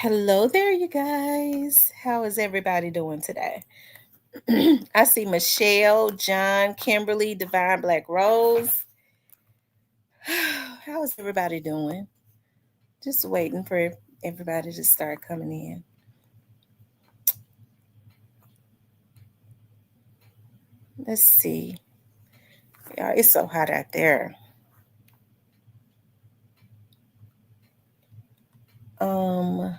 Hello there, you guys. How is everybody doing today? I see Michelle, John, Kimberly, Divine Black Rose. How is everybody doing? Just waiting for everybody to start coming in. Let's see. Yeah, it's so hot out there. Um,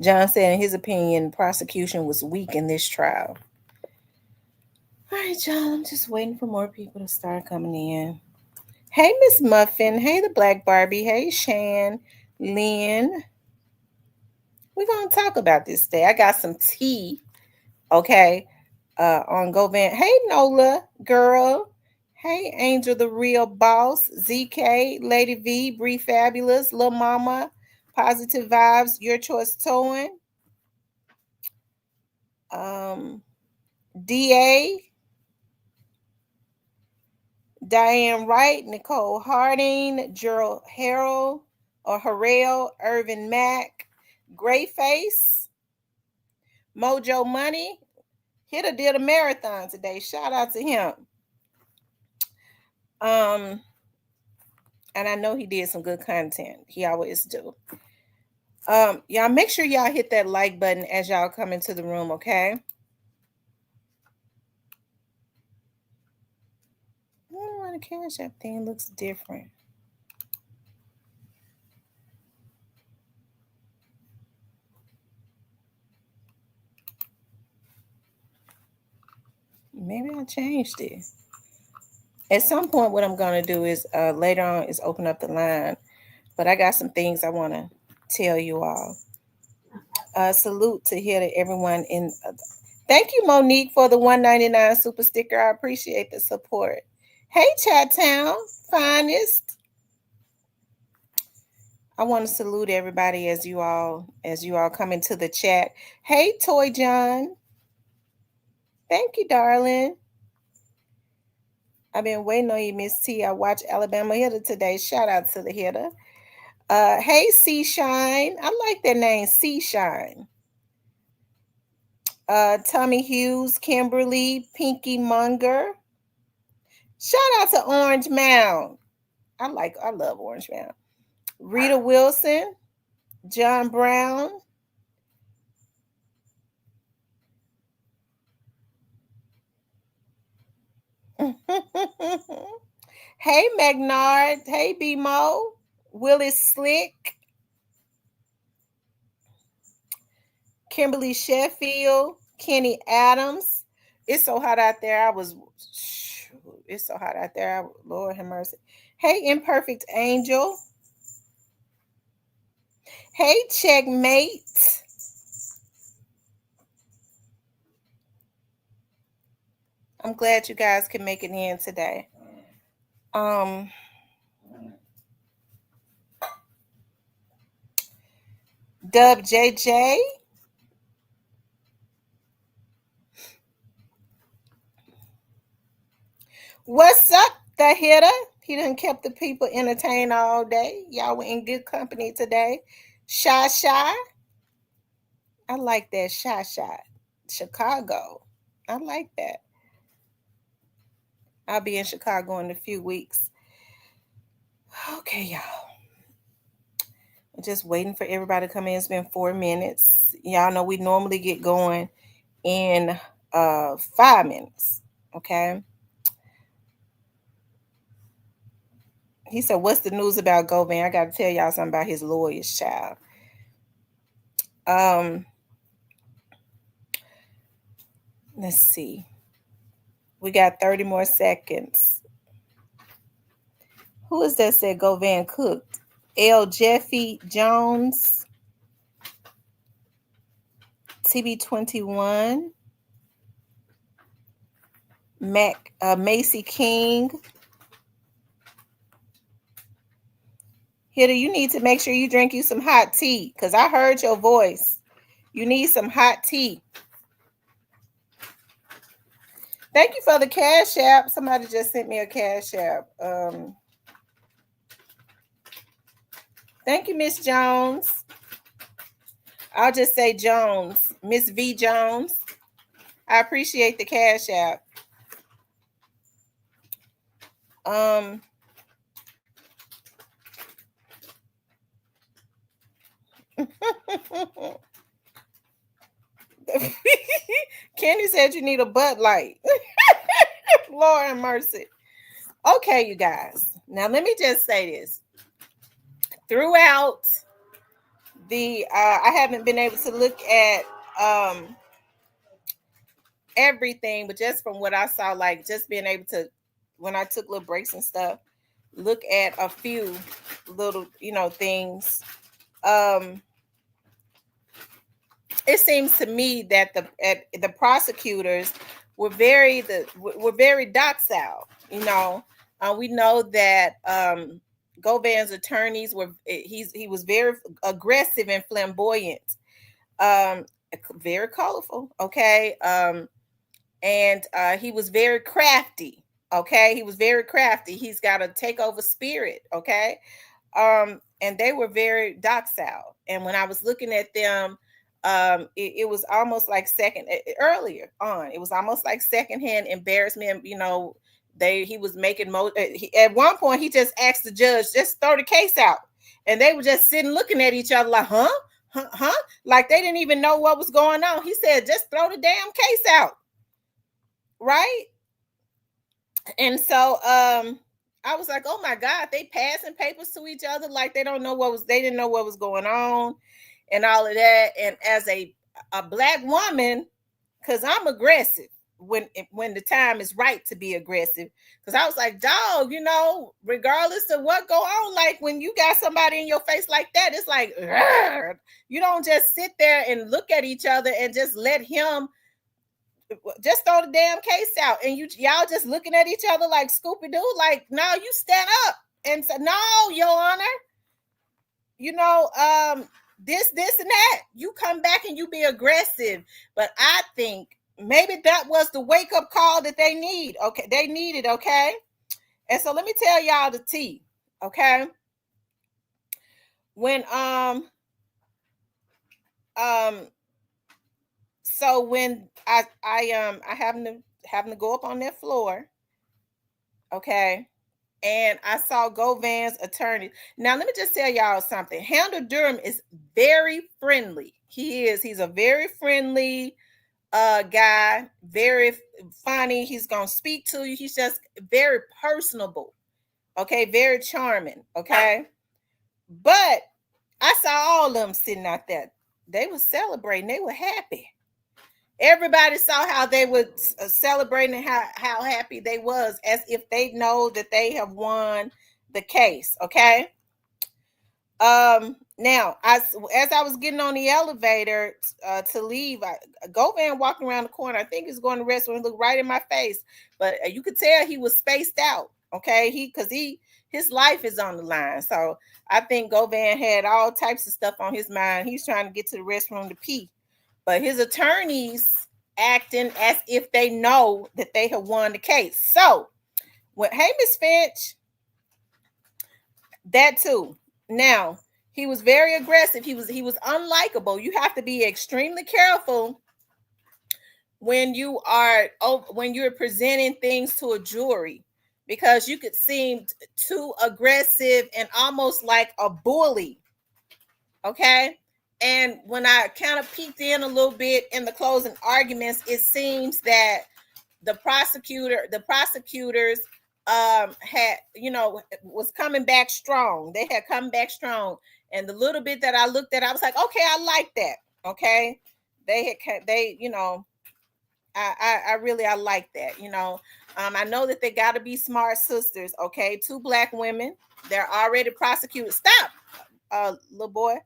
John said, in his opinion, prosecution was weak in this trial. All right, John, I'm just waiting for more people to start coming in. Hey, Miss Muffin. Hey, the Black Barbie. Hey, Shan, Lynn. We're going to talk about this today. I got some tea, okay, on Govan. Hey, Nola, girl. Hey, Angel, the real boss. ZK, Lady V, Bree Fabulous, Lil Mama, Positive Vibes, Your Choice Towing. DA, Diane Wright, Nicole Harding, Gerald Harrell, or Harrell, Irvin Mack, Grayface, Mojo Money. Hitter did a marathon today. Shout out to him. And I know he did some good content. He always do. Y'all make sure y'all hit that like button as y'all come into the room, okay? I don't know why the Cash App thing looks different. Maybe I changed it. At some point, what I'm going to do is later on is open up the line. But I got some things I want to tell you all. Salute to here to everyone in. Thank you, Monique, for the $1.99 super sticker. I appreciate the support. Hey, Chat Town, finest. I want to salute everybody as you all come into the chat. Hey, Toy John. Thank you, darling. I've been waiting on you, Miss T. I watched Alabama Hitter today. Shout out to the hitter. Hey, Sea Shine. I like that name, Sea Shine. Tommy Hughes, Kimberly, Pinky Munger. Shout out to Orange Mound. I love Orange Mound. Rita Wilson, John Brown. Hey, Magnard. Hey, B-Mo. Willis Slick. Kimberly Sheffield. Kenny Adams. It's so hot out there. It's so hot out there. Lord have mercy. Hey, Imperfect Angel. Hey, Checkmate. I'm glad you guys can make it in today. Dub JJ. What's up, the hitter? He done kept the people entertained all day. Y'all were in good company today. Shy. I like that. Shy. Chicago. I like that. I'll be in Chicago in a few weeks. Okay, y'all. I'm just waiting for everybody to come in. It's been 4 minutes. Y'all know we normally get going in 5 minutes. Okay. He said, what's the news about Govan? I got to tell y'all something about his lawyer's child. Let's see. We got 30 more seconds. Who is that said Govan cooked? L. Jeffy Jones. TB21. Macy King. Hitter, you need to make sure you drink you some hot tea because I heard your voice. You need some hot tea. Thank you for the Cash App. Somebody just sent me a Cash App. Thank you, Miss Jones. I'll just say Jones, Miss V Jones. I appreciate the cash app. Kenny said you need a Bud Light. Lord have mercy. Okay, you guys. Now let me just say this. Throughout the I haven't been able to look at everything, but just from what I saw, like just being able to, when I took little breaks and stuff, look at a few little, things. It seems to me that the prosecutors were very docile. We know that Govan's attorneys he was very aggressive and flamboyant, very colorful. Okay. And he was very crafty. Okay, he was very crafty. He's got a takeover spirit. Okay. And they were very docile. And when I was looking at them, it was almost like earlier on, it was almost like secondhand embarrassment. He was making at one point he just asked the judge, just throw the case out, and they were just sitting looking at each other like, huh, like they didn't even know what was going on. He said, just throw the damn case out, right? And so I was like, oh my God, they passing papers to each other like they didn't know what was going on and all of that. And as a Black woman, because I'm aggressive when the time is right to be aggressive, because I was like, dog, regardless of what go on, like when you got somebody in your face like that, it's like, you don't just sit there and look at each other and just let him just throw the damn case out, and y'all just looking at each other like Scooby-Doo. Like, no, you stand up and say, no, Your Honor, this and that. You come back and you be aggressive. But I think maybe that was the wake-up call that they need. Okay, they needed, okay? And so let me tell y'all the tea, okay? When so when I having to go up on that floor, okay, and I saw Govan's attorney. Now let me just tell y'all something. Handler Durham is very friendly. He's a very friendly guy, very funny. He's gonna speak to you. He's just very personable, okay, very charming, okay. But I saw all of them sitting out there. They were celebrating. They were happy. Everybody saw how they were celebrating, how happy they was, as if they know that they have won the case. Okay. Now, as I was getting on the elevator to leave, Govan walking around the corner. I think he's going to the restaurant. He looked right in my face, but you could tell he was spaced out. Okay, his life is on the line. So I think Govan had all types of stuff on his mind. He's trying to get to the restroom to pee. But his attorneys acting as if they know that they have won the case. So, hey, Miss Finch, that too. Now, he was very aggressive. He was unlikable. You have to be extremely careful when you're presenting things to a jury, because you could seem too aggressive and almost like a bully. Okay. And when I kind of peeked in a little bit in the closing arguments, it seems that the prosecutors had, was coming back strong. They had come back strong. And the little bit that I looked at, I was like, okay, I like that. Okay. I like that. I know that they got to be smart sisters. Okay. 2 Black women. They're already prosecuted. Stop, little boy.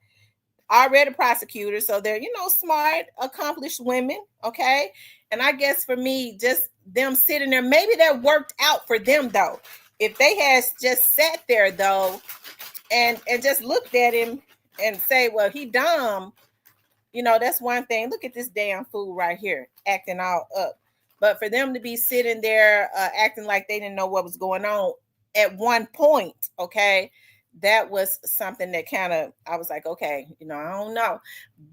Already prosecutors, so they're smart, accomplished women. Okay. And I guess for me, just them sitting there, maybe that worked out for them though. If they had just sat there though and just looked at him and say, well, he dumb, that's one thing. Look at this damn fool right here acting all up. But for them to be sitting there acting like they didn't know what was going on at one point, okay, that was something that kind of, I was like, okay, I don't know.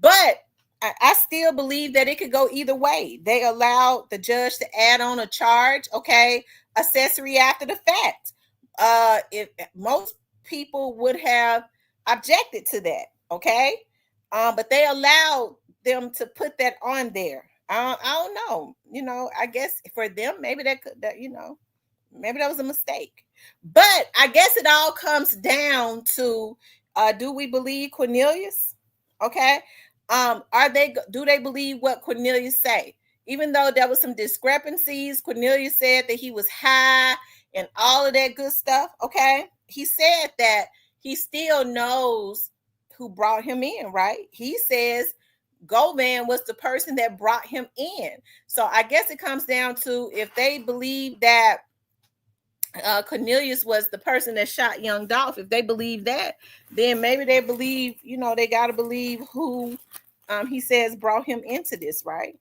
But I still believe that it could go either way. They allowed the judge to add on a charge, okay, accessory after the fact. If most people would have objected to that, okay, but they allowed them to put that on there. I don't know. I guess for them, maybe maybe that was a mistake. But I guess it all comes down to, do we believe Cornelius? Okay. Do they believe what Cornelius say? Even though there was some discrepancies, Cornelius said that he was high and all of that good stuff. Okay. He said that he still knows who brought him in, right? He says Govan was the person that brought him in. So I guess it comes down to, if they believe that Cornelius was the person that shot young Dolph, if they believe that, then maybe they believe, they got to believe who he says brought him into this, right?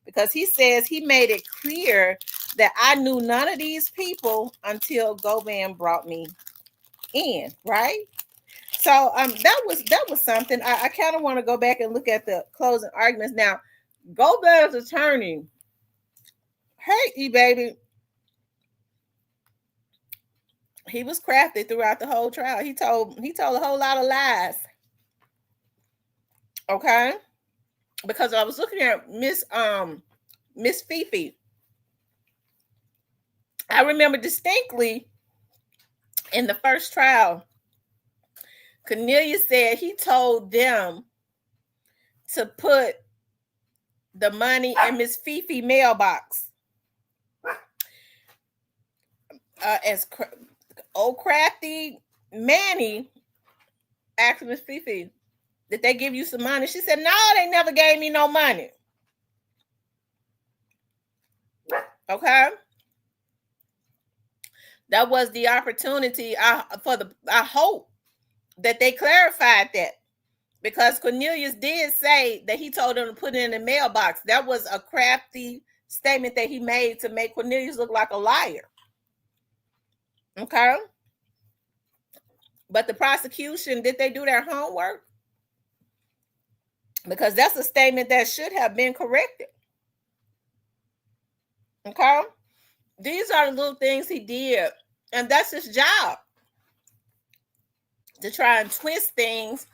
Because he says he made it clear that I knew none of these people until Govan brought me in, right? So that was something. I kind of want to go back and look at the closing arguments. Now, Govan's attorney, hey, E-Baby, he was crafty throughout the whole trial. He told a whole lot of lies. Okay? Because I was looking at Miss Fifi. I remember distinctly in the first trial, Cornelius said he told them to put the money in Miss Fifi mailbox. As old crafty Manny asked Miss Fifi, did they give you some money? She said, no, they never gave me no money. Okay? That was the opportunity. I hope that they clarified that, because Cornelius did say that he told them to put it in the mailbox. That was a crafty statement that he made to make Cornelius look like a liar. Okay? But the prosecution, did they do their homework? Because that's a statement that should have been corrected. Okay? These are the little things he did, and that's his job, to try and twist things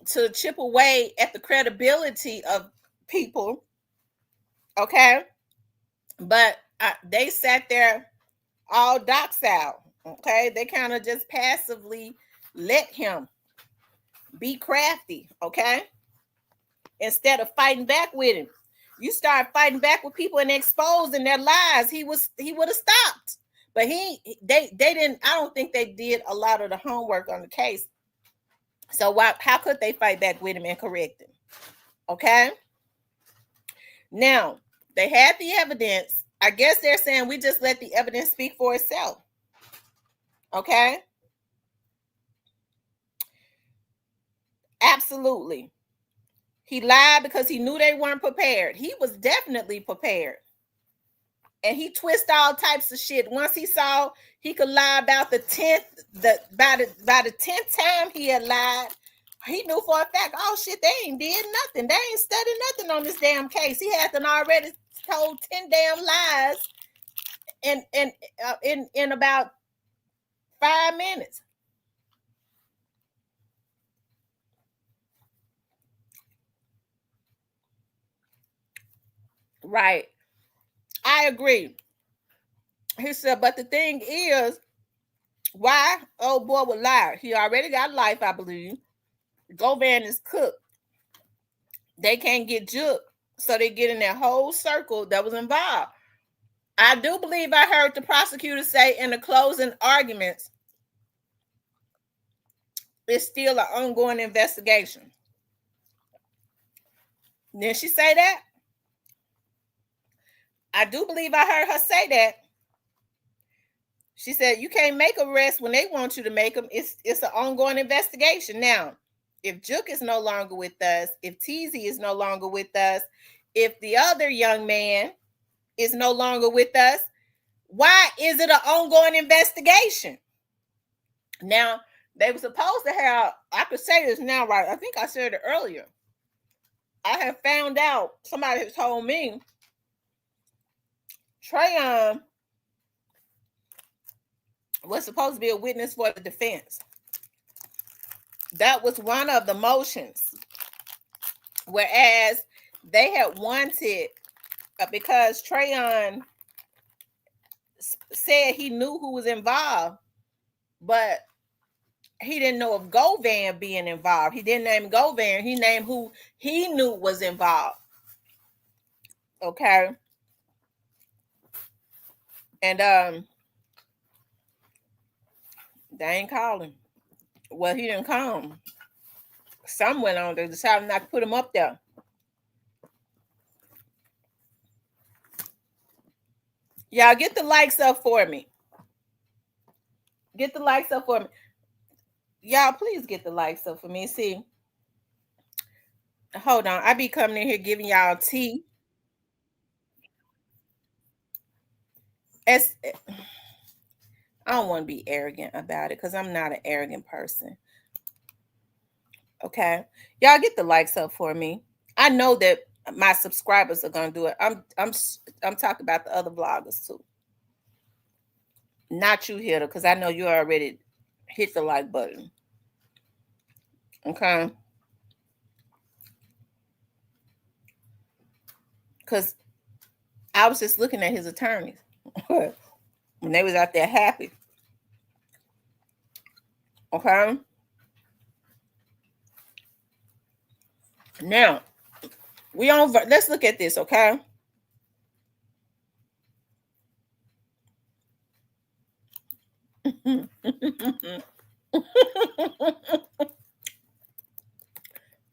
to chip away at the credibility of people. Okay? But they sat there all docile. Okay? They kind of just passively let him be crafty. Okay? Instead of fighting back with him. You start fighting back with people and exposing their lies, he would have stopped. But they didn't. I don't think they did a lot of the homework on the case. So how could they fight back with him and correct him? Okay. Now, they had the evidence. I guess they're saying we just let the evidence speak for itself. Okay. Absolutely. He lied because he knew they weren't prepared. He was definitely prepared. And he twisted all types of shit. Once he saw he could lie about the 10th, by the 10th time he had lied, he knew for a fact, oh shit, they ain't did nothing. They ain't studied nothing on this damn case. He had already told 10 damn lies in about 5 minutes. Right. I agree. He said, but the thing is, why old boy would lie? He already got life, I believe. Govan is cooked. They can't get juked, so they get in that whole circle that was involved. I do believe I heard the prosecutor say in the closing arguments, it's still an ongoing investigation. Didn't she say that? I do believe I heard her say that. She said, you can't make arrests when they want you to make them. It's an ongoing investigation. Now, if Juk is no longer with us, if Teasy is no longer with us, if the other young man is no longer with us, why is it an ongoing investigation? Now, they were supposed to have, I could say this now, right? I think I said it earlier. I have found out, somebody has told me, Trayon was supposed to be a witness for the defense. That was one of the motions. Whereas they had wanted, because Trayon said he knew who was involved, but he didn't know of Govan being involved. He didn't name Govan. He named who he knew was involved. Okay. And they ain't calling. Well, he didn't come. Some went on. They decided not to put him up there. Y'all get the likes up for me. Get the likes up for me. Y'all, please get the likes up for me. See, hold on. I be coming in here giving y'all tea. I don't want to be arrogant about it because I'm not an arrogant person. Okay, y'all get the likes up for me. I know that my subscribers are gonna do it. I'm talking about the other vloggers too. Not you, Hitter, because I know you already hit the like button. Okay. Because I was just looking at his attorneys when they was out there happy. Okay. Now, let's look at this, okay?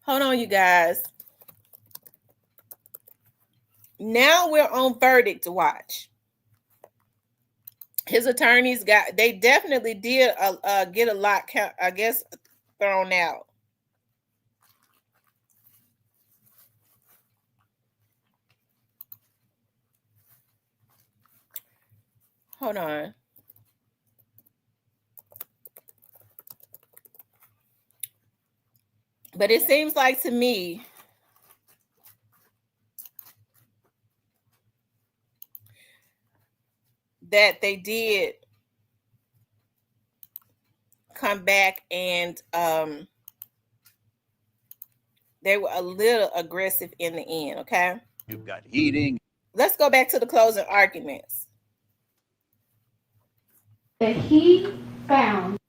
Hold on, you guys. Now we're on verdict watch. His attorneys they definitely did get a lot, I guess, thrown out. Hold on. But it seems like to me that they did come back and they were a little aggressive in the end, okay? You've got eating. Let's go back to the closing arguments. That he found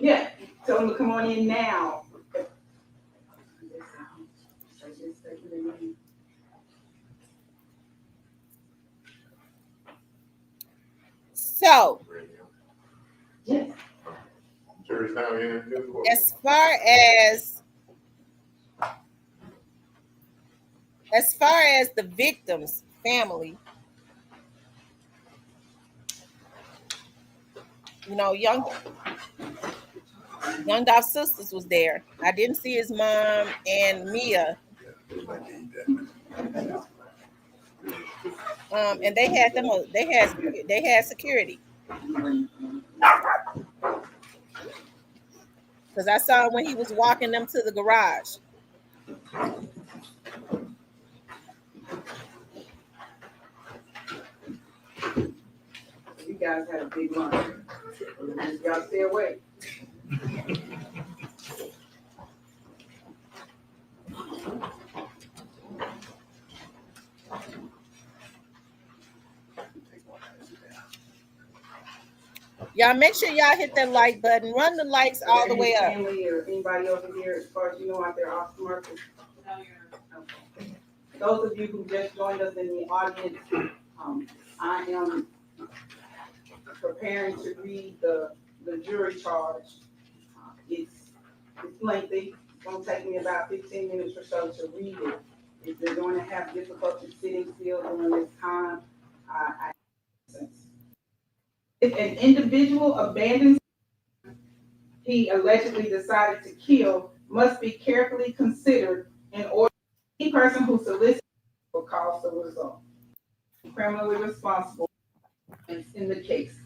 yeah, tell them to come on in now. So, Yes. as far as the victim's family, you know, Young Dolph's sisters was there. I didn't see his mom and Mia. And they had them. They had security. Because I saw him when he was walking them to the garage. You guys had a big lunch. Y'all stay away. Y'all make sure y'all hit that like button. Run the likes all the way up. Family or anybody over here, as far as you know, out there off the market. those of you who just joined us in the audience, I am preparing to read the jury charge. It's lengthy. It's going to take me about 15 minutes or so to read it. If you're going to have difficulty sitting still during this time, if an individual abandons, he allegedly decided to kill, must be carefully considered in order any person who solicits will cause the result. Criminally responsible in the case.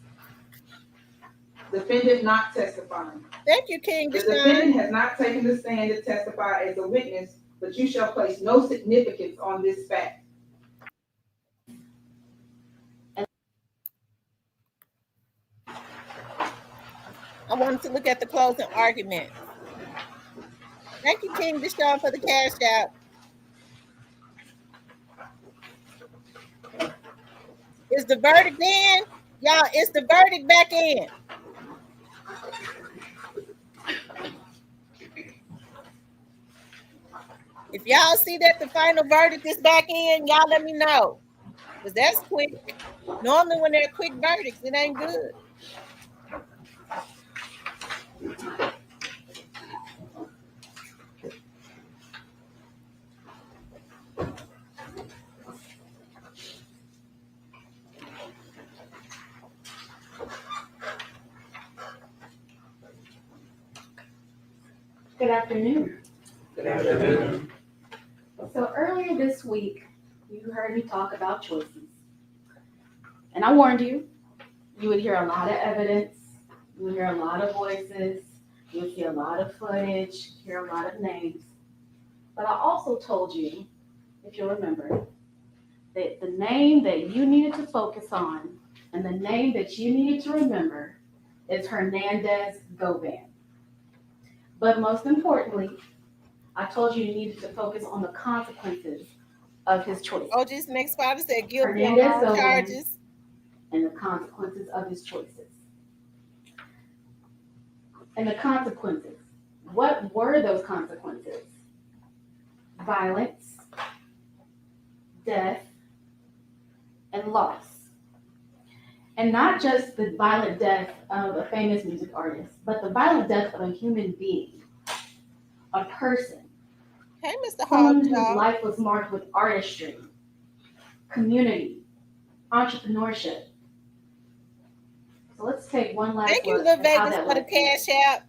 Defendant not testifying. Thank you, King. The defendant has not taken the stand to testify as a witness, but you shall place no significance on this fact. I wanted to look at the closing argument. Thank you, King Deshaun, for the cash out. Is the verdict in? Y'all, is the verdict back in? If y'all see that the final verdict is back in, y'all let me know. Because that's quick. Normally when they're quick verdicts, it ain't good. Good afternoon. Good afternoon. So earlier this week, you heard me talk about choices. And I warned you, you would hear a lot of evidence, you would hear a lot of voices, you would see a lot of footage, hear a lot of names. But I also told you, if you'll remember, that the name that you needed to focus on and the name that you needed to remember is Hernandez Govan. But most importantly, I told you needed to focus on the consequences of his choices. OG's next father said guilty on Hernandez all Govan charges. and the consequences of his choices. And the consequences. What were those consequences? Violence, death, and loss. And not just the violent death of a famous music artist, but the violent death of a human being, a person. Hey, Mr. Someone whose Hogjaw. life was marked with artistry, community, entrepreneurship. So let's take one last Thank you, look Lil at how Vegas, that for the went. cash out.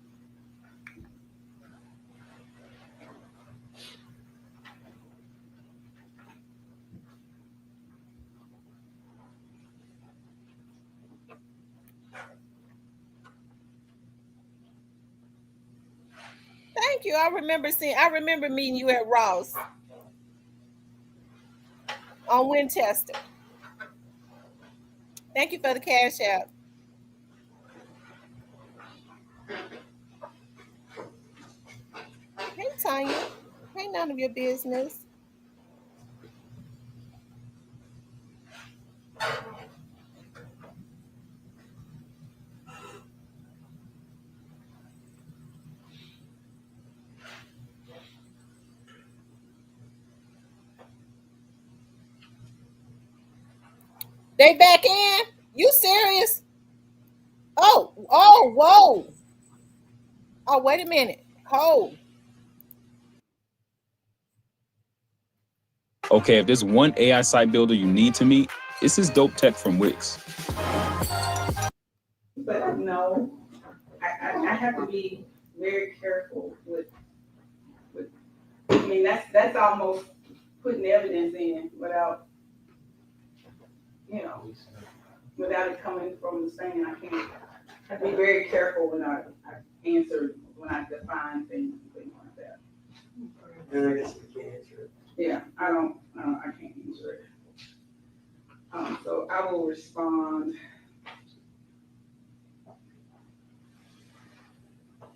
Thank you. I remember meeting you at Ross on Winchester. Thank you for the cash out. Hey, Tanya. Ain't none of your business. They back in? You serious? Oh, whoa. Oh, wait a minute. Hold. Okay, if there's one AI site builder you need to meet, it's this dope tech from Wix. But no, I have to be very careful with I mean, that's almost putting evidence in without, without it coming from the stand. I have to be very careful when I answer, when I define things and things like that. And I guess we can't answer it. Yeah, I can't answer it. So I will respond.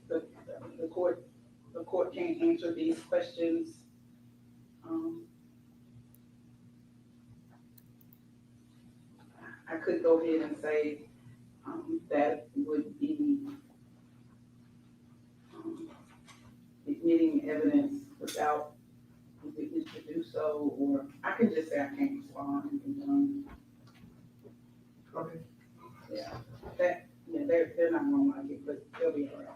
The court can't answer these questions. I could go ahead and say that would be admitting evidence without witness to do so, or I can just say I can't respond and be done. Okay. Yeah, they're not gonna like it, but they'll be all right.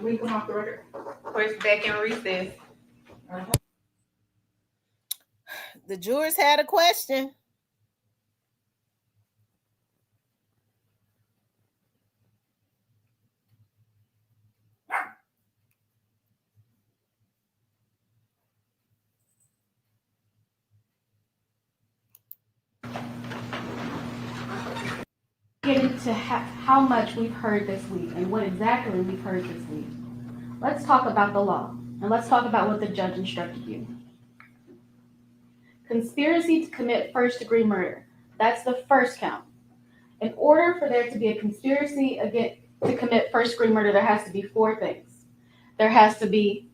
We come off the record. Court's back in recess. The jurors had a question. Get into how much we've heard this week and what exactly we've heard this week. Let's talk about the law, and let's talk about what the judge instructed you. Conspiracy to commit first-degree murder. That's the first count. In order for there to be a conspiracy to commit first-degree murder, there has to be four things. There has to be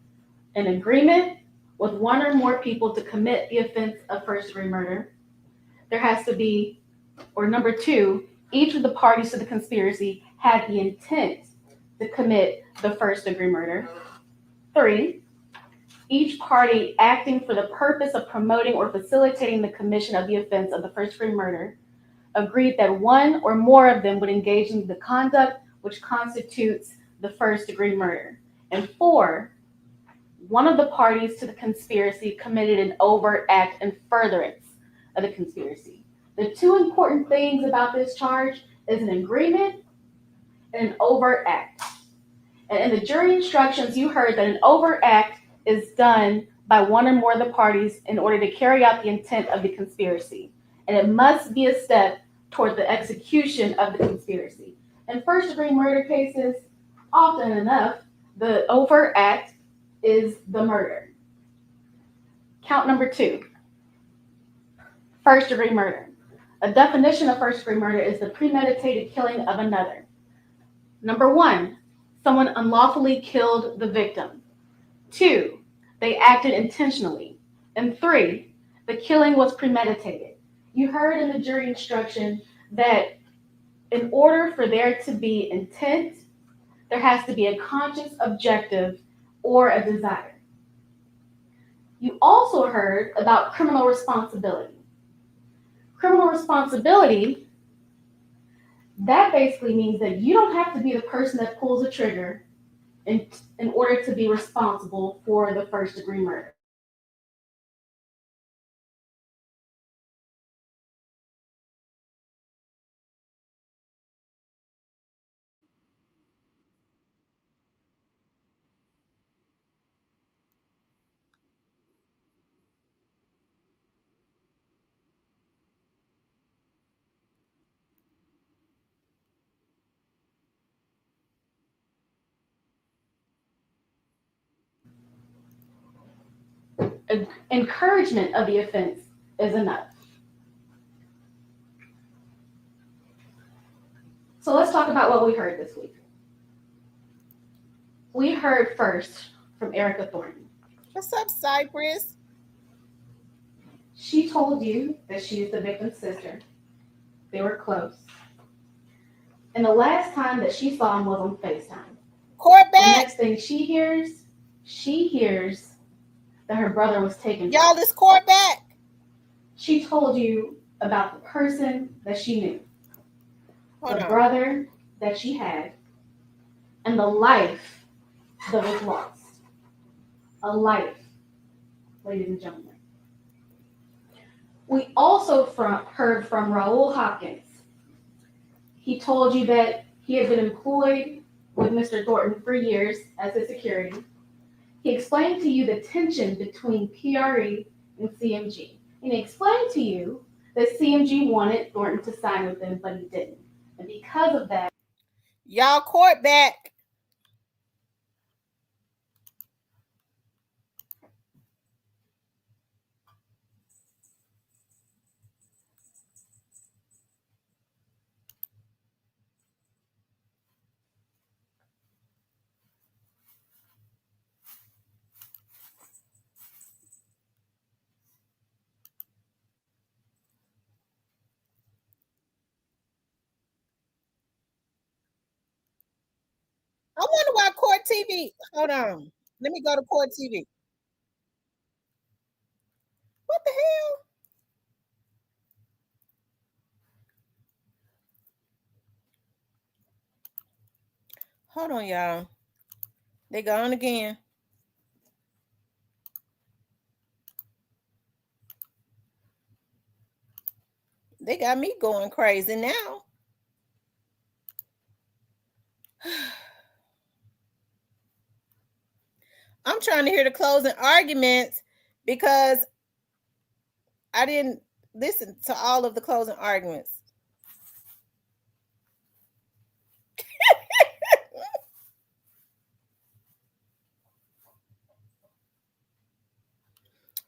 an agreement with one or more people to commit the offense of first-degree murder. There has to be, or number two, each of the parties to the conspiracy had the intent to commit the first-degree murder. 3, each party acting for the purpose of promoting or facilitating the commission of the offense of the first-degree murder agreed that one or more of them would engage in the conduct which constitutes the first-degree murder. And 4, one of the parties to the conspiracy committed an overt act in furtherance of the conspiracy. The two important things about this charge is an agreement and an overt act. And in the jury instructions, you heard that an overt act is done by one or more of the parties in order to carry out the intent of the conspiracy. And it must be a step toward the execution of the conspiracy. In first-degree murder cases, often enough, the overt act is the murder. Count number 2, first-degree murder. A definition of first-degree murder is the premeditated killing of another. Number 1, someone unlawfully killed the victim. 2, they acted intentionally. And 3, the killing was premeditated. You heard in the jury instruction that in order for there to be intent, there has to be a conscious objective or a desire. You also heard about criminal responsibility. Criminal responsibility, that basically means that you don't have to be the person that pulls the trigger in order to be responsible for the first-degree murder. Encouragement of the offense is enough. So let's talk about what we heard this week. We heard first from Erica Thornton. What's up, Cypress? She told you that she is the victim's sister. They were close. And the last time that she saw him was on FaceTime. Court The back. next thing she hears that her brother was taken. Y'all, this court back. She told you about the person that she knew, Hold the on. brother that she had, and the life that was lost. A life, ladies and gentlemen. We also heard from Raul Hopkins. He told you that he had been employed with Mr. Thornton for years as his security. He explained to you the tension between PRE and CMG. And he explained to you that CMG wanted Thornton to sign with them, but he didn't. And because of that, Y'all, court back. I wonder why Court TV. Hold on. Let me go to Court TV. What the hell? Hold on, y'all. They gone again. They got me going crazy now. I'm trying to hear the closing arguments because I didn't listen to all of the closing arguments.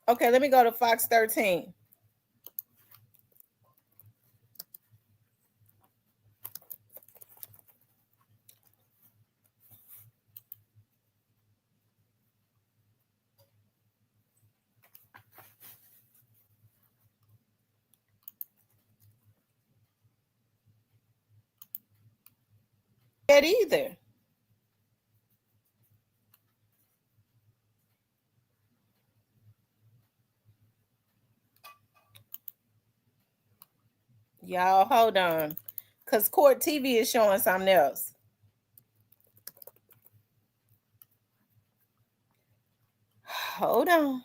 Okay, let me go to Fox 13. That either. Y'all, hold on. Because Court TV is showing something else. Hold on.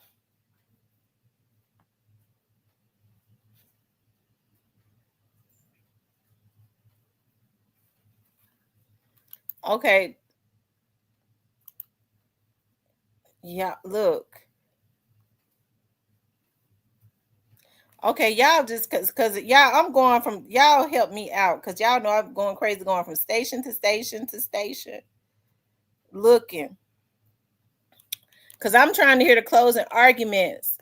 Okay. Yeah, look. Okay, y'all just cause y'all, I'm going from y'all help me out because y'all know I'm going crazy, going from station to station to station, looking. Cause I'm trying to hear the closing arguments.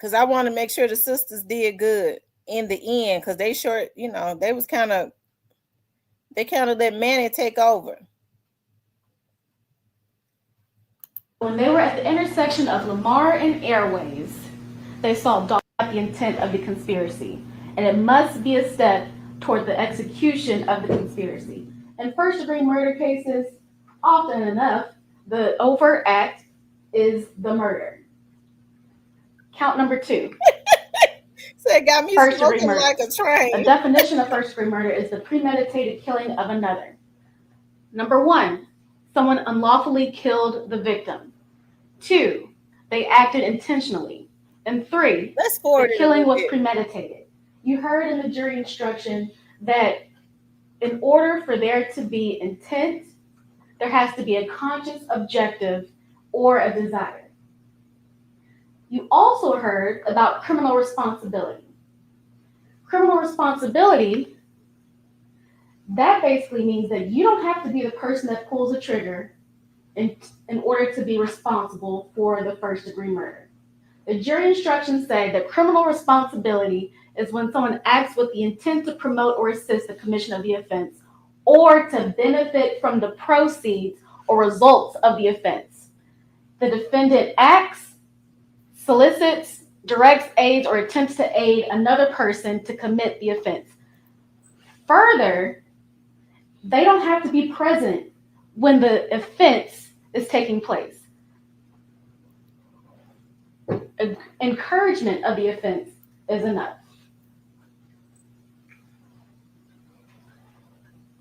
Cause I want to make sure the sisters did good in the end. Cause they short, they was they kind of let Manny take over. When they were at the intersection of Lamar and Airways, they saw Dog the intent of the conspiracy, and it must be a step toward the execution of the conspiracy. In first-degree murder cases, often enough, the overt act is the murder. Count number 2. So it got me First-degree smoking murder. like a train. A definition of first-degree murder is the premeditated killing of another. Number 1, someone unlawfully killed the victim. 2, they acted intentionally. And 3, the killing was premeditated. You heard in the jury instruction that in order for there to be intent, there has to be a conscious objective or a desire. You also heard about criminal responsibility. Criminal responsibility, that basically means that you don't have to be the person that pulls the trigger in order to be responsible for the first-degree murder. The jury instructions say that criminal responsibility is when someone acts with the intent to promote or assist the commission of the offense or to benefit from the proceeds or results of the offense. The defendant acts, solicits, directs, aids, or attempts to aid another person to commit the offense. Further, they don't have to be present when the offense is taking place. Encouragement of the offense is enough.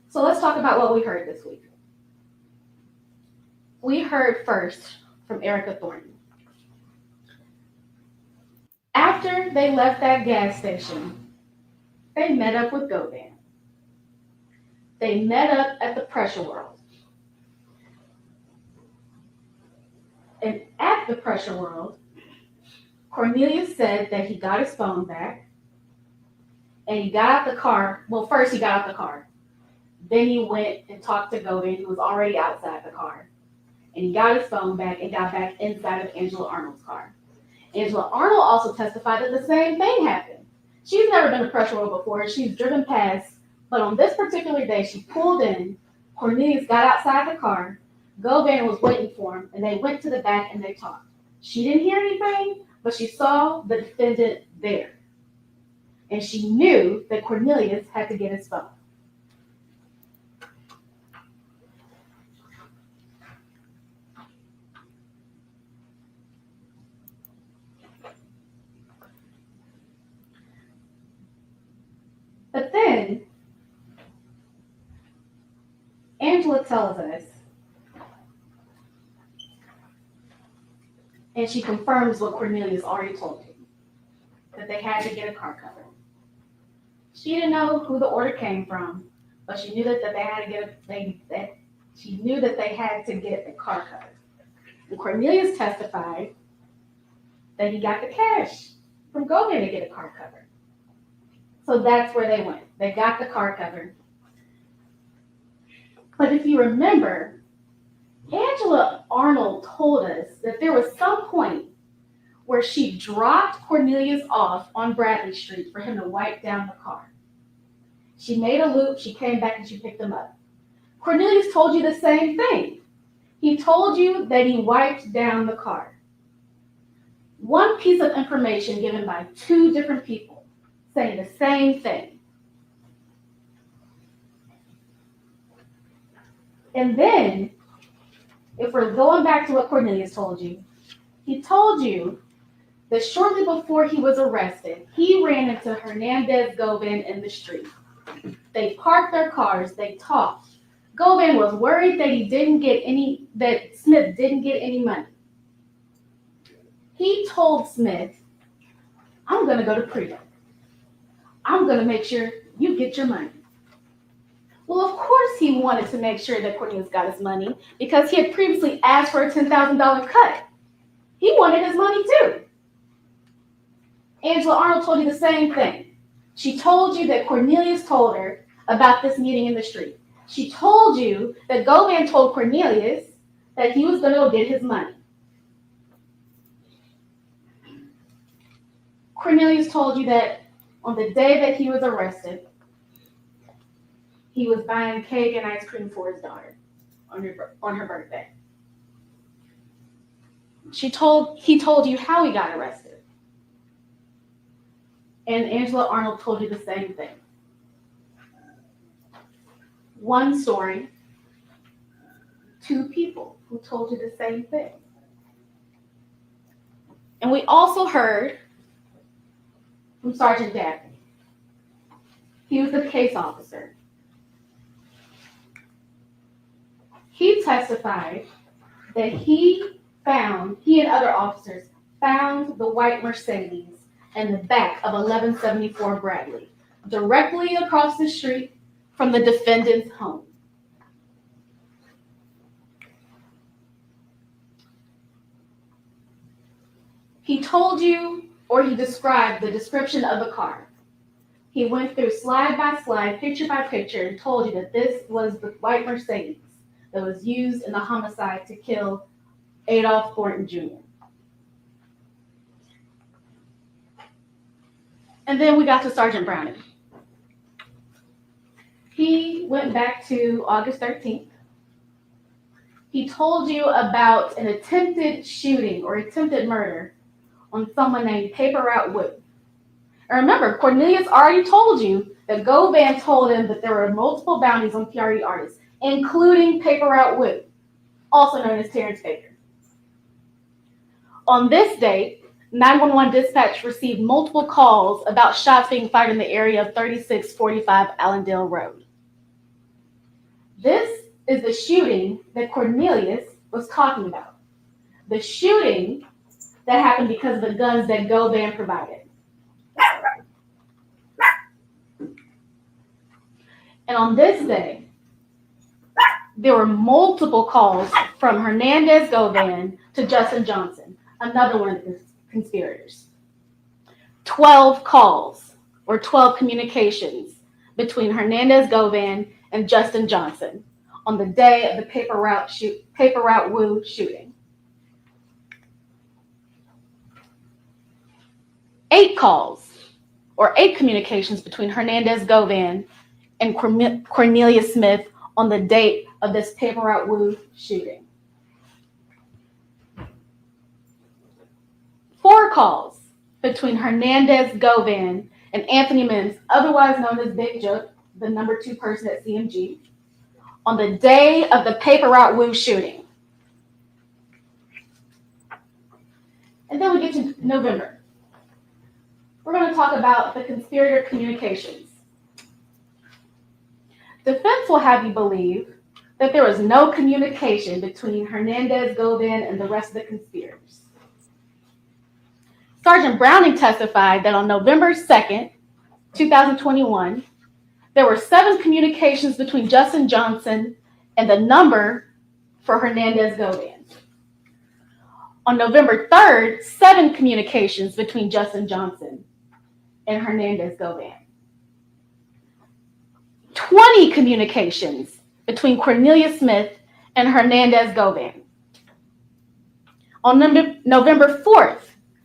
So let's talk about what we heard this week. We heard first from Erica Thornton. After they left that gas station, they met up with Govan. They met up at the Pressure World. And at the Pressure World, Cornelius said that he got his phone back and he got out the car. Well, first he got out the car. Then he went and talked to Govan, who was already outside the car. And he got his phone back and got back inside of Angela Arnold's car. Angela Arnold also testified that the same thing happened. She's never been to Pressure World before. She's driven past, but on this particular day, she pulled in. Cornelius got outside the car. Govan was waiting for him, and they went to the back and they talked. She didn't hear anything, but she saw the defendant there. And she knew that Cornelius had to get his phone. tells us, and she confirms what Cornelius already told you, that they had to get a car cover. She didn't know who the order came from, but she knew that they had to get she knew that they had to get a car cover. And Cornelius testified that he got the cash from Govan to get a car cover. So that's where they went. They got the car cover. But if you remember, Angela Arnold told us that there was some point where she dropped Cornelius off on Bradley Street for him to wipe down the car. She made a loop, she came back and she picked him up. Cornelius told you the same thing. He told you that he wiped down the car. One piece of information given by two different people saying the same thing. And then, if we're going back to what Cornelius told you, he told you that shortly before he was arrested, he ran into Hernandez Govan in the street. They parked their cars, they talked. Govan was worried that Smith didn't get any money. He told Smith, I'm gonna go to prison. I'm gonna make sure you get your money. Well, of course he wanted to make sure that Cornelius got his money because he had previously asked for a $10,000 cut. He wanted his money too. Angela Arnold told you the same thing. She told you that Cornelius told her about this meeting in the street. She told you that Govan told Cornelius that he was going to go get his money. Cornelius told you that on the day that he was arrested, he was buying cake and ice cream for his daughter on her birthday. He told you how he got arrested. And Angela Arnold told you the same thing. One story, two people who told you the same thing. And we also heard from Sergeant Dabney. He was the case officer. He testified that he and other officers found the white Mercedes in the back of 1174 Bradley, directly across the street from the defendant's home. He told you, or he described the description of the car. He went through slide by slide, picture by picture, and told you that this was the white Mercedes that was used in the homicide to kill Adolph Thornton Jr. And then we got to Sergeant Browning. He went back to August 13th. He told you about an attempted shooting or attempted murder on someone named Paper Route Wood. And remember, Cornelius already told you that Govan told him that there were multiple bounties on PRE artists, including Paper Route Wood, also known as Terrence Baker. On this date, 911 dispatch received multiple calls about shots being fired in the area of 3645 Allendale Road. This is the shooting that Cornelius was talking about. The shooting that happened because of the guns that Govan provided. And on this day, there were multiple calls from Hernandez Govan to Justin Johnson, another one of the conspirators. 12 calls or 12 communications between Hernandez Govan and Justin Johnson on the day of the Paper Route Woo shooting. 8 calls or 8 communications between Hernandez Govan and Cornelius Smith on the date of this Paper Route Woo shooting. 4 calls between Hernandez Govan and Anthony Mims, otherwise known as Big Joke, the number 2 person at CMG, on the day of the Paper Route Woo shooting. And then we get to November. We're going to talk about the conspirator communications. Defense will have you believe that there was no communication between Hernandez, Govan, and the rest of the conspirators. Sergeant Browning testified that on November 2nd, 2021, there were 7 communications between Justin Johnson and the number for Hernandez Govan. On November 3rd, 7 communications between Justin Johnson and Hernandez Govan. 20 communications between Cornelius Smith and Hernandez Govan. On November 4th,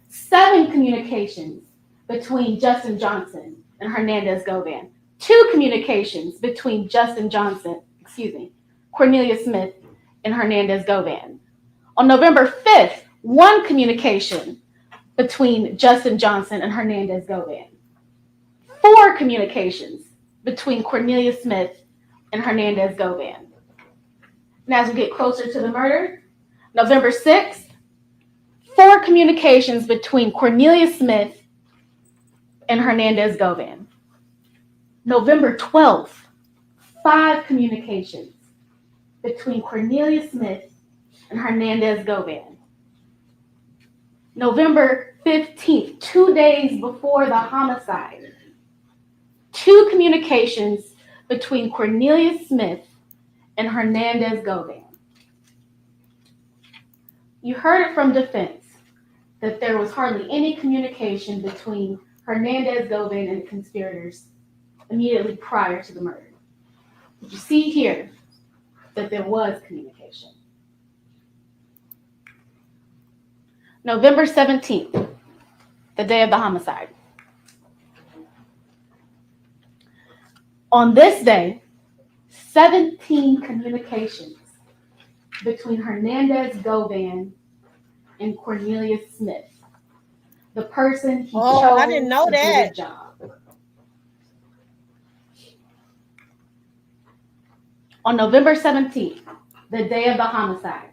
7 communications between Justin Johnson and Hernandez Govan. 2 communications between Cornelius Smith and Hernandez Govan. On November 5th, 1 communication between Justin Johnson and Hernandez Govan. 4 communications between Cornelius Smith and Hernandez Govan. And as we get closer to the murder, November 6th, 4 communications between Cornelius Smith and Hernandez Govan. November 12th, 5 communications between Cornelius Smith and Hernandez Govan. November 15th, 2 days before the homicide, 2 communications between Cornelius Smith and Hernandez Govan. You heard it from defense that there was hardly any communication between Hernandez Govan and the conspirators immediately prior to the murder. But you see here that there was communication. November 17th, the day of the homicide. On this day, 17 communications between Hernandez Govan and Cornelius Smith, the person he chose I didn't know to do that. his job. On November 17th, the day of the homicide,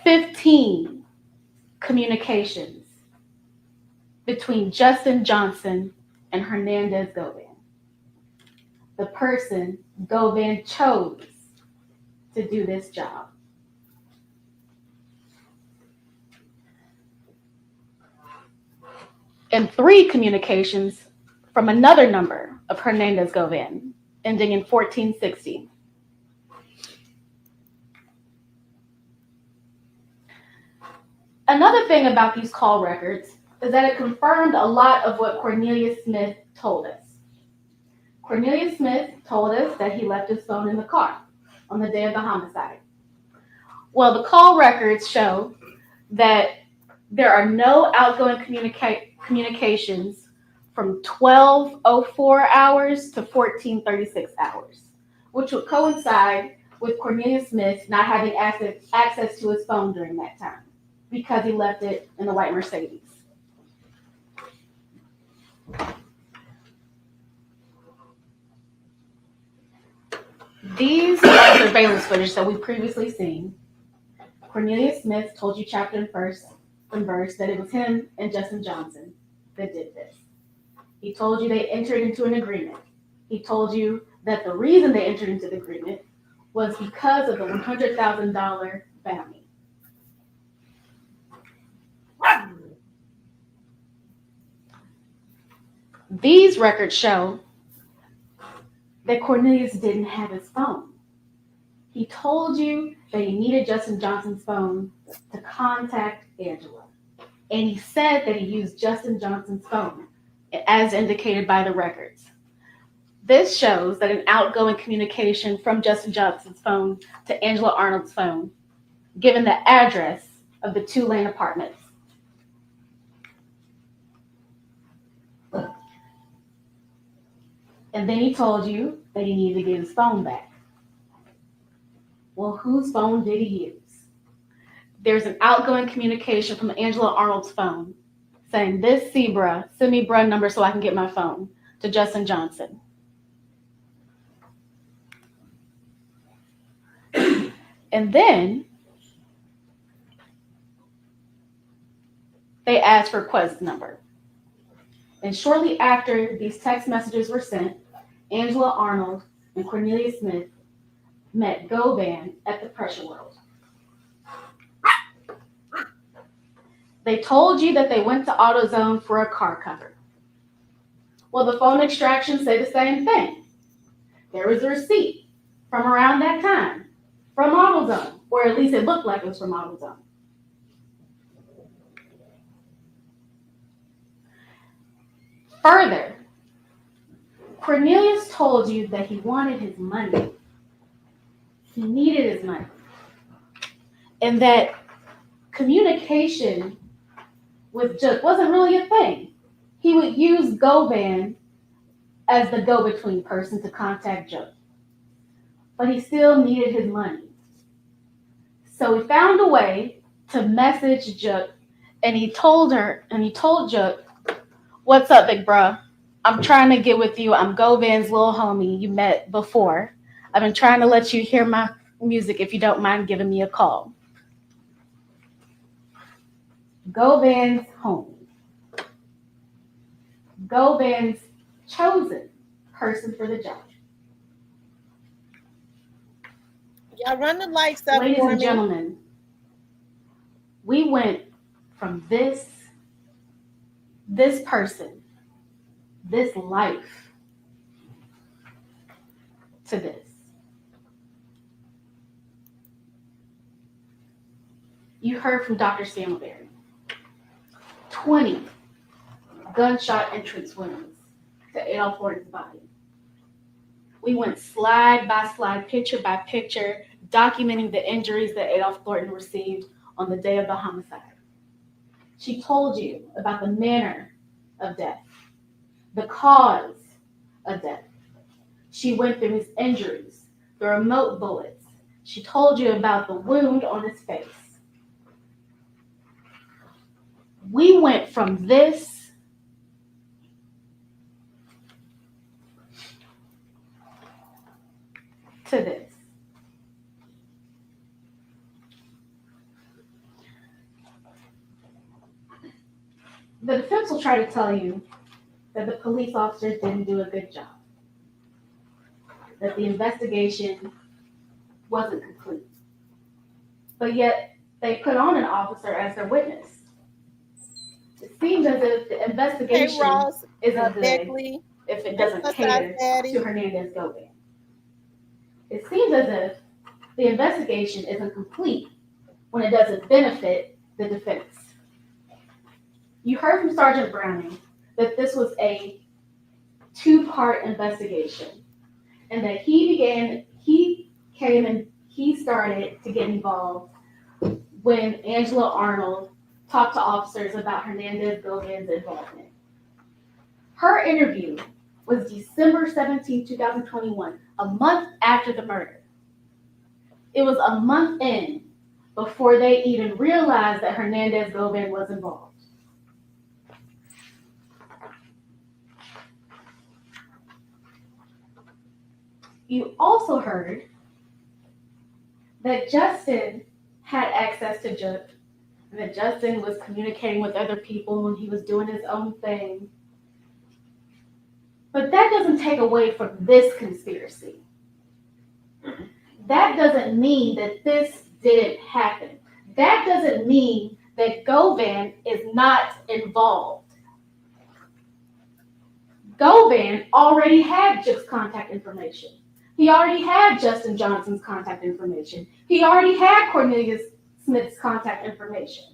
15 communications between Justin Johnson and Hernandez Govan, the person Govan chose to do this job. And 3 communications from another number of Hernandez Govan, ending in 1460. Another thing about these call records is that it confirmed a lot of what Cornelius Smith told us. Cornelius Smith told us that he left his phone in the car on the day of the homicide. Well, the call records show that there are no outgoing communications from 12:04 hours to 14:36 hours, which would coincide with Cornelius Smith not having access to his phone during that time because he left it in the white Mercedes. These are surveillance footage that we've previously seen. Cornelius Smith told you chapter and verse that it was him and Justin Johnson that did this. He told you they entered into an agreement. He told you that the reason they entered into the agreement was because of the $100,000 bounty. These records show that Cornelius didn't have his phone. He told you that he needed Justin Johnson's phone to contact Angela. And he said that he used Justin Johnson's phone, as indicated by the records. This shows that an outgoing communication from Justin Johnson's phone to Angela Arnold's phone, given the address of the 2-lane apartments. And then he told you that he needed to get his phone back. Well, whose phone did he use? There's an outgoing communication from Angela Arnold's phone saying, "This Zebra, send me bruh number so I can get my phone," to Justin Johnson. And then they asked for Quest's number. And shortly after these text messages were sent, Angela Arnold and Cornelius Smith met Govan at the Pressure World. They told you that they went to AutoZone for a car cover. Well, the phone extractions say the same thing. There was a receipt from around that time from AutoZone, or at least it looked like it was from AutoZone. Further, Cornelius told you that he wanted his money. He needed his money. And that communication with Jook wasn't really a thing. He would use Govan as the go-between person to contact Jook. But he still needed his money. So he found a way to message Jook, and he told Jook, "What's up, big bruh? I'm trying to get with you. I'm Govan's little homie you met before. I've been trying to let you hear my music if you don't mind giving me a call." Govan's homie. Govan's chosen person for the job. Y'all run the lights up Ladies for and me. gentlemen, we went from this person, this life, to this. You heard from Dr. Samuelberry. 20 gunshot entrance wounds to Adolph Horton's body. We went slide by slide, picture by picture, documenting the injuries that Adolph Thornton received on the day of the homicide. She told you about the manner of death, the cause of death. She went through his injuries, the remote bullets. She told you about the wound on his face. We went from this to this. The defense will try to tell you that the police officers didn't do a good job, that the investigation wasn't complete, but yet they put on an officer as their witness. It seems as if the Hey, investigation Ross, isn't good Beckley. if it doesn't What's cater up, Daddy? to Hernandez Govan. It seems as if the investigation isn't complete when it doesn't benefit the defense. You heard from Sergeant Browning that this was a two-part investigation, and that he started to get involved when Angela Arnold talked to officers about Hernandez Govan's involvement. Her interview was December 17, 2021, a month after the murder. It was a month in before they even realized that Hernandez Govan was involved. You also heard that Justin had access to Jook, and that Justin was communicating with other people and he was doing his own thing. But that doesn't take away from this conspiracy. That doesn't mean that this didn't happen. That doesn't mean that Govan is not involved. Govan already had Jook's contact information. He already had Justin Johnson's contact information. He already had Cornelius Smith's contact information.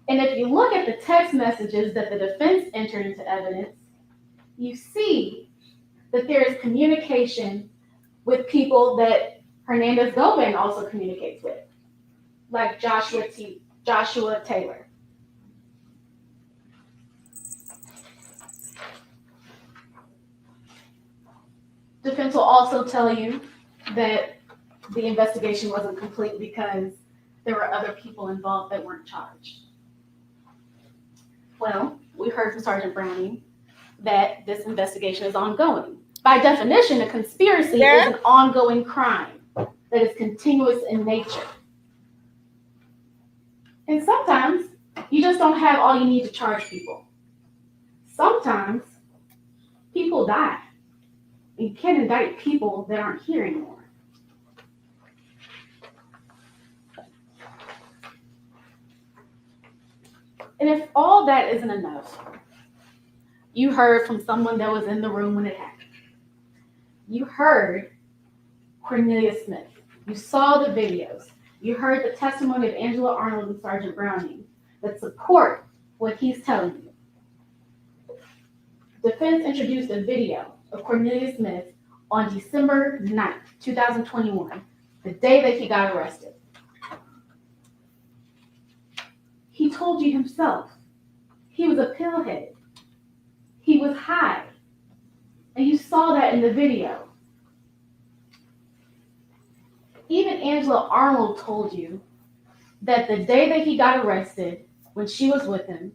And if you look at the text messages that the defense entered into evidence, you see that there is communication with people that Hernandez Govan also communicates with, like Joshua Taylor. Defense will also tell you that the investigation wasn't complete because there were other people involved that weren't charged. Well, we heard from Sergeant Browning that this investigation is ongoing. By definition, a conspiracy is an ongoing crime that is continuous in nature. And sometimes you just don't have all you need to charge people. Sometimes people die. You can't indict people that aren't here anymore. And if all that isn't enough, you heard from someone that was in the room when it happened. You heard Cornelius Smith. You saw the videos. You heard the testimony of Angela Arnold and Sergeant Browning that support what he's telling you. Defense introduced a video of Cornelius Smith on December 9th, 2021, the day that he got arrested. He told you himself he was a pillhead. He was high. And you saw that in the video. Even Angela Arnold told you that the day that he got arrested, when she was with him,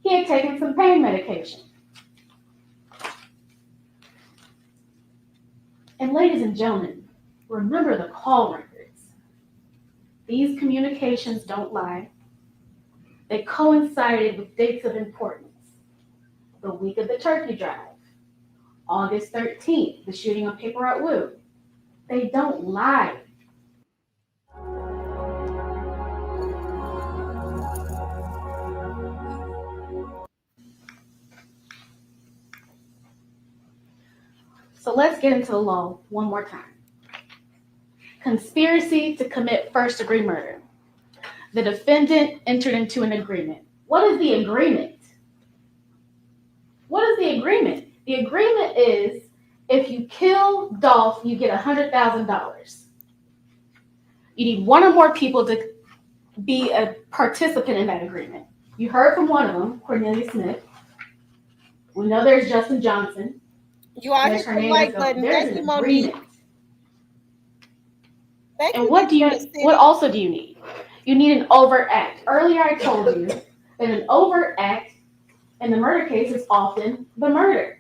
he had taken some pain medication. And ladies and gentlemen, remember the call records. These communications don't lie. They coincided with dates of importance. The week of the turkey drive, August 13th, the shooting on Paper Route Woo. They don't lie. So let's get into the law one more time. Conspiracy to commit first-degree murder. The defendant entered into an agreement. What is the agreement? What is the agreement? The agreement is if you kill Dolph, you get $100,000. You need one or more people to be a participant in that agreement. You heard from one of them, Cornelius Smith. We know there's Justin Johnson. You all hit the like button. There's Thank an you, Monique. agreement. Thank And you, what also do you need? You need an overt act. Earlier I told you that an overt act in the murder case is often the murder.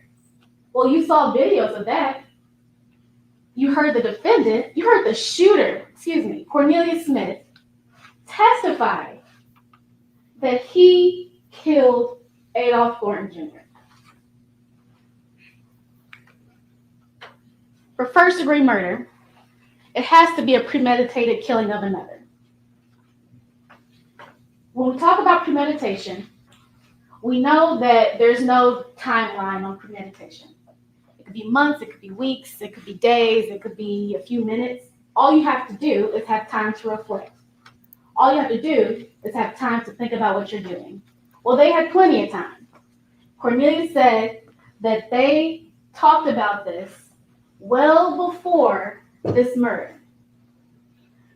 Well, you saw videos of that. You heard the defendant, you heard the shooter, Cornelius Smith, testify that he killed Adolph Thornton Jr. For first-degree murder, it has to be a premeditated killing of another. When we talk about premeditation, we know that there's no timeline on premeditation. It could be months, it could be weeks, it could be days, it could be a few minutes. All you have to do is have time to reflect. All you have to do is have time to think about what you're doing. Well, they had plenty of time. Cornelius said that they talked about this well before this murder.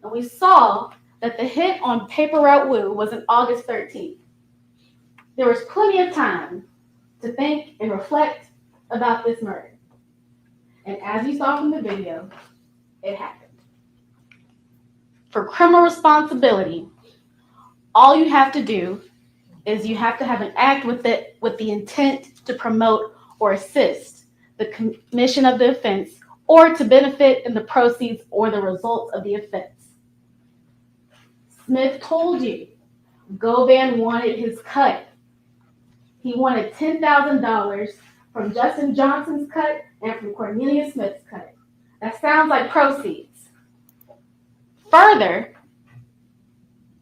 And we saw that the hit on Paper Route Woo was on August 13th. There was plenty of time to think and reflect about this murder. And as you saw from the video, it happened. For criminal responsibility, all you have to do is you have to have an act with the intent to promote or assist the commission of the offense or to benefit in the proceeds or the results of the offense. Smith told you Govan wanted his cut. He wanted $10,000 from Justin Johnson's cut and from Cornelius Smith's cut. That sounds like proceeds. Further,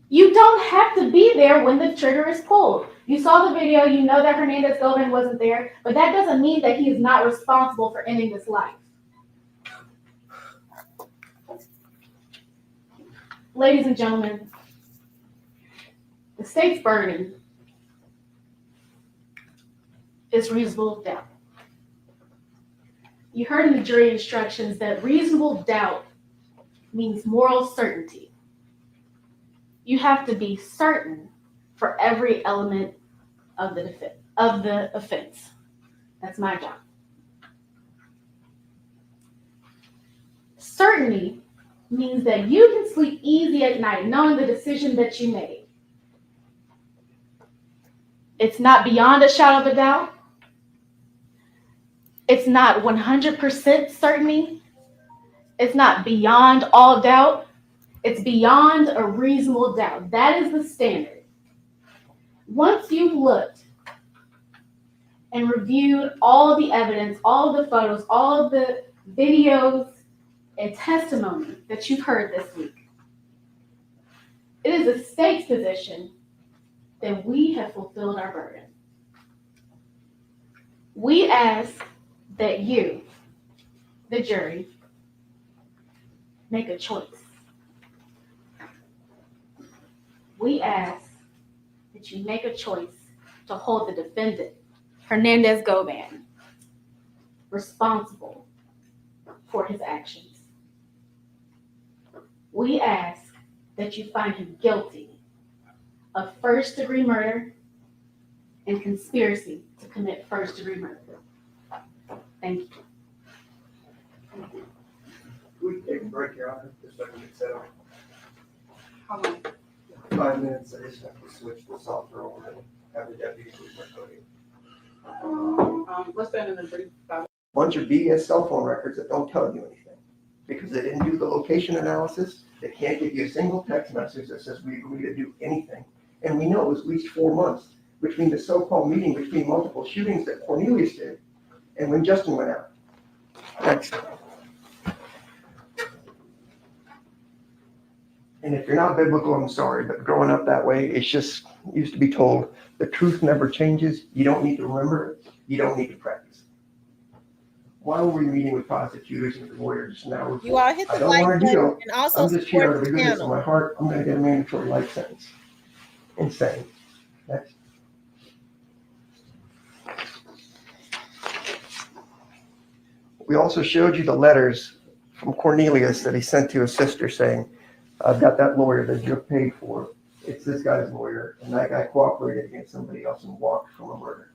you don't have to be there when the trigger is pulled. You saw the video, you know that Hernandez Govan wasn't there, but that doesn't mean that he is not responsible for ending this life. Ladies and gentlemen, the state's burden is reasonable doubt. You heard in the jury instructions that reasonable doubt means moral certainty. You have to be certain for every element of the offense. That's my job. Certainty means that you can sleep easy at night knowing the decision that you made. It's not beyond a shadow of a doubt. It's not 100% certainty. It's not beyond all doubt. It's beyond a reasonable doubt. That is the standard. Once you've looked and reviewed all of the evidence, all of the photos, all of the videos and testimony that you've heard this week, it is the state's position that we have fulfilled our burden. We ask that you, the jury, make a choice. We ask that you make a choice to hold the defendant, Hernandez Govan, responsible for his actions. We ask that you find him guilty of first-degree murder and conspiracy to commit first-degree murder. Thank you. We can take a break, Your Honor, just so we can set up. How long? 5 minutes, I just have to switch the software over and have the deputy do my coding. What's that in the brief? Bunch of BS cell phone records that don't tell you anything, because they didn't do the location analysis. They can't give you a single text message that says we agree to do anything. And we know it was at least 4 months between the so-called meeting between multiple shootings that Cornelius did and when Justin went out. Next. And if you're not biblical, I'm sorry, but growing up that way, it's just used to be told the truth never changes. You don't need to remember it. You don't need to practice. While we're meeting with prosecutors and lawyers now, You all hit I the don't like want to button deal. and also I'm just here out support of the the goodness of channel. my heart. I'm going to get a mandatory life sentence. Insane. Next. We also showed you the letters from Cornelius that he sent to his sister saying, I've got that lawyer that you paid for. It's this guy's lawyer, and that guy cooperated against somebody else and walked from a murder.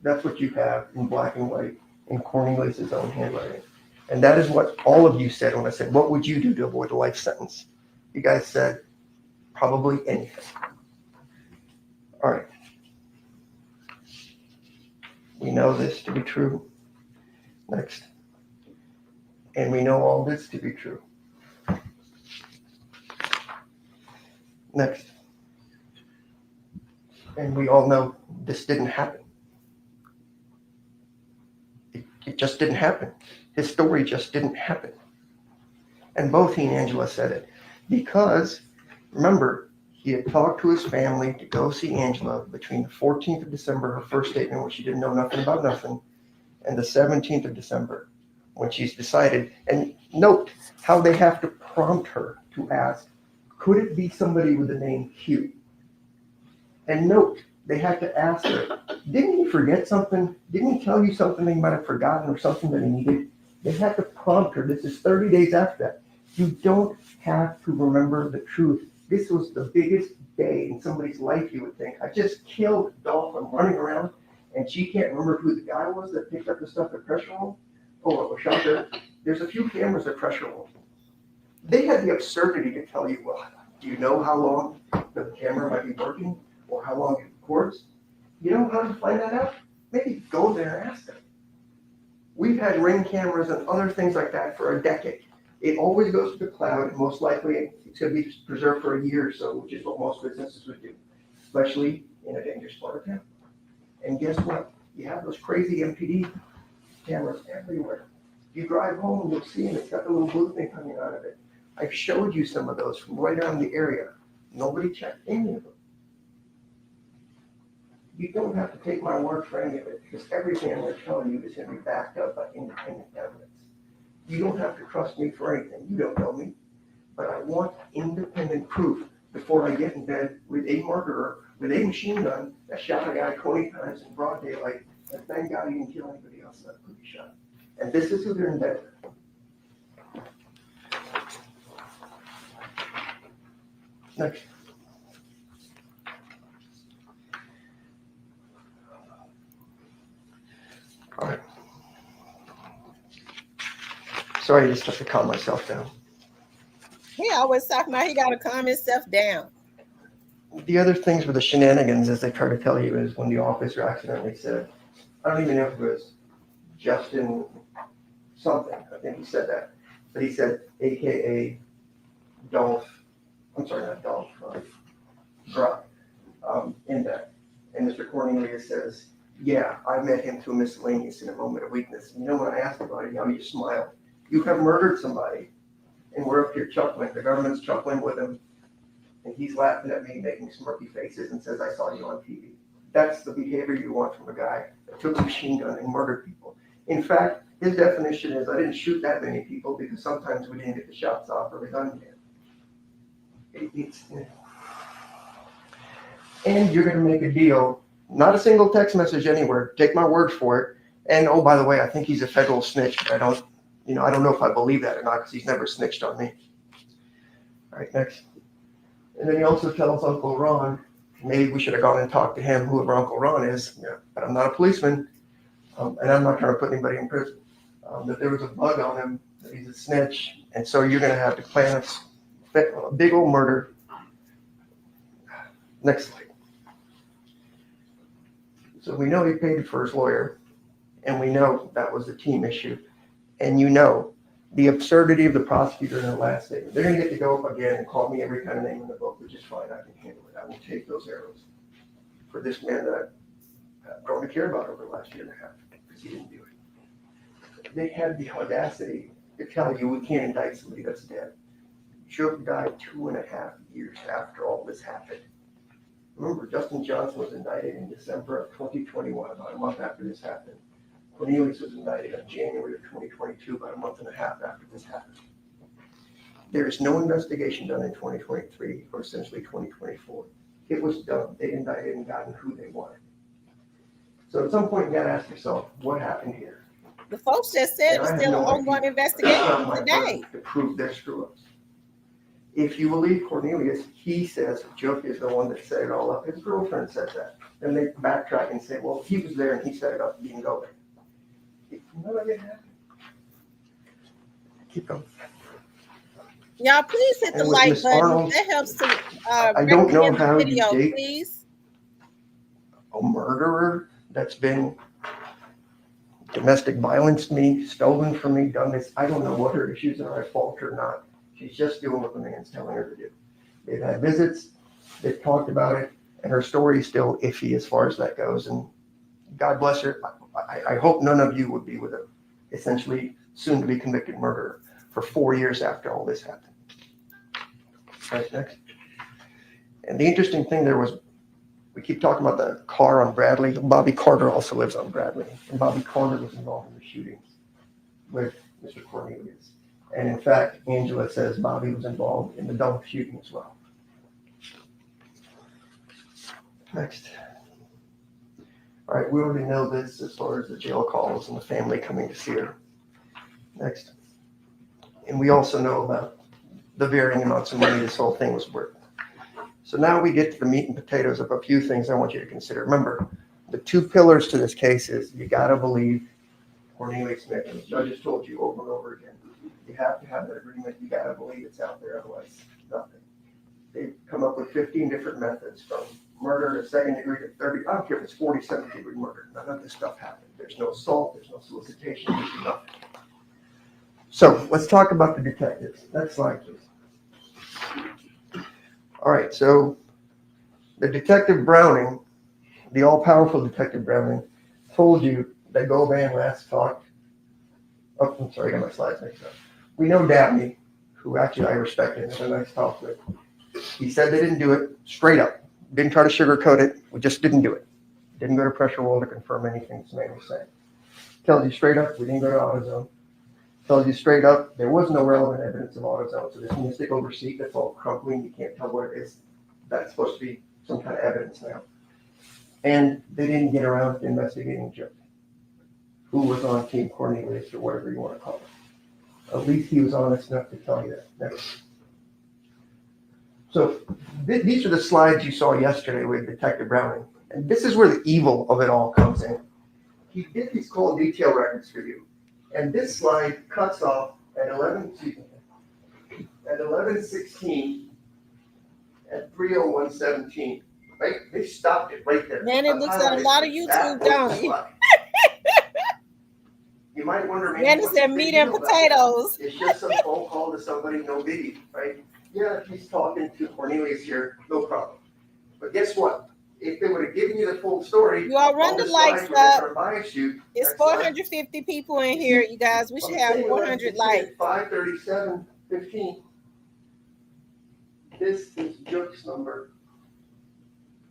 That's what you have in black and white in Cornelius' own handwriting. And that is what all of you said when I said, what would you do to avoid a life sentence? You guys said, probably anything. All right. We know this to be true. Next. And we know all this to be true. Next. And we all know this didn't happen. It just didn't happen. His story just didn't happen. And both he and Angela said it. Because, remember, he had talked to his family to go see Angela between the 14th of December, her first statement, when she didn't know nothing about nothing, and the 17th of December, when she's decided. And note how they have to prompt her to ask, could it be somebody with the name Q? And note, they had to ask her, didn't he forget something? Didn't he tell you something he might have forgotten or something that he needed? They had to prompt her. This is 30 days after that. You don't have to remember the truth. This was the biggest day in somebody's life, you would think. I just killed Dolph. I'm running around, and she can't remember who the guy was that picked up the stuff at pressure room. Oh, a shocker. There's a few cameras at pressure room. They had the absurdity to tell you, well, do you know how long the camera might be working or how long it records? You know how to find that out? Maybe go there and ask them. We've had Ring cameras and other things like that for a decade. It always goes to the cloud, and most likely it's going to be preserved for a year or so, which is what most businesses would do, especially in a dangerous part of town. And guess what? You have those crazy MPD cameras everywhere. You drive home, you'll see them. It's got the little blue thing coming out of it. I've showed you some of those from right around the area. Nobody checked any of them. You don't have to take my word for any of it, because everything I'm going to tell you is going to be backed up by independent evidence. You don't have to trust me for anything. You don't know me. But I want independent proof before I get in bed with a murderer with a machine gun that shot a guy 20 times in broad daylight, and thank God he didn't kill anybody else that could be shot. And this is who they're in bed with. Next. All right. Sorry, I just have to calm myself down. He always talking about he got to calm himself down. The other things with the shenanigans, as they try to tell you, is when the officer accidentally said, I don't even know if it was Justin something, I think he said that, but he said AKA Dolph, I'm sorry, not Dolph, Brock, in that. And Mr. Cornelius says, Yeah, I met him through miscellaneous in a moment of weakness. And you know, when I asked about it, you smile. You have murdered somebody, and we're up here chuckling. The government's chuckling with him, and he's laughing at me, making smirky faces, and says, "I saw you on TV." That's the behavior you want from a guy that took a machine gun and murdered people. In fact, his definition is, I didn't shoot that many people because sometimes we didn't get the shots off or the gun jammed. And you're going to make a deal. Not a single text message anywhere. Take my word for it. And oh, by the way, I think he's a federal snitch. But I don't know if I believe that or not because he's never snitched on me. All right, next. And then he also tells Uncle Ron, maybe we should have gone and talked to him, whoever Uncle Ron is. Yeah, but I'm not a policeman, and I'm not trying to put anybody in prison. That there was a bug on him, that he's a snitch, and so you're going to have to plan a big old murder. Next slide. So we know he paid for his lawyer, and we know that was a team issue, and you know the absurdity of the prosecutor in their last statement. They're going to get to go up again and call me every kind of name in the book, which is fine. I can handle it. I will take those arrows for this man that I've grown to care about over the last year and a half because he didn't do it. They had the audacity to tell you we can't indict somebody that's dead. Shook died 2.5 years after all this happened. Remember, Justin Johnson was indicted in December of 2021, about a month after this happened. Cornelius was indicted in January of 2022, about a month and a half after this happened. There is no investigation done in 2023 or essentially 2024. It was done. They indicted and gotten who they wanted. So at some point, you got to ask yourself, what happened here? The folks just said it was still an ongoing investigation today to prove their screw-ups. If you believe Cornelius, he says Joke is the one that set it all up. His girlfriend said that. Then they backtrack and say, well, he was there and he set it up. He didn't go there. None of it happened. Keep going. Y'all, please hit the like Ms. button. Arnold, That helps to I don't know recommend the how video, you date please. a murderer that's been domestic violence me, stolen from me, done this. I don't know what her issues are, at fault or not. She's just doing what the man's telling her to do. They've had visits, they've talked about it, and her story is still iffy as far as that goes. And God bless her. I hope none of you would be with a essentially soon to be convicted murderer for 4 years after all this happened. Right, next. And the interesting thing there was, we keep talking about the car on Bradley. Bobby Carter also lives on Bradley. And Bobby Carter was involved in the shootings with Mr. Cornelius. And in fact, Angela says Bobby was involved in the Dunk shooting as well. Next. All right, we already know this as far as the jail calls and the family coming to see her. Next. And we also know about the varying amounts of money this whole thing was worth. So now we get to the meat and potatoes of a few things I want you to consider. Remember, the two pillars to this case is you got to believe Cornelius Smith. And the judges told you over and over again, you have to have that agreement. You got to believe it's out there, otherwise nothing. They've come up with 15 different methods from murder to second degree to 30. I don't care if it's 47th degree murder. None of this stuff happened. There's no assault. There's no solicitation. There's nothing. So let's talk about the detectives. Next slide, please. All right. So the Detective Browning, the all-powerful Detective Browning, told you that Govan last talked. Oh, I'm sorry. I got my slides mixed up. We know Dabney, who actually I respect and had a nice talk with. He said they didn't do it straight up. Didn't try to sugarcoat it. We just didn't do it. Didn't go to pressure roll to confirm anything this man was saying. Tells you straight up, we didn't go to AutoZone. Tells you straight up, there was no relevant evidence of AutoZone. So this mystical receipt that's all crumbly, you can't tell what it is. That's supposed to be some kind of evidence now. And they didn't get around to investigating Joe, who was on Team Cornelius or whatever you want to call it. At least he was honest enough to tell you that. Next. So these are the slides you saw yesterday with Detective Browning. And this is where the evil of it all comes in. He did these call detail records for you. And this slide cuts off at 11:16 at 3:01:17. Right? They stopped it right there. Man, it looks at a lot of YouTube, don't it? You might wonder, man, it's that meat and potatoes. It's just some phone call to somebody, no biggie, right? Yeah, he's talking to Cornelius here, no problem. But guess what? if they would have given you the full story, You all run all the the likes slides would have up. turned bias you. It's Next slide. 450 people in here, you guys. We should have 400 likes. 537:15. This is Jook's number.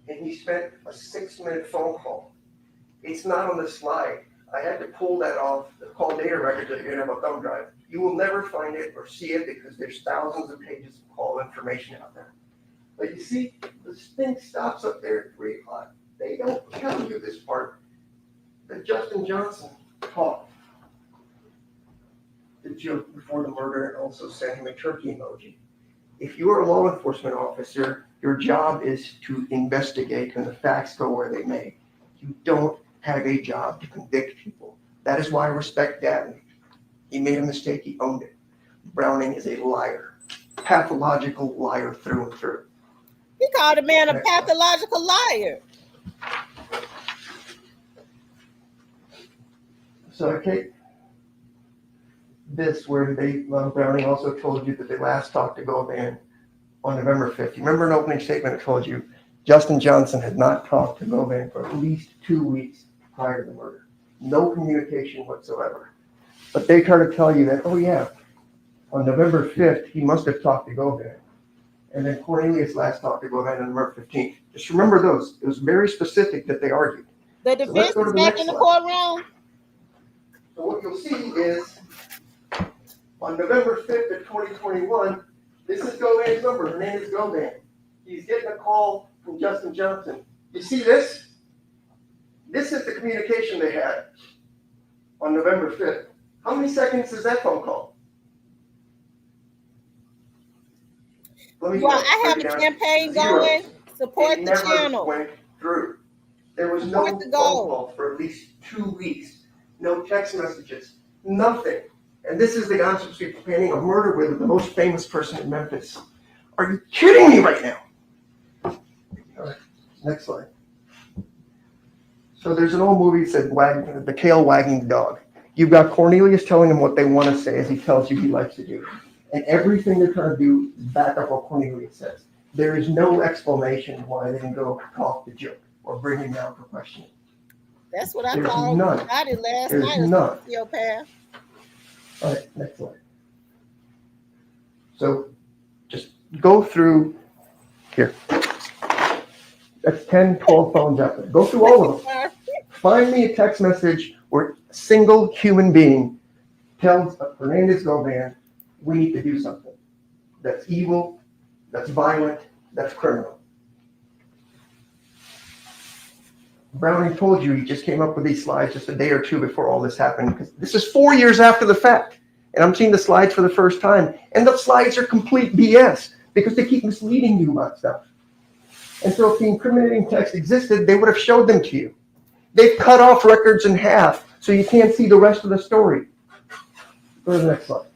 And he spent a 6-minute phone call. It's not on the slide. I had to pull that off the call data record that you're gonna have a thumb drive. You will never find it or see it because there's thousands of pages of call information out there. But you see, the thing stops up there at 3 o'clock. They don't tell you this part. That Justin Johnson talked to Jook before the murder and also sent him a turkey emoji. If you are a law enforcement officer, your job is to investigate and the facts go where they may. You don't have a job to convict people. That is why I respect Dabney. He made a mistake, he owned it. Browning is a liar, pathological liar through and through. He called a man a pathological liar. So I take this where Browning also told you that they last talked to Govan on November 5th. You remember an opening statement I told you Justin Johnson had not talked to Govan for at least 2 weeks prior to the murder. No communication whatsoever. But they try to tell you that, oh yeah, on November 5th, he must have talked to Govan. And then Cornelius last talked to Govan on November 15th. Just remember those. It was very specific that they argued. The defense is back in the courtroom. So what you'll see is on November 5th of 2021, this is Govan's number. Her name is Govan. He's getting a call from Justin Johnson. You see this? This is the communication they had on November 5th. How many seconds is that phone call? Well, I have a campaign going. Support the channel. Went through. There was no phone call for at least 2 weeks. No text messages. Nothing. And this is the unsubstantiated painting of murder with the most famous person in Memphis. Are you kidding me right now? All right, next slide. So there's an old movie that said the tail wagging the dog. You've got Cornelius telling him what they want to say as he tells you he likes to do. And everything they're trying to do is back up what Cornelius says. There is no explanation why they didn't go talk to Jook or bring him down for questioning. That's what I thought about it last night. None. Sociopath. All right, next slide. So just go through here. That's 10, 12 phones out there. Go through all of them. Find me a text message where a single human being tells Hernandez Govan, we need to do something. That's evil, that's violent, that's criminal. Browning told you he just came up with these slides just a day or two before all this happened, because this is 4 years after the fact. And I'm seeing the slides for the first time. And the slides are complete BS because they keep misleading you about stuff. And so if the incriminating text existed, they would have showed them to you. They've cut off records in half so you can't see the rest of the story. Go to the next slide.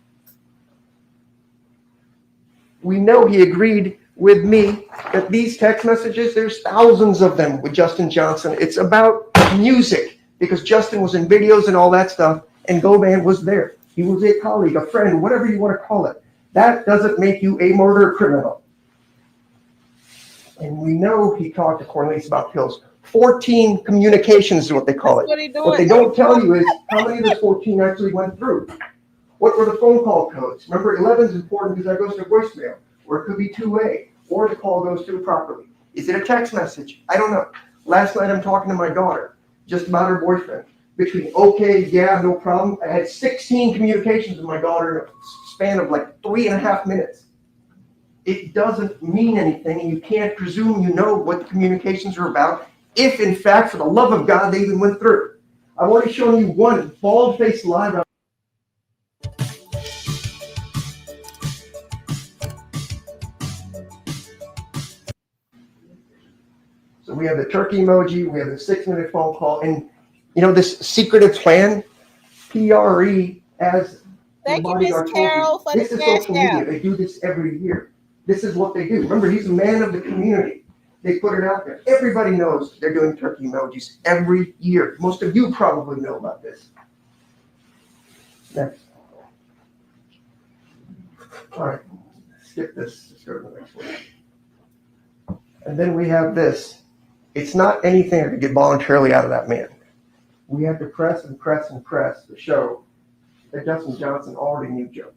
We know he agreed with me that these text messages, there's thousands of them with Justin Johnson. It's about music because Justin was in videos and all that stuff, and Govan was there. He was a colleague, a friend, whatever you want to call it. That doesn't make you a murder criminal. And we know he talked to Cornelius about pills. 14 communications is what they call it. What they don't tell you is how many of those 14 actually went through. What were the phone call codes? Remember, 11 is important because that goes to voicemail, or it could be two-way, or the call goes through properly. Is it a text message? I don't know. Last night I'm talking to my daughter just about her boyfriend. Between okay, yeah, no problem, I had 16 communications with my daughter in a span of like 3.5 minutes. It doesn't mean anything, and you can't presume you know what the communications are about if, in fact, for the love of God, they even went through. I've already shown you one bald-faced lie. So we have the turkey emoji, we have the 6-minute phone call, and you know this secretive plan, PRE, as thank you, Miss Carol, for this the is social cash media. out. They do this every year. This is what they do. Remember, he's a man of the community. They put it out there. Everybody knows they're doing turkey emojis every year. Most of you probably know about this. Next. All right, skip this. Let's go to the next one. And then we have this. It's not anything that could get voluntarily out of that man. We have to press and press and press to show that Justin Johnson already knew Joe.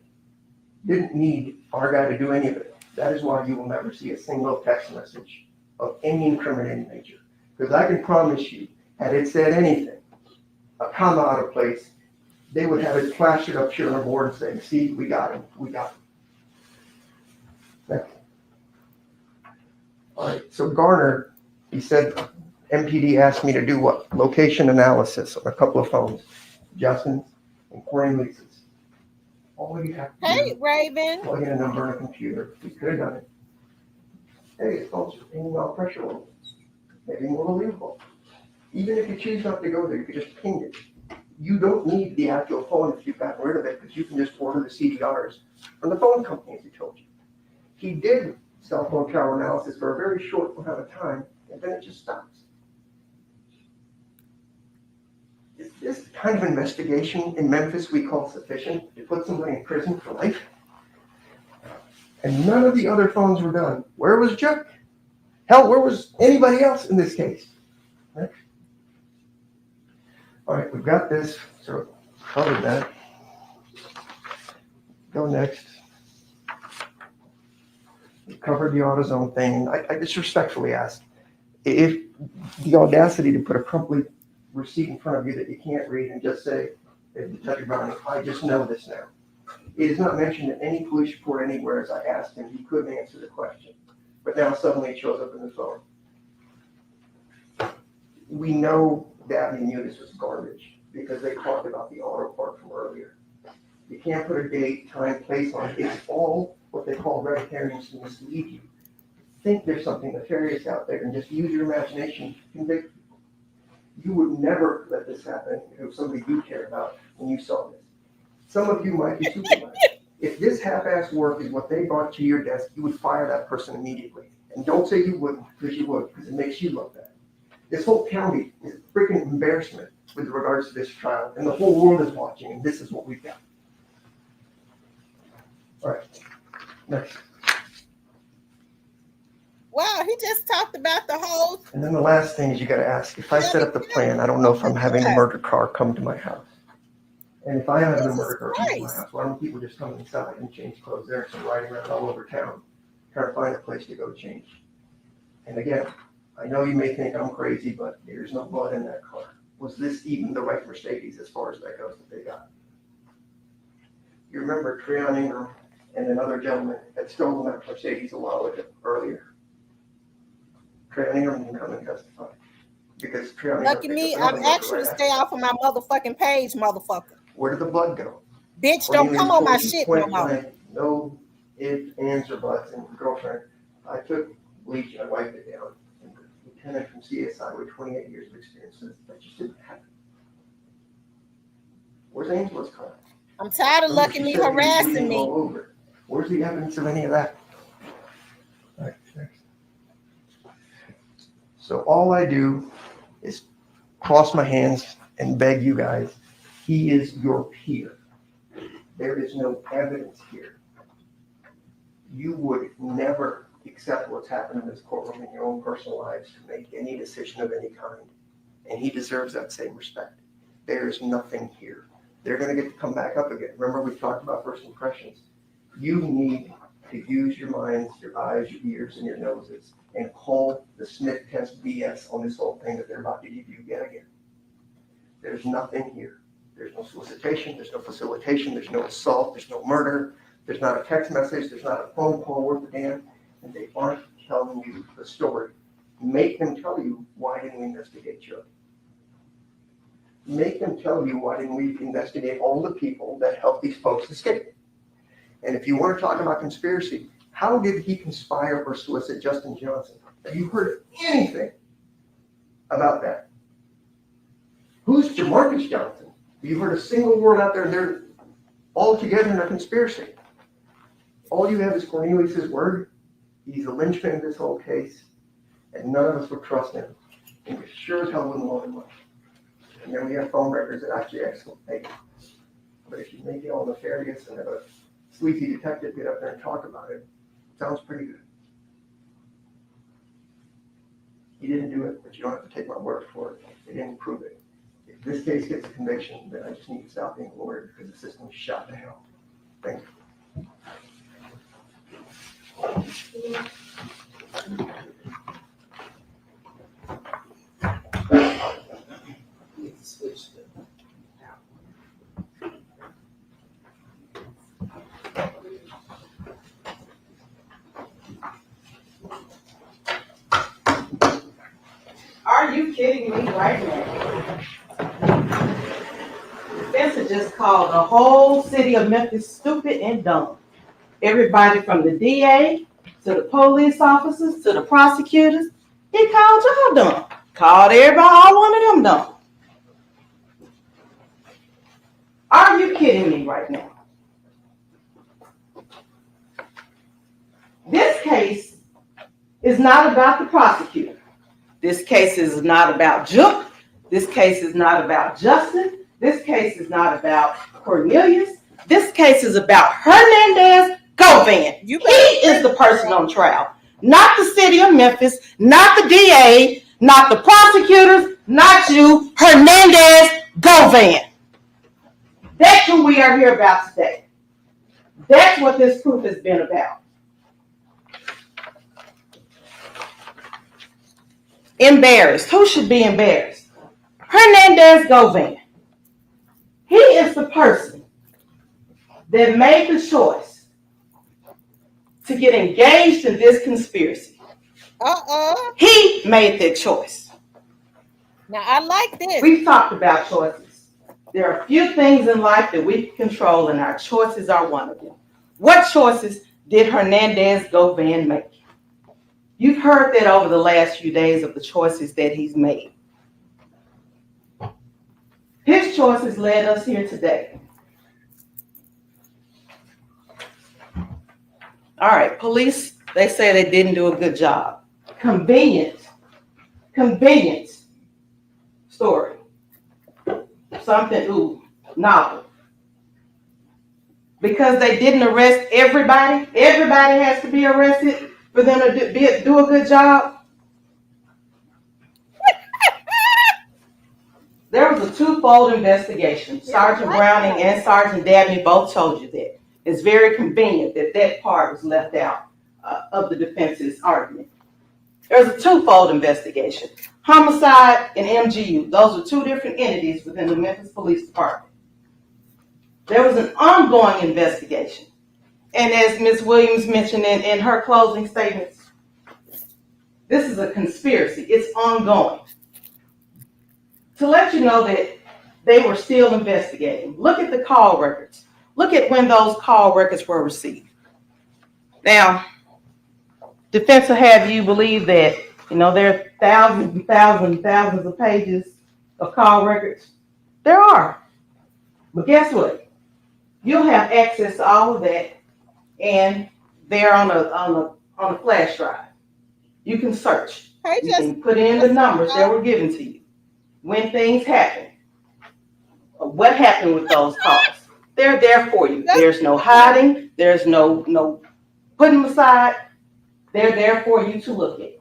Didn't need our guy to do any of it. That is why you will never see a single text message of any incriminating nature. Because I can promise you, had it said anything, a comma out of place, they would have it plastered up here on the board and saying, see, we got him, we got him. Next. All right, so Garner, he said, MPD asked me to do what? Location analysis on a couple of phones, Justin's and Cornelius's. All you have to Hey, do Raven. plug in a number on a computer. We could have done it. Hey, his phone's pinging off pressure levels. Maybe more believable. Even if you choose not to go there, you could just ping it. You don't need the actual phone if you've gotten rid of it, because you can just order the CDRs from the phone company, as he told you. He did cell phone tower analysis for a very short amount of time, and then it just stops. Is this kind of investigation in Memphis we call sufficient to put somebody in prison for life? And none of the other phones were done. Where was Chuck? Hell, where was anybody else in this case? Next. All right, we've got this, so covered that. Go next. We covered the AutoZone thing. I just respectfully ask, if the audacity to put a complete receipt in front of you that you can't read and just say, Detective Brown, I just know this now. It is not mentioned in any police report anywhere. As I asked him, he couldn't answer the question. But now suddenly it shows up in the phone. We know Dabney knew this was garbage because they talked about the auto part from earlier. You can't put a date, time, place on it. It's all what they call red herrings to mislead you. Think there's something nefarious out there and just use your imagination to convict people. You would never let this happen if it was somebody you care about when you saw this. Some of you might be supervisors. If this half-assed work is what they brought to your desk, you would fire that person immediately. And don't say you wouldn't, because you would, because it makes you look bad. This whole county is a freaking embarrassment with regards to this trial, and the whole world is watching, and this is what we've got. All right, next. Wow, he just talked about the whole. And then the last thing is you got to ask, if I set up the plan, I don't know if I'm having a murder car come to my house. And if I have a murder car come to my house, why don't people just come inside and change clothes there instead of riding around all over town trying to find a place to go change? And again, I know you may think I'm crazy, but there's no blood in that car. Was this even the right Mercedes as far as that goes that they got? You remember Treon Ingram and another gentleman had stolen that Mercedes a while earlier. Treon Ingram didn't come and testify because Treon Ingram. Lucky me, I'm actually to stay off of my motherfucking page, motherfucker. Where did the blood go? Bitch, don't come on my shit no more. No ifs, ands, or buts. And girlfriend, I took bleach and I wiped it down. And the lieutenant from CSI with 28 years of experience says that just didn't happen. Where's Angela's car? I'm tired of Lucky me harassing me. All over. Where's the evidence of any of that? All right, next. So all I do is cross my hands and beg you guys, he is your peer. There is no evidence here. You would never accept what's happened in this courtroom in your own personal lives to make any decision of any kind. And he deserves that same respect. There is nothing here. They're going to get to come back up again. Remember, we talked about first impressions. You need to use your minds, your eyes, your ears, and your noses and call the Smith test BS on this whole thing that they're about to give you yet again. There's nothing here. There's no solicitation, there's no facilitation, there's no assault, there's no murder, there's not a text message, there's not a phone call worth a damn, and they aren't telling you the story. Make them tell you, why didn't we investigate Joe? Make them tell you, why didn't we investigate all the people that helped these folks escape? And if you want to talk about conspiracy, how did he conspire or solicit Justin Johnson? Have you heard anything about that? Who's Jamarcus Johnson? Have you heard a single word out there? They're all together in a conspiracy. All you have is Cornelius' word. He's the linchpin in this whole case, and none of us would trust him. And we sure as hell wouldn't loan him money. And then we have phone records that actually exculpate him. But if you make it all nefarious and have a sleazy detective get up there and talk about it, sounds pretty good. he didn't do it, but you don't have to take my word for it. They didn't prove it. If this case gets a conviction, then I just need to stop being a lawyer because the system is shot to hell. Thank you. Are you kidding me right now? Spencer just called the whole city of Memphis stupid and dumb. Everybody from the DA to the police officers to the prosecutors, he called y'all dumb. Called everybody, all one of them dumb. Are you kidding me right now? This case is not about the prosecutor. This case is not about Juke. This case is not about Justin. This case is not about Cornelius. This case is about Hernandez Govan. He is the person on trial, not the city of Memphis, not the DA, not the prosecutors, not you, Hernandez Govan. That's who we are here about today. That's what this proof has been about. Embarrassed. Who should be embarrassed? Hernandez Govan. He is the person that made the choice to get engaged in this conspiracy. He made that choice. Now, I like this. We've talked about choices. There are a few things in life that we can control, and our choices are one of them. What choices did Hernandez Govan make? You've heard that over the last few days of the choices that he's made. His choices led us here today. All right, police, they say they didn't do a good job. Convenient story. Something, novel. Because they didn't arrest everybody has to be arrested for them to do a good job. There was a twofold investigation. Sergeant Browning and Sergeant Dabney both told you that. It's very convenient that that part was left out of the defense's argument. There's a twofold investigation. Homicide and MGU. Those are two different entities within the Memphis Police Department. There was an ongoing investigation. And as Ms. Williams mentioned in her closing statements, this is a conspiracy. It's ongoing. To let you know that they were still investigating. Look at the call records. Look at when those call records were received. Now, defense will have you believe that, there are thousands and thousands and thousands of pages of call records. There are. But guess what? You'll have access to all of that, and they're on a flash drive. You can search. You can put in the numbers that were given to you. When things happen, what happened with those calls? They're there for you. There's no hiding. There's no putting them aside. They're there for you to look at.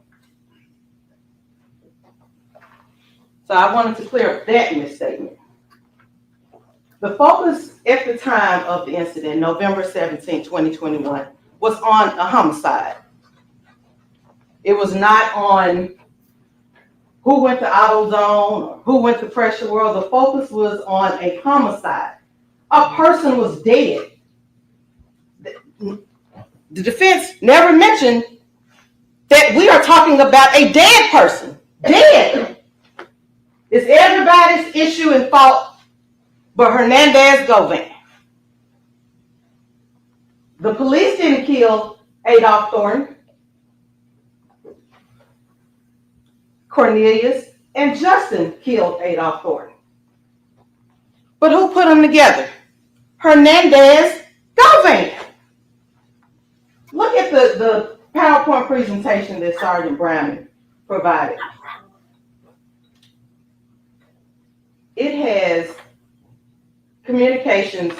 So I wanted to clear up that misstatement. The focus at the time of the incident, November 17, 2021, was on a homicide. It was not on who went to AutoZone or who went to Pressure World. The focus was on a homicide. A person was dead. The defense never mentioned that we are talking about a dead person. Dead. It's everybody's issue and fault but Hernandez Govan. The police didn't kill Adolph Thornton. Cornelius and Justin killed Adolph Thornton. But who put them together? Hernandez Govan. Look at the PowerPoint presentation that Sergeant Browning provided. It has communications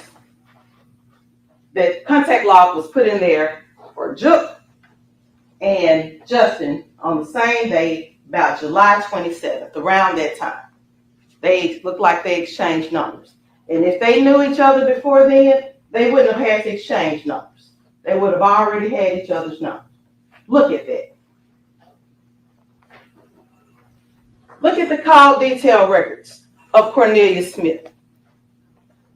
that contact log was put in there for Juke and Justin on the same day about July 27th, around that time. They looked like they exchanged numbers. And if they knew each other before then, they wouldn't have had to exchange numbers. They would have already had each other's numbers. Look at that. Look at the call detail records of Cornelius Smith.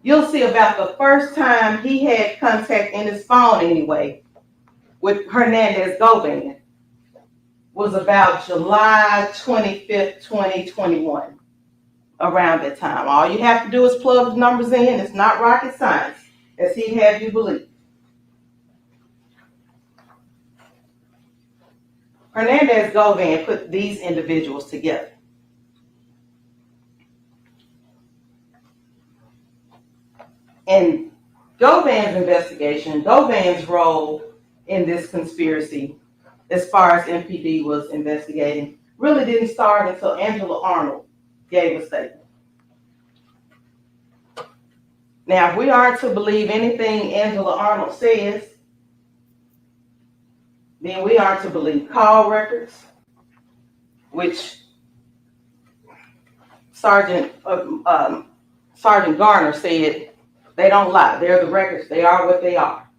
You'll see about the first time he had contact in his phone anyway with Hernandez Govan was about July 25th, 2021, around that time. All you have to do is plug the numbers in. It's not rocket science, as he'd have you believe. Hernandez Govan put these individuals together. In Govan's investigation, Govan's role in this conspiracy, as far as MPD was investigating, really didn't start until Angela Arnold gave a statement. Now, if we are to believe anything Angela Arnold says, then we are to believe call records, which Sergeant Garner said they don't lie. They're the records. They are what they are.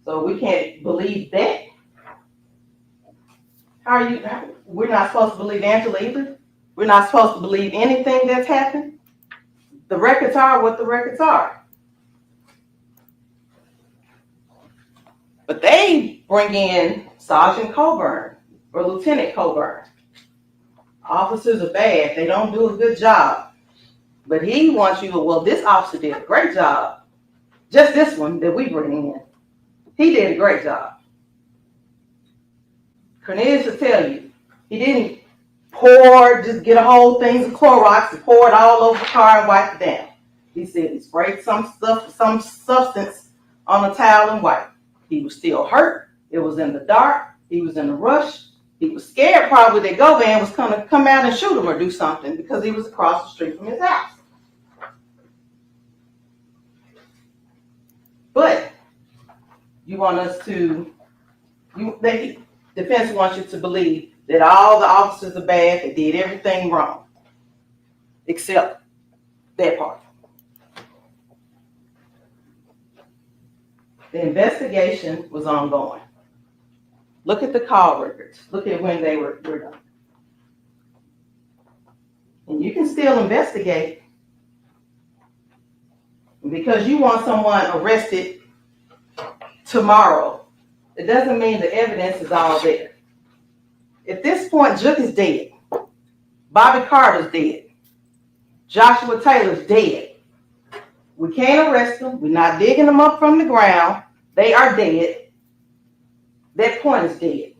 So we can't believe that. We're not supposed to believe Angela either. We're not supposed to believe anything that's happened. The records are what the records are. But they bring in Sergeant Coburn or Lieutenant Coburn. Officers are bad. They don't do a good job. But he wants you to, well, this officer did a great job. Just this one that we bring in. He did a great job. Cornelius will tell you, he didn't just get a whole thing of Clorox and pour it all over the car and wipe it down. He said he sprayed some substance on a towel and wiped. He was still hurt. It was in the dark. He was in a rush. He was scared probably that Govan was going to come out and shoot him or do something because he was across the street from his house. But you want us to, the defense wants you to believe that all the officers are bad, they did everything wrong, except that part. The investigation was ongoing. Look at the call records. Look at when they were done. And you can still investigate. Because you want someone arrested tomorrow, it doesn't mean the evidence is all there. At this point, Jook is dead. Bobby Carter's dead. Joshua Taylor's dead. We can't arrest them. We're not digging them up from the ground. They are dead. That point is dead.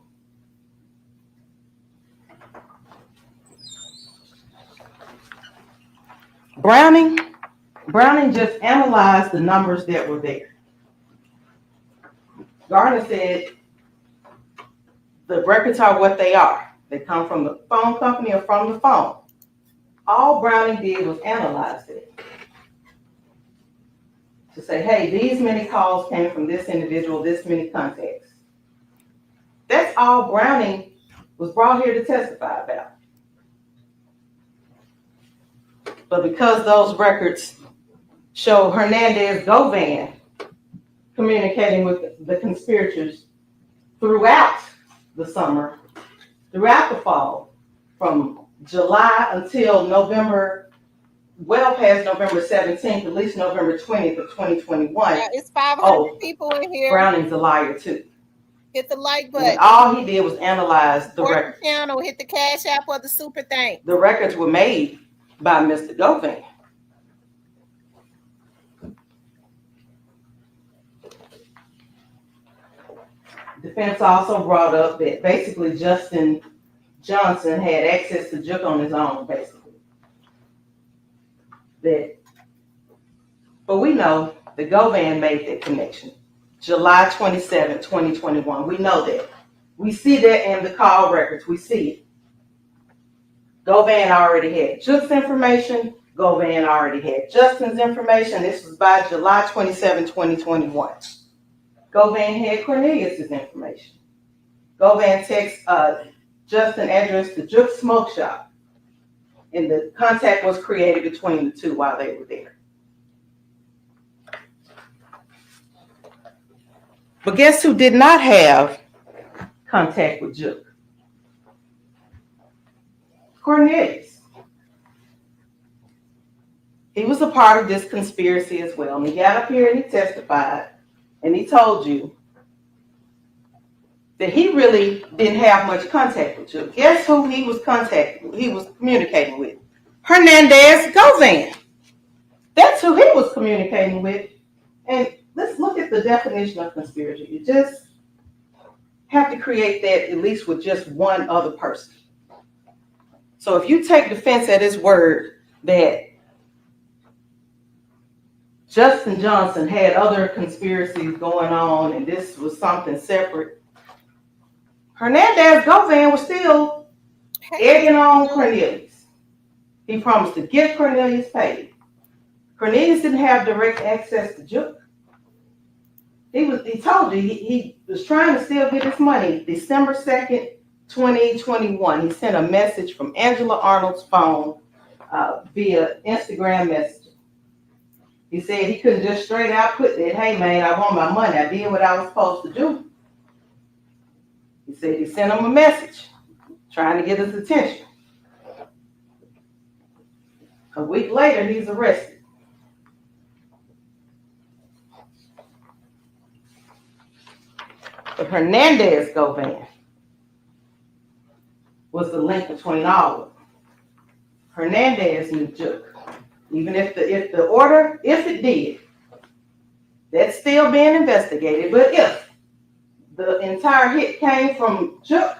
Browning just analyzed the numbers that were there. Garner said the records are what they are. They come from the phone company or from the phone. All Browning did was analyze it. To say, hey, these many calls came from this individual, this many contacts. That's all Browning was brought here to testify about. But because those records show Hernandez Govan communicating with the conspirators throughout the summer, throughout the fall, from July until November, well past November 17th, at least November 20th of 2021. Yeah, it's 500 people in here. Browning's a liar too. Hit the like button. And all he did was analyze the records. The channel, hit the cash app or the super thank. The records were made by Mr. Govan. Defense also brought up that basically Justin Johnson had access to Jook on his own, basically. But we know that Govan made that connection. July 27, 2021. We know that. We see that in the call records. We see it. Govan already had Jook's information. Govan already had Justin's information. This was by July 27, 2021. Govan had Cornelius's information. Govan texts Justin addressed the Juke Smoke Shop, and the contact was created between the two while they were there. But guess who did not have contact with Juke? Cornelius. He was a part of this conspiracy as well. And he got up here and he testified, and he told you that he really didn't have much contact with Juke. Guess who he was communicating with? Hernandez Govan. That's who he was communicating with. And let's look at the definition of conspiracy. You just have to create that at least with just one other person. So if you take defense at his word that Justin Johnson had other conspiracies going on and this was something separate, Hernandez Govan was still egging on Cornelius. He promised to get Cornelius paid. Cornelius didn't have direct access to Juke. He told you he was trying to still get his money. December 2nd, 2021, he sent a message from Angela Arnold's phone via Instagram messaging. He said he couldn't just straight out put that, hey man, I want my money. I did what I was supposed to do. He said he sent him a message trying to get his attention. A week later, he's arrested. But Hernandez Govan was the link between all of them. Hernandez knew Juke. Even if the order, if it did, that's still being investigated. But if the entire hit came from Juke,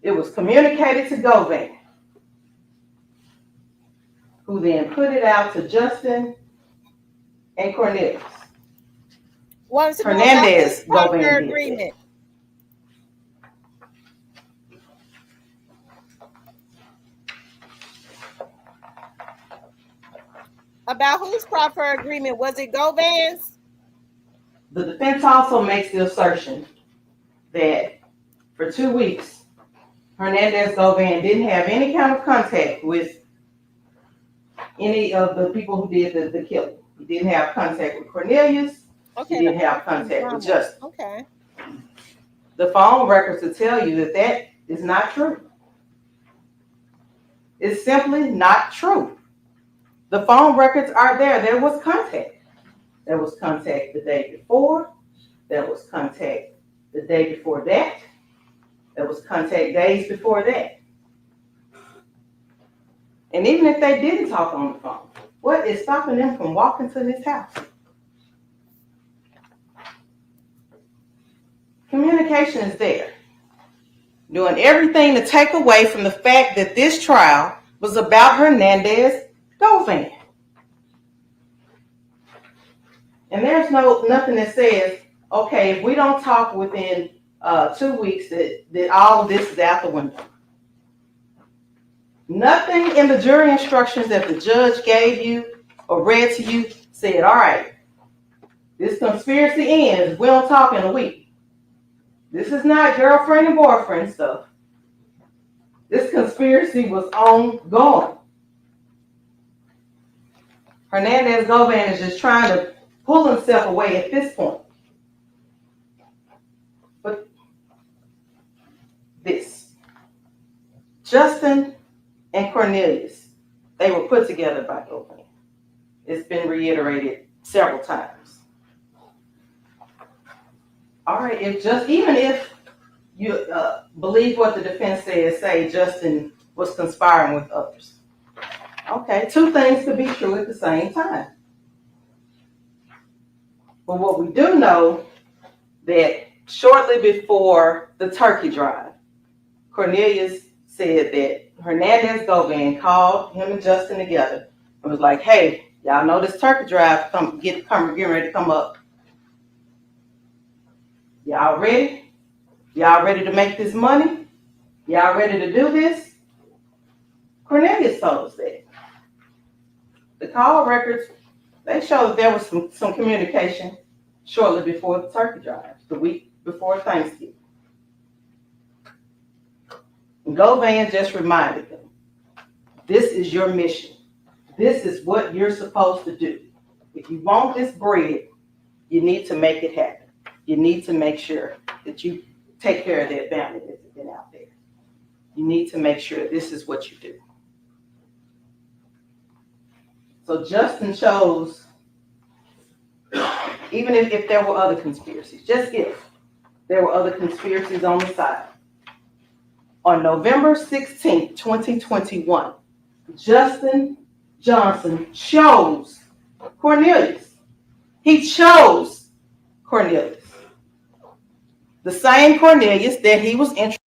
it was communicated to Govan, who then put it out to Justin and Cornelius. Hernandez Govan agreement. About whose proper agreement? Was it Govan's? The defense also makes the assertion that for 2 weeks, Hernandez Govan didn't have any kind of contact with any of the people who did the killing. He didn't have contact with Cornelius. Okay, he didn't have contact with Justin. Okay. The phone records will tell you that that is not true. It's simply not true. The phone records are there. There was contact. There was contact the day before. There was contact the day before that. There was contact days before that. And even if they didn't talk on the phone, what is stopping them from walking to this house? Communication is there. Doing everything to take away from the fact that this trial was about Hernandez Govan. And there's nothing that says, okay, if we don't talk within 2 weeks, that all of this is out the window. Nothing in the jury instructions that the judge gave you or read to you said, all right, this conspiracy ends if we don't talk in a week. This is not girlfriend and boyfriend stuff. This conspiracy was ongoing. Hernandez Govan is just trying to pull himself away at this point. But this, Justin and Cornelius, they were put together by Govan. It's been reiterated several times. All right, even if you believe what the defense says, say Justin was conspiring with others. Okay, two things could be true at the same time. But what we do know that shortly before the turkey drive, Cornelius said that Hernandez Govan called him and Justin together and was like, hey, y'all know this turkey drive getting ready to come up. Y'all ready? Y'all ready to make this money? Y'all ready to do this? Cornelius told us that. The call records, they show that there was some communication shortly before the turkey drive, the week before Thanksgiving. And Govan just reminded them, this is your mission. This is what you're supposed to do. If you want this bread, you need to make it happen. You need to make sure that you take care of that family that's been out there. You need to make sure this is what you do. So Justin chose, even if there were other conspiracies, just if there were other conspiracies on the side. On November 16th, 2021, Justin Johnson chose Cornelius. He chose Cornelius. The same Cornelius that he was interested.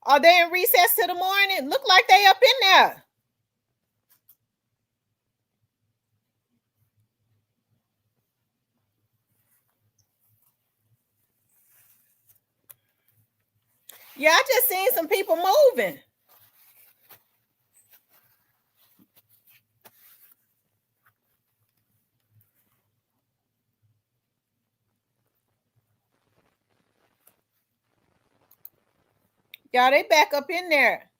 Are they in recess till the morning? Look like they up in there. Yeah, I just seen some people moving. Y'all, they back up in there.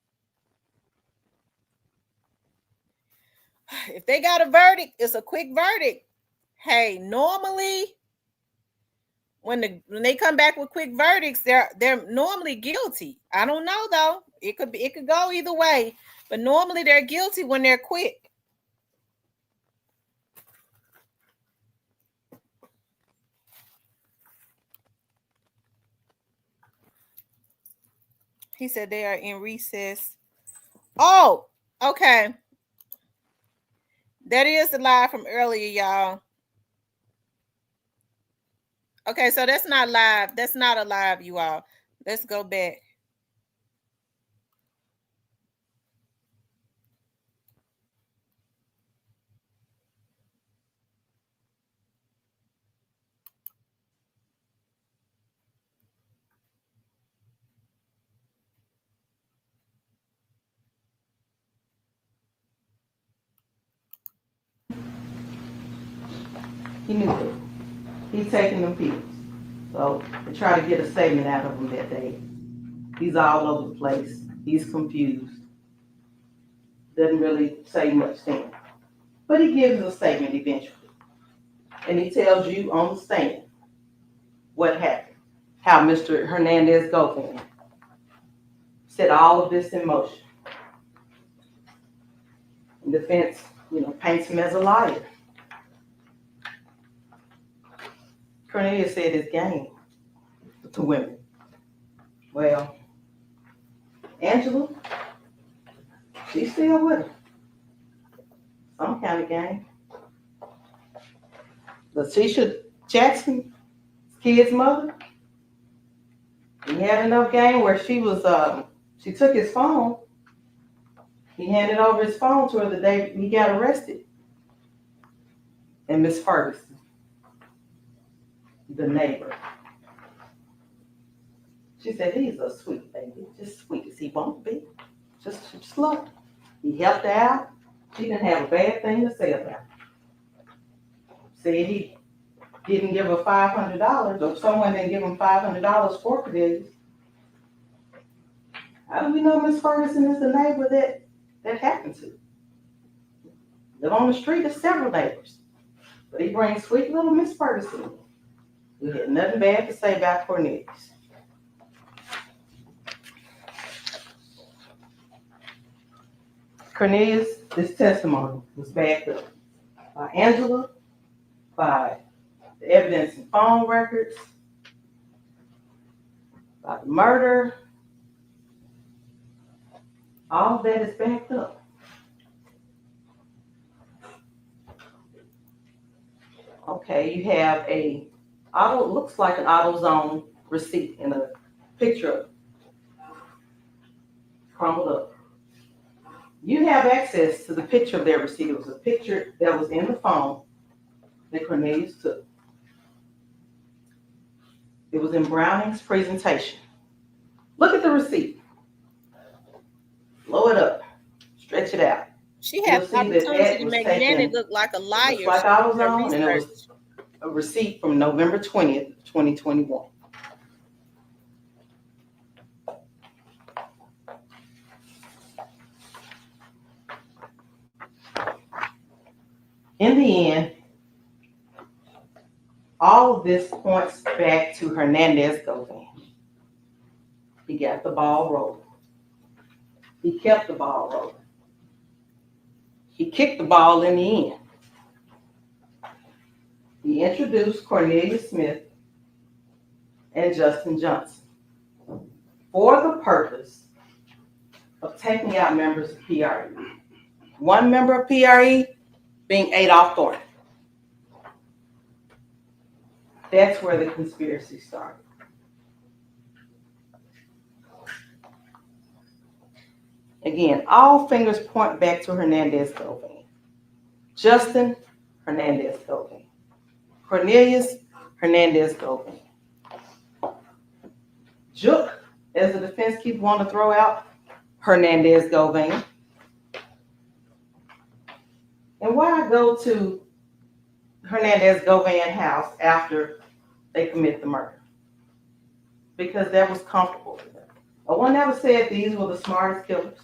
If they got a verdict, it's a quick verdict. Hey, normally when they come back with quick verdicts, they're normally guilty. I don't know though. It could go either way, but normally they're guilty when they're quick. He said they are in recess. Oh, okay. That is the live from earlier, y'all. Okay, so that's not live. That's not a live, you all. Let's go back. He knew it. He's taking them pills. So they try to get a statement out of him that day. He's all over the place. He's confused. Doesn't really say much then. But he gives a statement eventually. And he tells you on the stand what happened. How Mr. Hernandez Govan set all of this in motion. And defense, paints him as a liar. Cornelius said it's game to women. Well, Angela, she's still with him. Some kind of game. Letitia Jackson, kid's mother, he had enough game where she took his phone. He handed over his phone to her the day he got arrested. And Miss Ferguson, the neighbor, she said, he's a sweet baby, just sweet as he won't be. Just love him. He helped her out. She didn't have a bad thing to say about him. Said he didn't give her $500, or someone didn't give him $500 for Cornelius. How do we know Miss Ferguson is the neighbor that happened to? Live on the street, there's several neighbors. But he brings sweet little Miss Ferguson. We had nothing bad to say about Cornelius. Cornelius, this testimony was backed up by Angela, by the evidence in phone records, by the murder. All of that is backed up. Okay, you have looks like an AutoZone receipt in a picture crumbled up. You have access to the picture of their receipt. It was a picture that was in the phone that Cornelius took. It was in Browning's presentation. Look at the receipt. Blow it up. Stretch it out. She had You'll the see that opportunity to was make Nanny taken look like a liar. just like She I did was her on, and it was research. a receipt from November 20th, 2021. In the end, all of this points back to Hernandez Govan. He got the ball rolling. He kept the ball rolling. He kicked the ball in the end. He introduced Cornelius Smith and Justin Johnson for the purpose of taking out members of PRE. One member of PRE being Adolph Thornton. That's where the conspiracy started. Again, all fingers point back to Hernandez Govan. Justin, Hernandez Govan. Cornelius, Hernandez Govan. Juke, as the defense keeps wanting to throw out, Hernandez Govan. And why I go to Hernandez Govan house after they commit the murder? Because that was comfortable for them. No one ever said these were the smartest killers.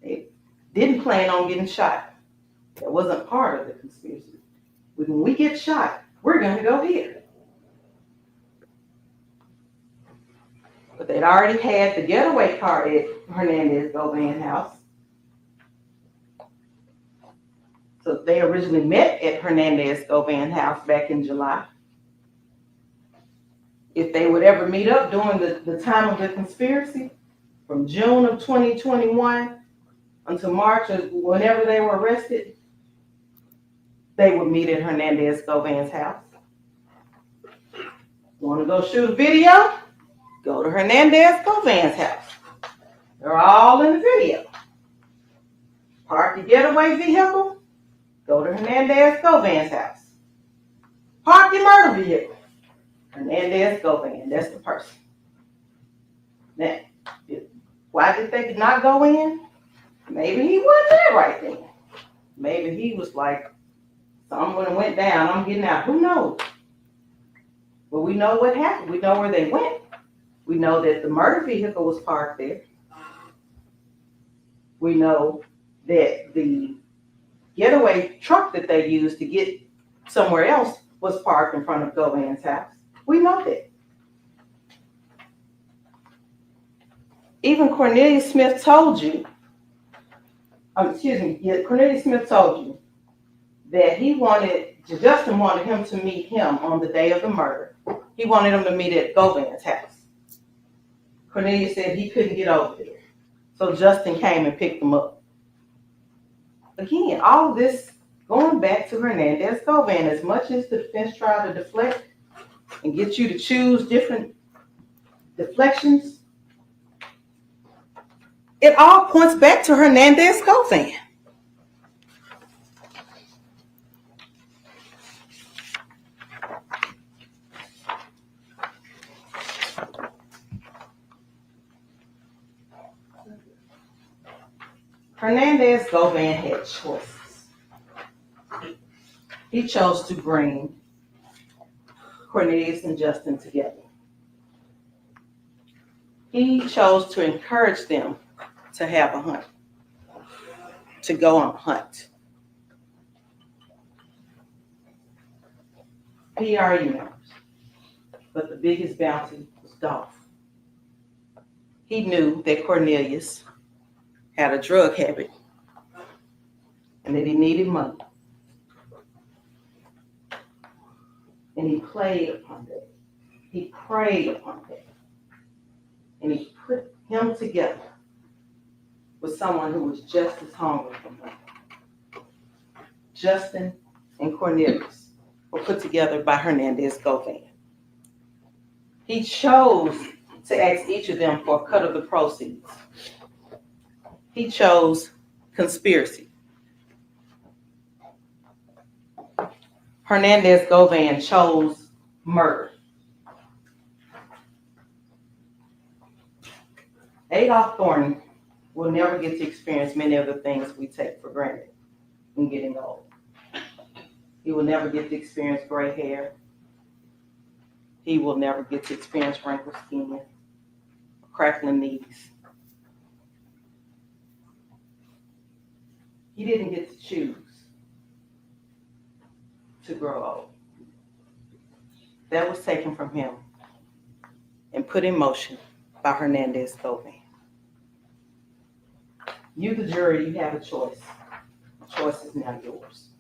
They didn't plan on getting shot. That wasn't part of the conspiracy. When we get shot, we're going to go here. But they'd already had the getaway car at Hernandez Govan house. So they originally met at Hernandez Govan house back in July. If they would ever meet up during the time of the conspiracy, from June of 2021 until March of whenever they were arrested, they would meet at Hernandez Govan's house. Want to go shoot a video? Go to Hernandez Govan's house. They're all in the video. Park your getaway vehicle? Go to Hernandez Govan's house. Park your murder vehicle. Hernandez Govan, that's the person. Now, why did they not go in? Maybe he wasn't there right then. Maybe he was like, someone went down, I'm getting out. Who knows? But we know what happened. We know where they went. We know that the murder vehicle was parked there. We know that the getaway truck that they used to get somewhere else was parked in front of Govan's house. We know that. Even Cornelius Smith told you, Cornelius Smith told you that Justin wanted him to meet him on the day of the murder. He wanted him to meet at Govan's house. Cornelius said he couldn't get over there. So Justin came and picked him up. Again, all of this going back to Hernandez Govan. As much as the defense tried to deflect and get you to choose different deflections, it all points back to Hernandez Govan. Hernandez Govan had choices. He chose to bring Cornelius and Justin together. He chose to encourage them to have a hunt, to go on a hunt. PRE members, but the biggest bounty was Dolph. He knew that Cornelius had a drug habit and that he needed money. And he played upon that. He preyed upon that. And he put him together with someone who was just as hungry for him. Justin and Cornelius were put together by Hernandez Govan. He chose to ask each of them for a cut of the proceeds. He chose conspiracy. Hernandez Govan chose murder. Adolph Thornton will never get to experience many of the things we take for granted in getting old. He will never get to experience gray hair. He will never get to experience wrinkled skin, crackling knees. He didn't get to choose to grow old. That was taken from him and put in motion by Hernandez Govan. You, the jury, you have a choice. The choice is now yours.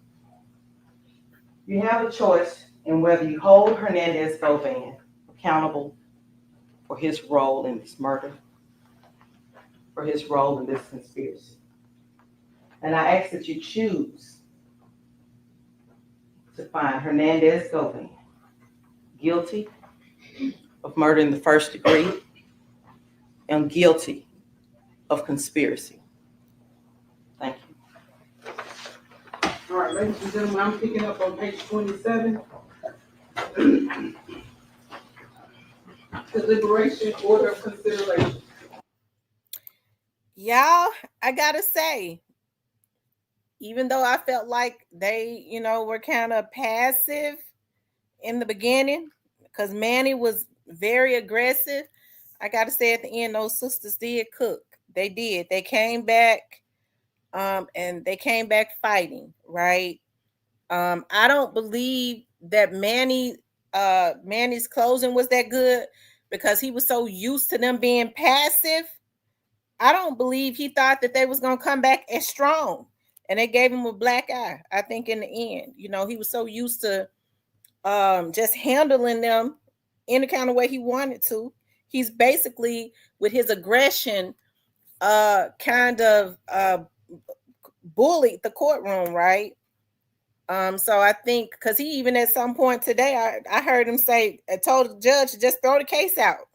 You have a choice in whether you hold Hernandez Govan accountable for his role in this murder, for his role in this conspiracy. And I ask that you choose to find Hernandez Govan guilty of murder in the first degree and guilty of conspiracy. Thank you. All right, ladies and gentlemen, I'm picking up on page 27. Deliberation, order of consideration. Y'all, I gotta say, even though I felt like they, were kind of passive in the beginning, because Manny was very aggressive, I gotta say at the end, those sisters did cook. They did. They came back, and they came back fighting, right? I don't believe that Manny's closing was that good because he was so used to them being passive. I don't believe he thought that they was going to come back as strong, and they gave him a black eye. I think in the end, he was so used to just handling them in the kind of way he wanted to. He's basically, with his aggression, kind of bullied the courtroom, right? So I think, because he even at some point today, I heard him say, I told the judge to just throw the case out.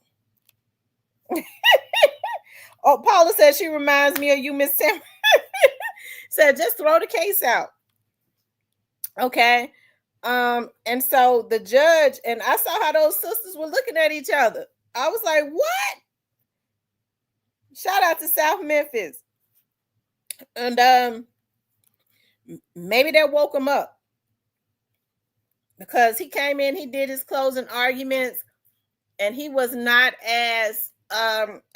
Oh, Paula said she reminds me of you, Miss Sam. Said just throw the case out. Okay. And so the judge, and I saw how those sisters were looking at each other. I was like, what? Shout out to South Memphis. And maybe that woke him up, because he came in, he did his closing arguments, and he was not as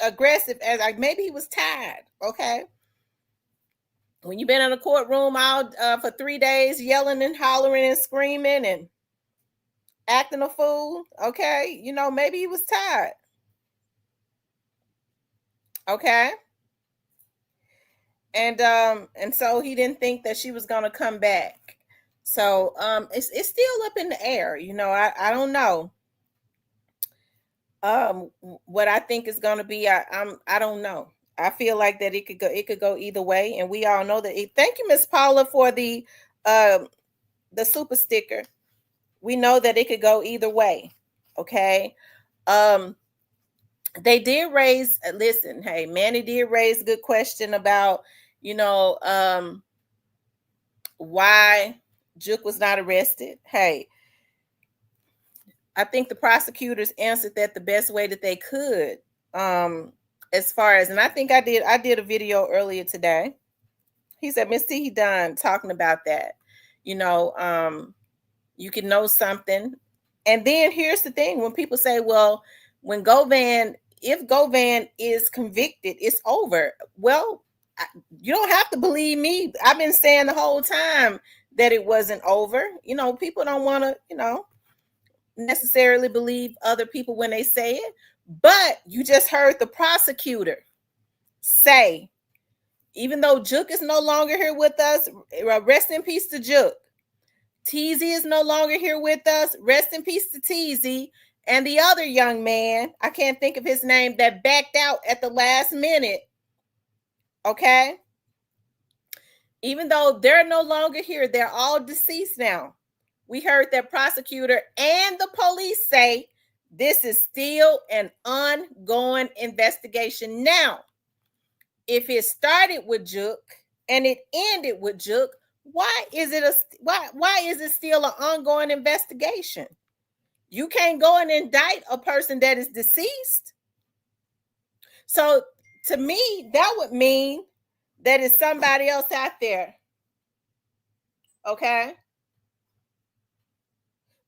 aggressive as maybe he was tired. Okay. When you've been in a courtroom out for 3 days, yelling and hollering and screaming and acting a fool, okay, maybe he was tired. Okay. And so he didn't think that she was gonna come back. So it's still up in the air. I don't know. What I think is gonna be, I don't know. I feel like that it could go either way, and we all know that. Thank you, Miss Paula, for the super sticker. We know that it could go either way. Okay. They did raise. Listen, hey, Manny did raise a good question about why Juke was not arrested. Hey, I think the prosecutors answered that the best way that they could. As far as, and I think I did a video earlier today. He said, Miss T, he done talking about that. You can know something. And then here's the thing. When people say, well, if Govan is convicted, it's over. Well, you don't have to believe me. I've been saying the whole time that it wasn't over. People don't want to, necessarily believe other people when they say it. But you just heard the prosecutor say, even though Juke is no longer here with us, rest in peace to Juke. Teasy is no longer here with us, rest in peace to Teasy. And the other young man, I can't think of his name, that backed out at the last minute. Okay? Even though they're no longer here, they're all deceased now. We heard that prosecutor and the police say this is still an ongoing investigation. Now, if it started with Juke and it ended with Juke, why is it still an ongoing investigation? You can't go and indict a person that is deceased. So To me, that would mean that it's somebody else out there. Okay?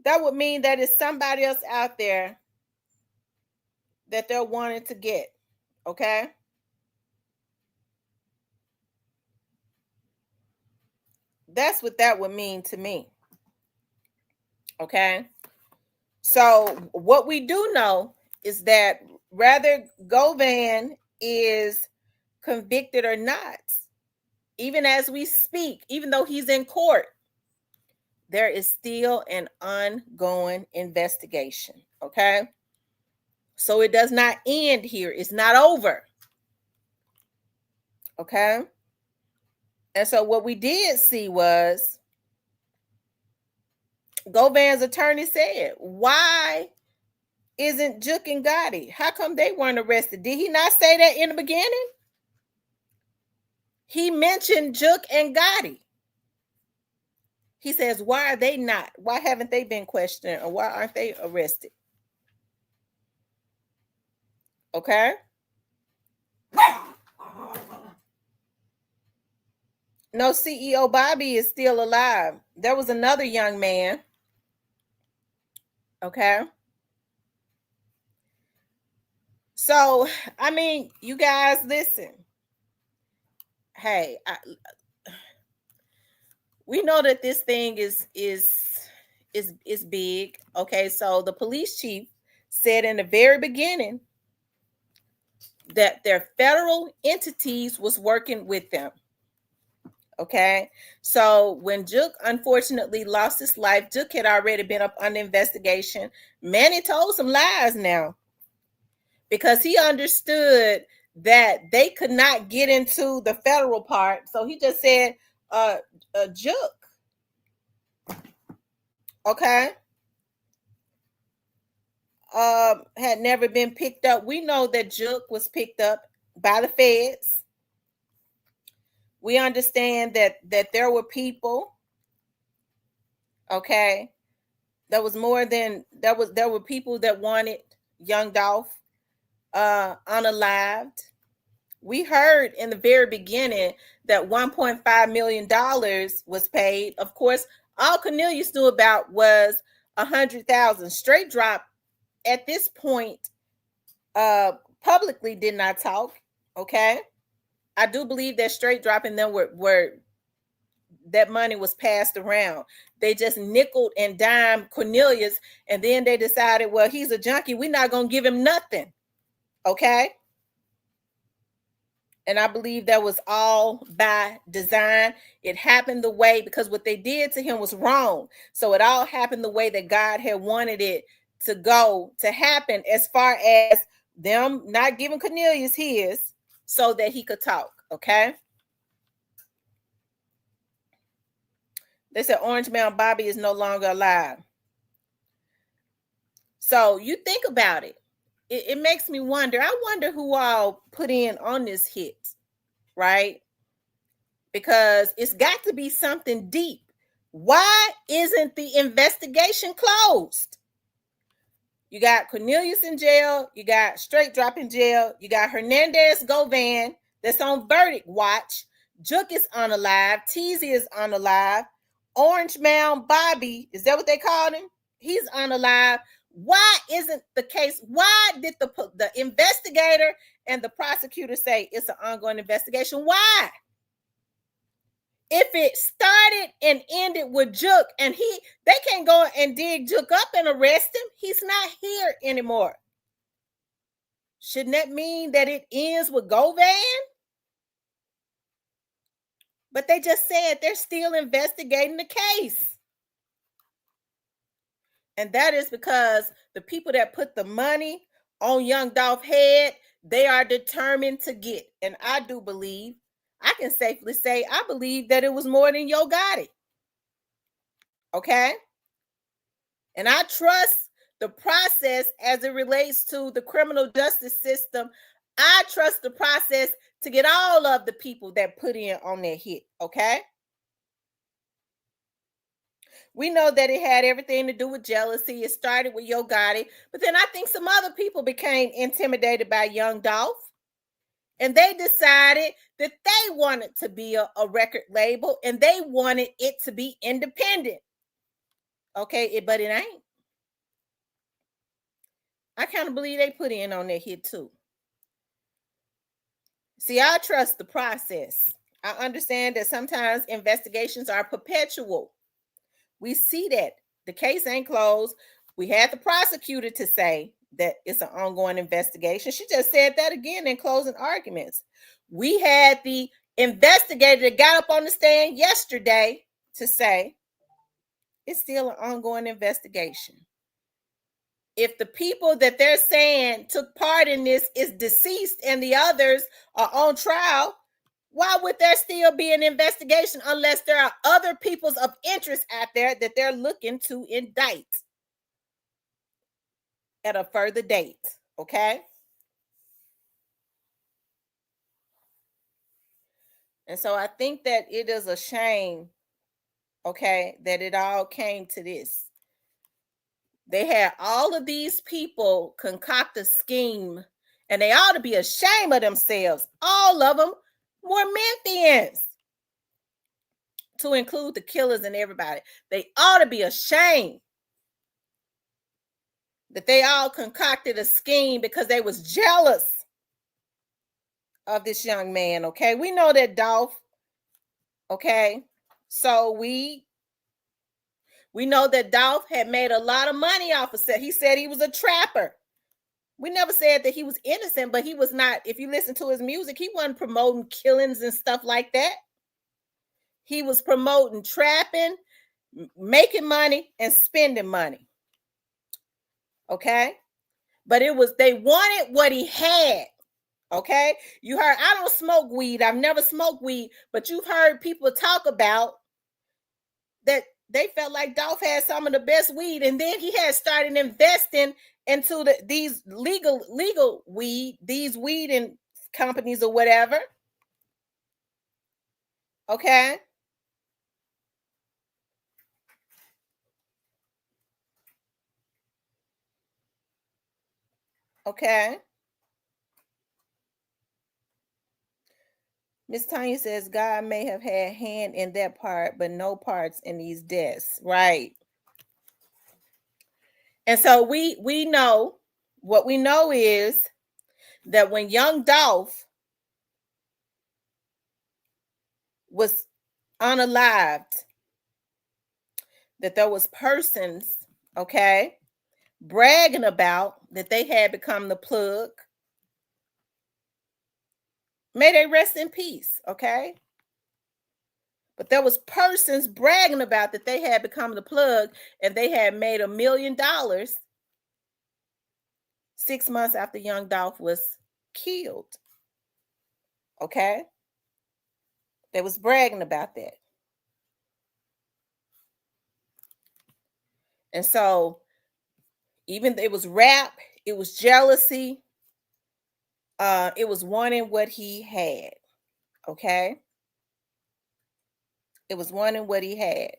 That would mean that it's somebody else out there that they're wanting to get. Okay? That's what that would mean to me. Okay? So what we do know is that whether Govan is convicted or not, even as we speak, even though he's in court, there is still an ongoing investigation. Okay? So it does not end here. It's not over. Okay? And so what we did see was Govan's attorney said, why isn't Juk and Gotti? How come they weren't arrested? Did he not say that in the beginning? He mentioned Juk and Gotti. He says, why are they not? Why haven't they been questioned? Or why aren't they arrested? Okay? No, CEO Bobby is still alive. There was another young man. Okay? So, I mean, you guys listen. Hey, we know that this thing is big. Okay, so the police chief said in the very beginning that their federal entities was working with them. Okay, so when Juk unfortunately lost his life, Juk had already been up under investigation. Manny told some lies now because he understood that they could not get into the federal part. So he just said, Juk. Okay. Had never been picked up. We know that Juk was picked up by the feds. We understand that there were people. Okay. There were people that wanted young Dolph unalived. We heard in the very beginning that $1.5 million was paid. Of course, all Cornelius knew about was $100,000. Straight Drop at this point publicly did not talk. Okay. I do believe that Straight Drop and them were that money was passed around. They just nickeled and dimed Cornelius, and then they decided, well, he's a junkie. We're not going to give him nothing. Okay. And I believe that was all by design. It happened the way, because what they did to him was wrong. So it all happened the way that God had wanted it to happen, as far as them not giving Cornelius his so that he could talk. Okay. They said Orange Man Bobby is no longer alive. So you think about it. It makes me wonder. I wonder who all put in on this hit, right? Because it's got to be something deep. Why isn't the investigation closed? You got Cornelius in jail. You got Straight Drop in jail. You got Hernandez Govan that's on verdict watch. Juk is unalive. Teasy is unalive. Orange Mound Bobby, is that what they called him? He's unalive. Why isn't the case? Why did the investigator and the prosecutor say it's an ongoing investigation? Why? If it started and ended with Juk, and they can't go and dig Juk up and arrest him. He's not here anymore. Shouldn't that mean that it ends with Govan? But they just said they're still investigating the case. And that is because the people that put the money on young Dolph head, they are determined to get. And I do believe, I can safely say, I believe that it was more than Yo Gotti. Okay? And I trust the process as it relates to the criminal justice system. I trust the process to get all of the people that put in on their hit. Okay? We know that it had everything to do with jealousy. It started with Yo Gotti, but then I think some other people became intimidated by young Dolph. And they decided that they wanted to be a record label and they wanted it to be independent. Okay, but it ain't. I kind of believe they put in on that hit too. See, I trust the process. I understand that sometimes investigations are perpetual. We see that. The case ain't closed. We had the prosecutor to say that it's an ongoing investigation. She just said that again in closing arguments. We had the investigator that got up on the stand yesterday to say it's still an ongoing investigation. If the people that they're saying took part in this is deceased and the others are on trial, why would there still be an investigation unless there are other peoples of interest out there that they're looking to indict at a further date? Okay. And so I think that it is a shame, okay, that it all came to this. They had all of these people concoct a scheme, and they ought to be ashamed of themselves. All of them were Memphians, to include the killers and everybody. They ought to be ashamed that they all concocted a scheme because they was jealous of this young man. Okay, we know that Dolph. Okay, so we know that Dolph had made a lot of money off of it. He said he was a trapper. We never said that he was innocent, but he was not. If you listen to his music, he wasn't promoting killings and stuff like that. He was promoting trapping, making money, and spending money. Okay, but it was, they wanted what he had. Okay, you heard, I don't smoke weed. I've never smoked weed, but you've heard people talk about that they felt like Dolph had some of the best weed, and then he had started investing into these legal weed, these weeding companies or whatever. Okay. Okay. Miss Tanya says God may have had hand in that part, but no parts in these deaths. Right. And so we know, what we know is that when young Dolph was unalived, that there was persons, okay, bragging about that they had become the plug. May they rest in peace, okay? But there was persons bragging about that they had become the plug and they had made $1 million 6 months after young Dolph was killed. Okay? They was bragging about that. And so even it was rap, it was jealousy, it was wanting what he had. Okay? It was wanting what he had.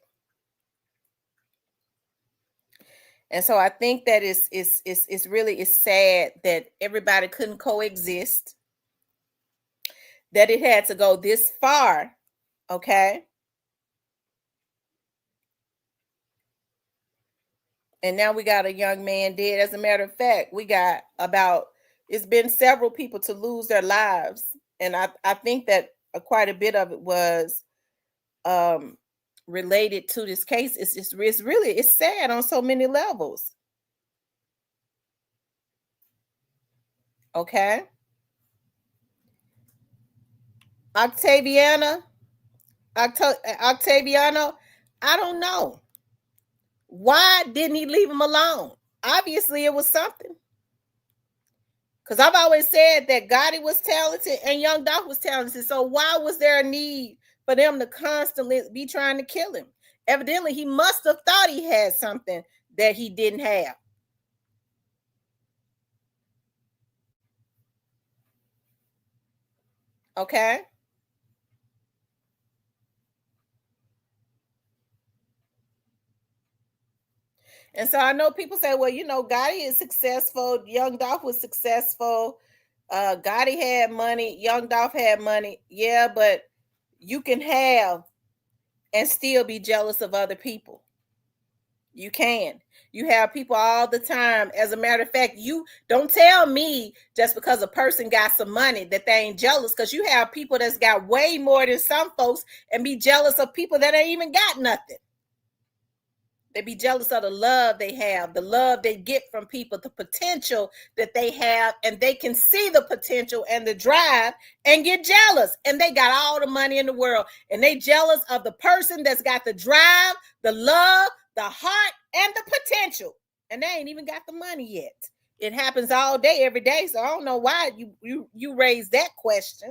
And so I think that it's really sad that everybody couldn't coexist, that it had to go this far. Okay? And now we got a young man dead. As a matter of fact, we got it's been several people to lose their lives. And I think that quite a bit of it was related to this case. It's sad on so many levels. Okay. Octaviano, I don't know. Why didn't he leave him alone? Obviously, it was something. Because I've always said that Gotti was talented and young Dolph was talented. So why was there a need for them to constantly be trying to kill him? Evidently, he must have thought he had something that he didn't have. Okay. And so I know people say, well, Gotti is successful. Young Dolph was successful. Gotti had money, Young Dolph had money. Yeah, but you can have and still be jealous of other people. You can. You have people all the time. As a matter of fact, you don't tell me just because a person got some money that they ain't jealous, because you have people that's got way more than some folks and be jealous of people that ain't even got nothing. They be jealous of the love they have, the love they get from people, the potential that they have, and they can see the potential and the drive and get jealous. And they got all the money in the world, and they jealous of the person that's got the drive, the love, the heart, and the potential. And they ain't even got the money yet. It happens all day, every day. So I don't know why you raised that question.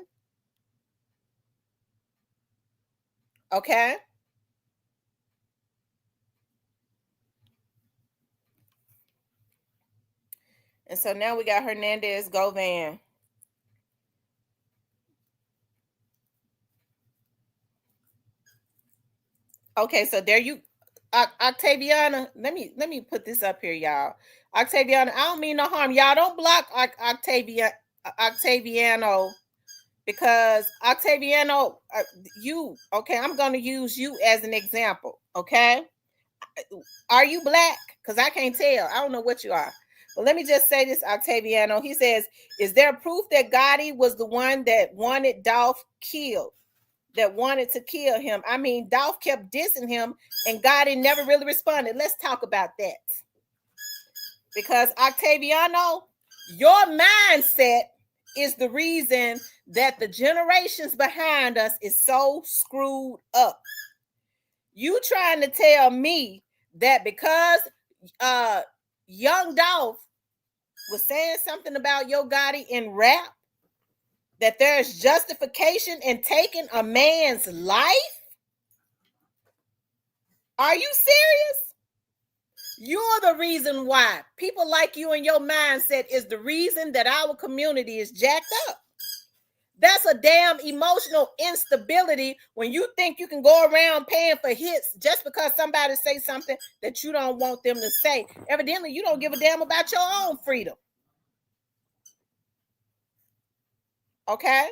Okay. And so now we got Hernandez, Govan. Okay, so there you, Octaviana. Let me put this up here, y'all. Octaviana, I don't mean no harm. Y'all don't block Octaviano, because Octaviano, you okay? I'm gonna use you as an example. Okay, are you black? Because I can't tell. I don't know what you are. But let me just say this, Octaviano. He says, "Is there proof that Gotti was the one that wanted Dolph killed?" That wanted to kill him. I mean, Dolph kept dissing him and Gotti never really responded. Let's talk about that. Because Octaviano, your mindset is the reason that the generations behind us is so screwed up. You trying to tell me that because Young Dolph was saying something about Yo Gotti in rap, that there's justification in taking a man's life? Are you serious? You're the reason why. People like you and your mindset is the reason that our community is jacked up. That's a damn emotional instability when you think you can go around paying for hits just because somebody say something that you don't want them to say. Evidently, you don't give a damn about your own freedom. Okay?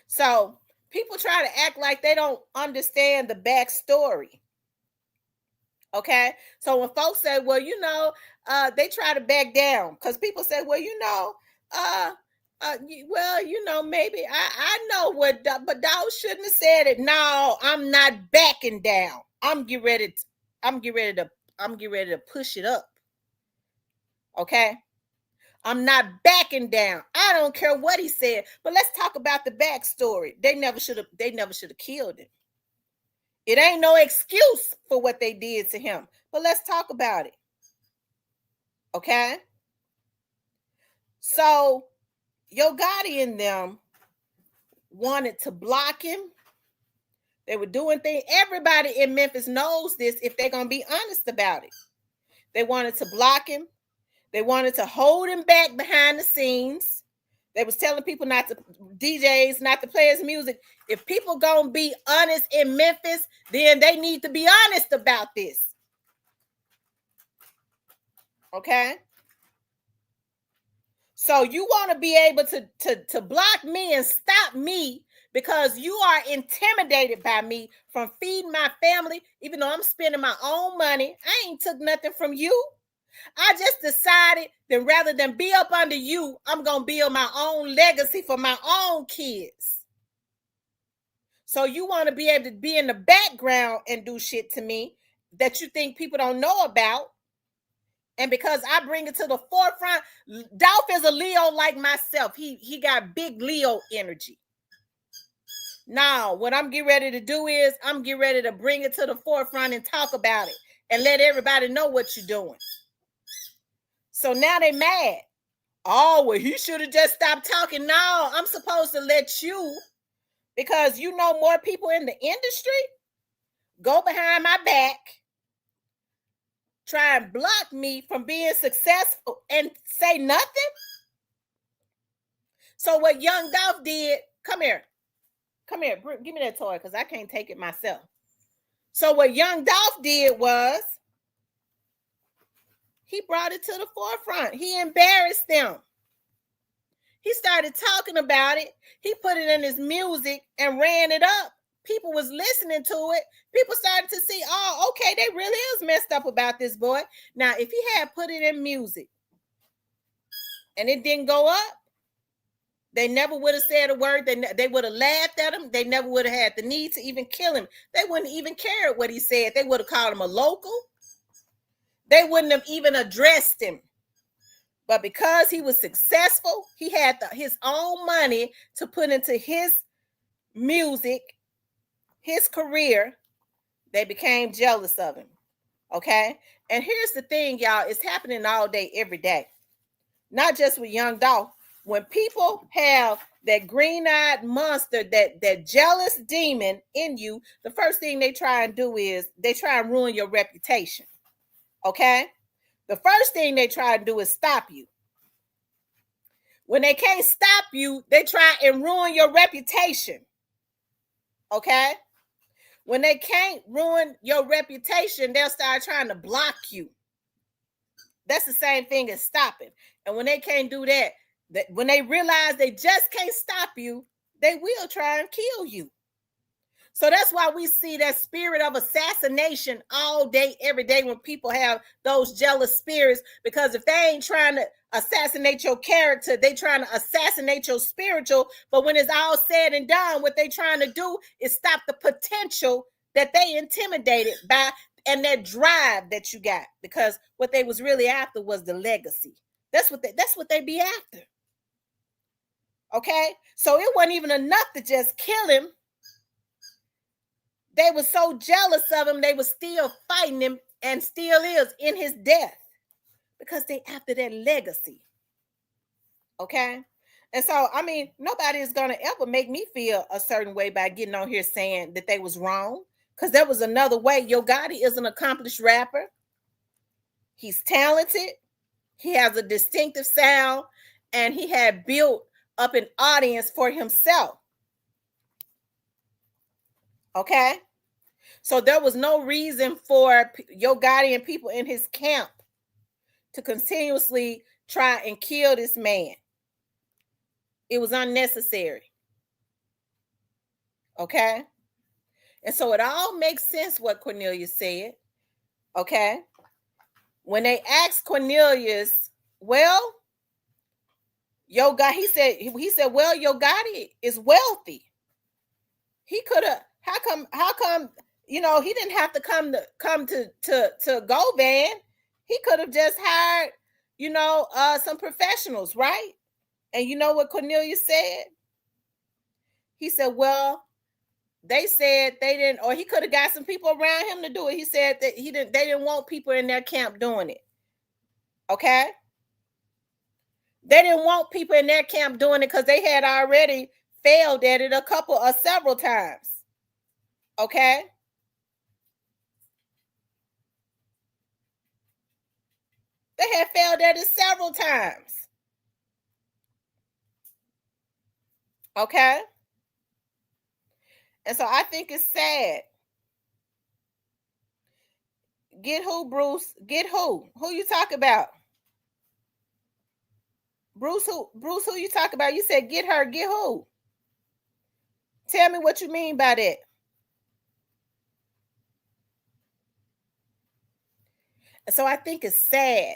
So people try to act like they don't understand the backstory. Okay, so when folks say, well, they try to back down because people say, well, maybe I know what, but Dawg shouldn't have said it. No, I'm not backing down. I'm getting ready to push it up. Okay, I'm not backing down. I don't care what he said, but let's talk about the backstory. They never should have killed him. It ain't no excuse for what they did to him. But let's talk about it. Okay? So, Yo Gotti and them wanted to block him. They were doing things. Everybody in Memphis knows this if they're going to be honest about it. They wanted to block him. They wanted to hold him back behind the scenes. They was telling people DJs not to play his music. If people gonna be honest in Memphis, then they need to be honest about this. Okay? So you want to be able to block me and stop me because you are intimidated by me from feeding my family, even though I'm spending my own money. I ain't took nothing from you. I just decided that rather than be up under you, I'm going to build my own legacy for my own kids. So you want to be able to be in the background and do shit to me that you think people don't know about. And because I bring it to the forefront, Dolph is a Leo like myself. He got big Leo energy. Now, what I'm getting ready to do is I'm getting ready to bring it to the forefront and talk about it and let everybody know what you're doing. So now they mad. Oh, well, he should have just stopped talking. No, I'm supposed to let you, because you know more people in the industry, go behind my back, try and block me from being successful and say nothing. So what Young Dolph did, come here, give me that toy because I can't take it myself. So what Young Dolph did was He brought it to the forefront. He embarrassed them. He started talking about it. He put it in his music and ran it up. People was listening to it. People started to see, oh, okay, they really is messed up about this boy. Now, if he had put it in music and it didn't go up, they never would have said a word. They would have laughed at him. They never would have had the need to even kill him. They wouldn't even care what he said. They would have called him a local. They wouldn't have even addressed him. But because he was successful, he had his own money to put into his music, his career, they became jealous of him. Okay? And here's the thing, y'all. It's happening all day, every day. Not just with young Dolph. When people have that green-eyed monster, that jealous demon in you, the first thing they try and do is they try and ruin your reputation. Okay? The first thing they try and do is stop you. When they can't stop you, they try and ruin your reputation. Okay? When they can't ruin your reputation, they'll start trying to block you. That's the same thing as stopping. And when they can't do that, when they realize they just can't stop you, they will try and kill you. So that's why we see that spirit of assassination all day, every day when people have those jealous spirits, because if they ain't trying to assassinate your character, they trying to assassinate your spiritual. But when it's all said and done, what they trying to do is stop the potential that they intimidated by and that drive that you got, because what they was really after was the legacy. That's what they be after. Okay? So it wasn't even enough to just kill him. They were so jealous of him, they were still fighting him and still is in his death because they after that legacy. Okay? And so, I mean, nobody is going to ever make me feel a certain way by getting on here saying that they was wrong, because there was another way. Yo Gotti is an accomplished rapper. He's talented. He has a distinctive sound, and he had built up an audience for himself. Okay? So there was no reason for Yo Gotti and people in his camp to continuously try and kill this man. It was unnecessary. Okay? And so it all makes sense what Cornelius said. Okay? When they asked Cornelius, well, Yo Gotti, he said, well, Yo Gotti is wealthy. He could have, how come, you know, he didn't have to come to Govan. He could have just hired, you know, some professionals, right? And you know what Cornelius said? He said, well, they said they didn't, or he could have got some people around him to do it. He said that they didn't want people in their camp doing it. Okay? They didn't want people in their camp doing it because they had already failed at it several times. Okay? They had failed at it several times. Okay? And so I think it's sad. Get who, Bruce? Get who? Who you talk about? Bruce, who you talk about? You said get her, get who? Tell me what you mean by that. And so I think it's sad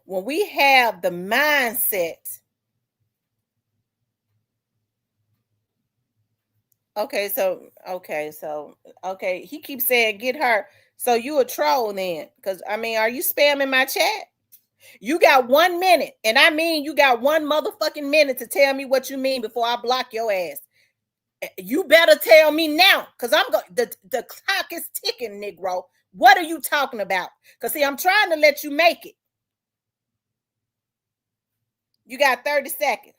when we have the mindset. Okay, he keeps saying get her. So you a troll then? Because I mean, are you spamming my chat? You got 1 minute, and I mean you got 1 motherfucking minute to tell me what you mean before I block your ass. You better tell me now, because the clock is ticking, Negro. What are you talking about? Because see, I'm trying to let you make it. You got 30 seconds.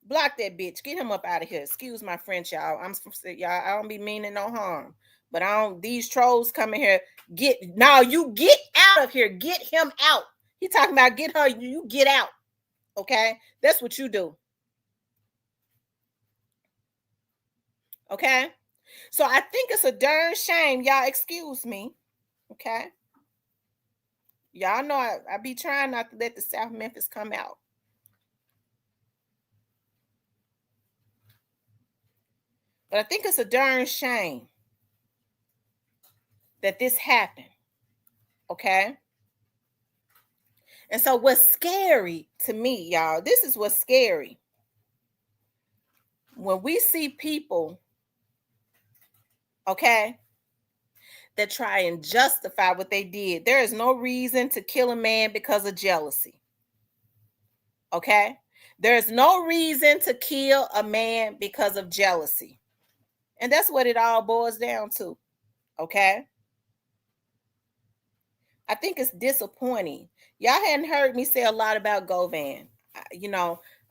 Block that bitch. Get him up out of here. Excuse my French, y'all. I don't be meaning no harm. But these trolls come in here. You get out of here. Get him out. He talking about get her, you get out. Okay? That's what you do. Okay? So I think it's a darn shame, y'all, excuse me. Okay. Y'all know I be trying not to let the South Memphis come out. But I think it's a darn shame that this happened. Okay. And so what's scary to me, y'all, this is what's scary. When we see people, okay, that try and justify what they did, there is no reason to kill a man because of jealousy. Okay? There's no reason to kill a man because of jealousy. And that's what it all boils down to. Okay? I think it's disappointing. Y'all hadn't heard me say a lot about Govan.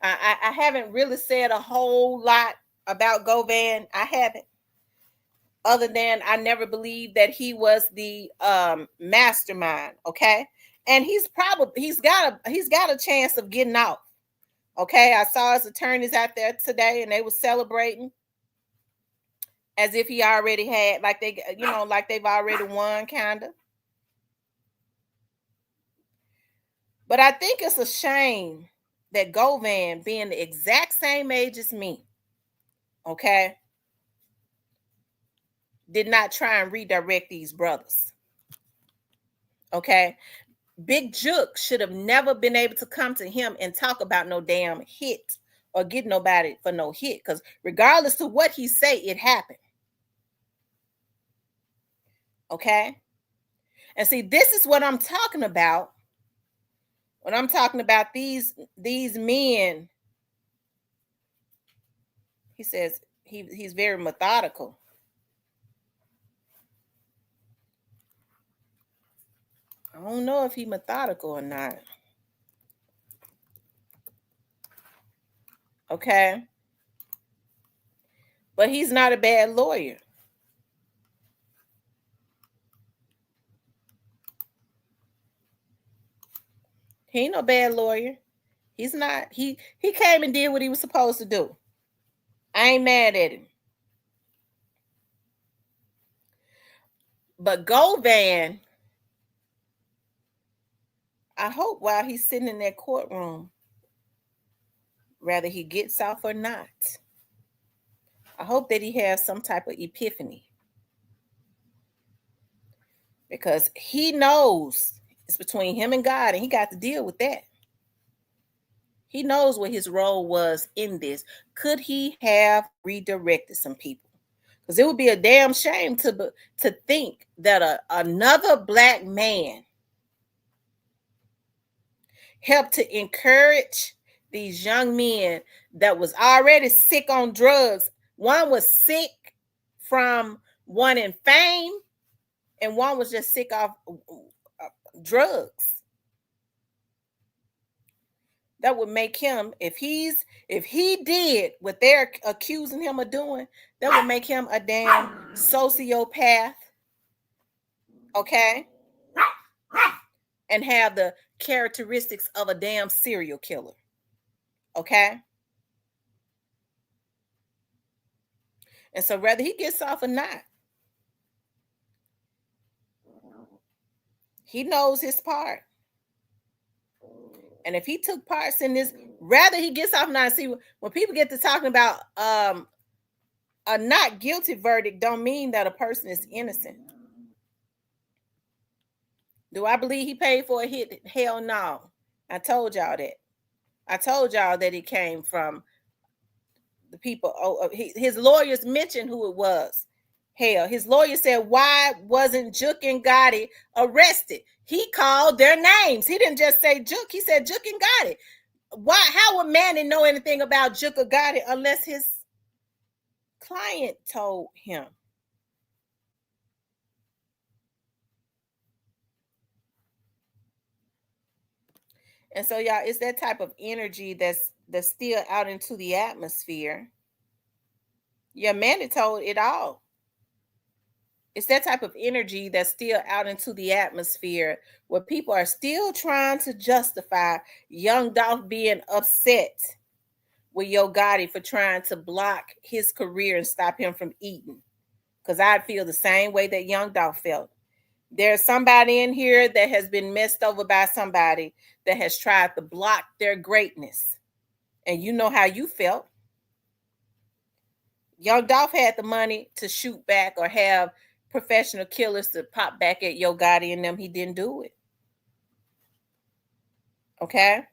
I haven't really said a whole lot about Govan. I haven't. Other than I never believed that he was the mastermind. Okay? And he's got a chance of getting out. Okay, I saw his attorneys out there today, and they were celebrating as if he already had, like they've already won, kind of. But I think it's a shame that Govan, being the exact same age as me, okay, did not try and redirect these brothers. Okay, Big Jook should have never been able to come to him and talk about no damn hit or get nobody for no hit, because regardless of what he say, it happened. Okay. And see, this is what I'm talking about when I'm talking about these men. He says he's very methodical. I don't know if he's methodical or not. Okay. But he's not a bad lawyer. He ain't no bad lawyer. He's not. He came and did what he was supposed to do. I ain't mad at him. But Govan, I hope while he's sitting in that courtroom, whether he gets off or not, I hope that he has some type of epiphany. Because he knows it's between him and God, and he got to deal with that. He knows what his role was in this. Could he have redirected some people? Because it would be a damn shame to think that another black man helped to encourage these young men that was already sick on drugs. One was sick from wanting fame, and one was just sick off drugs. That would make him, if he did what they're accusing him of doing, that would make him a damn sociopath. Okay? And have the characteristics of a damn serial killer. Okay? And so whether he gets off or not, he knows his part. And if he took parts in this, rather he gets off or not. See, when people get to talking about a not guilty verdict, don't mean that a person is innocent. Do I believe he paid for a hit? Hell no. I told y'all that. I told y'all that it came from the people. His lawyers mentioned who it was. Hell, his lawyer said, why wasn't Jook and Gotti arrested? He called their names. He didn't just say Jook. He said Jook and Gotti. Why? How would Manny know anything about Jook or Gotti unless his client told him? And so, y'all, it's that type of energy that's still out into the atmosphere. Yeah, Manny told it all. It's that type of energy that's still out into the atmosphere where people are still trying to justify Young Dolph being upset with Yo Gotti for trying to block his career and stop him from eating. Because I'd feel the same way that Young Dolph felt. There's somebody in here that has been messed over by somebody that has tried to block their greatness. And you know how you felt. Young Dolph had the money to shoot back or have professional killers to pop back at Yo Gotti and them. He didn't do it. Okay?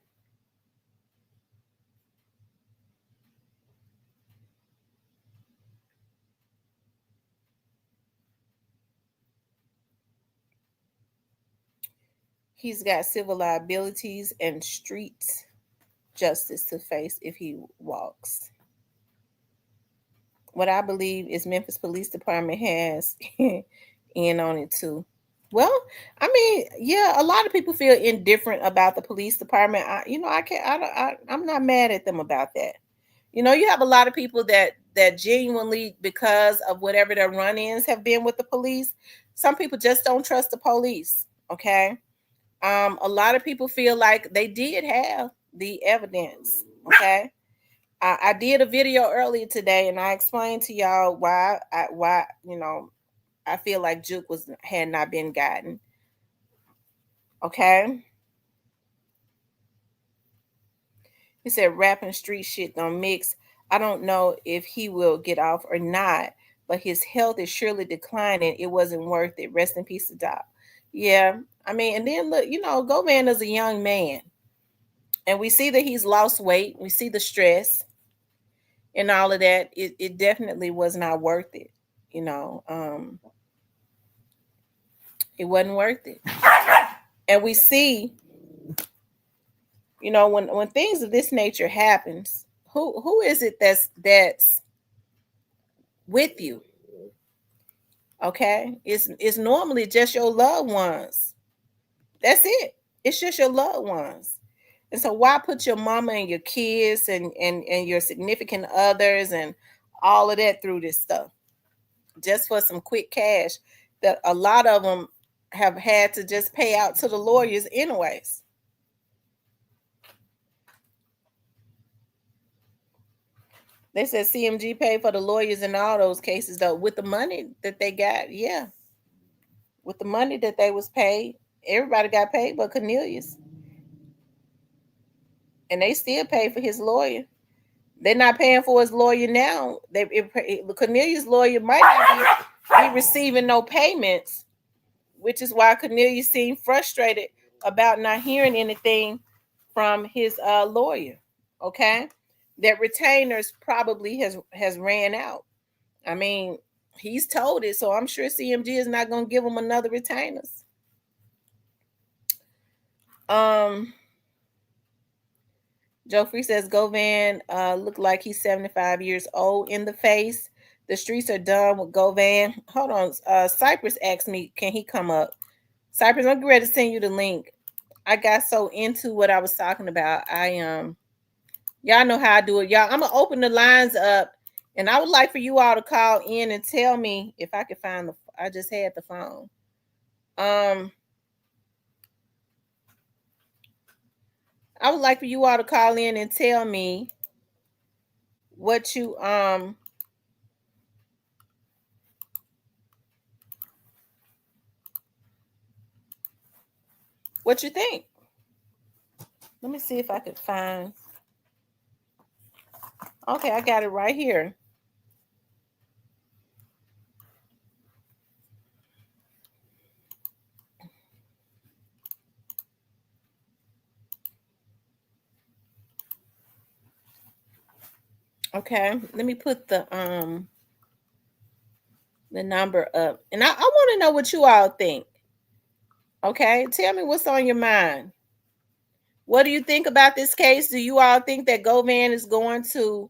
He's got civil liabilities and street justice to face if he walks. What I believe is Memphis Police Department has in on it too. Well, I mean, yeah, a lot of people feel indifferent about the police department. I'm not mad at them about that. You know, you have a lot of people that genuinely, because of whatever their run-ins have been with the police, some people just don't trust the police. Okay. A lot of people feel like they did have the evidence. Okay. I did a video earlier today and I explained to y'all why I feel like Juke had not been gotten. Okay. He said rap and street shit don't mix. I don't know if he will get off or not, but his health is surely declining. It wasn't worth it. Rest in peace to Doc. Yeah. I mean, and then look, Govan is a young man. And we see that he's lost weight. We see the stress and all of that. It definitely was not worth it. It wasn't worth it. And we see, when things of this nature happens, who is it that's with you? Okay, it's normally just your loved ones. That's it. It's just your loved ones. And so why put your mama and your kids and your significant others and all of that through this stuff just for some quick cash that a lot of them have had to just pay out to the lawyers anyways? They said CMG paid for the lawyers in all those cases, though, with the money that they got. Yeah. With the money that they was paid, everybody got paid but Cornelius. And they still pay for his lawyer. They're not paying for his lawyer now. Cornelius' lawyer might not be receiving no payments, which is why Cornelius seemed frustrated about not hearing anything from his lawyer. Okay? That retainers probably has ran out. I mean, he's told it, so I'm sure CMG is not going to give him another retainers. Joe Free says Govan looked like he's 75 years old in the face. The streets are done with Govan. Hold on. Cypress asked me, can he come up? Cypress, I'm ready to send you the link. I got so into what I was talking about. Y'all know how I do it. Y'all, I'm gonna open the lines up, and I would like for you all to call in and tell me if I could find I just had the phone. I would like for you all to call in and tell me what you what you think. Let me see if I could find. Okay, I got it right here. Okay, let me put the number up. And I want to know what you all think. Okay, tell me what's on your mind. What do you think about this case? Do you all think that Govan is going to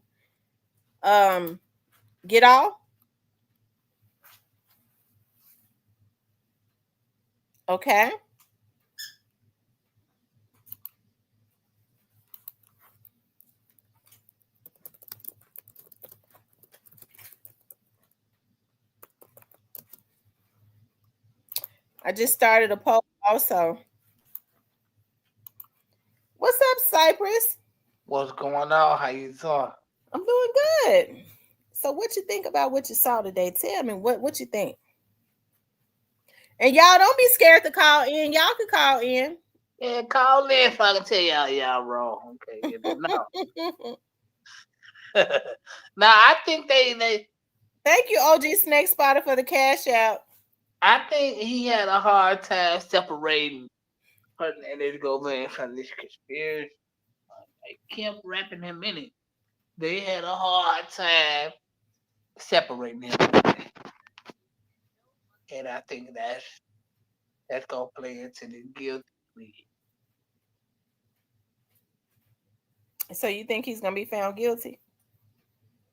get off? Okay. I just started a poll also. What's up, Cypress? What's going on? How you doing? I'm doing good. So what you think about what you saw today? Tell me what you think. And y'all don't be scared to call in. Y'all can call in. Yeah, call in if I can tell y'all wrong. Okay, no. Now I think they. Thank you, OG Snake Spotter, for the cash out. I think he had a hard time separating Cornelius Govan from this conspiracy. They kept wrapping him in it. They had a hard time separating him. And I think that's gonna play into the guilty plea. So you think he's gonna be found guilty?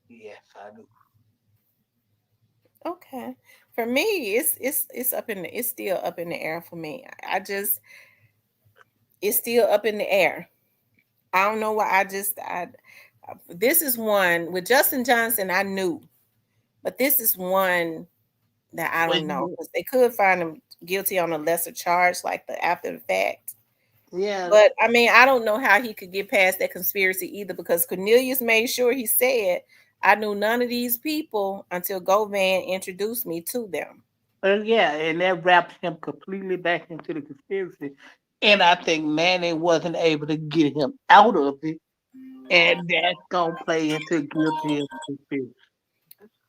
Yes, I do. Okay. For me, it's up in it's still up in the air for me. It's still up in the air. I don't know why. This is one with Justin Johnson. I knew, but this is one that I don't know, because they could find him guilty on a lesser charge, like the after the fact. Yeah. But I mean, I don't know how he could get past that conspiracy either, because Cornelius made sure he said, I knew none of these people until Govan introduced me to them. Yeah, and that wraps him completely back into the conspiracy. And I think Manning wasn't able to get him out of it. And that's going to play into guilty of conspiracy.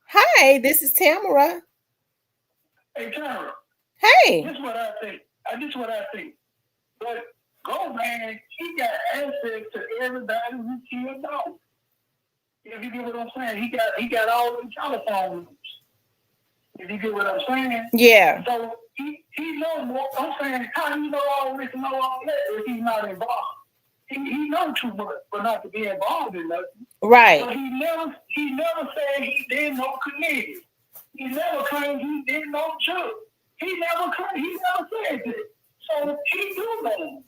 Hi, this is Tamara. Hey, Tamara. Hey. This is what I think. But Govan, he got access to everybody who killed dogs. If you get what I'm saying, he got all the telephone numbers. If you get what I'm saying? Yeah. So he knows more. I'm saying, how do you know all this and know all that if he's not involved? He knows too much for not to be involved in nothing. Right. But he never said he didn't know Cornelius. He never claimed he didn't know Chuck. He never said that. So he do know.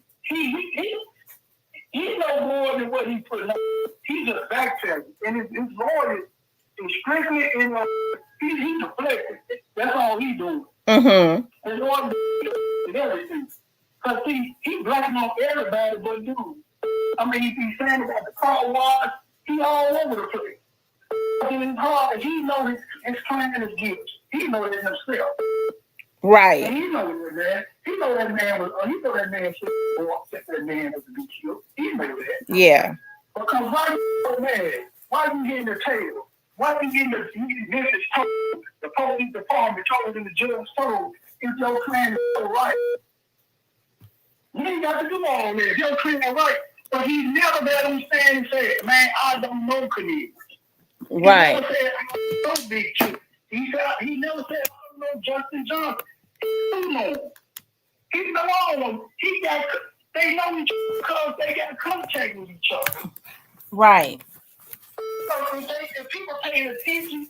He knows more than what he put out. He just backtracking. And his lawyer is strictly in he's deflecting. That's all he doing. Mm-hmm. His lawyer is everything. Because he blacking on everybody but dude. I mean, he's saying about the car wash, he all over the place. In his heart, he knows his client is guilty. He knows it himself. Right. And he knows that. He knows that man should walk that man was to be killed. He knows that. Yeah. Because why you so mad? Why you getting the tail? Why you getting the message told? The police department told in the judge told if your client is so right. You ain't got to do all that. If your client is right. But he never let him stand and say, man, I don't know Cornelius. Right. He never said, I don't know Big Chief. He never said, I don't know Justin Johnson. He knows. He know all of them. They know each other because they got contact with each other. Right. So if people paying attention,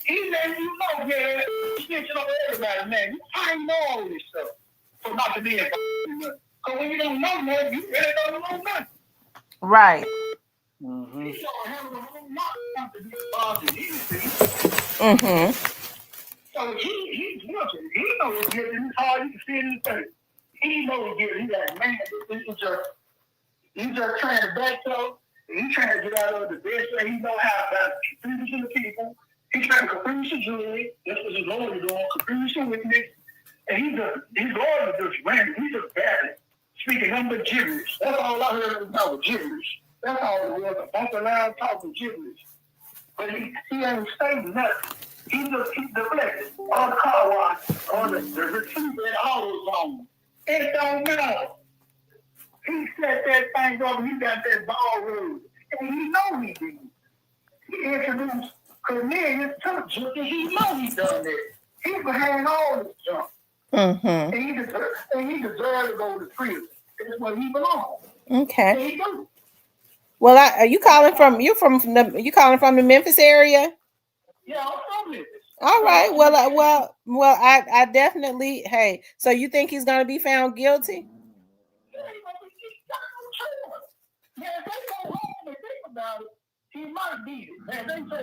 he letting you know, yeah, snitching on everybody, man. I ain't know all this stuff for not to be involved in nothing. Because when you don't know nothing, you really don't know nothing. Right. Mm-hmm. He don't have a whole lot to be involved in anything. Mm-hmm. So he's guilty. He knows he's guilty. It's hard. You can see it in his face. He knows he's guilty. He's like, man, he's just trying to back up. He's trying to get out of the best way he knows how to confuse the people. He's trying to confuse the jury. That's what his lawyer is doing. Confuse the witness. And his lawyer is just random. He's just bad. Speaking nothing but gibberish. That's all I heard about was gibberish. That's all it was. A bunch of loud talking gibberish. But he ain't saying nothing. He's deflected. All the car wash, all the receiver and all those on. It don't matter. He set that thing up and he got that ball rolled. And he know he did. He introduced Cornelius to the judge and he know he done that. He behind all this junk. Mm-hmm. And he deserved to go to prison. That's where he belongs. Okay. There you go. Well, are you calling from the Memphis area? Yeah, I'm from Memphis. All right. Well, I definitely. Hey, so you think he's gonna be found guilty? Yeah, if they go home and think about it, he might beat it. Man, they say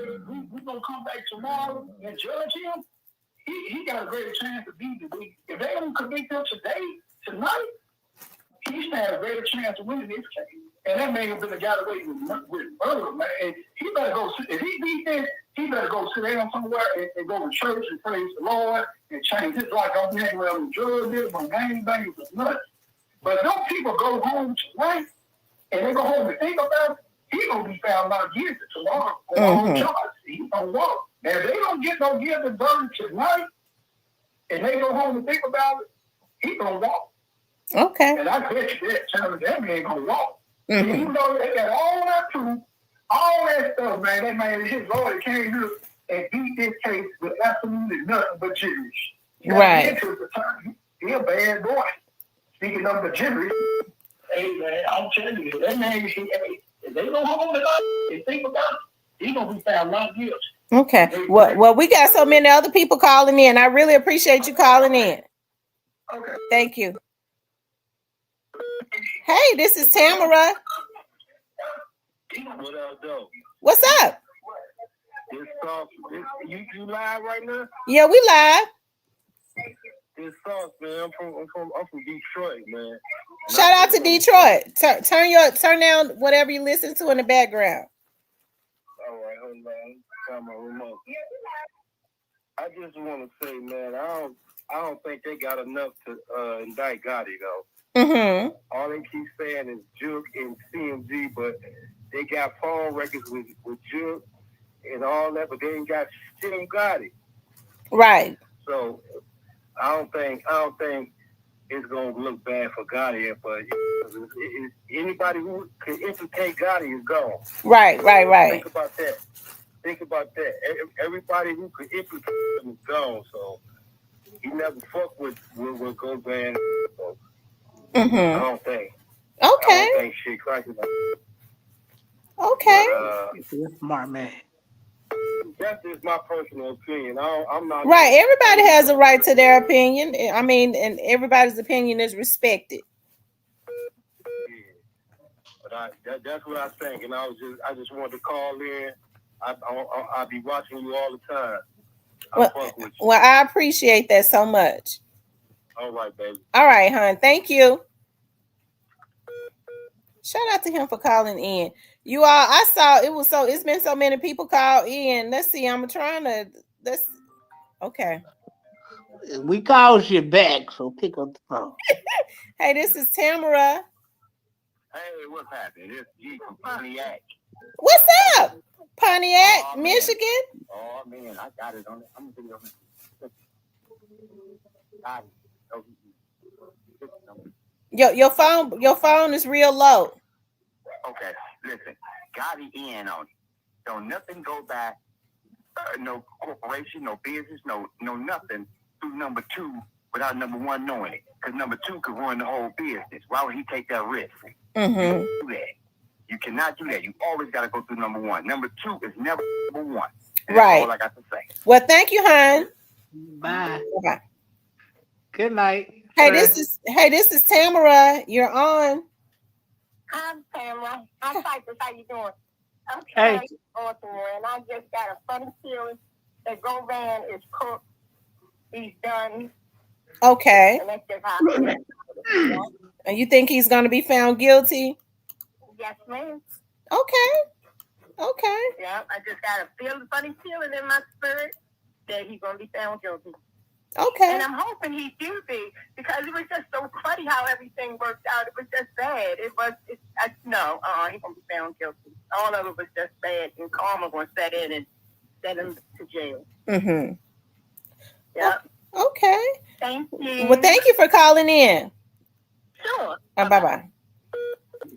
we're gonna come back tomorrow and judge him. He got a greater chance of beating it. If they don't convict him tonight, he stand a greater chance of winning this case. And that man has been got away with murder, man. And he better go. If he beat this, he better go sit down somewhere and go to church and praise the Lord and change his life. Don't hang around with drug dealers, on gangbangers, or nothing. But those people go home tonight and they go home and think about it. He gonna be found not guilty tomorrow on all charges. He gonna walk. Now if they don't get no guilty verdict tonight and they go home and think about it, he gonna walk. Okay. And I bet you that man ain't gonna walk. Even though they got all that proof, all that stuff, man, that man, his lawyer came here and beat this case with absolutely nothing but gibberish. Right. He a bad boy. Speaking of the gibberish, hey man, I'm telling you, that man, if they go home tonight and think about it, he gonna be found not guilty. Okay. Well, we got so many other people calling in. I really appreciate you calling in. Okay. Thank you. Hey, this is Tamara. What up, though? What's up? You live right now? Yeah, we live. It's sauce, man. I'm from Detroit, man. Shout out to Detroit. Turn down whatever you listen to in the background. All right, hold on. Turn my remote. I just want to say, man, I don't think they got enough to indict Gotti though. All they keep saying is Juke and CMG, but they got phone records with Juke and all that, but they ain't got shit on Gotti. Right. So I don't think it's gonna look bad for Gotti, but anybody who can implicate Gotti is gone. Right. Think about that. Everybody who could implicate him is gone. So he never fucked with Govan. So I don't think. Okay. I don't think shit cracking up. Okay. But, smart man. That's just my personal opinion. I'm not right. Everybody has a right to their opinion. I mean, and everybody's opinion is respected. Yeah. But that's what I think, and I just wanted to call in. I'll be watching you all the time. Well, I appreciate that so much. All right, baby. All right, hon. Thank you. Shout out to him for calling in. You all, I saw it's been so many people call in. Let's see. Okay. We called you back, so pick up the phone. Hey, this is Tamara. Hey, what's happening? It's G from Pontiac. What's up? Pontiac, Michigan. Oh man, I got it on it. I'm gonna do it on Your phone is real low. Okay, listen. Gotti in on it. Don't nothing go back. No corporation, no business, no nothing through number two without number one knowing it. Because number two could ruin the whole business. Why would he take that risk? Do that. You cannot do that. You always got to go through number one. Number two is never number one. And right. That's all I got to say. Well, thank you, hon. Bye. Bye. Good night. Hey, this is Tamara. You're on. I'm Tamara. I'm Cypress. How you doing? I'm trying to on somewhere, and I just got a funny feeling that Govan is cooked. He's done. Okay. And that's just how I feel. And you think he's going to be found guilty? Yes, ma'am. Okay. Yeah, I just got a funny feeling in my spirit that he's going to be found guilty. Okay. And I'm hoping he do be, because it was just so funny how everything worked out. It was just bad. He's going to be found guilty. All of it was just bad, and karma going to set in and send him to jail. Yeah. Okay. Thank you. Well, thank you for calling in. Sure. Bye-bye.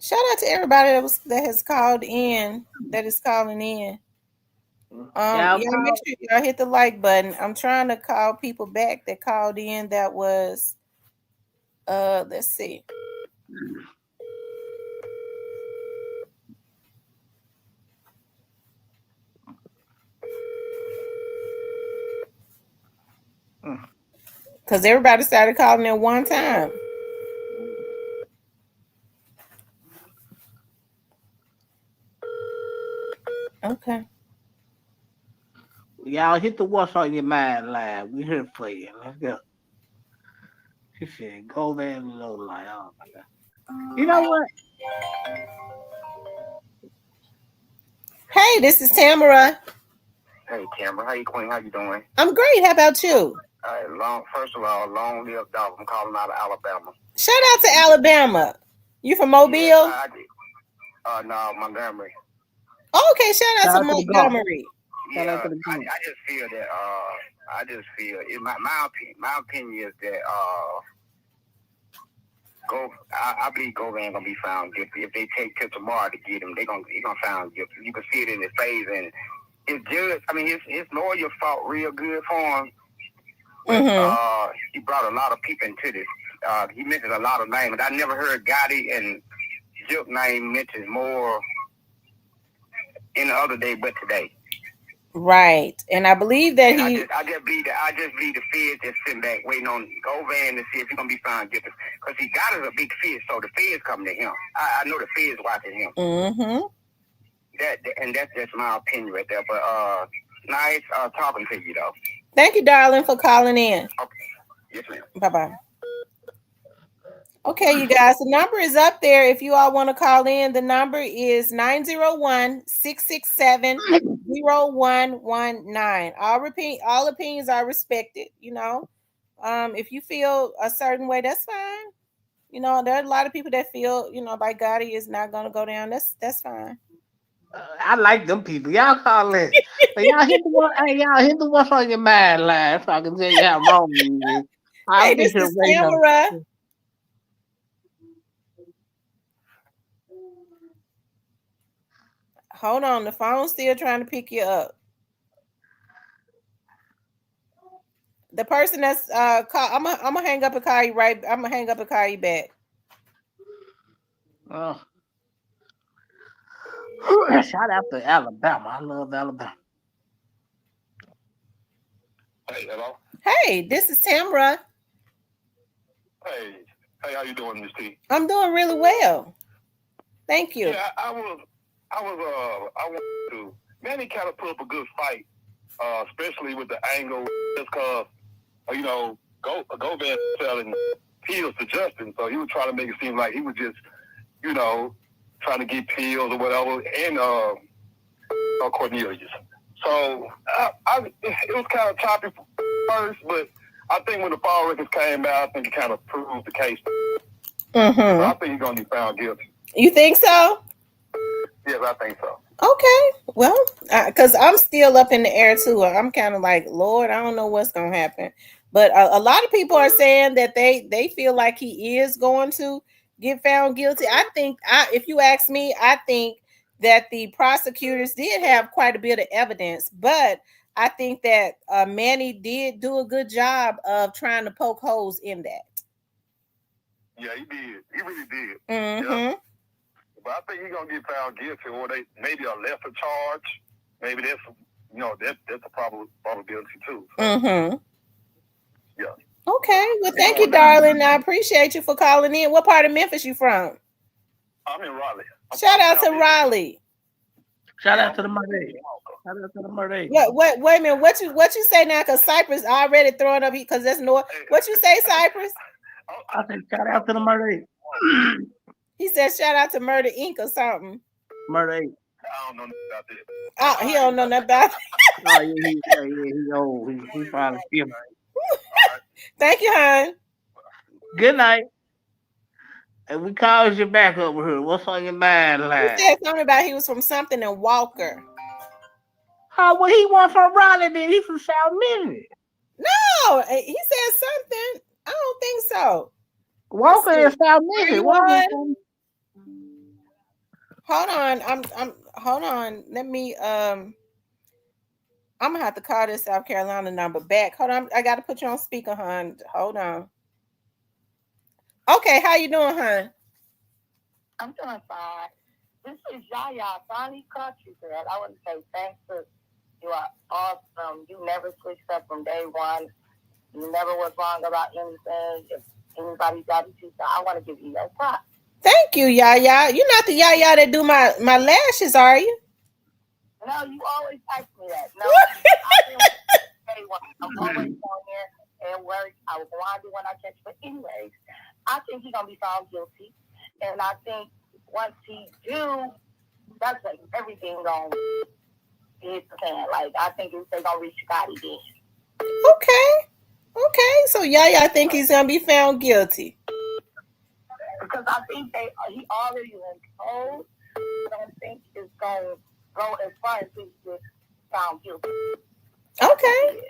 Shout out to everybody that has called in, that is calling in. Y'all make sure y'all hit the like button. I'm trying to call people back that called in. That was let's see. Because everybody started calling in one time. Okay. Y'all hit the What's on Your Mind live. We here for you. Let's go. She said, go there and low light. Oh my God. You know what? Hey, this is Tamara. Hey, Cameron. Hey, Queen. How you doing? I'm great. How about you? First of all, long live dog. I'm calling out of Alabama. Shout out to Alabama. You from Mobile? Yes, no, Montgomery. Okay, shout out to Montgomery. Yeah, I just feel that. My opinion is that. I believe Govan gonna be found guilty. If they take till tomorrow to get him, he gonna found guilty. You can see it in his face, and his judge. I mean, his lawyer fought real good for him. He brought a lot of people into this. He mentioned a lot of names. I never heard Gotti and Zip name mentioned more in the other day, but today. Right, and I believe that I just believe the feds just sitting back waiting on Govan to see if he's gonna be found guilty. Because he got us a big fish, so the feds coming to him. I know the feds watching him. That's just my opinion right there. But nice talking to you though. Thank you, darling, for calling in. Okay. Yes, ma'am. Bye-bye. Okay, you guys, the number is up there. If you all want to call in, the number is 901-667-0119. All opinions are respected, you know. If you feel a certain way, that's fine. You know, there are a lot of people that feel, you know, like Gotti is not going to go down. That's fine. I like them people. Y'all call in. Y'all hit the what's on your mind line so I can tell you how wrong you is. Hey, this is Tamara. Hold on, the phone's still trying to pick you up. The person that's call, I'm gonna hang up and call you right. I'm gonna hang up and call you back. Oh. Shout out to Alabama. I love Alabama. Hey, hello. Hey, this is Tamara. Hey, how you doing, Miss T? I'm doing really well. Thank you. Yeah, I wanted to. Manny kind of put up a good fight, especially with the angle, just because you know, Govan selling pills to Justin, so he was trying to make it seem like he was just, you know, trying to get pills or whatever, and Cornelius. So it was kind of choppy first, but I think when the fall records came out, I think it kind of proved the case. So I think he's going to be found guilty. You think so? Yes, I think so. Okay, well, because I'm still up in the air too. I'm kind of like, Lord, I don't know what's going to happen. But a lot of people are saying that they feel like he is going to get found guilty. I think, if you ask me, I think that the prosecutors did have quite a bit of evidence, but I think that Manny did do a good job of trying to poke holes in that. Yeah, he did. He really did. Yeah. But I think he's gonna get found guilty, or they maybe a lesser charge. Maybe that's a probability too. So. Yeah. Okay. Well, thank you, darling. I appreciate you for calling in. What part of Memphis you from? I'm in Raleigh. Shout out to Raleigh. Shout out to the Murray. Shout out to the Murray. What? Wait a minute. What you say now? Because Cypress already throwing up because that's north. What you say, Cypress? I said shout out to the Murray. He said shout out to Murder Inc. or something. Murray. I don't know nothing about this. Oh, he don't know nothing about it. Oh yeah, he's old. He's probably still. Thank you, hon. Good night. And we called you back over here. What's on your mind, lad? He said something about he was from something in Walker. Oh, well, he wasn't from Raleigh, then. He's from South Mississippi. No, he said something. I don't think so. Walker is South Mississippi. Hold on. Hold on. Let me I'm gonna have to call this South Carolina number back. Hold on. I gotta put you on speaker, hon. Hold on. Okay, how you doing, hon? I'm doing fine. This is Yaya. I finally caught you, girl. I want to say thanks for you are awesome. You never switched up from day one. You never was wrong about anything. If anybody got you, so I want to give you your props. Thank you, Yaya. You're not the Yaya that do my lashes, are you? No, you always ask me that. No, I'm always on there and work. I will grind it when I catch. But anyways, I think he's gonna be found guilty, and I think once he do, that's like everything gonna it's like I think they're gonna reach Scotty then. Okay. So I think he's gonna be found guilty. Because I think he already was told. I don't think it's gonna go as far as he was found guilty. Okay.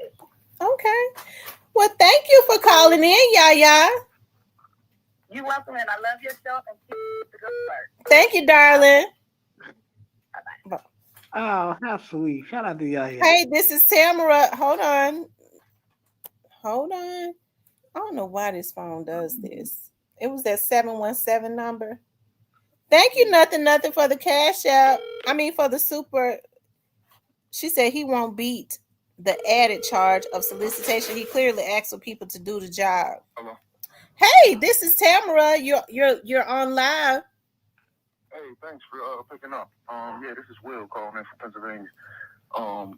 Well, thank you for calling in, Yaya. You're welcome, and I love your show and keep the good work. Thank you, darling. Bye-bye. Oh, how sweet. Shout out to Yaya. Hey, this is Tamara. Hold on. I don't know why this phone does this. It was that 717 number. Thank you, nothing for the cash out. I mean, for the super. She said he won't beat the added charge of solicitation. He clearly asked for people to do the job. Hello. Hey, this is Tamara. You're on live. Hey, thanks for picking up. Yeah, this is Will calling in from Pennsylvania.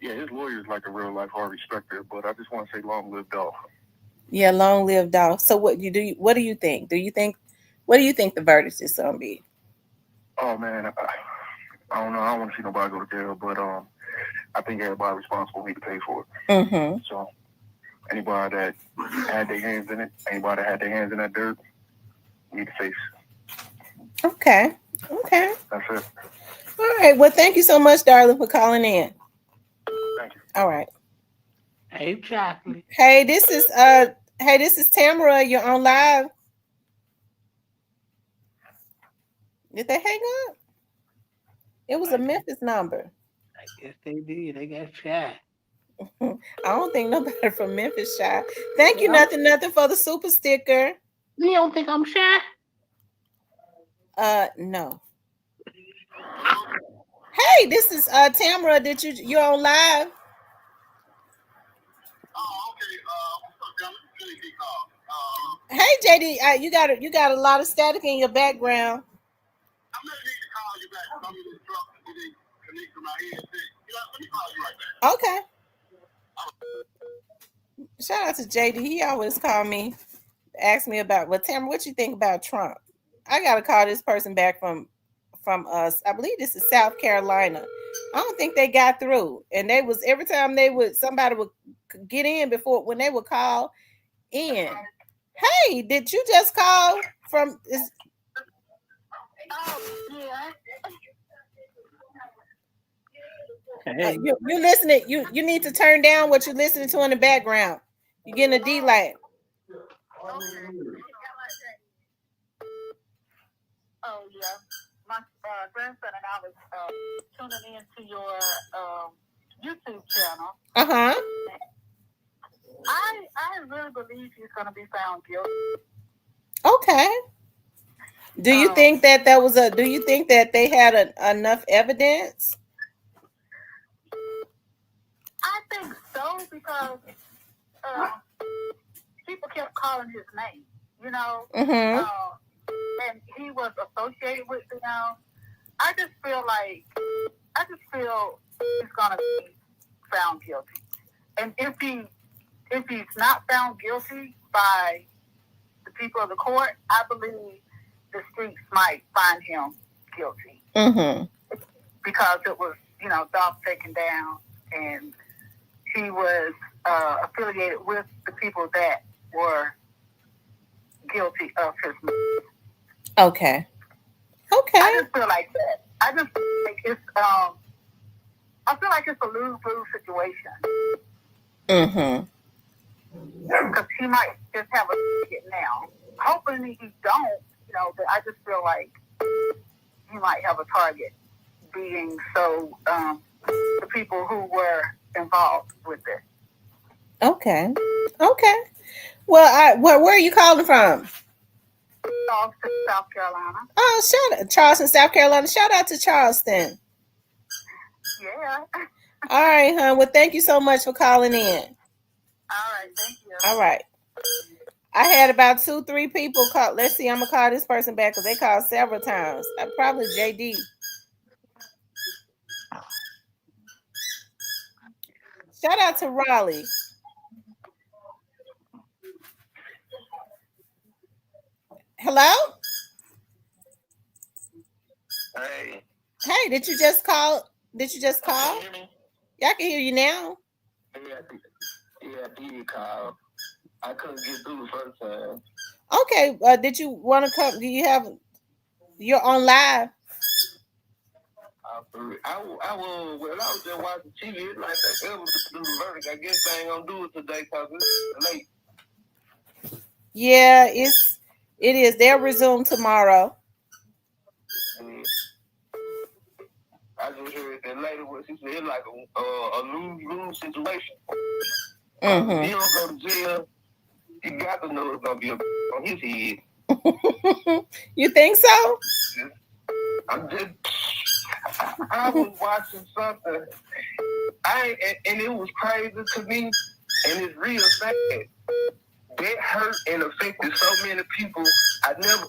Yeah, his lawyer is like a real life Harvey Specter, but I just want to say long live Dolph. Yeah, long live Dolph. So what do you think? What do you think the verdict is gonna be? Oh man, I don't know. I don't want to see nobody go to jail, but I think everybody responsible need to pay for it. Mm-hmm. So anybody that had their hands in it, anybody that had their hands in that dirt, need to face. Okay. That's it. All right. Well, thank you so much, darling, for calling in. Thank you. All right. Hey, chocolate. Hey, this is Tamara. You're on live. Did they hang up? It was a Memphis number. I guess they did. They got shot. I don't think nobody from Memphis shot. Thank you, nothing for the super sticker. You don't think I'm shy? No. Hey, this is Tamara. You're on live? Oh, okay. Hey, JD, you got a lot of static in your background. I'm gonna need to call you back. I'm in the truck and then connect to my headset. Let me call you right back. Okay. Shout out to JD. He always call me, ask me about Tamara, what you think about Trump? I gotta call this person back from us. I believe this is South Carolina. I don't think they got through. And they was every time somebody would get in when they would call in. Hey, did you just call from is you listening? You need to turn down what you're listening to in the background. You're getting a delay. Oh yeah, my grandson and I was tuning into your YouTube channel. I really believe he's going to be found guilty. Okay. Do you think that do you think that they had enough evidence? I think so, because people kept calling his name, you know, and he was associated with them. I just feel he's going to be found guilty. And if he's not found guilty by the people of the court, I believe the streets might find him guilty. Because it was, Dolph taken down, and he was affiliated with the people that were guilty of his murder. Okay. I just feel like that. I just feel like it's a lose-lose situation. Because he might just have a ticket now. Hopefully he don't, but I just feel like he might have a target, being so the people who were involved with it. Okay. Well, where are you calling from? Charleston, South Carolina. Oh, Charleston, South Carolina. Shout out to Charleston. Yeah. All right, hon. Well, thank you so much for calling in. All right, thank you. All right. I had about 2-3 people call. Let's see. I'm gonna call this person back because they called several times. Probably JD. Shout out to Raleigh. Hello? Hey. Hey, did you just call? Can you hear me? Y'all can hear you now. Yeah, I did call. I couldn't get through the first time. Okay. Did you want to come? Do you have? You're on live. I was just watching TV. It's like they ever do the verdict. I guess they ain't gonna do it today because it's late. Yeah, it is. They'll resume tomorrow. I just heard that lady what she said. It's like a lose-lose situation. Mm-hmm. If he don't go to jail, he got to know it's gonna be on his head. You think so? I was watching something. And it was crazy to me, and it's real sad. That hurt and affected so many people. I never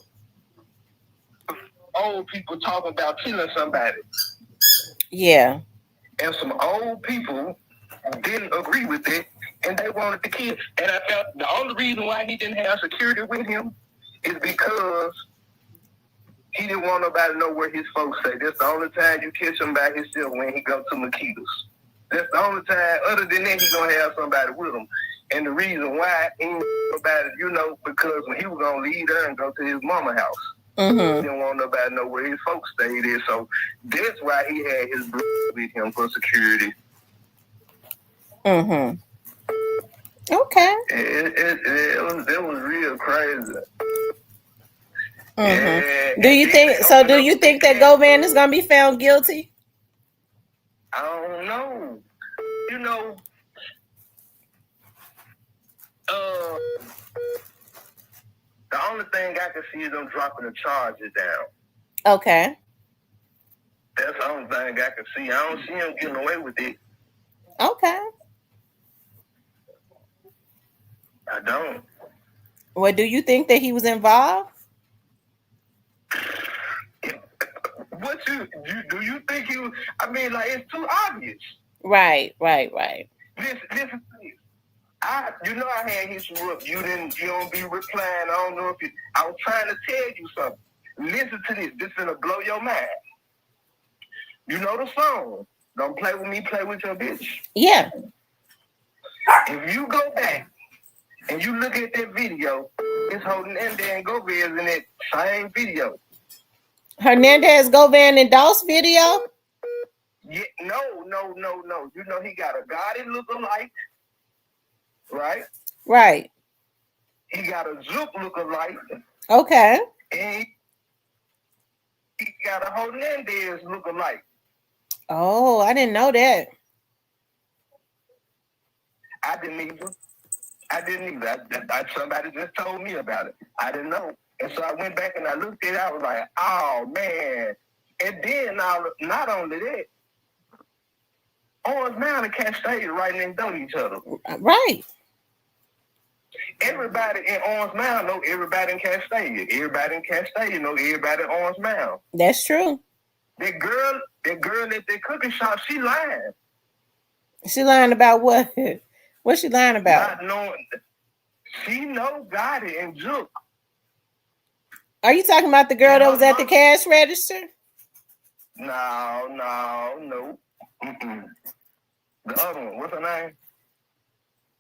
old people talk about killing somebody. Yeah. And some old people didn't agree with it, and they wanted to kill. And I felt the only reason why he didn't have security with him is because he didn't want nobody to know where his folks say. That's the only time you catch him by himself when he goes to Makita's. That's the only time. Other than that, he's gonna have somebody with him. And the reason why he ain't about it, because when he was gonna leave there and go to his mama house, he didn't want nobody to know where his folks stayed at. So that's why he had his brother with him for security. Mm-hmm. Okay. It was real crazy. Mm-hmm. Yeah. Do you think that Govan is gonna be found guilty? I don't know. The only thing I can see is them dropping the charges down. Okay. That's the only thing I can see. I don't see him getting away with it. Okay. I don't. Well, do you think that he was involved? Do you think he was? I mean, like, it's too obvious. Right. Listen, I had his up. You don't be replying. I don't know if I was trying to tell you something. Listen to this. This is gonna blow your mind. You know the song. Don't play with me, play with your bitch. Yeah. If you go back and you look at that video, it's Hernandez and Govan in that same video. Hernandez, Govan, and Doss video? Yeah, no. He got a Gotti look-alike, right? Right. He got a Zook look-alike. Okay. And he got a Hernandez look-alike. Oh, I didn't know that. I didn't either. Somebody just told me about it. I didn't know. And so I went back and I looked at it. I was like, oh, man. And then, not only that, Orange Mound and Castaic right next door to each other. Right. Everybody in Orange Mound know everybody in Castaic. Everybody in Castaic know everybody in Orange Mound. That's true. That girl at the cookie shop, she lying. She lying about what? What's she lying about? Not knowing. She know Gotti and Zook. Are you talking about the girl that was at the cash register? No. The other one, what's her name?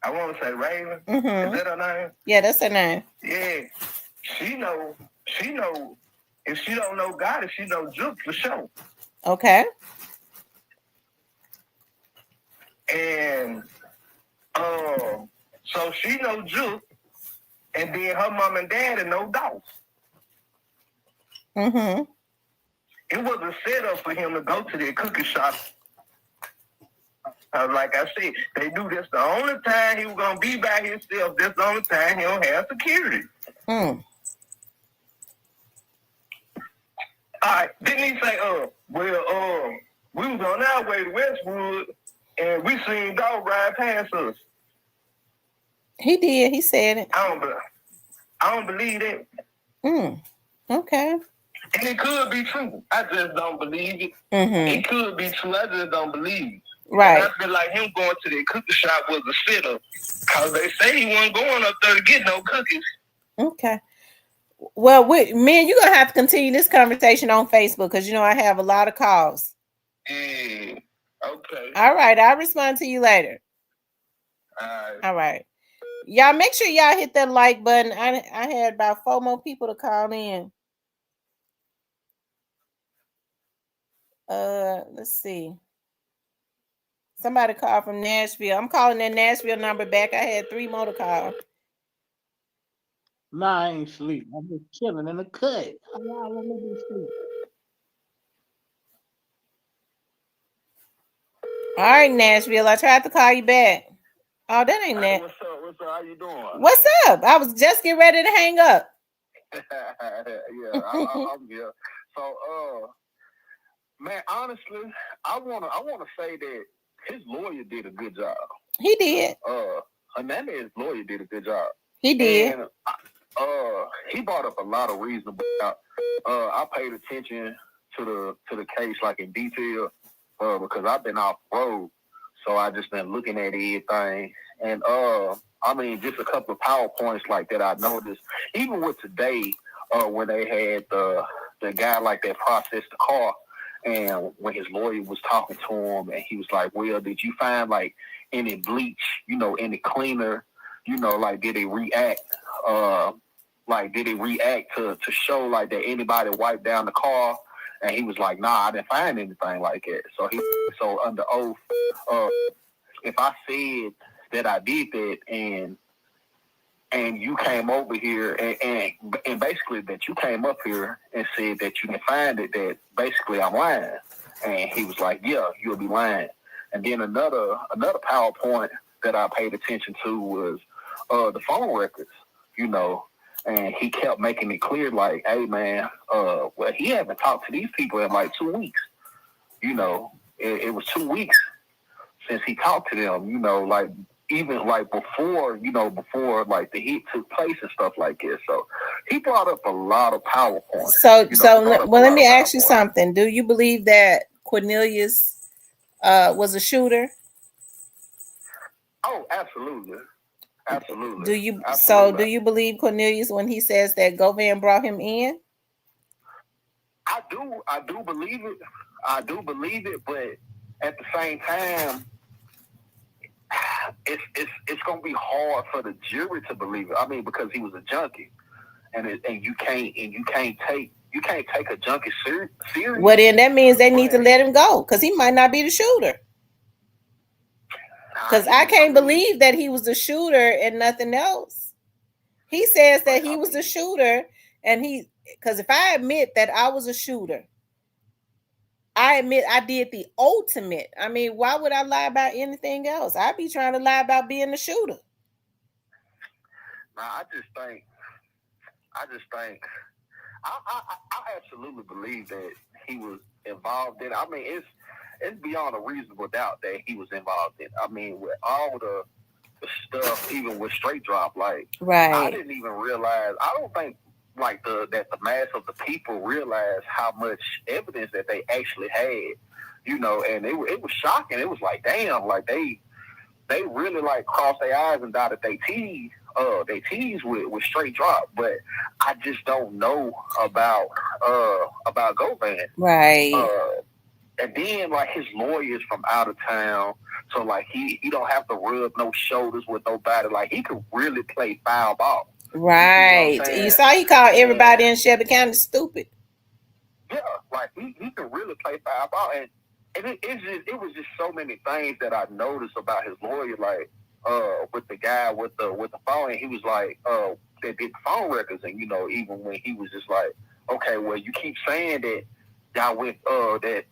I want to say Raven. Mm-hmm. Is that her name? Yeah, that's her name. Yeah. She know. If she don't know Gotti, she know Zook for sure. Okay. And so she know Zook, and then her mom and dad know Doss. Mm-hmm. It was a setup for him to go to the cookie shop. Like I said, they knew that's the only time he was going to be by himself. That's the only time he don't have security. Mm. All right. Didn't he say, we was on our way to Westwood, and we seen dog ride past us. He did. He said it. I don't believe that. Okay. And it could be true. I just don't believe it. Mm-hmm. It could be true. I just don't believe it. Right. And I feel like him going to the cookie shop was a setup. Because they say he wasn't going up there to get no cookies. Okay. Well, me and you're going to have to continue this conversation on Facebook because, I have a lot of calls. Yeah. Okay. All right, I'll respond to you later. All right. Y'all make sure y'all hit that like button. I had about 4 more people to call in. Let's see. Somebody called from Nashville. I'm calling that Nashville number back. I had 3 more to call. Nah, I ain't sleep. I'm just chilling in the cut. Y'all let me be sleep. All right, Nashville. I tried to call you back. Oh, that ain't that. What's up? What's up? How you doing? What's up? I was just getting ready to hang up. Yeah, I'm here. So, man, honestly, I wanna say that his lawyer did a good job. He did. Hernandez's lawyer did a good job. He did. And, he brought up a lot of reasonable. I paid attention to the case like in detail, because I've been off road, so I just been looking at everything. And I mean, just a couple of PowerPoints like that I noticed. Even with today, when they had the guy like that process the car, and when his lawyer was talking to him, and he was like, "Well, did you find like any bleach, any cleaner, like did they react? Like did it react to show like that anybody wiped down the car?" And he was like, "Nah, I didn't find anything like it." So under oath, if I said that I did that, and you came over here and basically that you came up here and said that you didn't find it, that basically I'm lying. And he was like, "Yeah, you'll be lying." And then another PowerPoint that I paid attention to was the phone records, and he kept making it clear, like, "Hey man, well, he haven't talked to these people in like 2 weeks. It was 2 weeks since he talked to them, like even like before like the hit took place and stuff like this." So he brought up a lot of PowerPoints. Let me ask you something. Do you believe that Cornelius was a shooter? Oh, absolutely. Absolutely. Do you believe Cornelius when he says that Govan brought him in? I do believe it. I do believe it, but at the same time, it's gonna be hard for the jury to believe it. I mean, because he was a junkie, and you can't take a junkie serious. Well, then that means they need to let him go because he might not be the shooter. Because I can't believe that he was the shooter and nothing else. He says that he was the shooter, and because if I admit that I was a shooter, I admit I did the ultimate. I mean, why would I lie about anything else? I'd be trying to lie about being the shooter. I absolutely believe that he was involved in. I mean, it's beyond a reasonable doubt that he was involved in. I mean, with all the stuff, even with straight drop, like, right. I didn't even realize. I don't think like that the mass of the people realized how much evidence that they actually had, and it was shocking. It was like, damn, like they really like crossed their I's and dotted their T's. They tease with straight drop, but I just don't know about Govan. Right. And then like his lawyer's from out of town, so like he don't have to rub no shoulders with nobody. Like he could really play foul ball. Right. You saw he called everybody in Shelby County stupid. Yeah, like he could really play foul ball, and it was just so many things that I noticed about his lawyer, like with the guy with the phone. And he was like, they did phone records, and even when he was just like, okay, well, you keep saying that y'all went that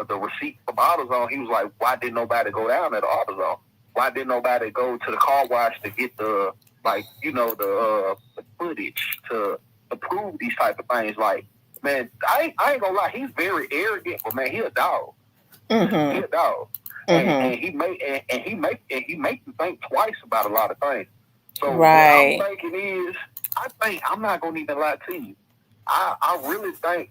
the receipt from AutoZone. He was like, why didn't nobody go down at AutoZone? Why didn't nobody go to the car wash to get the the footage to prove these type of things? Like, man, I ain't gonna lie, he's very arrogant, but man, he a dog. Mm-hmm. He a dog. And he makes you think twice about a lot of things. So right. What I'm thinking is, I'm not gonna even lie to you. I really think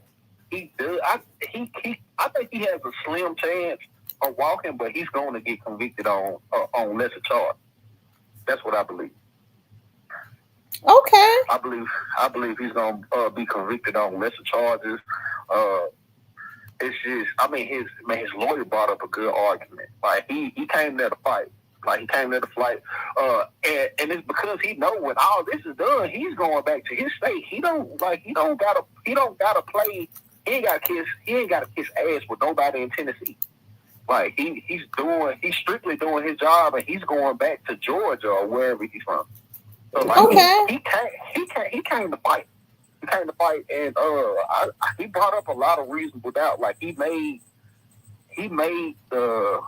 he does. I think he has a slim chance of walking, but he's going to get convicted on lesser charge. That's what I believe. Okay. I believe he's going to be convicted on lesser charges. it's just, I mean, his lawyer brought up a good argument. Like he came there to fight. Like he came there to fight. And it's because he know when all this is done, he's going back to his state. He don't gotta play. He ain't gotta kiss ass with nobody in Tennessee. Like he's strictly doing his job, and he's going back to Georgia or wherever he's from. So like he came to fight. He came to fight, and he brought up a lot of reasonable doubt. Like he made the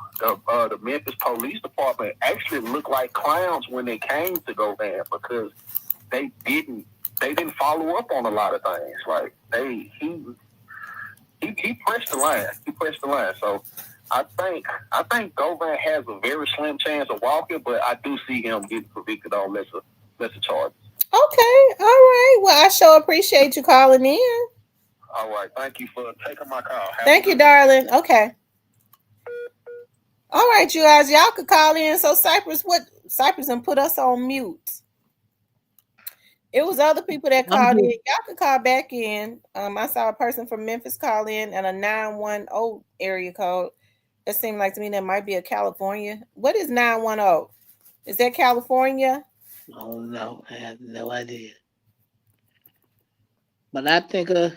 Memphis Police Department actually look like clowns when they came to Govan, because they didn't follow up on a lot of things. Like he pressed the line. He pressed the line. So I think Govan has a very slim chance of walking, but I do see him getting convicted on lesser charges. Okay, all right. Well, I sure appreciate you calling in. All right, thank you for taking my call. Thank you, darling. Okay. All right, you guys, y'all could call in. So Cypress and put us on mute. It was other people that called in. Y'all could call back in. I saw a person from Memphis call in and a 910 area code. It seemed like to me that might be a California. What is 910? Is that California? Oh no, I have no idea. But I think he's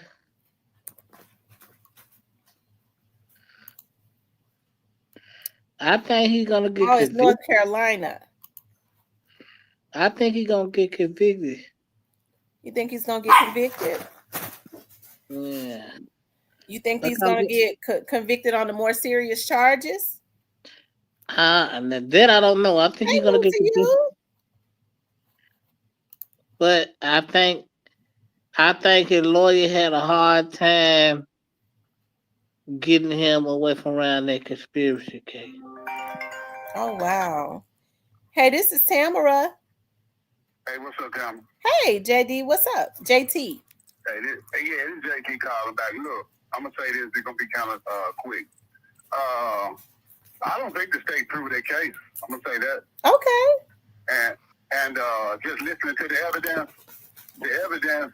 gonna get convicted. It's North Carolina. I think he's gonna get convicted. You think he's gonna get convicted? Yeah. You think he's gonna get convicted on the more serious charges? And then I don't know. I think he's gonna get convicted. But I think his lawyer had a hard time getting him away from around that conspiracy case. Oh wow! Hey, this is Tamara. Hey, what's up, Tamara? Hey, JD, what's up? JT. Hey, this is JT calling back. Look, I'm gonna say this. It's gonna be kind of quick. I don't think the state proved their case. I'm gonna say that. Okay. And just listening to the evidence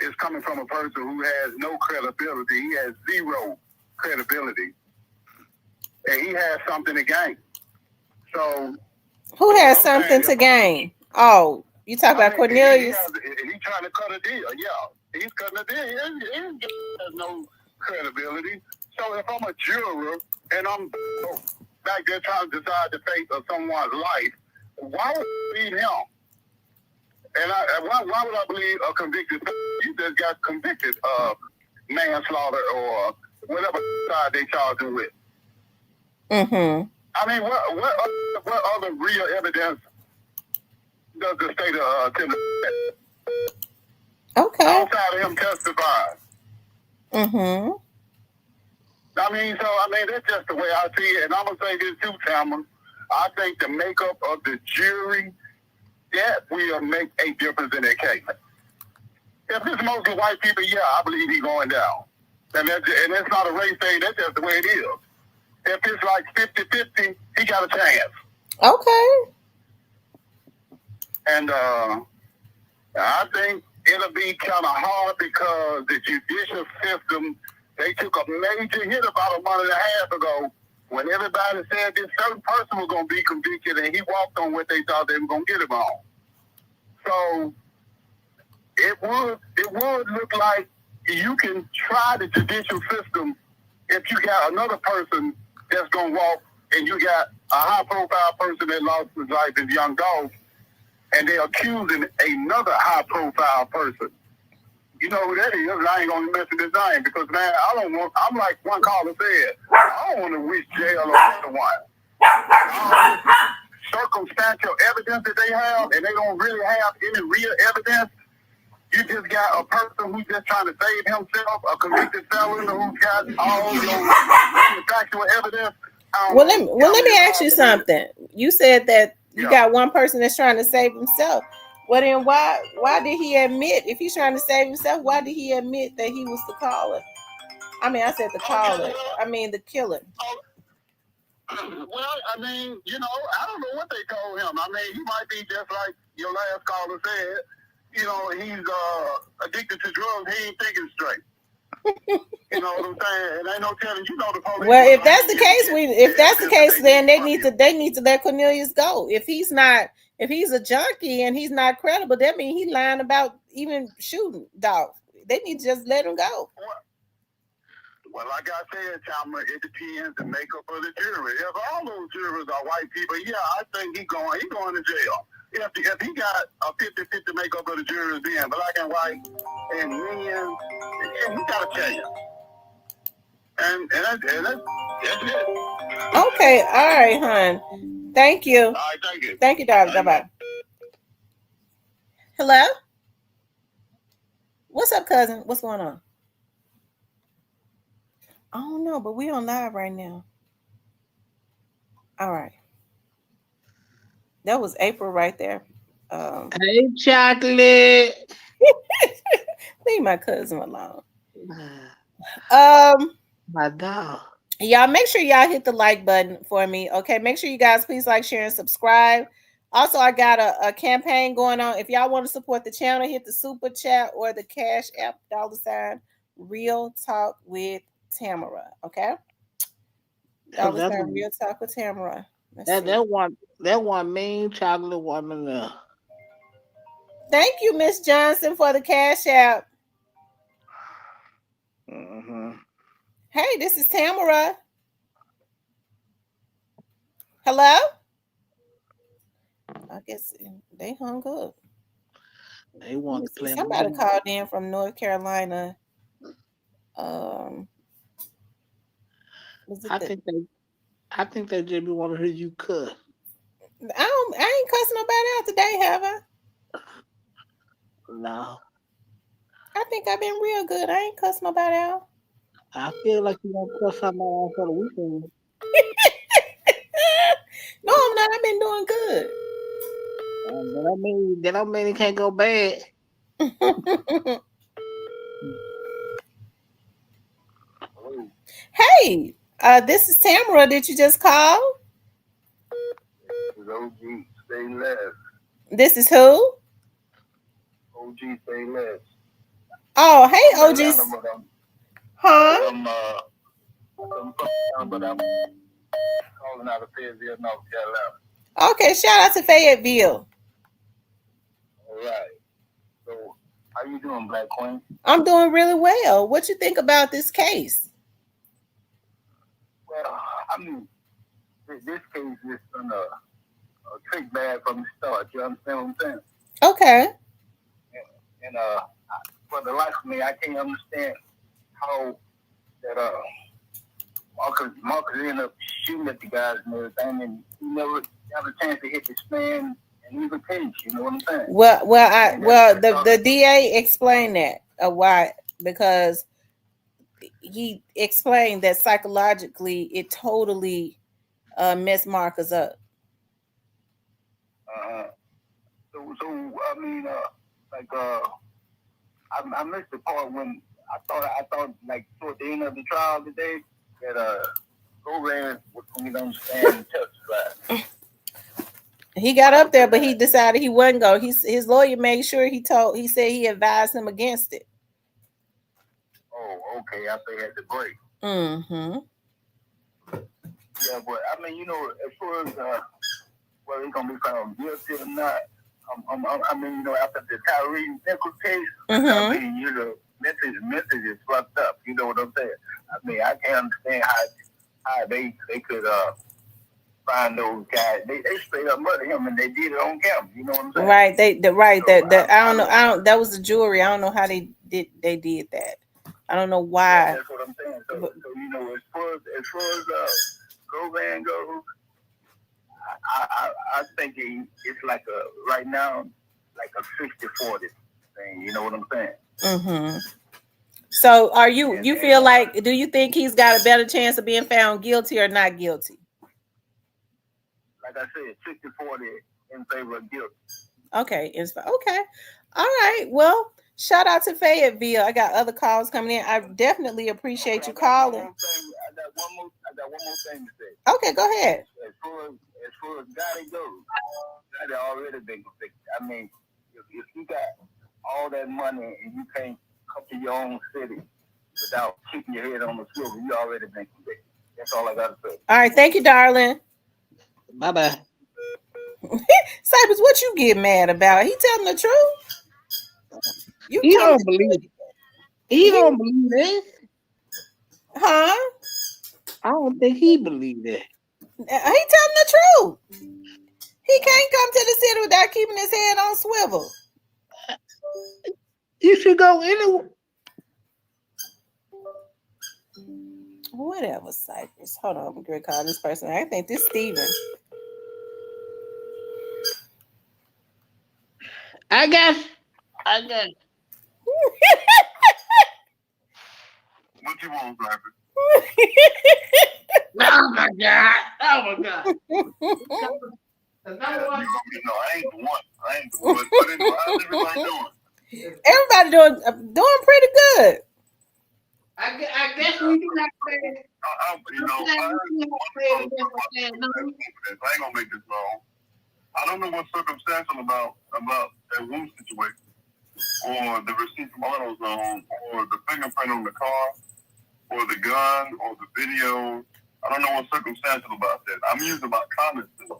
is coming from a person who has no credibility. He has zero credibility, and he has something to gain. So, who has something to gain? Oh, you talk about Cornelius? He's trying to cut a deal. Yeah, he's cutting a deal. He has no credibility. So if I'm a juror and I'm back there trying to decide the fate of someone's life, why would I believe him? And why would I believe a convicted? You just got convicted of manslaughter or whatever side they charged him with. Mm-hmm. I mean, what other real evidence does the state of Tennessee? Okay. Outside of him testifying. Mm-hmm. That's just the way I see it. And I'm gonna say this too, Tamara. I think the makeup of the jury, that will make a difference in that case. If it's mostly white people, yeah, I believe he's going down. And it's not a race thing, that's just the way it is. If it's like 50-50, he got a chance. Okay. And I think it'll be kind of hard because the judicial system, they took a major hit about a month and a half ago when everybody said this certain person was going to be convicted, and he walked on what they thought they were going to get him on. So it would look like you can try the judicial system if you got another person that's going to walk, and you got a high-profile person that lost his life as young dog, and they're accusing another high-profile person. You know who that is? I ain't gonna mention his name because, man, I'm like one caller said, I don't want to wish jail on anyone. Circumstantial evidence that they have, and they don't really have any real evidence. You just got a person who's just trying to save himself, a convicted felon who's got all your factual evidence. Let me ask you something. You said that you got one person that's trying to save himself. Well, then why did he admit, if he's trying to save himself, why did he admit that he was the caller? I mean, I said the caller. I mean, the killer. Well, I mean, I don't know what they told him. I mean, he might be just like your last caller said. He's addicted to drugs. He ain't thinking straight. You know what I'm saying? It ain't no telling. You know the police. Well, if that's the case, then they need to let Cornelius go. If he's a junkie and he's not credible, that means he's lying about even shooting dog. They need to just let him go. Well, like I said, Chalmer, it depends the makeup of the jury. If all those jurors are white people, yeah, I think he's going to jail. If he got a 50-50 makeup of the jurors being black and white and men, he got to change. And that's it. Okay, all right, hon. Thank you. All right, thank you. Thank you, darling. Bye-bye. Hello? What's up, cousin? What's going on? I don't know, but we on live right now. All right. That was April right there. Hey, chocolate. Leave my cousin alone. My dog. Y'all make sure y'all hit the like button for me. Okay, make sure you guys please like, share, and subscribe. Also, I got a campaign going on. If y'all want to support the channel, hit the super chat or the Cash App $ Real Talk with Tamara. Okay, $ Real Talk with Tamara. That one mean chocolate woman there. Thank you, Miss Johnson, for the Cash App. Mm-hmm. Hey, this is Tamara. Hello? I guess they hung up. They want to play. Somebody called in from North Carolina. I think they just want to hear you cuss. I ain't cussing nobody out today, have I? No. I think I've been real good. I ain't cussing nobody out. I feel like you want to cuss somebody out for the weekend. No, I'm not. I've been doing good. That don't mean it can't go bad. Hey, this is Tamara. Did you just call? OG, stay less. This is who? OG, stay less. Oh, hey, OG. Huh? But I'm calling out of Fayetteville, North Carolina. Okay, shout out to Fayetteville. All right. So, how you doing, Black Queen? I'm doing really well. What you think about this case? Well, I mean, this case is on a trick bag from the start. You understand what I'm saying? Okay. And for the life of me, I can't understand how that Marcus ended up shooting at the guys and everything, and he never got a chance to hit this man and leave a case. You know what I'm saying? Well, the DA explained that why, because he explained that psychologically it totally messed Marcus up. So I mean, I missed the part when I thought like toward the end of the trial today that Govan was going to stand and testify. He got up there, but he decided he wasn't going. His lawyer made sure he said he advised him against it. Oh, okay. I think he had to break. Mm-hmm. Yeah, but I mean, as far as whether he's gonna be found guilty or not, I mean, after the Tyree Nichols case, mm-hmm. I mean, message is fucked up. You know what I'm saying? I mean, I can't understand how they could find those guys. They straight up murdered him, and they did it on camera. You know what I'm saying? Right. I don't know. That was the jury. I don't know how they did that. I don't know why. Yeah, that's what I'm saying. So as far as Govan goes, I think it's like right now, like a 60-40 thing. You know what I'm saying? Mm-hmm. So you feel like, do you think he's got a better chance of being found guilty or not guilty? Like I said, 60-40 in favor of guilty. Okay. Okay. All right. Well, shout out to Fayetteville. I got other calls coming in. I definitely appreciate you calling. I got one more thing to say. Okay, go ahead. As far as Gotti goes, Gotti already been convicted. I mean, if you got all that money and you can't come to your own city, without keeping your head on the swivel. You already been convicted. That's all I got to say. All right, thank you, darling. Bye-bye. Cypress, what you get mad about? He telling the truth? You He telling don't believe it. He don't believe it. Huh? I don't think he believed it. He telling the truth. He can't come to the city without keeping his head on swivel. You should go anyway. Whatever, Cypress. Hold on, I'm gonna call this person. I think this Steven. I got. What you want, Cypress? Oh my God. No, I ain't the one. But anyway, how's everybody doing? Everybody doing pretty good. I guess we do not say. I ain't gonna make this long. I don't know what's circumstantial about that wound situation, or the receipt from AutoZone, or the fingerprint on the car, or the gun, or the video. I don't know what's circumstantial about that. I'm using my common sense.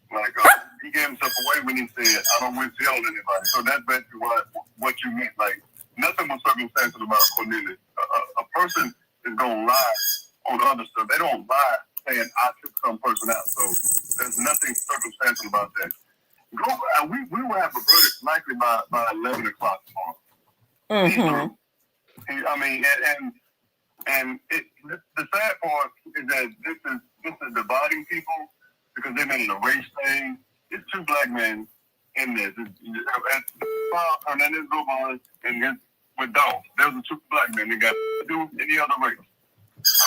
Like he gave himself away when he said, "I don't wish jail on anybody." So that's basically what you meant. Like nothing was circumstantial about Cornelius. A person is gonna lie on other stuff. They don't lie saying I took some person out. So there's nothing circumstantial about that. We will have a verdict likely by 11 o'clock tomorrow. Mm-hmm. I mean, and the sad part is that this is dividing people because they made it a race thing. It's two black men in this. Cornelius Govan and with Dolph. There's the two black men that got to do any other race.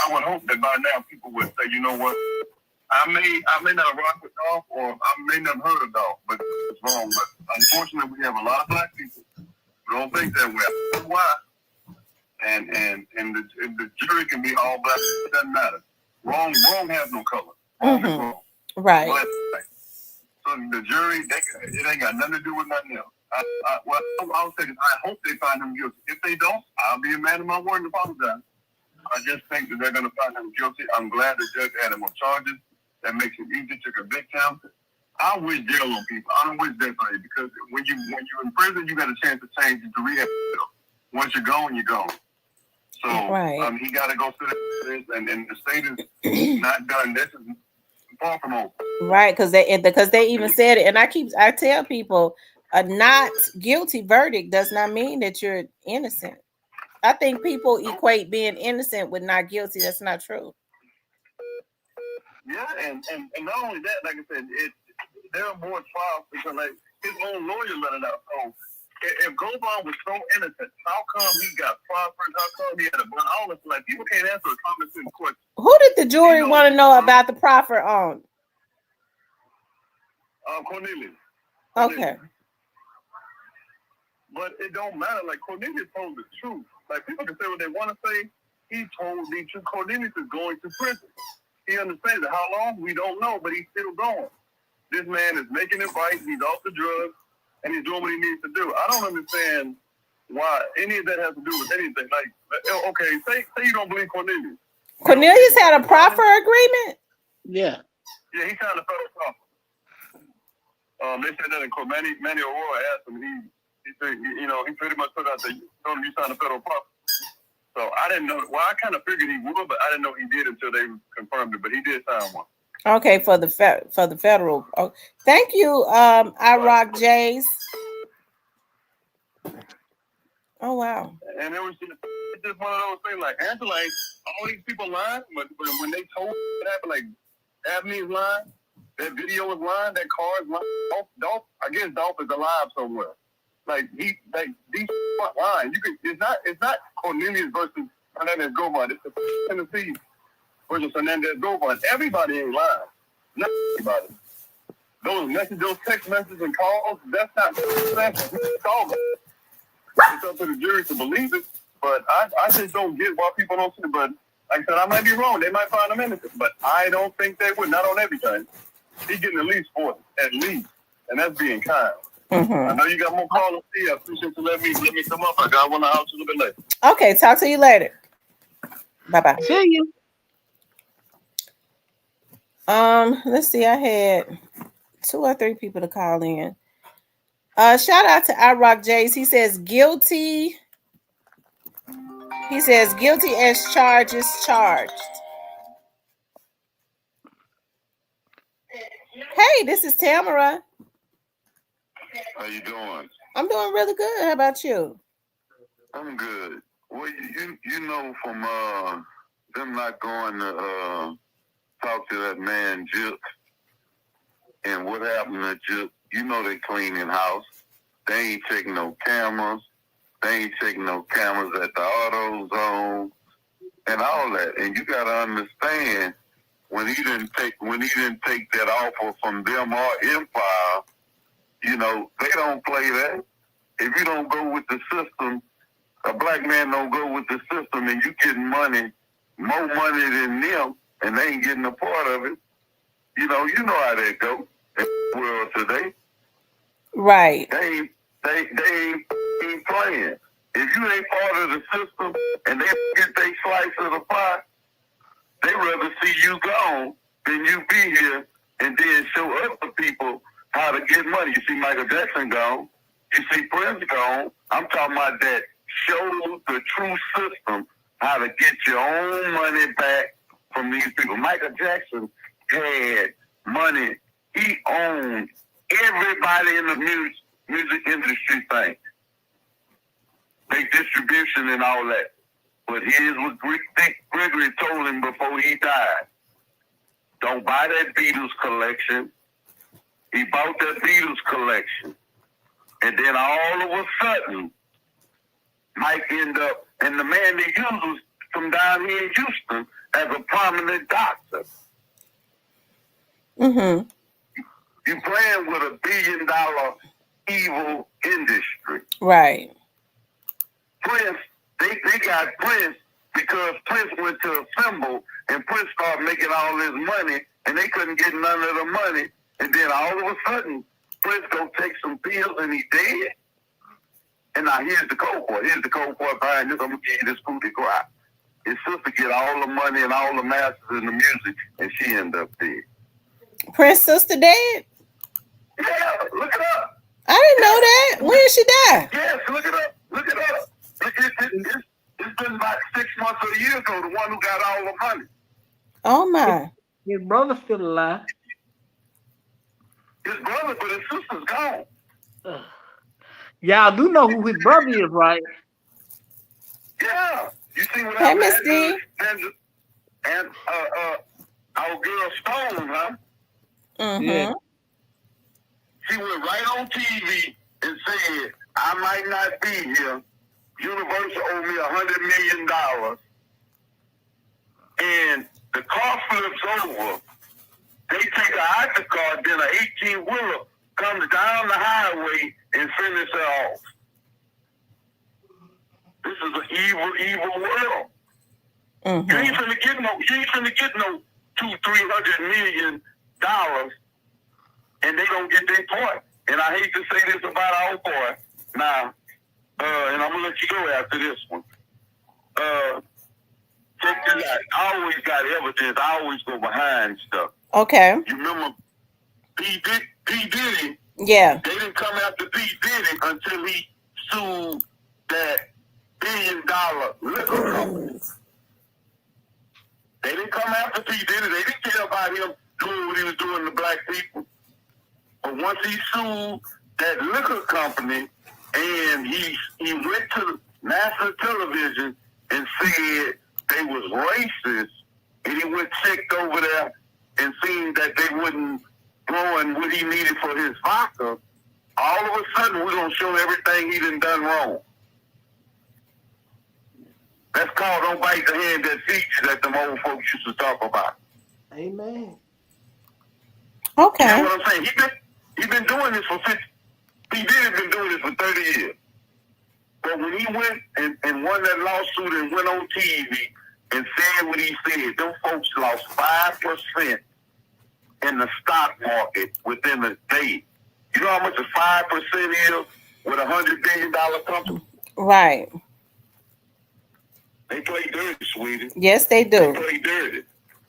I would hope that by now people would say, you know what? I may not rock with Dolph, or I may not have heard of Dolph, but it's wrong. But unfortunately, we have a lot of black people who don't think that way. That's why. And the jury can be all black. It doesn't matter. Wrong has no color. Wrong is wrong. Right. So the jury, it ain't got nothing to do with nothing else. I'll say this. I hope they find him guilty. If they don't, I'll be a man of my word and apologize. I just think that they're going to find him guilty. I'm glad the judge added more charges. That makes it easier to convict him. I wish jail on people. I don't wish death on you, because when you're in prison, you got a chance to change it to rehab. Once you're gone, you're gone. So he got to go through this, and the state is not done. This is far from over. Right, because they even said it, and I tell people a not guilty verdict does not mean that you're innocent. I think people equate being innocent with not guilty. That's not true. Yeah, and not only that, like I said, there are more trials because like his own lawyer let it out. So if Govan was so innocent, how come he got proffered? How come he had a bond? All this, like people can't answer a common sense question. Who did the jury want to know about the proffer on? Cornelius. Okay. But it don't matter. Like Cornelius told the truth. Like people can say what they want to say. He told the truth. Cornelius is going to prison. He understands it. How long? We don't know, but he's still going. This man is making it right. He's off the drugs, and he's doing what he needs to do. I don't understand why any of that has to do with anything. Like, okay, say you don't believe Cornelius. Cornelius had a proffer agreement? Yeah. Yeah, he signed a federal proffer. They said that in court. Manny Aurora asked him. He said, he pretty much told him you signed a federal proffer. So I didn't know. Well, I kind of figured he would, but I didn't know he did until they confirmed it. But he did sign one. Okay, for the federal. Oh, thank you, I Rock Jays. Oh wow. And it was just one of those things. Like Angela, all these people lying, but when they told it happened, like Abney's lying, that video was lying, that car is lying. Dolph, I guess Dolph is alive somewhere. Like these lying. It's not Cornelius versus Hernandez Govan. It's the Tennessee versus Hernandez Govan. Everybody ain't lying. Not everybody. Those text messages and calls, that's not it's up to the jury to believe it. But I just don't get why people don't see it. But like I said, I might be wrong. They might find him innocent. But I don't think they would. Not on everything. He's getting at least 40. At least. And that's being kind. I know you got more callers here. I appreciate you let me come up. I got one out a little bit later. Okay, talk to you later. Bye-bye. See you. Let's see. I had 2 or 3 people to call in. Shout out to iRock Jays. He says guilty. He says guilty as charges charged. Hey, this is Tamara. How you doing? I'm doing really good. How about you? I'm good. Well, you know from them not going to talk to that man Jip and what happened to Jip. You know they cleaning house. They ain't taking no cameras. They ain't taking no cameras at the auto zone and all that. And you got to understand when he didn't take that offer from them or Empire, you know, they don't play that. If you don't go with the system, a black man don't go with the system, and you getting money, more money than them, and they ain't getting a part of it. You know how that go in the world today. Right. They ain't playing. If you ain't part of the system and they get their slice of the pie, they rather see you gone than you be here and then show other people how to get money. You see Michael Jackson gone. You see Prince gone. I'm talking about that. Show the true system how to get your own money back from these people. Michael Jackson had money. He owned everybody in the music industry thing. They distribution and all that. But here's what Dick Gregory told him before he died. Don't buy that Beatles collection. He bought that Beatles collection. And then all of a sudden, Mike ended up, and the man they used was from down here in Houston as a prominent doctor. Mm-hmm. You're playing with $1 billion evil industry. Right. Prince, they got Prince because Prince went to a symbol and Prince started making all this money and they couldn't get none of the money. And then all of a sudden, Prince go take some pills and he dead. And now here's the cold part. Here's the cold part behind this. I'm going to give you this coup de grace. His sister get all the money and all the masters in the music and she end up dead. Prince's sister dead? Yeah, look it up. I didn't know that. When did she die? Yes, look it up. Look it up. It's been about 6 months or a year ago, the one who got all the money. Oh, my. His brother's still alive. His brother, but his sister's gone. Y'all do know who his brother is, right? Yeah. You see what Hey, happened? Miss D. And our girl Stone, huh? Mm-hmm. Yeah. She went right on TV and said, I might not be here. Universal owe me $100 million. And the car flips over. They take her out the car, then an 18-wheeler comes down the highway and finish her off. This is an evil, evil world. Mm-hmm. You ain't finna get no $200-300 million, and they don't get their part. And I hate to say this about our boy now, and I'm gonna let you go after this one. Check this out. I always got evidence. I always go behind stuff. Okay. You remember P. Diddy? Yeah. They didn't come after P. Diddy until he sued that $1 billion liquor company. They didn't come after P. Diddy. They didn't care about him doing what he was doing to black people. But once he sued that liquor company and he went to national television and said they was racist, and he went checked over there and seen that they wasn't growing what he needed for his vodka, all of a sudden we're going to show everything he done wrong. That's called don't bite the hand that feeds you that them old folks used to talk about. Amen. Okay. You know what I'm saying? He been doing this for 50. He did been doing this for 30 years. But when he went and won that lawsuit and went on TV and said what he said, them folks lost 5% in the stock market within a day. You know how much a 5% is with $100 billion company? Right. They play dirty, sweetie. Yes, they do. They play dirty.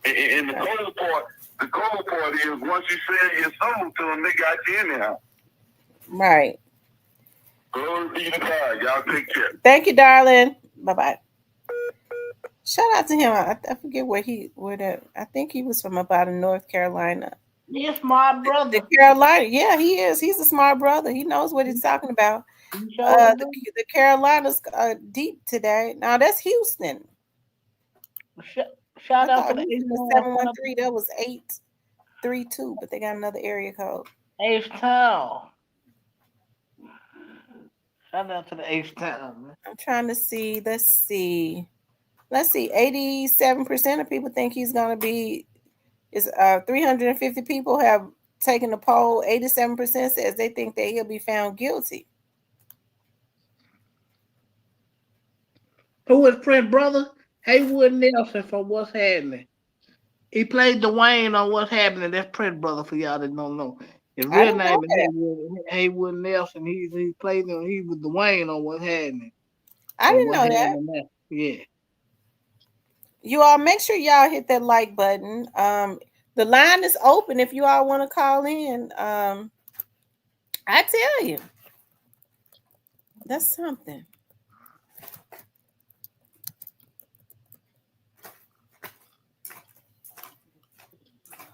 And the cold part is once you sell your soul to them, they got you in there. Right. Glory be to God. Y'all take care. Thank you, darling. Bye-bye. Shout out to him. I forget I think he was from up out of North Carolina. Yes, my brother. The Carolina. Yeah, he is. He's a smart brother. He knows what he's talking about. The Carolinas deep today. Now that's Houston. Shout out to the 713. That was 832, but they got another area code. H-Town. Shout out to the H-Town, man. I'm trying to see. Let's see. 87% of people think he's going to be. 350 people have taken the poll. 87% says they think that he'll be found guilty. Who is Prince brother? Haywood Nelson from What's Happening. He played Dwayne on What's Happening. That's Prince brother for y'all that don't know. His real name is Haywood Nelson. He played him. He was Dwayne on What's Happening. I didn't know that. Yeah. You all make sure y'all hit that like button. The line is open if you all want to call in. I tell you, that's something.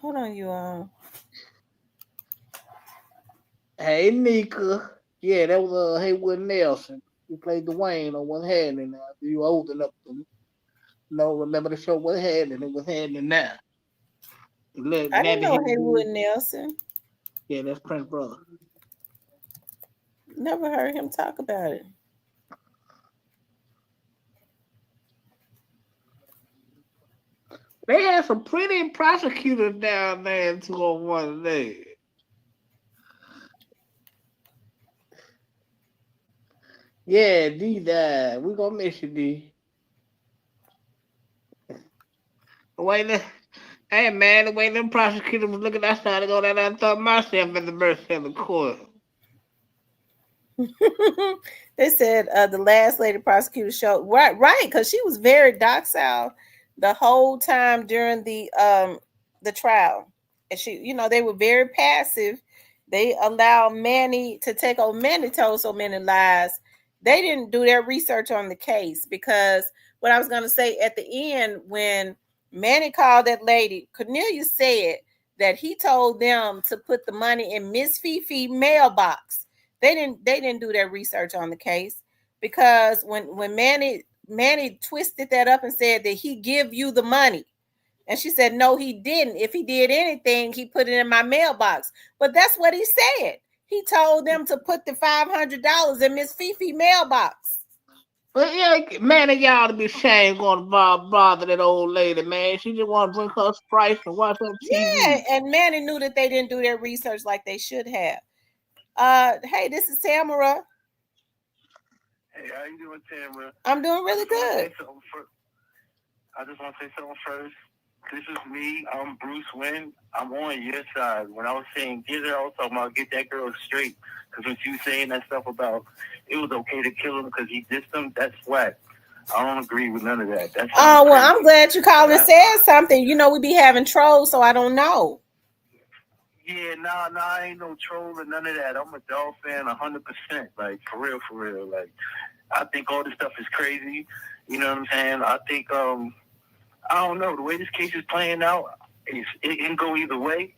Hold on, you all. Hey, Nika. Yeah, that was Haywood Nelson. He played Dwayne on What's Happening now. You old enough to remember the show What's Happening? It was happening now. I didn't know Haywood Nelson. Yeah, that's Prince brother. Never heard him talk about it. They had some pretty prosecutors down there in 201 today. Yeah, D died. We gonna miss you, D. Hey man, the way them prosecutors was looking outside to go down there, I thought myself at the mercy of the court. They said the last lady prosecutor showed right, because she was very docile the whole time during the trial, and she, they were very passive. They allowed Manny to take over. Manny told so many lies. They didn't do their research on the case, because what I was going to say at the end, when Manny called that lady, Cornelius said that he told them to put the money in Miss Fifi's mailbox. They didn't do their research on the case, because when Manny twisted that up and said that he give you the money, and she said no, he didn't. If he did anything, he put it in my mailbox. But that's what he said. He told them to put the $500 in Miss Fifi's mailbox. But yeah, man, y'all to be ashamed going to bother that old lady, man. She just want to drink her Sprite and watch her TV. Yeah, and Manny knew that they didn't do their research like they should have. Hey, this is Tamara. Hey, how you doing, Tamara? I'm doing really good. I just want to say something first. This is me. I'm Bruce Wayne. I'm on your side. When I was saying get her, I was talking about get that girl straight. Because when she was saying that stuff about it was okay to kill him because he dissed him, that's whack. I don't agree with none of that. That's well, I'm glad you called and said something. We be having trolls, so I don't know. Yeah, nah, I ain't no troll or none of that. I'm a dog fan 100%. Like, for real. Like, I think all this stuff is crazy. You know what I'm saying? I think, I don't know, the way this case is playing out, it can go either way.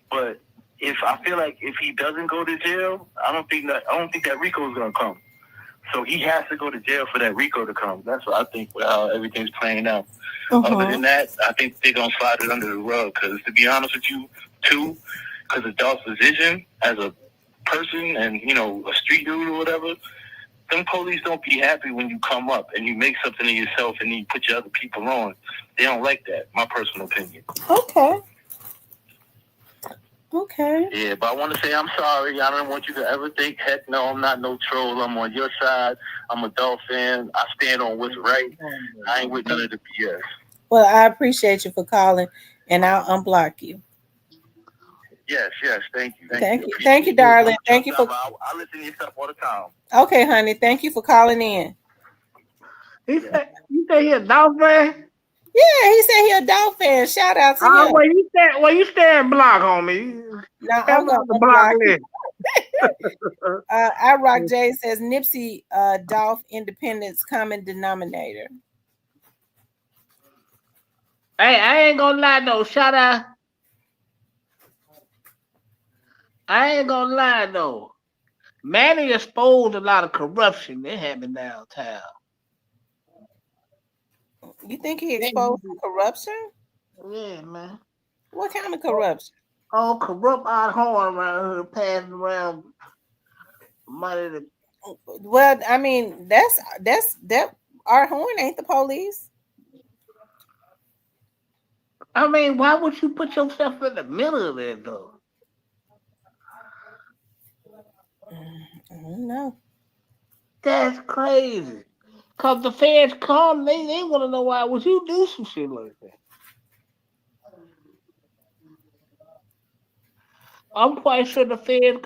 But I feel like if he doesn't go to jail, I don't think that Rico's gonna come. So he has to go to jail for that Rico to come. That's what I think. How everything's playing out. Other than that, I think they're gonna slide it under the rug. Because to be honest with you, too, because of Dolph's position as a person and a street dude or whatever, them police don't be happy when you come up and you make something of yourself and you put your other people on. They don't like that. My personal opinion. Okay. Yeah, but I want to say I'm sorry. I don't want you to ever think, heck no, I'm not no troll. I'm on your side. I'm a Dolph fan. I stand on what's right. I ain't with none of the BS. Well, I appreciate you for calling, and I'll unblock you. Yes, thank you. Thank you, darling. Thank you for. I listen to your stuff all the time. Okay, honey. Thank you for calling in. You say he a dog fan? Yeah, he said he a dog fan. Shout out to him. You stand block on me. No, I'm gonna the block list. I Rock J says Nipsey Dolph Independence common denominator. Hey, I ain't gonna lie though. Shout out. I ain't gonna lie though. Manny exposed a lot of corruption that happened downtown. You think he exposed corruption? Yeah, man. What kind of corruption? Oh, corrupt our horn around here passing around money to. Well, I mean, that Art Horn ain't the police. I mean, why would you put yourself in the middle of it though? I don't know. That's crazy. Cause the feds come, they want to know why would you do some shit like that. I'm quite sure the feds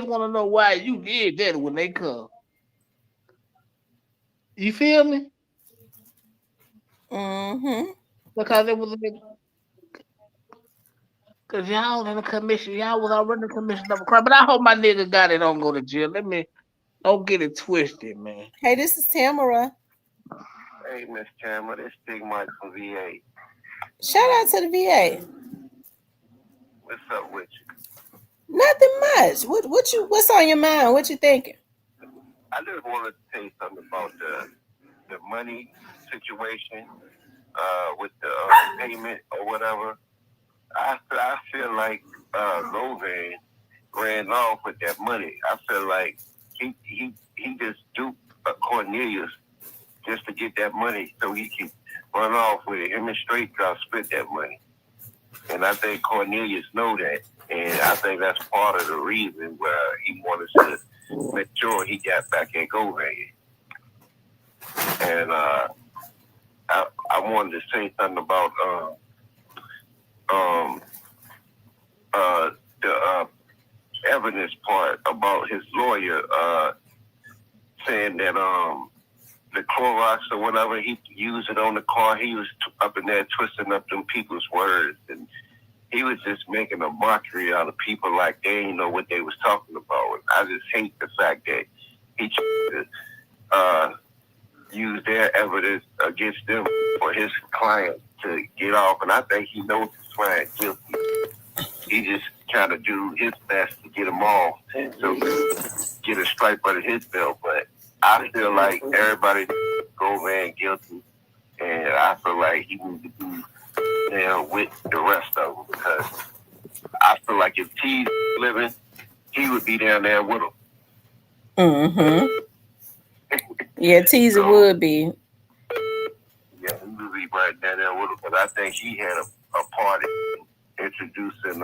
want to know why you did that when they come. You feel me? Mm-hmm. Because it was because y'all in the commission, y'all was already in the commission of a crime. But I hope my nigga got it don't go to jail. Don't get it twisted, man. Hey, this is Tamara. Hey, Miss Tamara, this Big Mike from VA. Shout out to the VA. What's up with you? Nothing much. What's on your mind? What you thinking? I just wanted to say something about the money situation with the payment or whatever. I feel like Govan ran off with that money. I feel like he just duped Cornelius just to get that money so he can run off with it. Him and Straight Drop split that money. And I think Cornelius know that. And I think that's part of the reason where he wanted to make sure he got back at Govan. And I wanted to say something about the evidence part about his lawyer saying that the Clorox or whatever, he used it on the car. He was up in there twisting up them people's words, and he was just making a mockery out of people like they didn't know what they was talking about. And I just hate the fact that he tried to use their evidence against them for his client to get off. And I think he knows his client guilty. He just trying to do his best to get him off so he can get a stripe under his belt. But I feel like everybody Govan guilty, and I feel like he needs to be there with the rest of them, because I feel like if T's living, he would be down there with him. Mm-hmm. Yeah, Teaser would be. Yeah, he would be right down there with him, because I think he had a part in introducing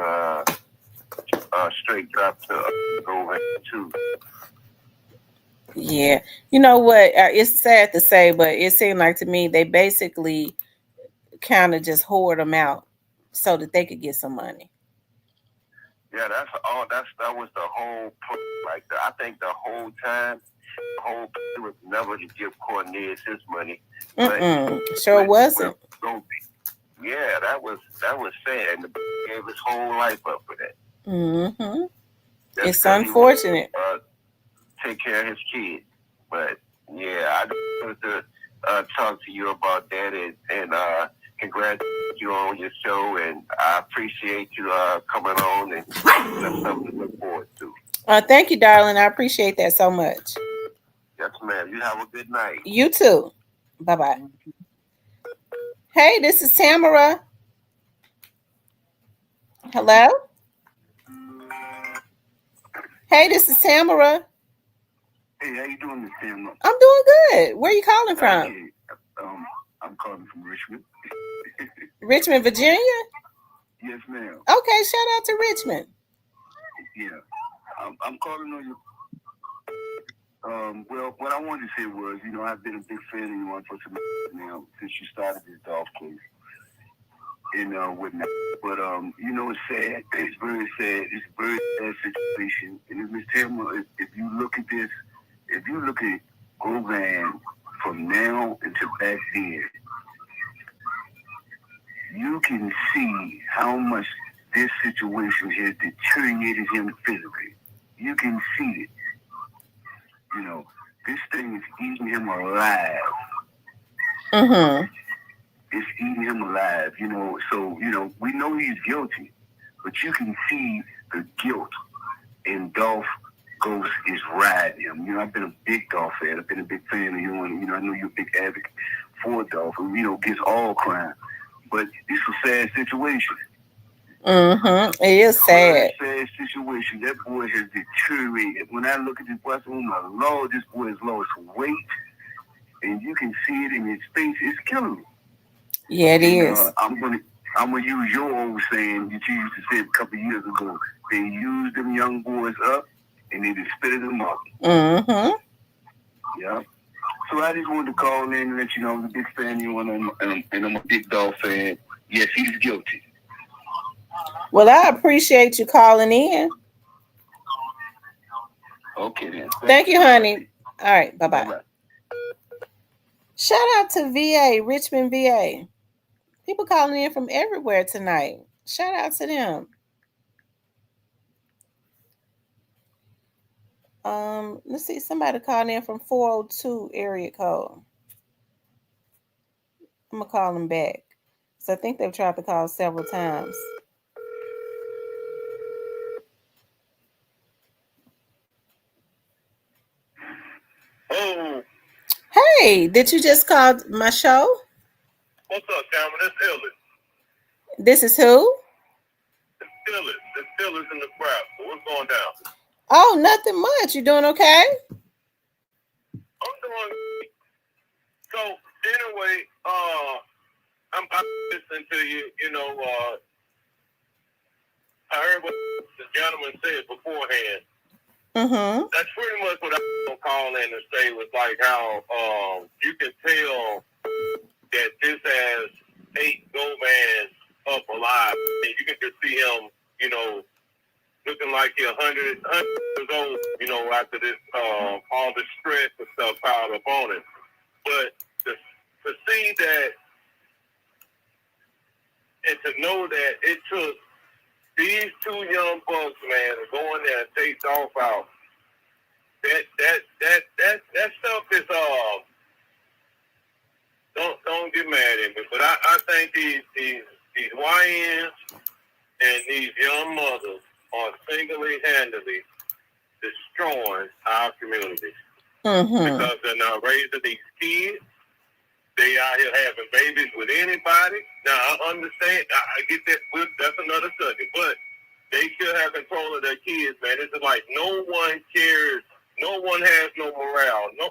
Straight Drop to Govan too. Yeah, you know what? It's sad to say, but it seemed like to me they basically kind of just hoard them out so that they could get some money. Yeah, that was the whole point. Like I think the whole time, the whole point was never to give Cornelius his money. Sure wasn't. Yeah, that was sad, and the gave his whole life up for that. Mm-hmm. It's unfortunate. Take care of his kids, but yeah, I just wanted to talk to you about that, and congratulate you on your show, and I appreciate you coming on, and that's something to look forward to. Thank you, darling. I appreciate that so much. Yes, ma'am. You have a good night. You too. Bye-bye. Hey, this is Tamara. Hello? Hey, this is Tamara. Hey, how you doing, Miss Tamara? I'm doing good. Where are you calling from? Hey, I'm calling from Richmond. Richmond, Virginia? Yes, ma'am. Okay, shout out to Richmond. Yeah. I'm calling on you. Well, what I wanted to say was, I've been a big fan of you for some now since you started this golf case. And with But it's sad. It's very sad. It's a very sad situation. And Ms. Thelma, if you look at this, if you look at Govan from now until back then, you can see how much this situation has deteriorated him physically. You can see it. This thing is eating him alive. Mm-hmm. It's eating him alive, So, we know he's guilty, but you can see the guilt in Dolph Ghost is riding him. I've been a big Dolph fan. I've been a big fan of you, and, I know you're a big advocate for Dolph, who, gets all crime. But this is a sad situation. Mm-hmm. It is sad. Sad situation. That boy has deteriorated. When I look at this boy, I say, oh my Lord, this boy has lost weight. And you can see it in his face. It's killing him. Yeah, it is. I'm gonna use your old saying that you used to say a couple of years ago. They used them young boys up and they just spitted them up. Mm-hmm. Yeah. So I just wanted to call in and let you know I'm a big fan of you and I'm a big Dolph fan. Yes, he's guilty. Well, I appreciate you calling in. Okay then. Thank you, honey. All right, bye-bye. Bye-bye. Shout out to VA, Richmond, VA. People calling in from everywhere tonight. Shout out to them. Let's see. Somebody called in from 402 area code. I'm gonna call them back. So I think they've tried to call several times. Oh. Hey, did you just call my show? What's up, Cameron? It's Illis. This is who? It's Illis. It's Illis in the crowd. So what's going down? Oh, nothing much. You doing okay? I'm doing. So anyway, I'm listening to you. I heard what the gentleman said beforehand. Mm-hmm. That's pretty much what I'm gonna call in and say was like how you can tell that this has ate Govan up alive. And you can just see him, looking like he's 100 years old, after this all the stress and stuff piled up on it. But to see that and to know that it took these two young bucks, man, to go in there and take Dolph out. That stuff is don't get mad at me, but I think these YNs and these young mothers are single-handedly destroying our community. Mm-hmm. Because they're not raising these kids. They out here having babies with anybody. Now, I understand. I get that. That's another subject. But they still have control of their kids, man. It's like no one cares. No one has no morale. No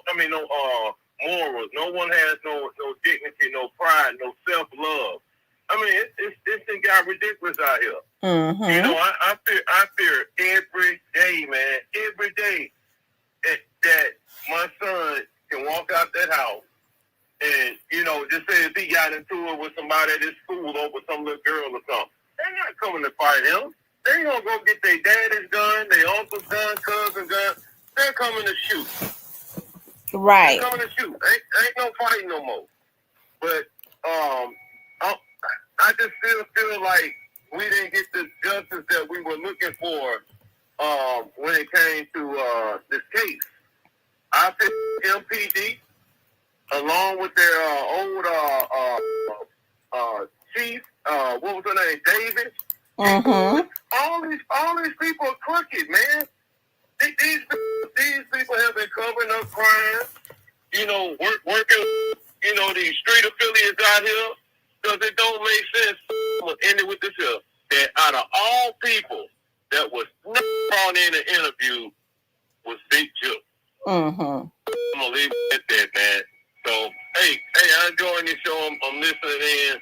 morals. No one has no dignity, no pride, no self-love. I mean, it's got ridiculous out here. Mm-hmm. I fear every day, man. Every day that my son can walk out that house and, just say if he got into it with somebody at his school over some little girl or something. They're not coming to fight him. They ain't gonna go get their daddy's gun, their uncle's gun, cousin's gun. They're coming to shoot. Right. They're coming to shoot. Ain't no fighting no more. But I just still feel like we didn't get the justice that we were looking for when it came to this case. I think MPD, along with their old chief, what was her name, David. Mm-hmm. All these people are crooked, man. These people have been covering up crimes, working, these street affiliates out here, because it don't make sense. I'm going to end it with this here, that out of all people that was brought in and interviewed was Big Joe. Mm-hmm. I'm going to leave it at that, man. So, hey, I'm enjoying this show. I'm listening in,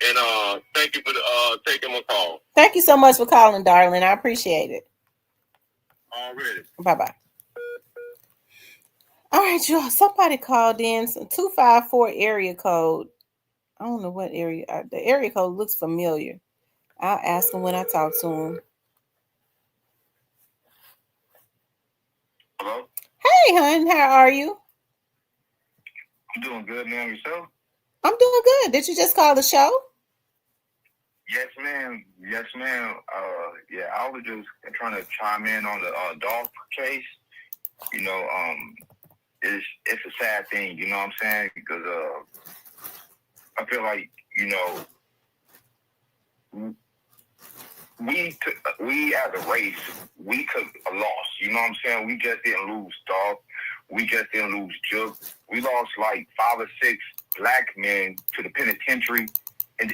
and thank you for taking my call. Thank you so much for calling, darling. I appreciate it. Already. Bye-bye. All right, y'all. Somebody called in some 254 area code. I don't know what area. The area code looks familiar. I'll ask him when I talk to him. Hello? Hey, hon, how are you? I'm doing good, ma'am. Yourself? I'm doing good. Did you just call the show? Yes, ma'am. Yes, ma'am. Yeah, I was just trying to chime in on the dog case. You know, it's a sad thing. You know what I'm saying? Because I feel like, you know, we as a race, we took a loss. You know what I'm saying? We just didn't lose dog. We just didn't lose Jug. We lost like 5 or 6 black men to the penitentiary and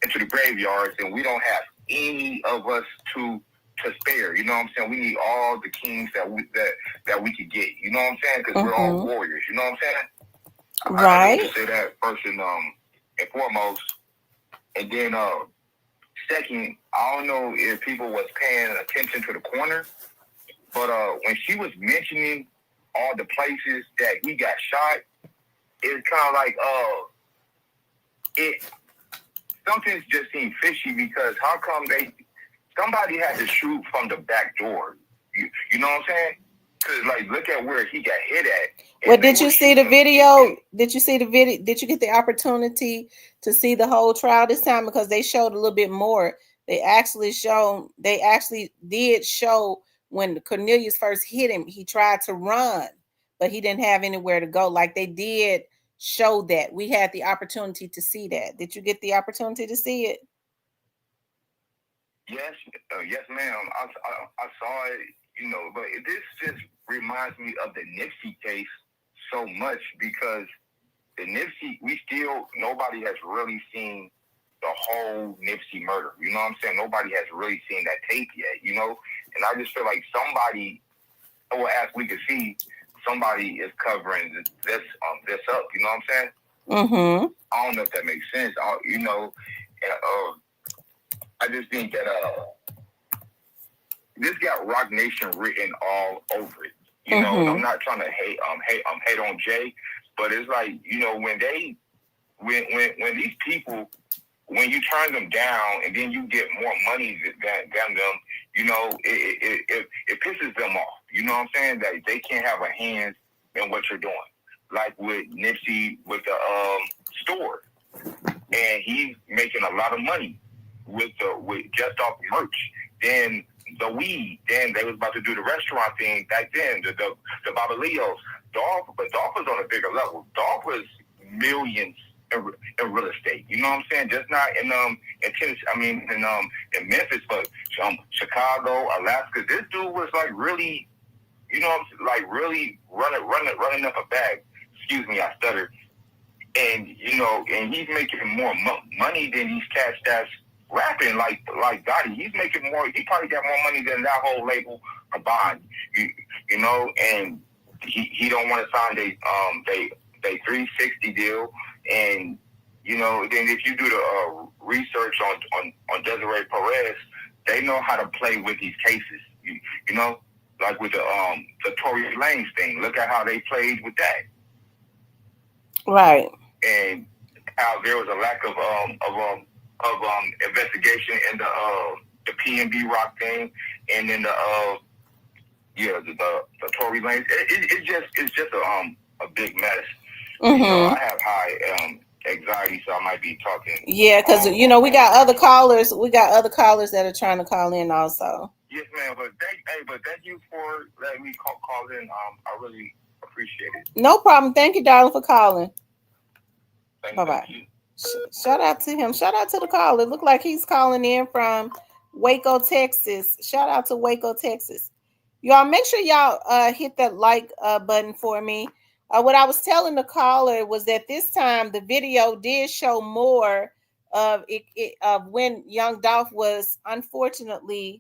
to the graveyards, and we don't have any of us to spare. You know what I'm saying? We need all the kings that we could get. You know what I'm saying? Because we're all warriors. You know what I'm saying? Right. I just say that first and foremost, and then second, I don't know if people was paying attention to the corner, but when she was mentioning all the places that he got shot, it's kind of like something's just seemed fishy, because how come somebody had to shoot from the back door? You know what I'm saying? Because, like, look at where he got hit at. Well, did you see the video? Did you see the video? Did you get the opportunity to see the whole trial this time? Because they showed a little bit more. They actually did show when Cornelius first hit him, he tried to run, but he didn't have anywhere to go. Like, they did show that. We had the opportunity to see that. Did you get the opportunity to see it? Yes, yes, ma'am. I saw it, you know, but this just reminds me of the Nipsey case so much, because the Nipsey, nobody has really seen the whole Nipsey murder. You know what I'm saying? Nobody has really seen that tape yet, you know? And I just feel like somebody, or as we can see, somebody is covering this up. You know what I'm saying? Mm-hmm. I don't know if that makes sense. You know, I just think that this got Rock Nation written all over it. You know, I'm not trying to hate on Jay, but it's like, you know, when these people, when you turn them down and then you get more money than them, you know, it pisses them off. You know what I'm saying? That they can't have a hand in what you're doing. Like with Nipsey with the store, and he's making a lot of money with just off merch. Then the weed. Then they was about to do the restaurant thing back then. The Babaleos. Dolph was on a bigger level. Dolph was millions in real estate. You know what I'm saying? Just not in Tennessee. I mean in Memphis, but Chicago, Alaska. This dude was like really, you know, like really running up a bag. Excuse me, I stuttered. And you know, and he's making more money than these cats that's rapping like Gotti. He's making more. He probably got more money than that whole label combined. You know, and he don't want to sign they 360 deal. And you know, then if you do the research on Desiree Perez, they know how to play with these cases. You know, like with the Tory Lanez thing. Look at how they played with that. Right. And how there was a lack of investigation in the PNB Rock thing, and then the Tory Lanez. It's just a big mess. You know, I have high anxiety, so I might be talking. Yeah, because you know we got other callers. We got other callers that are trying to call in also. Yes, ma'am. But thank you for letting me call in. I really appreciate it. No problem. Thank you, darling, for calling. Bye-bye. You. Shout out to him. Shout out to the caller. Look like he's calling in from Waco, Texas. Shout out to Waco, Texas. Y'all make sure y'all hit that like button for me. What I was telling the caller was that this time the video did show more of it of when young Dolph was unfortunately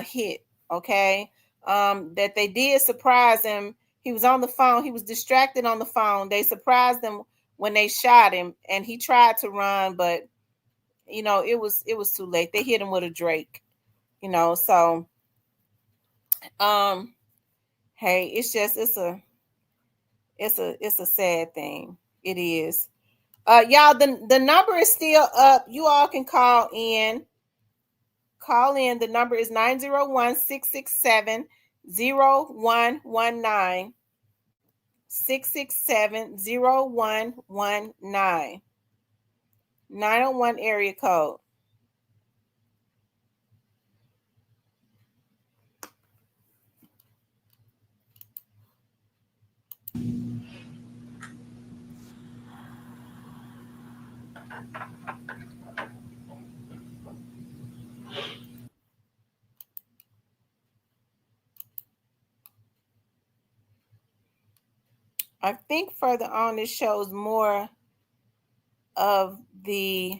hit. Okay. That they did surprise him. He was on the phone. He was distracted on the phone. They surprised him when they shot him, and he tried to run, but you know, it was too late. They hit him with a Drake, you know. So hey, it's a sad thing. It is. Y'all, the number is still up. You all can call in. Call in. The number is 901-667-0119. 667-0119. 901 area code. I think further on it shows more of the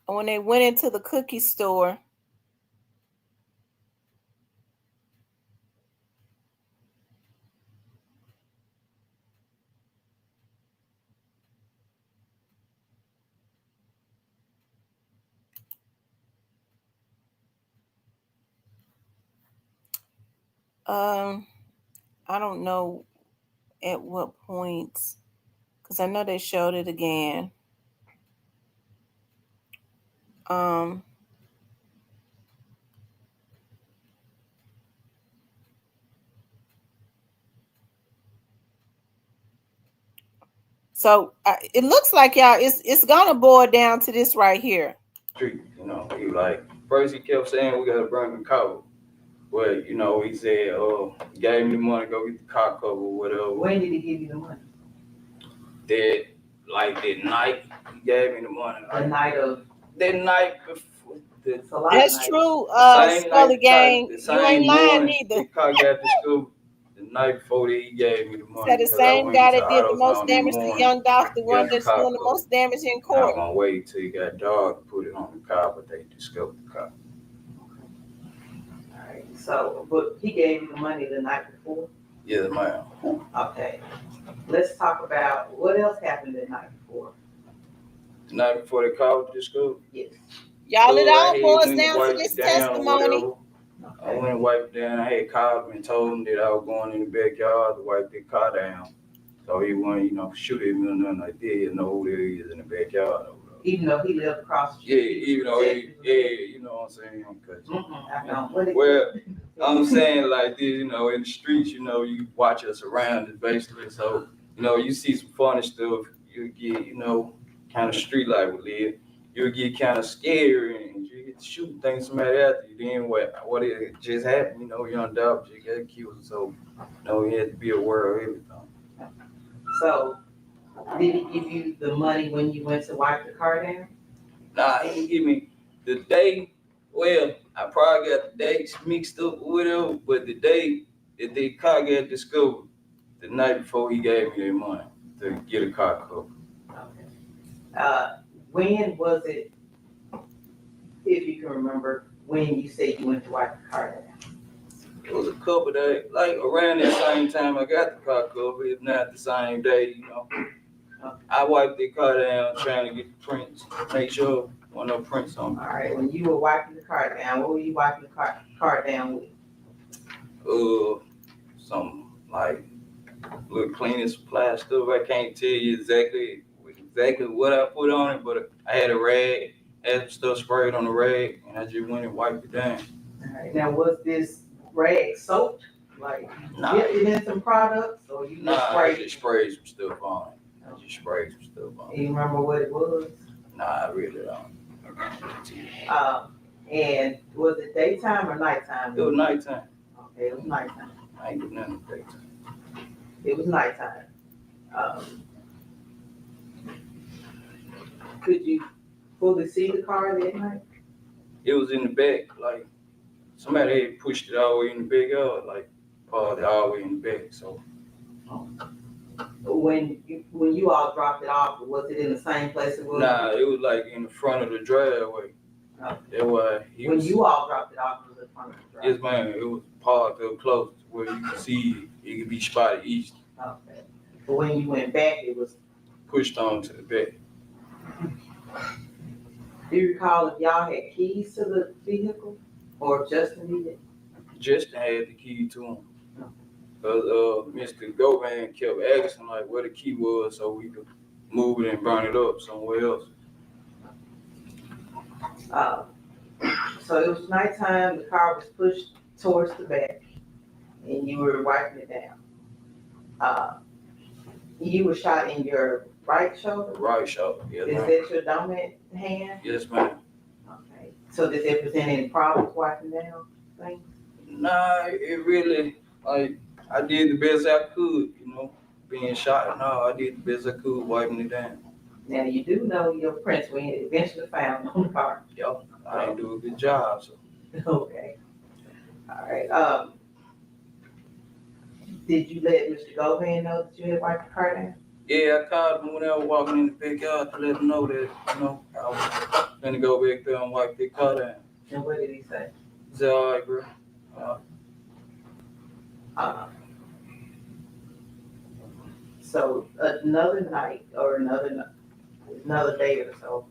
when they went into the cookie store. I don't know at what points, because I know they showed it again. So it looks like y'all, it's gonna boil down to this right here. Street, you know, he like first he kept saying we gotta bring the cover. Well, you know, he said, he gave me the money, go get the car cover or whatever. When did he give you the money? That night he gave me the money. The night of that night before that's true, Scully Gang. You ain't lying either. The car got discovered the night before that he gave me the money. So the same guy that did the most damage to Young Dolph, the one that's doing the most damage in court. I was gonna wait till he got dark to put it on the car, but they discovered the car. Alright, so but he gave you the money the night before? Yes, ma'am. Okay. Let's talk about what else happened the night before. The night before the car was discovered? Yes. Y'all, it all boils down to this testimony. I went and wiped it down. I had called him and told him that I was going in the backyard to wipe the car down. So he wouldn't, shoot at me or nothing like that. He know who there is in the backyard. Even though he lived across the street? Yeah, even though you know what I'm saying? Well, I'm saying like this, in the streets, you watch us around it basically. So, you see some funny stuff, you get, kind of street life we live. You'll get kind of scary and you get to shoot things somebody after you. Then what it just happened, Young Dolph just got killed. So, you had to be aware of everything. So, did he give you the money when you went to wipe the car down? Nah, he didn't give me the day. Well, I probably got the dates mixed up or whatever, but the day that the car got discovered, the night before he gave me that money to get a car cover. Okay. When was it, if you can remember, when you said you went to wipe the car down? It was a couple days, like around that same time I got the car cover, if not the same day, I wiped the car down trying to get the prints, make sure there no prints on it. All right, when you were wiping the car down, what were you wiping the car down with? Some like little cleaning supply stuff. I can't tell you exactly what I put on it, but I had a rag, had some stuff sprayed on the rag, and I just went and wiped it down. All right, now was this rag soaked? Like, dipped it in some products, or you just sprayed? I just sprayed some stuff on it. You remember what it was? Nah, I really don't. And was it daytime or nighttime? It was nighttime. Okay, it was nighttime. I ain't do nothing daytime. It was nighttime. Could you fully see the car that night? It was in the back, like somebody had pushed it all the way in the backyard, like parked it all the way in the back. So when you all dropped it off, was it in the same place it was? Nah, it was like in the front of the driveway. That was you all dropped it off, it was in front of the driveway? Yes, man. It was parked up close where you could see it could be spotted east. Okay. But when you went back, it was pushed on to the back. Do you recall if y'all had keys to the vehicle or if Justin needed? Justin had the key to him. But Mr. Govan kept asking like where the key was so we could move it and burn it up somewhere else. So it was nighttime, the car was pushed towards the back, and you were wiping it down. You were shot in your right shoulder? Right shoulder, yes, Is ma'am. that your dominant hand? Yes, ma'am. Okay. So did it present any problems wiping down things? Nah, it really, like, I did the best I could, you know, being shot and all. I did the best I could wiping it down. Now, you do know your prints were eventually found on the car. Yo, I didn't do a good job, so. Okay. All right. Did you let Mr. Govan know that you had wiped the car down? Yeah, I called him when I was walking in the backyard to let him know that, you know, I was gonna go back there and wipe the car down. And what did he say? He said, all right, bro. So another night or another day or so,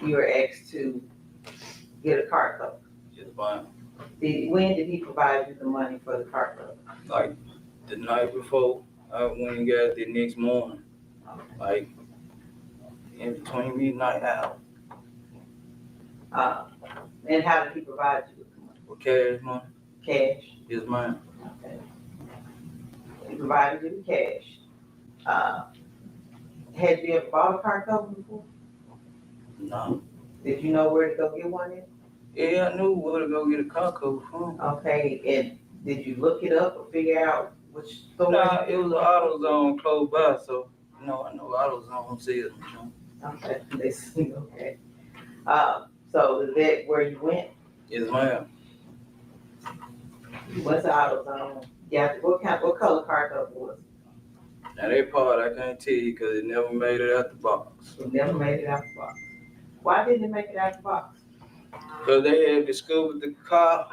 you were asked to get a car cover. Just fine. When did he provide you the money for the car cover? Like the night before, I went and got it the next morning. Like in between midnight hour. And how did he provide you with the money? With cash money? Cash. Yes, ma'am. Okay. He provided you with cash. Had you ever bought a car cover before? No. Did you know where to go get one in? Yeah, I knew where to go get a car cover from. Okay, and did you look it up or figure out which store? Nah, it was an AutoZone close by, so you know, I know AutoZone sells them. Okay, okay. So is that where you went? Yes, ma'am. What's the AutoZone? Yeah, what color car cover was it? Now that part I can't tell you because it never made it out the box. It never made it out the box. Why didn't it make it out the box? Because they had discovered the car,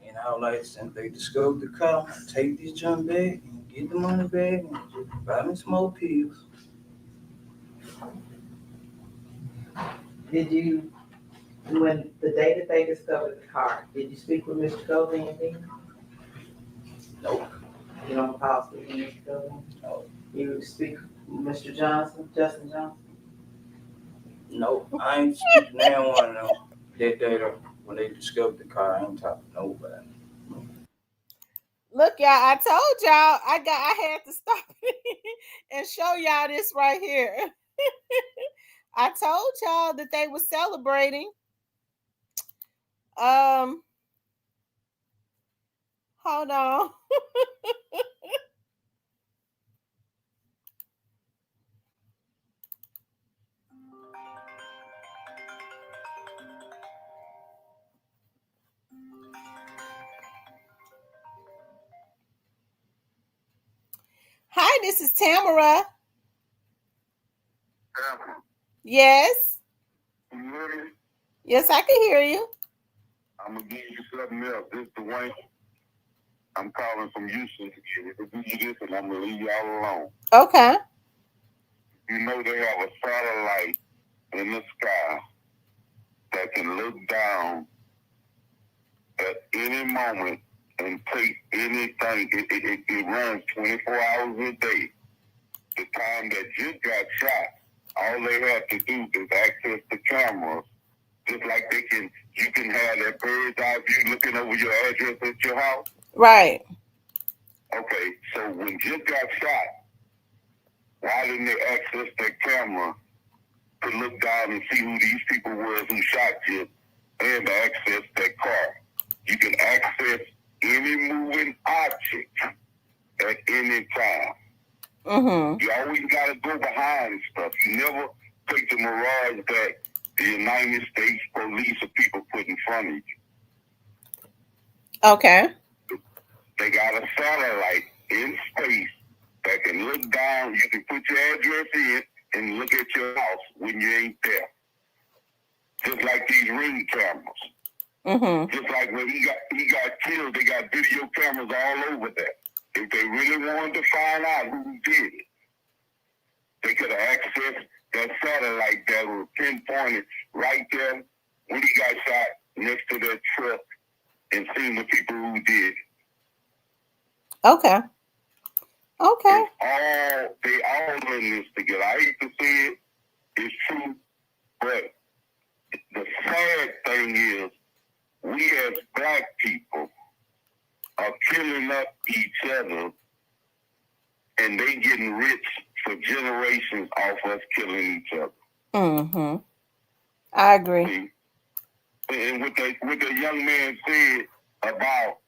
and I was like, since they discovered the car, take this junk back and get the money back and just buy me some more pills. Did you, when the day that they discovered the car, did you speak with Mr. Govan then? Nope. You don't recall speaking with Mr. Govan? No. You speak with Mr. Justin Johnson? Nope. I ain't speaking to anyone of them that day when they discovered the car. I ain't talking to nobody. Look, y'all, I told y'all I had to stop and show y'all this right here. I told y'all that they were celebrating. Hold on. Hi, this is Tamara. Yes. Can you hear me? Yes, I can hear you. I'm gonna give you something else. This is Dwayne. I'm calling from Houston. We'll give you this, and I'm gonna leave y'all alone. Okay. You know they have a satellite in the sky that can look down at any moment and take anything. It runs 24 hours a day. The time that you got shot, all they have to do is access the cameras. Just like you can have that bird's eye view looking over your address at your house. Right. Okay, so when Jim got shot, why didn't they access that camera to look down and see who these people were who shot Jim and to access that car? You can access any moving object at any time. Mm-hmm. You always got to go behind stuff. You never take the mirage that the United States police or people put in front of you. Okay. They got a satellite in space that can look down. You can put your address in and look at your house when you ain't there. Just like these ring cameras. Mm-hmm. Just like when he got killed, they got video cameras all over there. If they really wanted to find out who did it, they could have accessed that satellite that was pinpointed right there when he got shot next to that truck and seen the people who did. Okay. Okay. They all in this together. I hate to say it, it's true, but the sad thing is we as black people are killing up each other and they getting rich for generations off us killing each other. Mm-hmm. I agree. See? And what the young man said about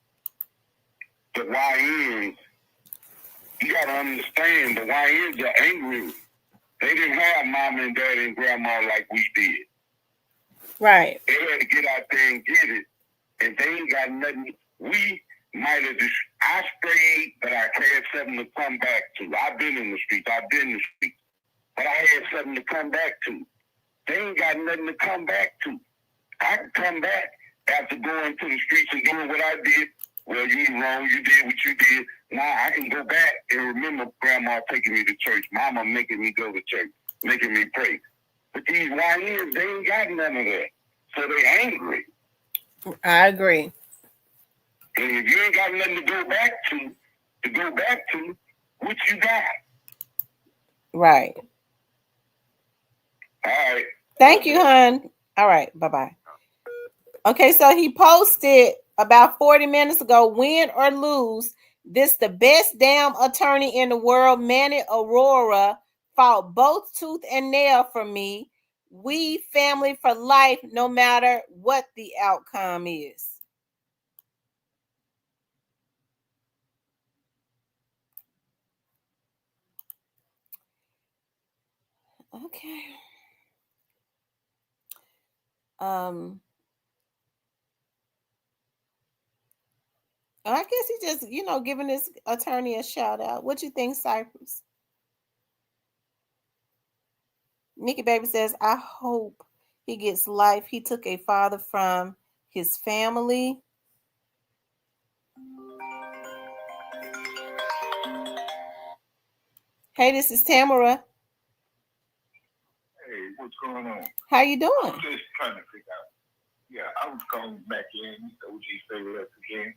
the YNs, you gotta understand the YNs are angry. They didn't have mom and dad and grandma like we did. Right. They had to get out there and get it. And they ain't got nothing. We might have just, I strayed, but I had something to come back to. I've been in the streets. But I had something to come back to. They ain't got nothing to come back to. I can come back after going to the streets and doing what I did. Well, you wrong. You did what you did. Now I can go back and remember grandma taking me to church, mama making me go to church, making me pray. But these YNs, they ain't got none of that. So they angry. I agree. And if you ain't got nothing to go back to, what you got? Right. All right. Thank you, hon. All right. Bye-bye. Okay, so he posted about 40 minutes ago, win or lose, this the best damn attorney in the world, Manny Aurora, fought both tooth and nail for me. We family for life, no matter what the outcome is. Okay. I guess he just, giving his attorney a shout out. What you think, Cypress? Nikki Baby says, I hope he gets life. He took a father from his family. Hey, this is Tamara. Hey, what's going on? How you doing? I'm just trying to figure out. Yeah, I was calling back in. OG say left again.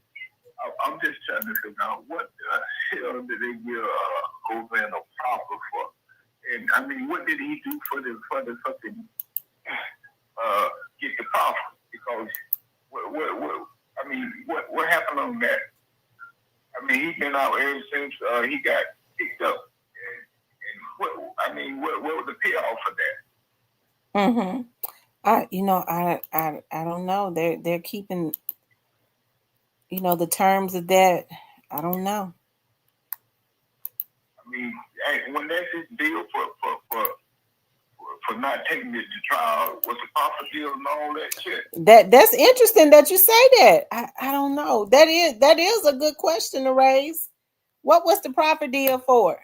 I'm just trying to figure out what the hell did they give Govan a proffer for? And I mean, what did he do for the fucking get the proffer? Because what happened on that? I mean, he's been out ever since he got picked up. And what was the payoff for that? Mm-hmm. I don't know. They're keeping, the terms of that. I don't know. I mean, when that's his deal for not taking it to trial, was the proffer deal and all that shit? That's interesting that you say that. I don't know. That is a good question to raise. What was the proffer deal for?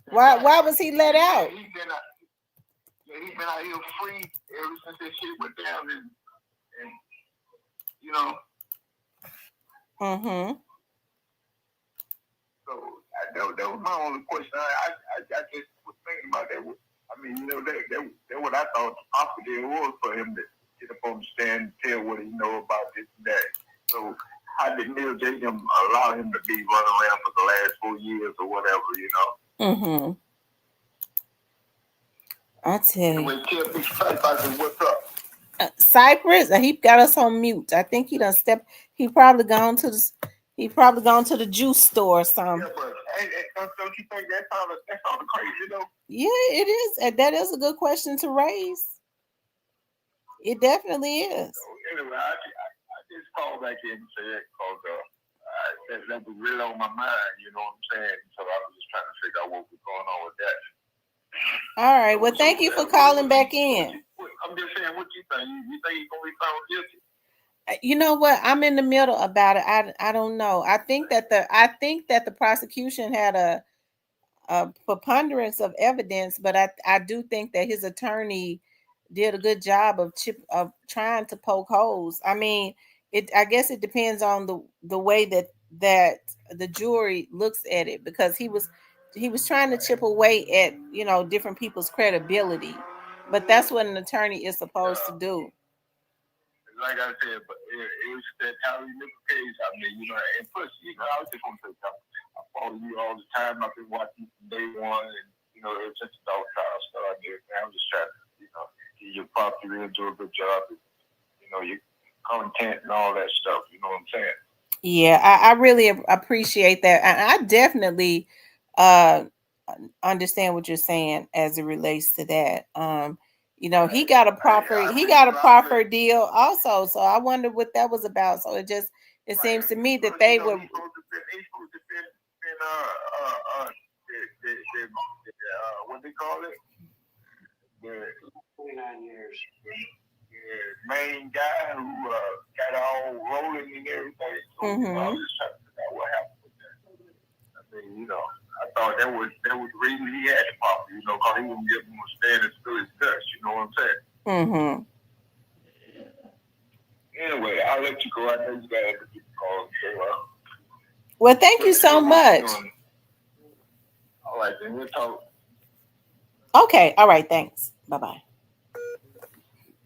Why was he let out? He's been out here free ever since that shit went down, and Mm-hmm. So that was my only question. I just was thinking about that. I mean, that what I thought the offer deal was for him to get up on the stand and tell what he know about this and that. So how did Neil Jacob allow him to be running around for the last 4 years or whatever, Mm-hmm. I tell you. What's up? Cypress, he got us on mute. I think he done stepped. He probably gone to the juice store or something. Yeah, but don't you think that sounded crazy though? Yeah, it is. And that is a good question to raise. It definitely is. So anyway, I just called back in and said because that was really on my mind, you know what I'm saying? So I was just trying to figure out what was going on with that. All right. Well, thank you for calling back in. I'm just saying, what you think? You think he's gonna be found guilty? You know what? I'm in the middle about it. I don't know. I think that the prosecution had a preponderance of evidence, but I do think that his attorney did a good job of trying to poke holes. I mean, I guess it depends on the way that the jury looks at it, because he was he was trying to chip away at, you know, different people's credibility. But that's what an attorney is supposed to do. Like I said, but it was that how we look at case. I mean, you know, and plus, you know, I was just want to say something. I follow you all the time. I've been watching from day one, and you know, ever since the dog trial started, I'm just trying to, you know, give your pop, you really do a good job. You know, your content and all that stuff. You know what I'm saying? Yeah, I really appreciate that. I definitely understand what you're saying as it relates to that. You know, he got a proper deal also. So I wonder what that was about. So it seems to me that they would. What they call it? The 29 years. The main guy who got all rolling and everything. So I was just trying to figure out what happened with that. I mean, you know, I thought that was the reason he had the pop, you know, because he wouldn't give him a stand and spill his guts. You know what I'm saying? Anyway, I'll let you go. I know you got other people calling. Well, thank you so much. All right, then we'll talk. Okay. All right. Thanks. Bye-bye.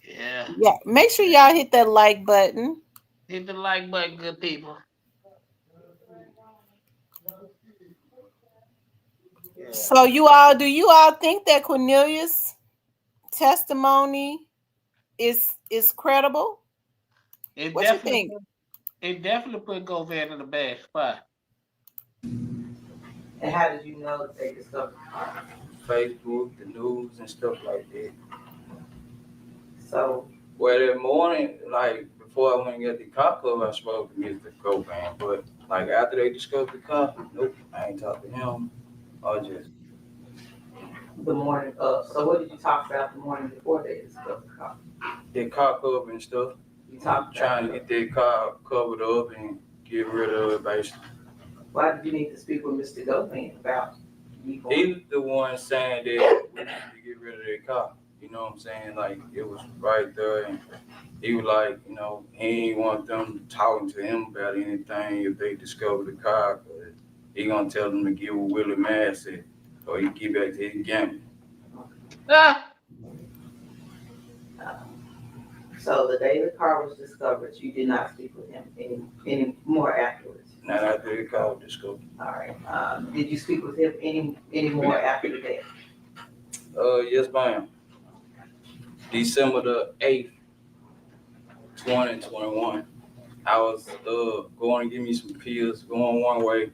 Yeah. Yeah. Make sure y'all hit that like button. Hit the like button, good people. So do you all think that Cornelius' testimony is credible? What you think? It definitely put Govan in a bad spot. And how did you know that they discovered the car? Facebook, the news, and stuff like that. So, well, that morning, like before I went and got the car club, I spoke to Mr. Govan. But like after they discovered the car, nope, I ain't talked to him. I just the morning of. So what did you talk about the morning before they discovered the car? the car cover and stuff. You talked trying to get that car covered up and get rid of it, basically. Why did you need to speak with Mr. Govan about? He was the one saying that we need to get rid of that car. You know what I'm saying? Like, it was right there, and he was like, you know, he ain't want them talking to him about anything if they discover the car. But he gonna tell them to give what Willie Mass said, or he get back to his gambling. So the day the car was discovered, you did not speak with him any more afterwards? Not after the car was discovered. All right. Did you speak with him any more after the day? Yes, ma'am. December the 8th, 2021. I was going to give me some pills, going one way,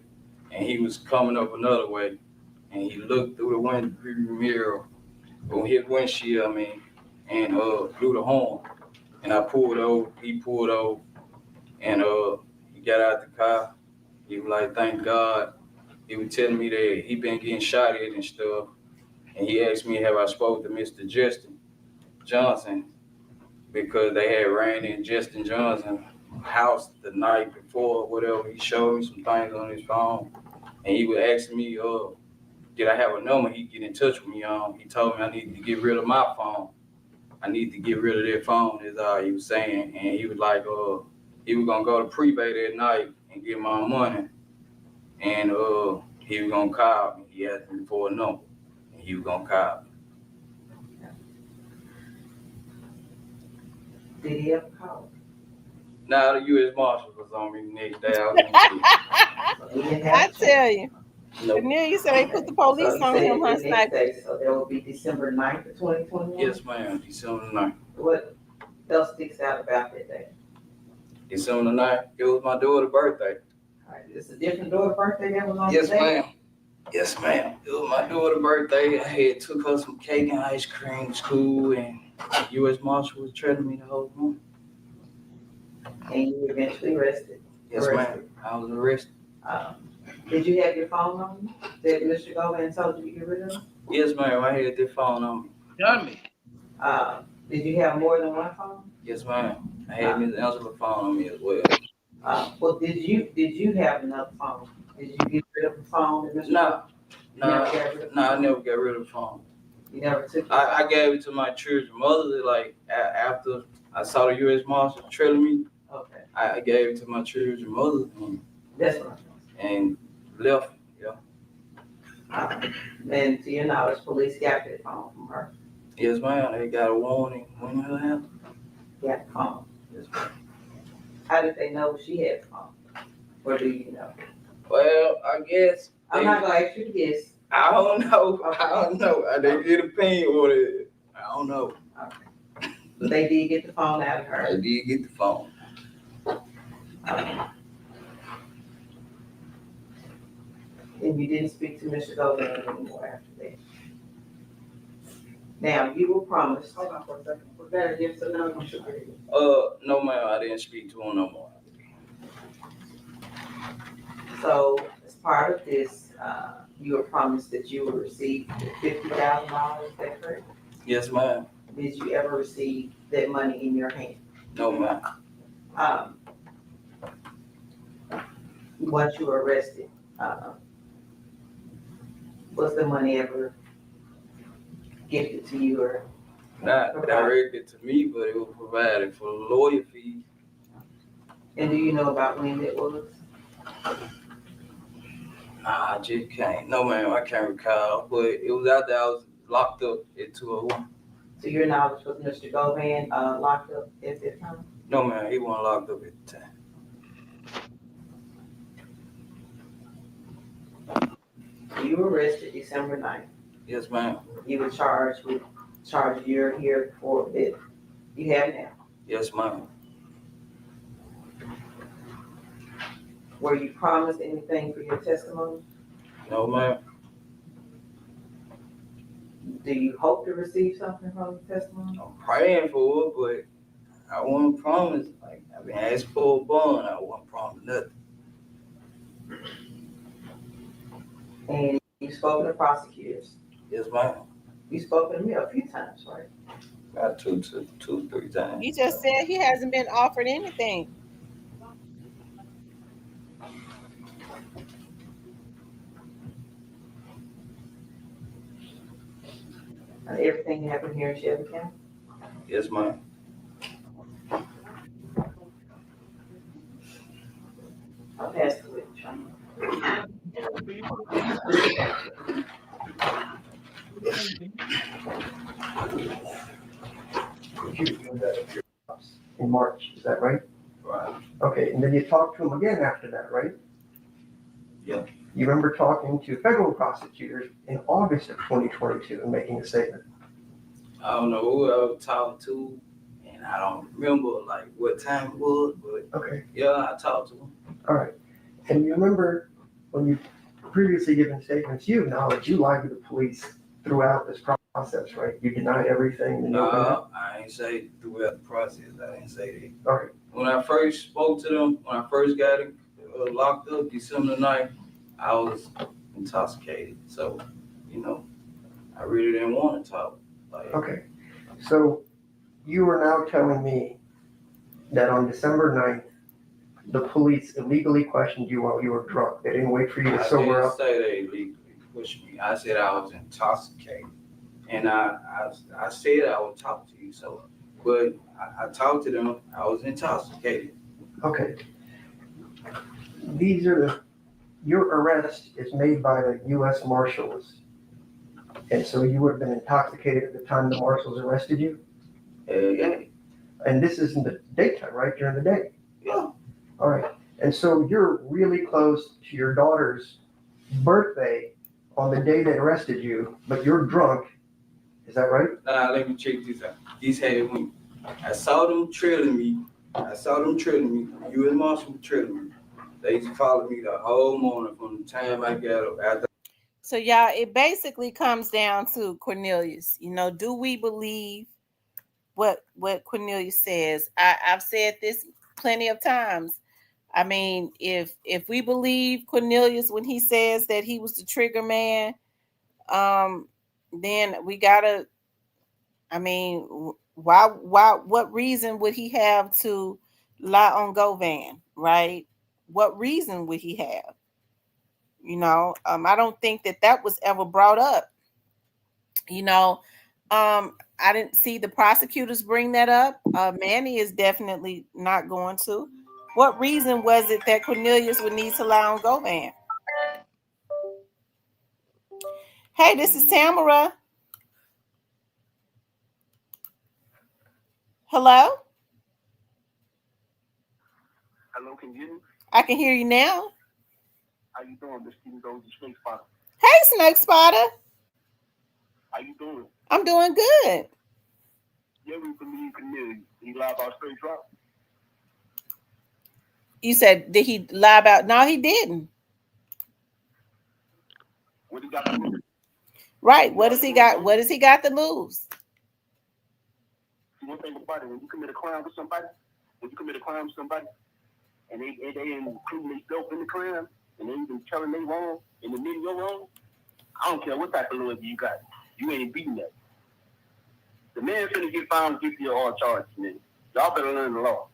and he was coming up another way. And he looked through the windshield mirror, on his windshield, and blew the horn. And I pulled over, he pulled over, and he got out the car. He was like, thank God. He was telling me that he been getting shot at and stuff. And he asked me, have I spoke to Mr. Justin Johnson? Because they had ran in Justin Johnson's house the night before, whatever. He showed me some things on his phone. And he was asking me, did I have a number he get in touch with me on? He told me I needed to get rid of my phone. I need to get rid of that phone, is all he was saying. And he was like, he was gonna go to prepay that night and get my money. And he was gonna call me. He asked me for a number. And he was gonna call me. Did he ever call? Nah, the U.S. Marshal was on me the next day. I tell you. Cornelius said they put the police on him, huh, Sniper? So there will be December 9th of 2021? Yes, ma'am, December 9th. What else sticks out about that day? December 9th, it was my daughter's birthday. All right, it's a different daughter's birthday that was on Yes, the day? ma'am. Yes, ma'am. It was my daughter's birthday. I had took her some cake and ice cream to school, and the U.S. Marshal was trailing me the whole morning. And you were eventually arrested? Yes, ma'am. I was arrested. Did you have your phone on you that Mr. Govan told you to get rid of? Yes, ma'am. I had that phone on me. Got me. Did you have more than one phone? Yes, ma'am. I had Ms. Angela's phone on me as well. Well, did you have another phone? Did you get rid of the phone? No, I never got rid of the phone. You never took it? I gave it to my children's mother, like, after I saw the U.S. Marshal trailing me. Okay. I gave it to my children's mother. That's what I'm saying. And left, yeah. And to your knowledge, police got that phone from her. Yes, ma'am. They got a warning when her hand. Got the phone. Yes, ma'am. How did they know she had the phone? Or do you know? Well, I guess. I'm not gonna ask you to guess. I don't know. I don't know. They did a pin order. I don't know. Okay. But they did get the phone out of her. They did get the phone. And you didn't speak to Mr. Govan anymore after that. Now, you were promised. Hold on for a second. Was that a yes or no? No, ma'am. I didn't speak to him no more. So, as part of this, you were promised that you would receive $50,000, is that correct? Yes, ma'am. Did you ever receive that money in your hand? No, ma'am. Once you were arrested, was the money ever gifted to you or? Not directed to me, but it was provided for lawyer fees. And do you know about when that was? Nah, I just can't. No, ma'am, I can't recall. But it was after I was locked up at 201. To your knowledge, was Mr. Govan locked up at that time? No, ma'am, he wasn't locked up at the time. You were arrested December 9th. Yes, ma'am. You were charged with charges you're here for that you have now. Yes, ma'am. Were you promised anything for your testimony? No, ma'am. Do you hope to receive something from the testimony? I'm praying for it, but I wasn't promised. Like, I've been asked for a bond. I wasn't promised nothing. And you've spoken to prosecutors. Yes, ma'am. You've spoken to me a few times, right? About two, 3 times. He just said he hasn't been offered anything. And everything happened here in Shelby County? Yes, ma'am. I'll pass the witness. In March, is that right? Right. Okay, and then you talked to him again after that, right? Yeah. You remember talking to federal prosecutors in August of 2022 and making a statement? I don't know who I was talking to, and I don't remember like what time it was, but Okay, yeah, I talked to him. all right. And you remember when you previously given statements, you acknowledged you lied to the police throughout this process, right? You denied everything. And I ain't say throughout the process. I didn't say that. Okay. When I first spoke to them, when I first got him locked up December 9th, I was intoxicated. So, I really didn't want to talk. Okay. So you are now telling me that on December 9th, the police illegally questioned you while you were drunk. They didn't wait for you to sober up. I didn't say they illegally pushed me. I said I was intoxicated. And I said I would talk to you. So, but I talked to them. I was intoxicated. Okay. Your arrest is made by the U.S. Marshals. And so you would have been intoxicated at the time the Marshals arrested you? Yeah. And this is in the daytime, right? During the day? Yeah. All right. And so you're really close to your daughter's birthday on the day they arrested you, but you're drunk. Is that right? Nah, let me check this out. These had me. I saw them trailing me. U.S. Marshals trailing me. They followed me the whole morning from the time I got up. After. So y'all, it basically comes down to Cornelius. Do we believe what Cornelius says? I've said this plenty of times. I mean, if we believe Cornelius when he says that he was the trigger man, then we gotta. I mean, why? What reason would he have to lie on Govan, right? What reason would he have? I don't think that was ever brought up. I didn't see the prosecutors bring that up. Manny is definitely not going to. What reason was it that Cornelius would need to lie on Govan? Hey, this is Tamara. Hello? Hello, can you hear me? I can hear you now. How you doing, Miss Steve Goes the Snake Spotter? Hey, Snake Spotter. How you doing? I'm doing good. Yeah, we believe Cornelius. He lied about straight drop. You said, did he lie about? No, he didn't. What he got to lose? Right. What does he got? What does he got to lose? See, one thing about it, when you commit a crime with somebody, and they including themselves in the crime, and they even telling they wrong, and admitting you're wrong, I don't care what type of lawyer you got. You ain't beating that. The man finna get found guilty of all charges, man. Y'all better learn the law.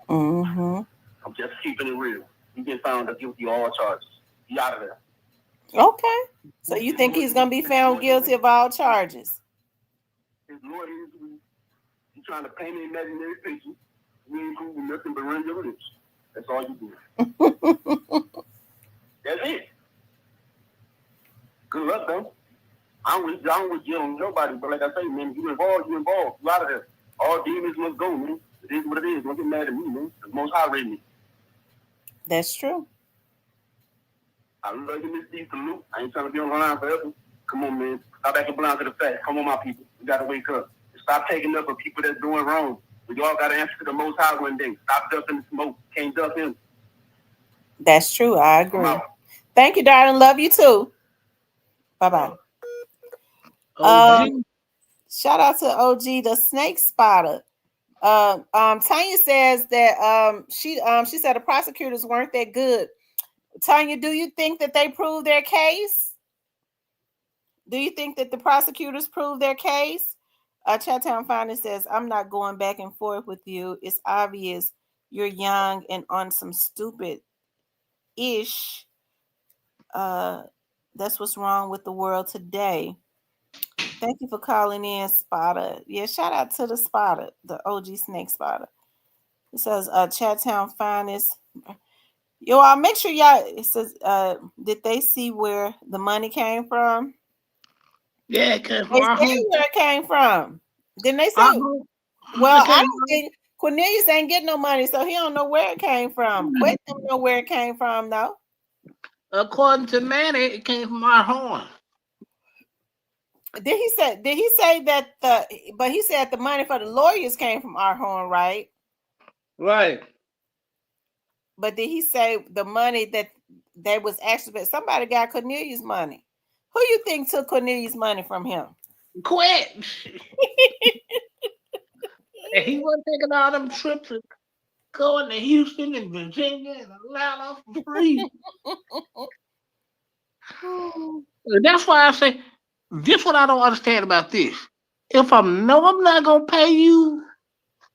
Mm-hmm. I'm just keeping it real. He been found guilty of all charges. He out of there. Okay. So you think he's going to be found guilty of all charges? His lawyer is he's trying to paint an imaginary picture. We ain't proving nothing but run your lips. That's all you do. That's it. Good luck, though. I don't wish you on nobody, but like I say, man, you involved. You out of there. All demons must go, man. It is what it is. Don't get mad at me, man. The Most High raised me. That's true. I love you, Miss D. Salute. I ain't trying to be on the line forever. Come on, man. Stop acting blind to the facts. Come on, my people. We got to wake up. Stop taking up for people that's doing wrong. We all got to answer to the Most High one day. Stop ducking the smoke. Can't duck him. That's true. I agree. Thank you, darling. Love you too. Bye-bye. Shout out to OG, the Snake Spotter. Tanya says that she said the prosecutors weren't that good. Tanya, do you think that they proved their case? Do you think that the prosecutors proved their case? Chattown Finance says, I'm not going back and forth with you. It's obvious you're young and on some stupid ish. That's what's wrong with the world today. Thank you for calling in, Spotter. Yeah, shout out to the Spotter, the OG Snake Spotter. It says Chattown Finest. Yo, I'll make sure y'all, it says, did they see where the money came from? Yeah, it came from They our say home. where it came from. Didn't they say? Well, I don't think Cornelius ain't getting no money, so he don't know where it came from. Quit don't know where it came from, though. According to Manny, it came from our horn. Did he say that but he said the money for the lawyers came from our horn, right? Right. But did he say the money that was actually somebody got Cornelius' money? Who you think took Cornelius' money from him? Quit. And he wasn't taking all them trips and going to Houston and Virginia and Atlanta for free. That's why I say this what I don't understand about this. If I'm not gonna pay you,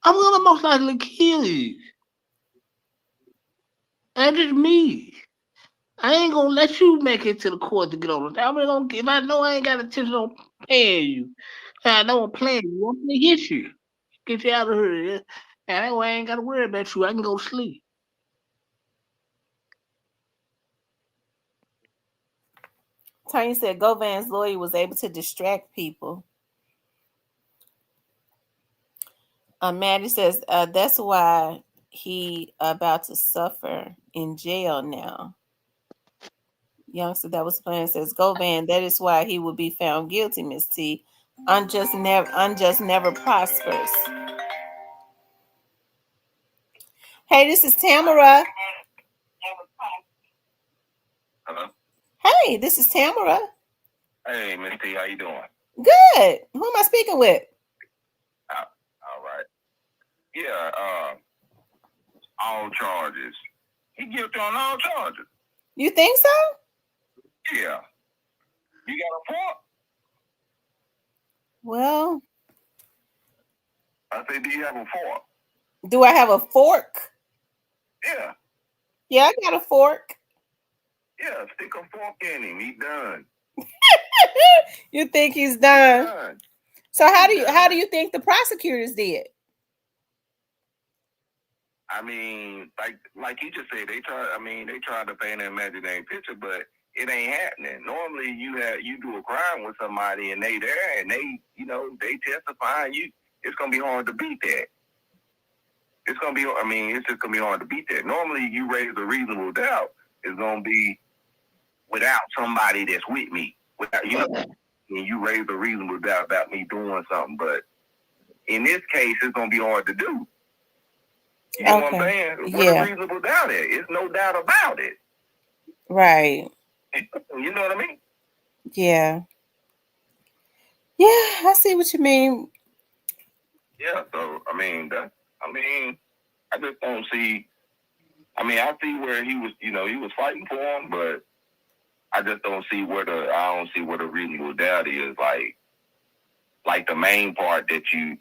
I'm gonna most likely kill you. That's just me. I ain't gonna let you make it to the court to get on it. If I know I ain't got intention on paying you, I know I'm playing you, I'm gonna get you. Get you out of here. And that way I ain't gotta worry about you. I can go to sleep. Tanya said Govan's lawyer was able to distract people. Maddie says that's why he about to suffer in jail now. Youngster that was playing says Govan, that is why he will be found guilty, Miss T. Unjust never prospers. Hey, this is Tamara. Hello? Hey, this is Tamara. Hey, Miss T, how you doing? Good. Who am I speaking with? All right. Yeah, all charges. He guilty on all charges. You think so? Yeah. You got a point? Well, I say, do you have a fork? do I have a fork? Yeah. Yeah, I got a fork. Yeah, stick a fork in him. He done. You think he's done? So how do you think the prosecutors did? I mean, like you just said, they tried to paint an imaginary picture, but it ain't happening. Normally, you do a crime with somebody and they there and they, they testify. It's gonna be hard to beat that. It's just gonna be hard to beat that. Normally, you raise a reasonable doubt. It's gonna be without somebody that's with me. Without and you raise a reasonable doubt about me doing something. But in this case, it's gonna be hard to do. You know what I'm saying? What a reasonable doubt is. It's no doubt about it. Right. You know what I mean? Yeah. Yeah, I see what you mean. Yeah, so I just don't see. I see where he was, he was fighting for him, but I just don't see where the reasonable doubt is. Like the main part that you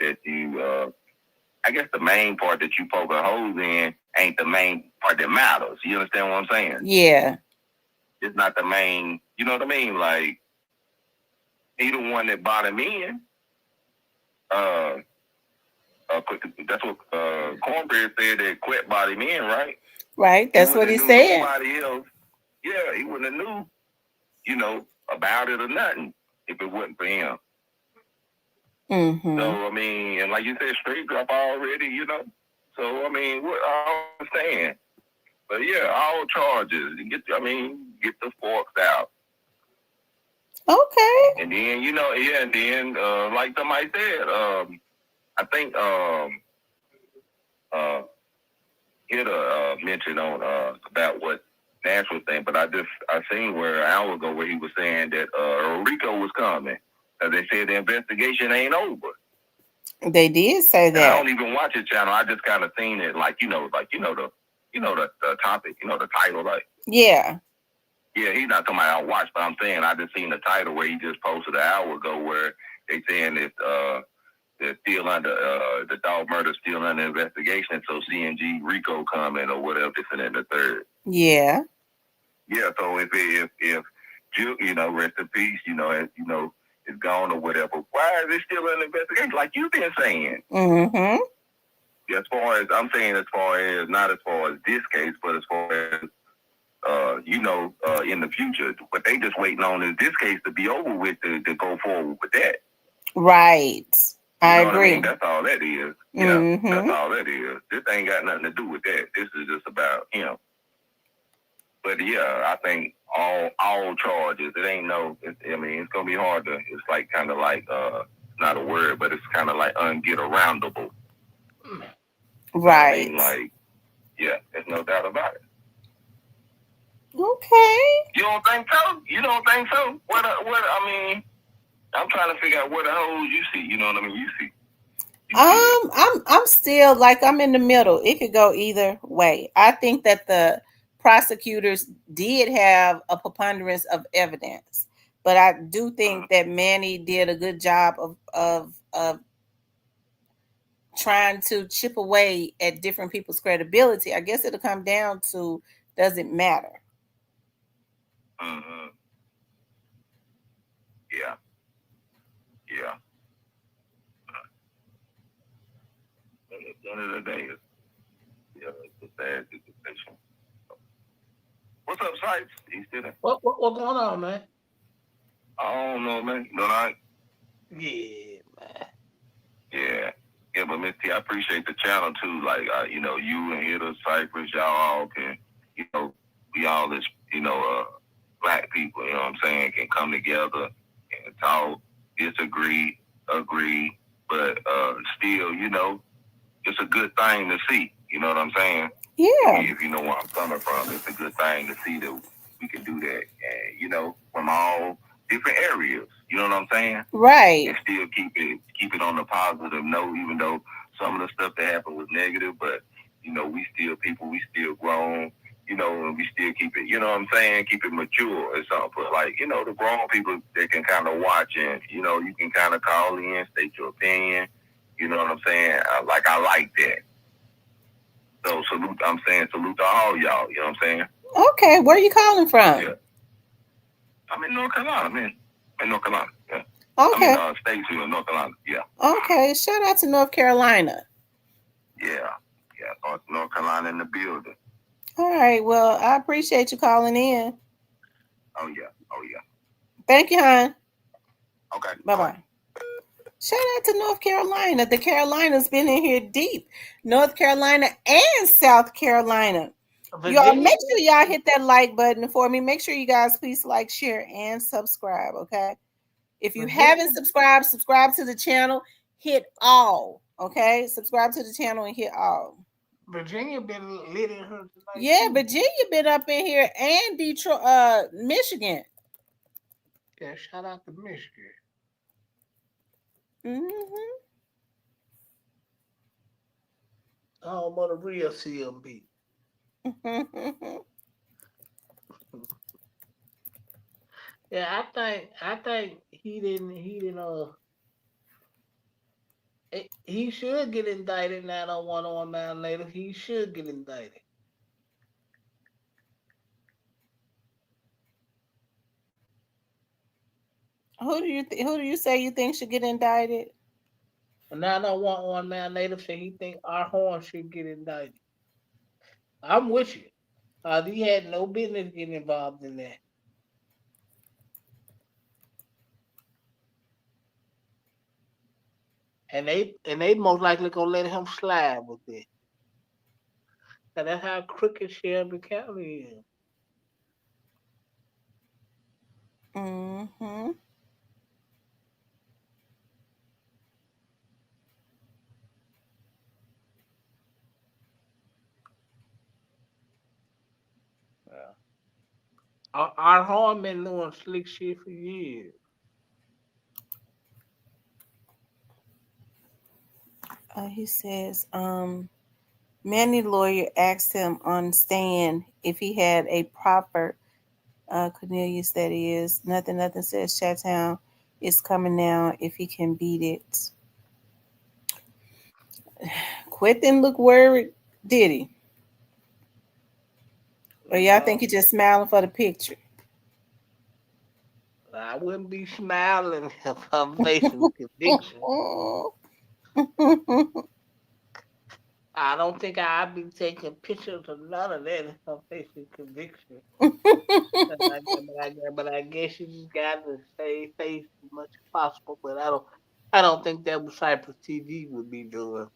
I guess the main part that you poke a holes in ain't the main part that matters. You understand what I'm saying? Yeah. It's not the main. You know what I mean? Like he the one that bought him in. That's what Cornbread said, that Quet bought him in, right? Right. That's what he said. Nobody else, he wouldn't have knew, about it or nothing if it wasn't for him. Mm-hmm. So and like you said, straight drop already, So what I understand, but yeah, all charges. Get the forks out. Okay. And then like somebody said, I think hit mention on about what Nash was saying, but I seen where an hour ago where he was saying that Rico was coming. They said the investigation ain't over. They did say that. And I don't even watch his channel. I just kind of seen it, the topic, the title, like. Yeah. Yeah, he's not talking about I watched, but I'm saying I just seen the title where he just posted an hour ago where they saying that they're still under the dog murder still under investigation. So CNG Rico coming or whatever, this and the third. Yeah. Yeah. So if Juke, rest in peace, is gone or whatever, why is it still an investigation? Like you've been saying. Mm-hmm. As far as I'm saying, not as far as this case, but as far as in the future, what they just waiting on is this case to be over with to go forward with that. Right. I agree. That's all that is. Yeah, that's all that is. This ain't got nothing to do with that. This is just about him. But yeah, I think all charges. It ain't it's gonna be hard to. It's like kind of like not a word, but it's kind of like unget aroundable. Right. There's no doubt about it. Okay. You don't think so? I'm trying to figure out where the holes you see. You know what I mean? You see. I'm still like I'm in the middle. It could go either way. I think that the prosecutors did have a preponderance of evidence, but I do think that Manny did a good job of trying to chip away at different people's credibility. I guess it'll come down to, does it matter? Mm-hmm. Yeah. Yeah. At the end of the day, it's a bad situation. What's up, Sipes? You still there? What going on, man? I don't know, man. You all right? Yeah, man. Yeah. Yeah, but Miss T, I appreciate the channel too. Like, you and Hitter, Cypress, y'all all can, we all as, black people, you know what I'm saying, can come together and talk, disagree, agree, but still, it's a good thing to see. You know what I'm saying? Yeah. If you know where I'm coming from, it's a good thing to see that we can do that, and from all different areas. You know what I'm saying? Right. And still keep it on the positive note, even though some of the stuff that happened was negative. But we still people, we still grown. And we still keep it. You know what I'm saying? Keep it mature or something. But the grown people, they can kind of watch and you can kind of call in, state your opinion. You know what I'm saying? I like that. So salute to all y'all. You know what I'm saying? Okay, where are you calling from? Yeah. I'm in North Carolina, man. Yeah. Okay. I'm in Statesville, North Carolina. Yeah. Okay, shout out to North Carolina. Yeah. North Carolina in the building. All right, well, I appreciate you calling in. Oh yeah. Oh yeah. Thank you, hon. Okay. Bye-bye. Shout out to North Carolina. The Carolinas been in here deep. North Carolina and South Carolina. Y'all make sure y'all hit that like button for me. Make sure you guys please like, share, and subscribe. Okay. If you haven't subscribed, subscribe to the channel. Hit all. Okay. Subscribe to the channel and hit all. Virginia been lit in her tonight. Yeah, Virginia been up in here and Detroit, Michigan. Yeah, shout out to Michigan. Mm-hmm. Home of the real CMB. Yeah, I think he didn't he should get indicted now on 101 man later. He should get indicted. Who do you say you think should get indicted? And now 101 man later say he think our horn should get indicted. I'm with you. He had no business getting involved in that. And they most likely gonna let him slide with it. And that's how crooked Shelby County is. Mm-hmm. Yeah. Our horn been doing slick shit for years. He says, Manny lawyer asked him on stand if he had a proper Cornelius, that is. Nothing says Chattown is coming now if he can beat it. Quit didn't look worried, did he? Or y'all think he just smiling for the picture? I wouldn't be smiling if I'm facing conviction. I don't think I'd be taking pictures of none of that if I'm facing conviction. but I guess you just got to stay face as much as possible. But I don't think that what Cypress TV would be doing.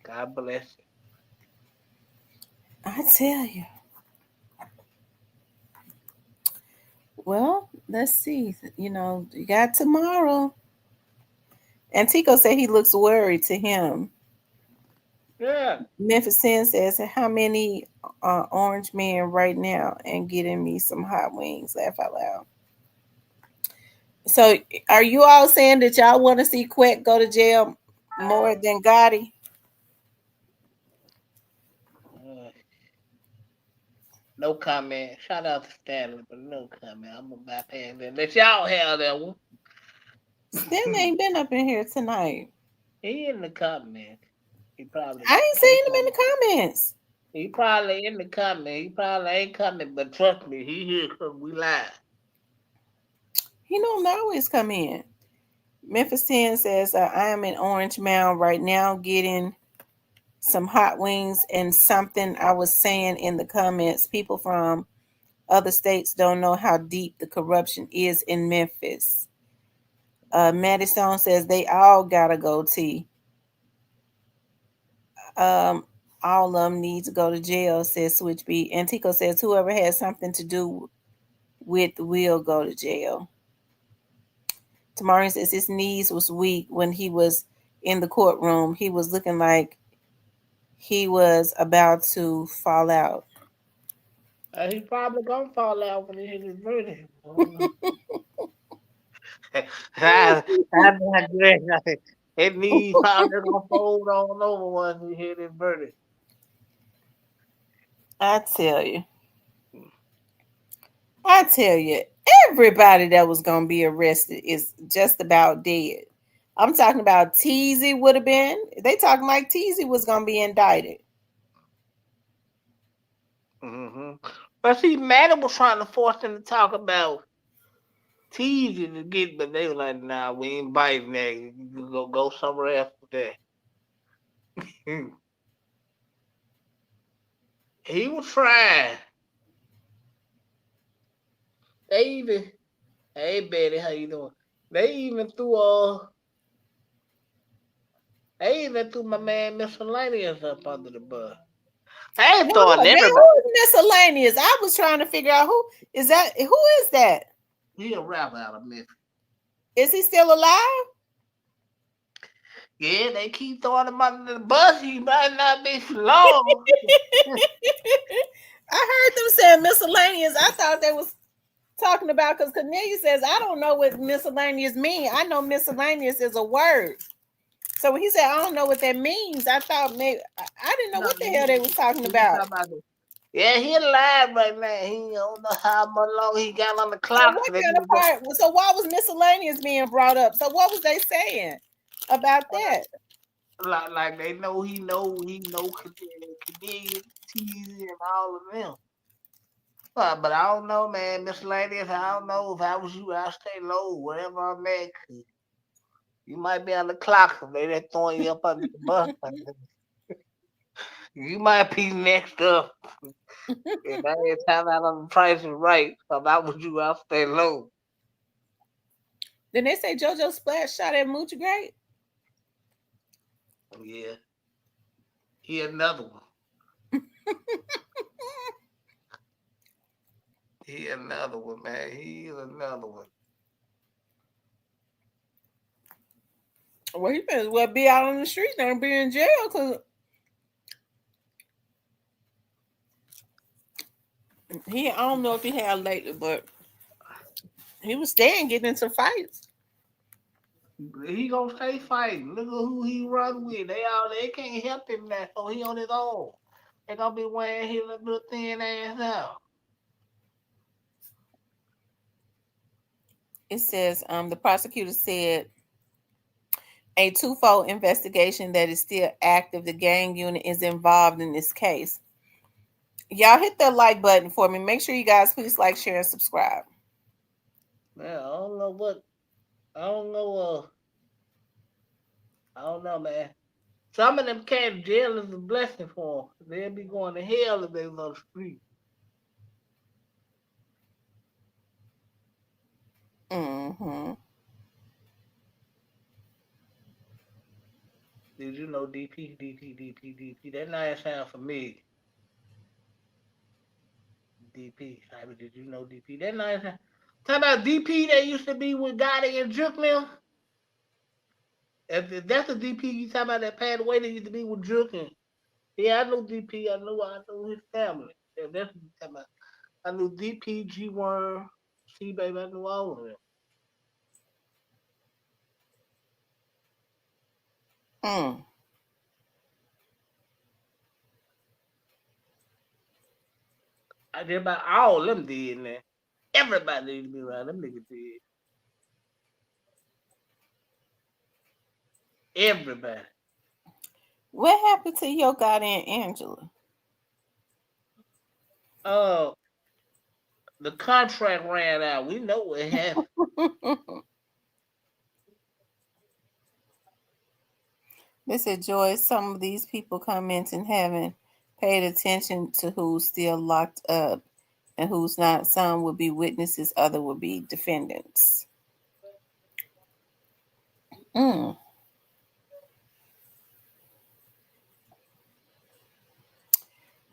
God bless it. I tell you. Well, let's see. You got tomorrow. Antico said he looks worried to him. Yeah. Memphis 10 says, how many orange men right now and getting me some hot wings? Laugh out loud. So are you all saying that y'all want to see Quet go to jail more than Gotti? No comment. Shout out to Stanley, but no comment. I'm gonna bypass that. Let y'all have that one. Stanley ain't been up in here tonight. He in the comments. I ain't seen him in the comments. He probably in the comments. He probably ain't coming, but trust me, he here because we live. He don't always come in. Memphis 10 says, I am in Orange Mound right now getting some hot wings and something I was saying in the comments. People from other states don't know how deep the corruption is in Memphis. Maddie Stone says they all got a goatee. All of them need to go to jail, says Switch B. Antico says whoever has something to do with will go to jail. Tamarian says his knees was weak when he was in the courtroom. He was looking like he was about to fall out. He probably gonna fall out when he hit his verdict. His knees probably gonna fold on over once he hit his verdict. I tell you, everybody that was gonna be arrested is just about dead. I'm talking about Teasy would have been. They talking like Teasy was gonna be indicted. Mm-hmm. But see, Madden was trying to force him to talk about Teasy to get, but they were like, "Nah, we ain't biting that. You go somewhere else with that." He was trying. They even, hey Betty, how you doing? They even threw my man Miscellaneous up under the bus. I ain't throwing everybody. Who is Miscellaneous? I was trying to figure out who is that. Who is that? He a rapper out of Memphis. Is he still alive? Yeah, they keep throwing him under the bus. He might not be for long. I heard them saying Miscellaneous. I thought they was talking about, because Cornelius says, I don't know what miscellaneous means. I know miscellaneous is a word. So when he said, I don't know what that means, I thought maybe, I didn't know what the hell they was talking about. Yeah, he alive right now. He don't know how much longer he got on the clock. So why was miscellaneous being brought up? So what was they saying about that? Like they know he know Cornelius, Teasy, and all of them. But I don't know, man. Miscellaneous, I don't know. If I was you, I'd stay low, whatever I'm at. You might be on the clock, so they just throwing you up under the bus. You might be next up. And that ain't time out on the Price is Right. So if I was you, I'd stay low. Then they say JoJo Splash shot at Moochie Great. Yeah. He another one. He another one, man. He's another one. Well, he may as well be out on the street and be in jail, because I don't know if he had lately, but he was staying getting into fights. He gonna stay fighting. Look at who he run with. They can't help him now, so he on his own. They gonna be wearing his little thin ass out. It says the prosecutor said a twofold investigation that is still active. The gang unit is involved in this case. Y'all hit that like button for me. Make sure you guys please like, share, and subscribe. Man, I don't know, man. Some of them cats jail is a blessing for them. They'll be going to hell if they was on the street. Mm-hmm. Did you know DP? That nice sound for me. DP. Did you know DP? That nice sound. Talk about DP that used to be with Gotti and Juke now. If that's the DP you talking about that passed away that used to be with Juke. Yeah, I know DP. I know his family. If that's what you talking about. I knew DP, G1, C Baby. I knew all of them. I did about all them did, man. Everybody need to be around them niggas did. Everybody. What happened to your goddamn Angela? Oh, the contract ran out. We know what happened. They said, Joyce, some of these people commenting haven't paid attention to who's still locked up and who's not. Some will be witnesses, other will be defendants.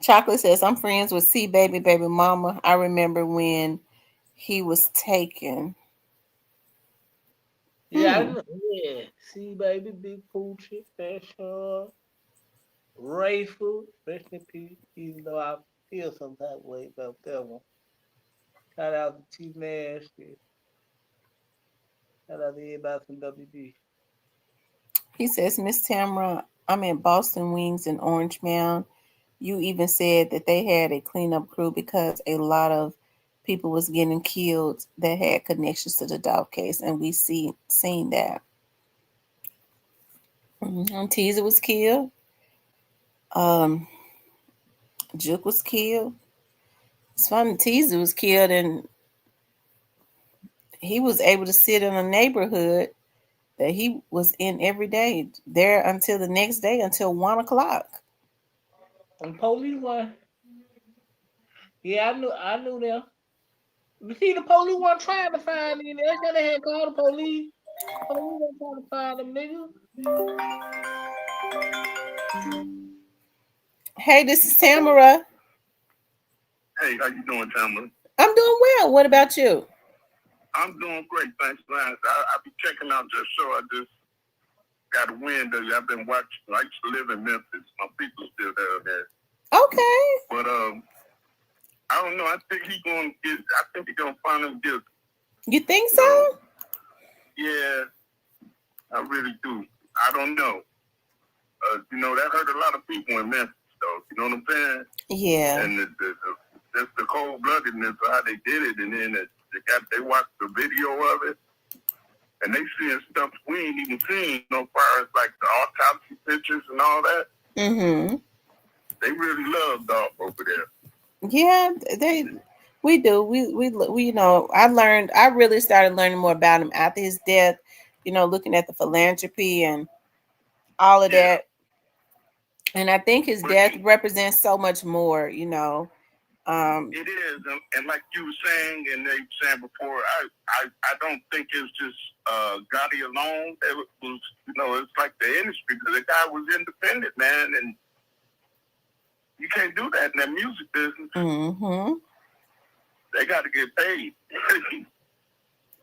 Chocolate says, I'm friends with C Baby Mama. I remember when he was taken. Yeah, C Baby, Big Poochie, Fashion, Rayful, rest in peace. Even though I feel some type of way about that one. Shout out to T Nasty. Shout out to everybody from WB. He says, Miss Tamara, I'm in Boston Wings in Orange Mound. You even said that they had a cleanup crew because a lot of people was getting killed that had connections to the Dolph case, and we seen that. Teaser was killed. Juke was killed. It's funny, Teaser was killed, and he was able to sit in a neighborhood that he was in every day, there until the next day, until 1 o'clock. And police were. Yeah, I knew them. You see, the police weren't trying to find him. That's why they had called the police. Police weren't trying to find them, nigga. Hey, this is Tamara. Hey, how you doing, Tamara? I'm doing well. What about you? I'm doing great, thanks, man. I be checking out your show. I just got a wind of you. I've been watching. I used to live in Memphis. My people still down there. Okay. But I don't know. I think he's gonna find him guilty. You think so? Yeah, I really do. I don't know. That hurt a lot of people in Memphis, though. You know what I'm saying? Yeah. And that's the cold-bloodedness of how they did it, and then they watched the video of it, and they seeing stuff we ain't even seen, as far as like the autopsy pictures and all that. Mm-hmm. They really love Dolph over there. Yeah, we do. We I really started learning more about him after his death, looking at the philanthropy and all of that. And I think his death represents so much more, It is, and like you were saying, and they were saying before, I don't think it's just Gotti alone. It was, it's like the industry, because the guy was independent, man, and you can't do that in that music business. Mm-hmm. They got to get paid.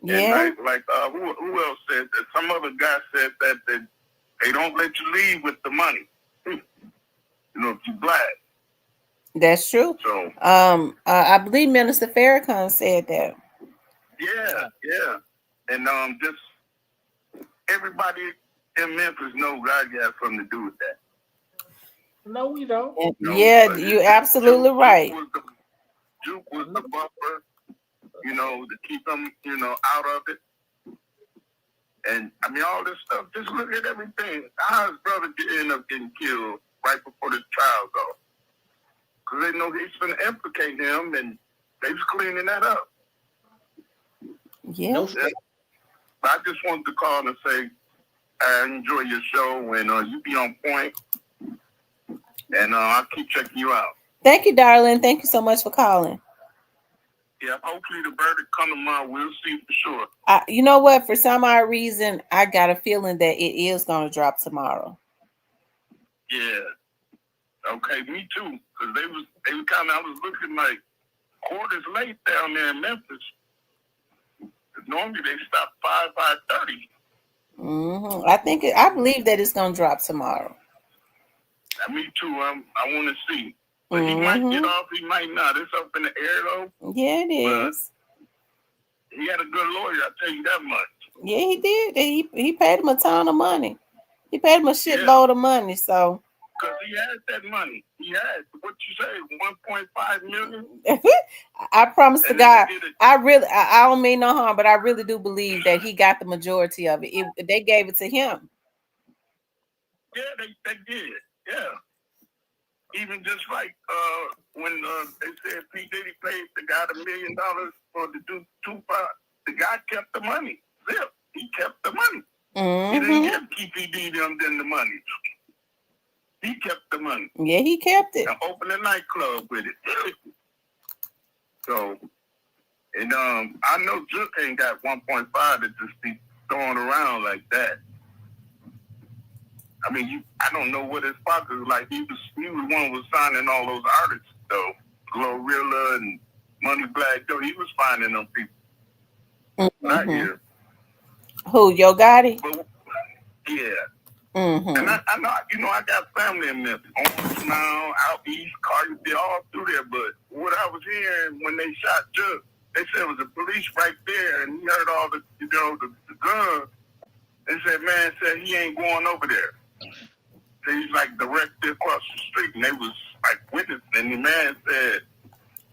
Yeah. And who else said that? Some other guy said that they don't let you leave with the money. If you're black. That's true. So, I believe Minister Farrakhan said that. Yeah. And just everybody in Memphis knows God got something to do with that. No, we don't. Yeah, you're absolutely right. Juke was the buffer, to keep them, out of it. And, I mean, all this stuff, just look at everything. How his brother ended up getting killed right before the trial, though. Because they know he's going to implicate him, and they was cleaning that up. Yeah. I just wanted to call and say I enjoy your show, and you be on point. And I'll keep checking you out. Thank you, darling. Thank you so much for calling. Yeah, hopefully the verdict come tomorrow. We'll see for sure. You know what? For some odd reason, I got a feeling that it is going to drop tomorrow. Yeah. Okay, me too. Because they was kind of, I was looking like court is late down there in Memphis. Normally they stop 5:30. Mm-hmm. I believe that it's going to drop tomorrow. Me too. I want to see. But he might get off, he might not. It's up in the air, though. Yeah, it is. But he had a good lawyer, I'll tell you that much. Yeah, he did. He paid him a ton of money. He paid him a shitload of money, so. Because he had that money. He had, what you say, 1.5 million? I promise to God, I don't mean no harm, but I really do believe that he got the majority of it. They gave it to him. Yeah, they did. Yeah. Even just like when they said P. Diddy paid the guy $1 million for the do Tupac, the guy kept the money. Zip, he kept the money. Mm-hmm. He didn't give PPD them the money. He kept the money. Yeah, he kept it. And opened a nightclub with it. So, and I know Juke ain't got 1.5 to just be throwing around like that. I mean, I don't know what his pocket was like. He was one who was signing all those artists, though. Glorilla and Money Black, though. He was finding them people. Mm-hmm. Not here. Who, Yo Gotti? But, yeah. Mm-hmm. And I know, I got family in Memphis. Orange now, out east, Cardi, they're all through there. But what I was hearing when they shot Juke, they said it was the police right there, and he heard all the guns. They said, man, he ain't going over there. So he's like directly across the street, and they was like witnessing. And the man said,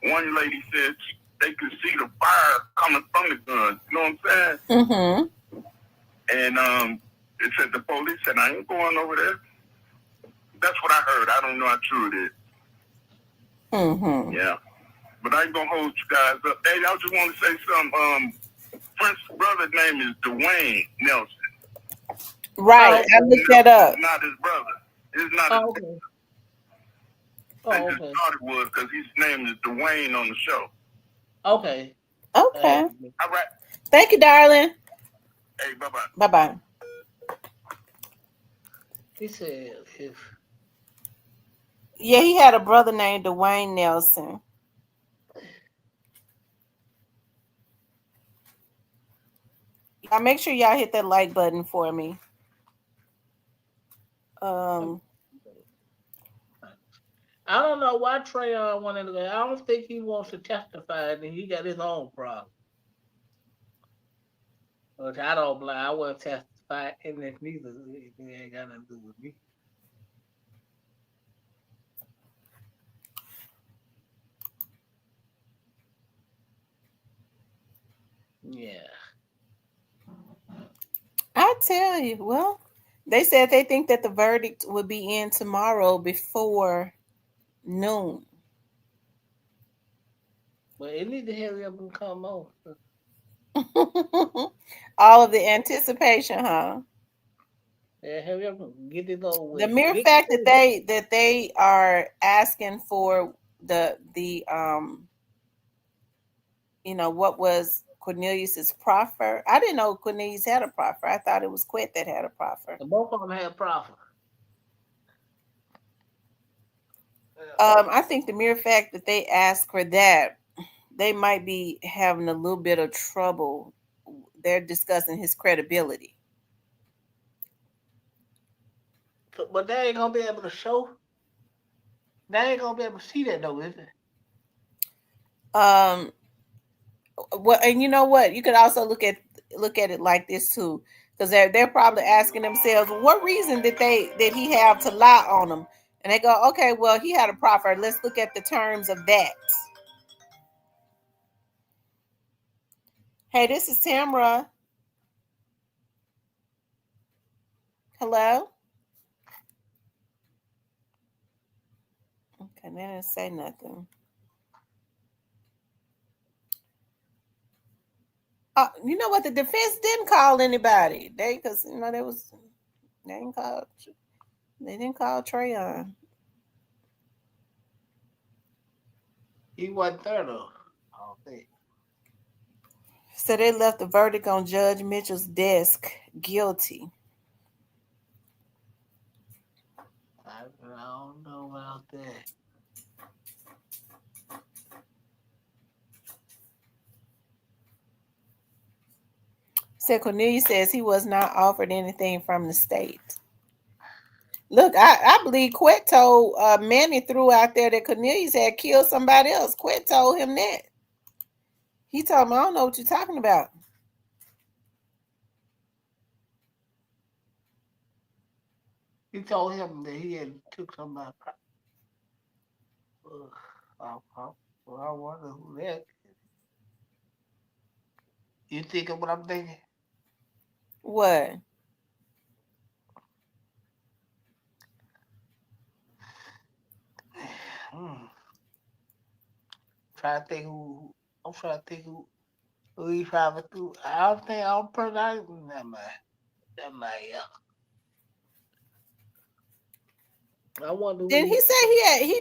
one lady said they could see the fire coming from the guns. You know what I'm saying? Mm-hmm. And it said the police said, I ain't going over there. That's what I heard. I don't know how true it is. Mm-hmm. Yeah. But I ain't gonna hold you guys up. Hey, I just want to say something. Prince's brother's name is Dwayne Nelson. Right, I looked that up. It's not his brother. It's not his brother. I just thought it was because his name is Dwayne on the show. Okay. Okay. All right. Thank you, darling. Hey, bye-bye. Bye-bye. He said if Yeah, he had a brother named Dwayne Nelson. Y'all make sure y'all hit that like button for me. I don't know why Trayon wanted to go. I don't think he wants to testify, and he got his own problem. Which I don't blame. I wouldn't testify, and if neither, it ain't got nothing to do with me. Yeah. I tell you, well, they said they think that the verdict would be in tomorrow before noon. But it need to hurry up and come on. All of the anticipation, huh? Yeah, hurry up and get it over The with. mere Get fact it that they are asking for the what was Cornelius's proffer. I didn't know Cornelius had a proffer. I thought it was Quet that had a proffer. Both of them had profit. I think the mere fact that they asked for that, they might be having a little bit of trouble. They're discussing his credibility. But they ain't gonna be able to show. They ain't gonna be able to see that though, is it? Well, and you know what? You could also look at it like this too, because they're probably asking themselves, what reason did he have to lie on them? And they go, okay, well, he had a proffer. Let's look at the terms of that. Hey, this is Tamra. Hello. Okay, they didn't say nothing. You know what? The defense didn't call anybody. They didn't call Trayon. He wasn't there though. I don't think. So they left the verdict on Judge Mitchell's desk, guilty. I don't know about that. Said Cornelius says he was not offered anything from the state. Look, I believe Quet told Manny threw out there that Cornelius had killed somebody else. Quet told him that. He told him, I don't know what you're talking about. He told him that he had took somebody. I wonder who that is. You thinking what I'm thinking? What? Trying to think who. I'm trying to think who he traveled through. I don't think I'm pronouncing that man. That man, yeah. I wonder. Didn't he say he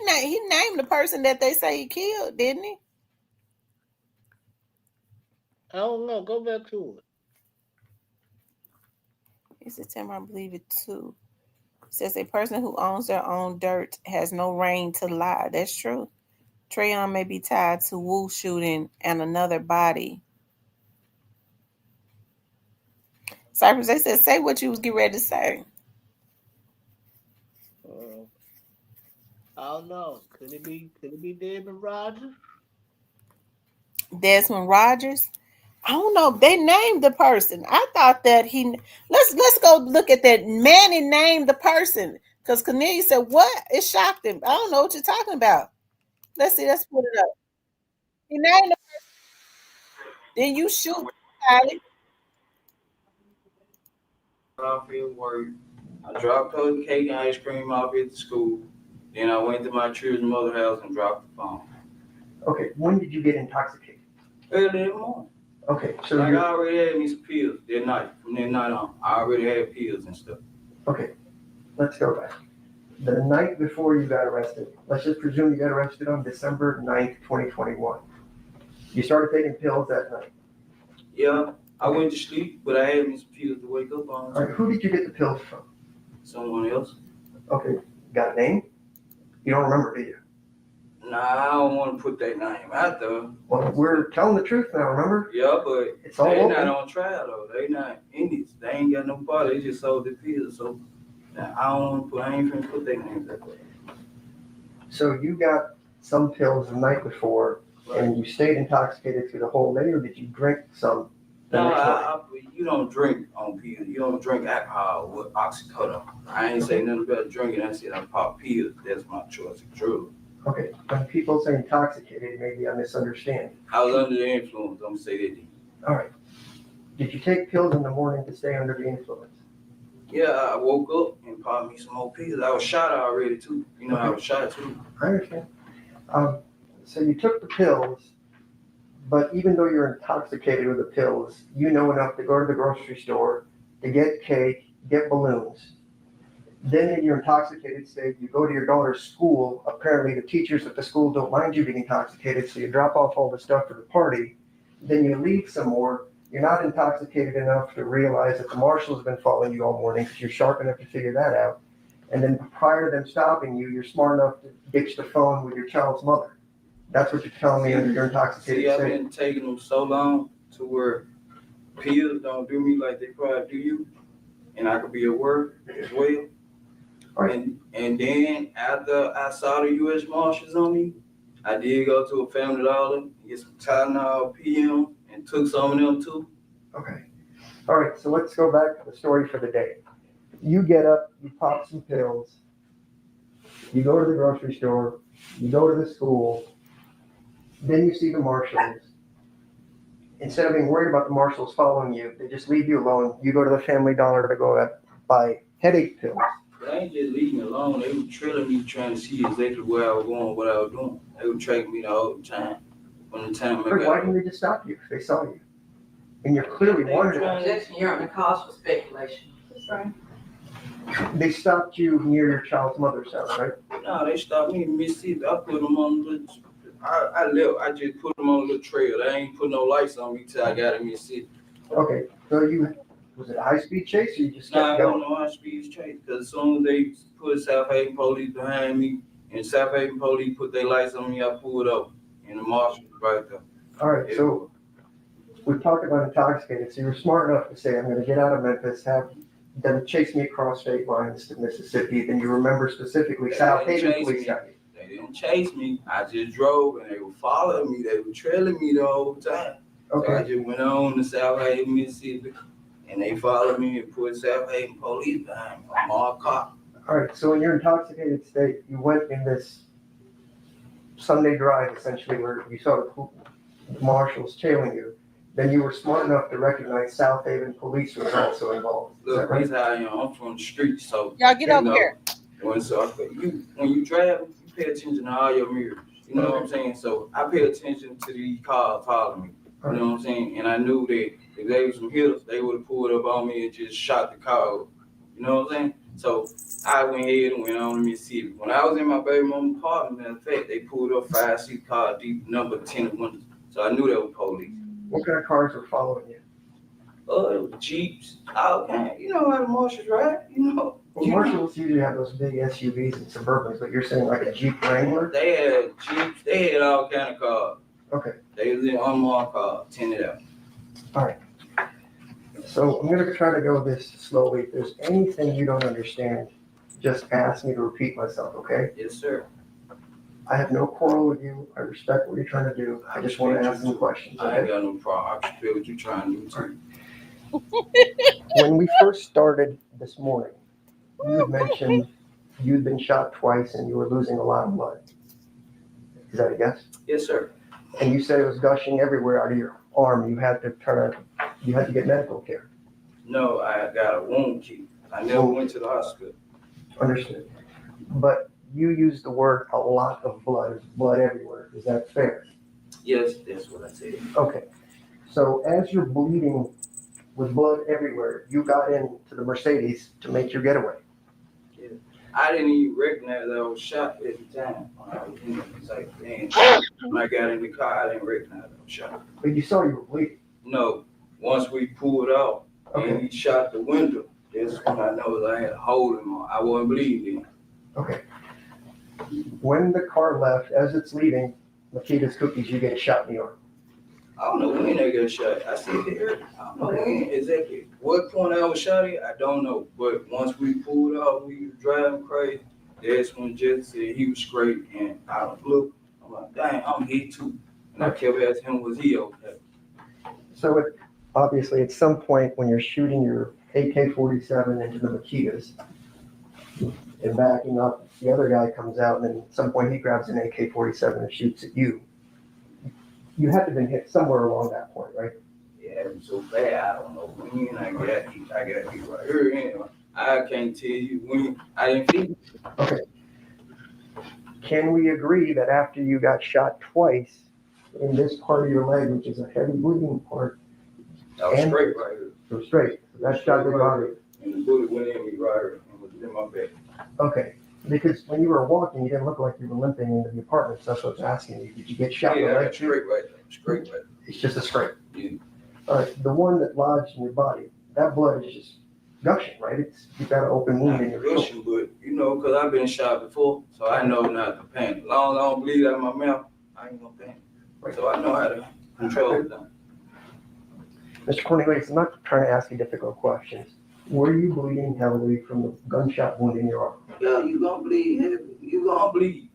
named the person that they say he killed? Didn't he? I don't know. Go back to it. He said, Tim, I believe it too. It says a person who owns their own dirt has no reign to lie. That's true. Trayon may be tied to Wu shooting and another body. Cypress, they said, say what you was getting ready to say. I don't know. Could it be Desmond Rogers? Desmond Rogers? I don't know. They named the person. I thought that let's go look at that. Manny named the person because Cornelius said, what? It shocked him. I don't know what you're talking about. Let's see. Let's put it up. He named the person. Then you shoot somebody. Off at work. I dropped her cake and ice cream off at the school. Then I went to my children's mother's house and dropped the phone. Okay, when did you get intoxicated? Early in the morning. Okay, so like I already had me some pills that night. From that night on, I already had pills and stuff. Okay, let's go back. The night before you got arrested, let's just presume you got arrested on December 9th, 2021. You started taking pills that night. Yeah, I went to sleep, but I had me some pills to wake up on. All right, who did you get the pills from? Someone else. Okay, got a name? You don't remember, do you? Nah, I don't want to put that name out there. Well, we're telling the truth now, remember? Yeah, but It's all they open. not on trial though. They not in this. They ain't got no part. They just sold the pills. So I ain't finna put their names out there. So you got some pills the night before, and you stayed intoxicated through the whole day, or did you drink some the next morning? You don't drink on pills. You don't drink alcohol with oxycodone. I ain't say nothing about drinking. I said I pop pills. That's my choice of drug. Okay, when people say intoxicated, maybe I misunderstand. I was under the influence. I'm gonna say that. All right. Did you take pills in the morning to stay under the influence? Yeah, I woke up and popped me some more pills. I was shot already too. You know, I was shot too. I understand. So you took the pills, but even though you're intoxicated with the pills, you know enough to go to the grocery store, to get cake, get balloons. Then in your intoxicated state, you go to your daughter's school. Apparently the teachers at the school don't mind you being intoxicated, so you drop off all the stuff for the party. Then you leave some more. You're not intoxicated enough to realize that the marshals have been following you all morning because you're sharp enough to figure that out. And then prior to them stopping you, you're smart enough to ditch the phone with your child's mother. That's what you're telling me under your intoxicated See, I've state. been taking them so long to where pills don't do me like they probably do you. And I could be at work as well. Right. And then after I saw the U.S. Marshals on me, I did go to a Family Dollar, get some Tylenol PM, and took some of them too. Okay. All right, so let's go back to the story for the day. You get up, you pop some pills, you go to the grocery store, you go to the school, then you see the marshals. Instead of being worried about the marshals following you, they just leave you alone. You go to the Family Dollar to go out, buy headache pills. They ain't just leaving me alone. They were trailing me, trying to see exactly where I was going, what I was doing. They were tracking me the whole time. From the time I got Why didn't they just stop you if they saw you? And you're clearly wondering. Objection, you're on the cause for speculation. That's right. They stopped you near your child's mother's house, right? No, they stopped me in Mississippi. I put them on the I left. I just put them on a little trail. They ain't put no lights on me till I got in Mississippi. Okay, so was it a high-speed chase or you just Nah, I kept don't going? know how speed chase because as soon as they put South Haven police behind me and South Haven police put their lights on me, I pulled up and the marshal was right there. All right, so we talked about intoxicated. So you were smart enough to say, I'm going to get out of Memphis, have them chase me across state lines to Mississippi. Then you remember specifically South Haven police got you. They didn't chase me. I just drove and they were following me. They were trailing me the whole time. Okay. So I just went on to South Haven, Mississippi, and they followed me and put South Haven police behind me. I'm all caught. All right, so in your intoxicated state, you went in this Sunday drive, essentially, where you saw the marshals tailing you. Then you were smart enough to recognize South Haven police was also involved. Is that Look, right? this how I am. I'm from the street, so Y'all get over here. When you drive, you pay attention to all your mirrors. You know what I'm saying? So I pay attention to these cars following me. You know what I'm saying? And I knew that if they was some hitters, they would have pulled up on me and just shot the car over. You know what I'm saying? So I went ahead and went on to Mississippi. When I was in my baby mama's apartment, matter of fact, they pulled up 5-seat car deep, number 10 windows. So I knew they were police. What kind of cars were following you? It was Jeeps, all kind. You know how the marshals ride, you know. Well, marshals usually have those big SUVs and Suburbans, but you're saying like a Jeep Wrangler? They had Jeeps, they had all kind of cars. Okay. They was in unmarked cars, tinted out. All right. So I'm going to try to go this slowly. If there's anything you don't understand, just ask me to repeat myself, okay? Yes, sir. I have no quarrel with you. I respect what you're trying to do. I just want to ask some questions. I ain't Okay? got no problem. I feel what you're trying to do too. When we first started this morning, you had mentioned you'd been shot twice and you were losing a lot of blood. Is that a guess? Yes, sir. And you said it was gushing everywhere out of your arm. You had to get medical care. No, I got a wound kit. I never went to the hospital. Understood. But you used the word a lot of blood everywhere. Is that fair? Yes, that's what I said. Okay. So as you're bleeding with blood everywhere, you got into the Mercedes to make your getaway. Yeah. I didn't even recognize that I was shot at the time. When I was in it. It's like, damn. When I got in the car, I didn't recognize I was shot. But you saw you were bleeding. No. Once we pulled out and he shot the window, that's when I know I had a hole in my. I wasn't bleeding. Okay. When the car left, as it's leaving, Makita's Cookies, you get shot in the arm. I don't know when they got shot. I said it. I don't know when exactly. What point I was shot at, I don't know. But once we pulled out, we were driving crazy. That's when Jesse said he was straight, and I looked. I'm like, dang, I'm hit too. And I kept asking him, was he okay? So obviously, at some point when you're shooting your AK-47 into the Makitas and backing up, the other guy comes out, and then at some point he grabs an AK-47 and shoots at you. You have to have been hit somewhere along that point, right? Yeah, it was so bad. I don't know when I got hit. I got hit right here. Anyway, I can't tell you when. I didn't feel it. Okay. Can we agree that after you got shot twice in this part of your leg, which is a heavy bleeding part, I was straight right here. it was straight. That shot didn't bother you. And the bullet went in me right here and was in my back. Okay. Because when you were walking, you didn't look like you were limping into the apartment. So that's what I was asking you. Did you get shot in the Yeah, I leg? got straight right there. Straight right there. It's just a scrape. Yeah. All right. The one that lodged in your body, that blood is just gushing, right? You've got an open wound in your gushing, but you know, because I've been shot before, so I know not to panic. As long as I don't bleed out of my mouth, I ain't gonna panic. Right. So I know how to control it. Mr. Cornelius, I'm not trying to ask you difficult questions. Were you bleeding heavily from the gunshot wound in your arm? Yeah, you gonna bleed heavy. You gonna bleed.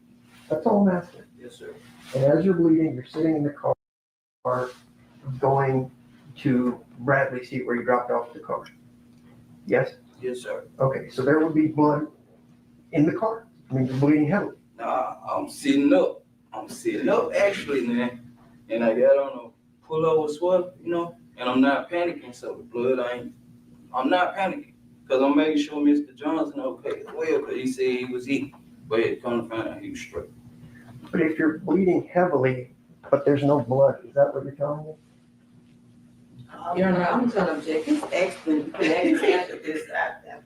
That's all I'm asking. Yes, sir. And as you're bleeding, you're sitting in the car going to Bradley seat where you dropped off the car. Yes? Yes, sir. Okay, so there would be blood in the car. I mean, you're bleeding heavily. Nah, I'm sitting up. I'm sitting up actually, man. And I got on a pullover sweater, you know, and I'm not panicking, so the blood I'm not panicking. Because I'm making sure Mr. Johnson okay as well, because he said he was hit. But it come to find out he was straight. But if you're bleeding heavily, but there's no blood, is that what you're telling me? Your Honor, I'm going to object. He's excellent. He's answered this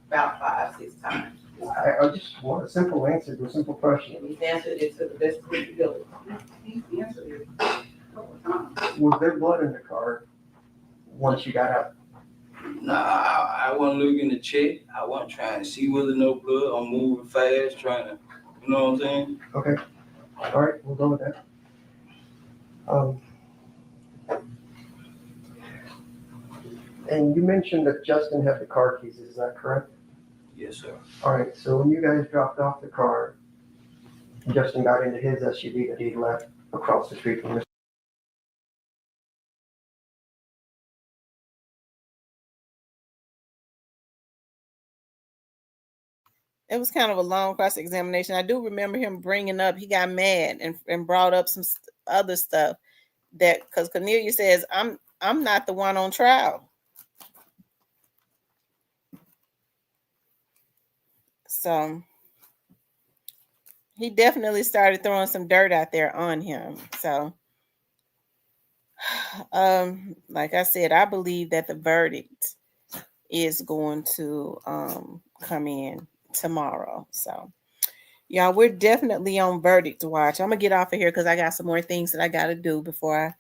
about 5-6 times. I just want a simple answer to a simple question. And he's answered it to the best of his ability. He's answered it a couple of times. Was there blood in the car once you got out? Nah, I wasn't looking to check. I wasn't trying to see whether no blood. I'm moving fast, trying to, you know what I'm saying? Okay. All right, we'll go with that. And you mentioned that Justin had the car keys, is that correct? Yes, sir. All right, so when you guys dropped off the car, Justin got into his SUV that he left across the street from Mr. It was kind of a long cross-examination. I do remember him bringing up, he got mad and brought up some other stuff that, because Cornelius says, I'm not the one on trial. So he definitely started throwing some dirt out there on him. So, like I said, I believe that the verdict is going to come in tomorrow. So, y'all, we're definitely on verdict watch. I'm gonna get off of here because I got some more things that I got to do before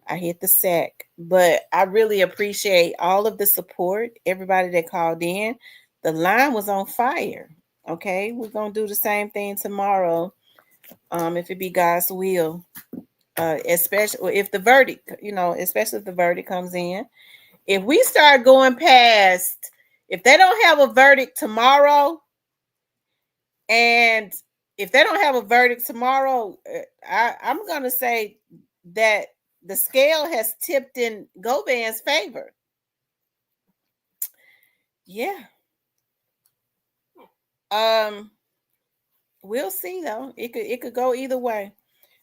I hit the sack. But I really appreciate all of the support, everybody that called in. The line was on fire. Okay, we're gonna do the same thing tomorrow, if it be God's will. Especially if the verdict, especially if the verdict comes in. If we start going past, if they don't have a verdict tomorrow, and if they don't have a verdict tomorrow, I'm gonna say that the scale has tipped in Govan's favor. Yeah. We'll see though. It could go either way.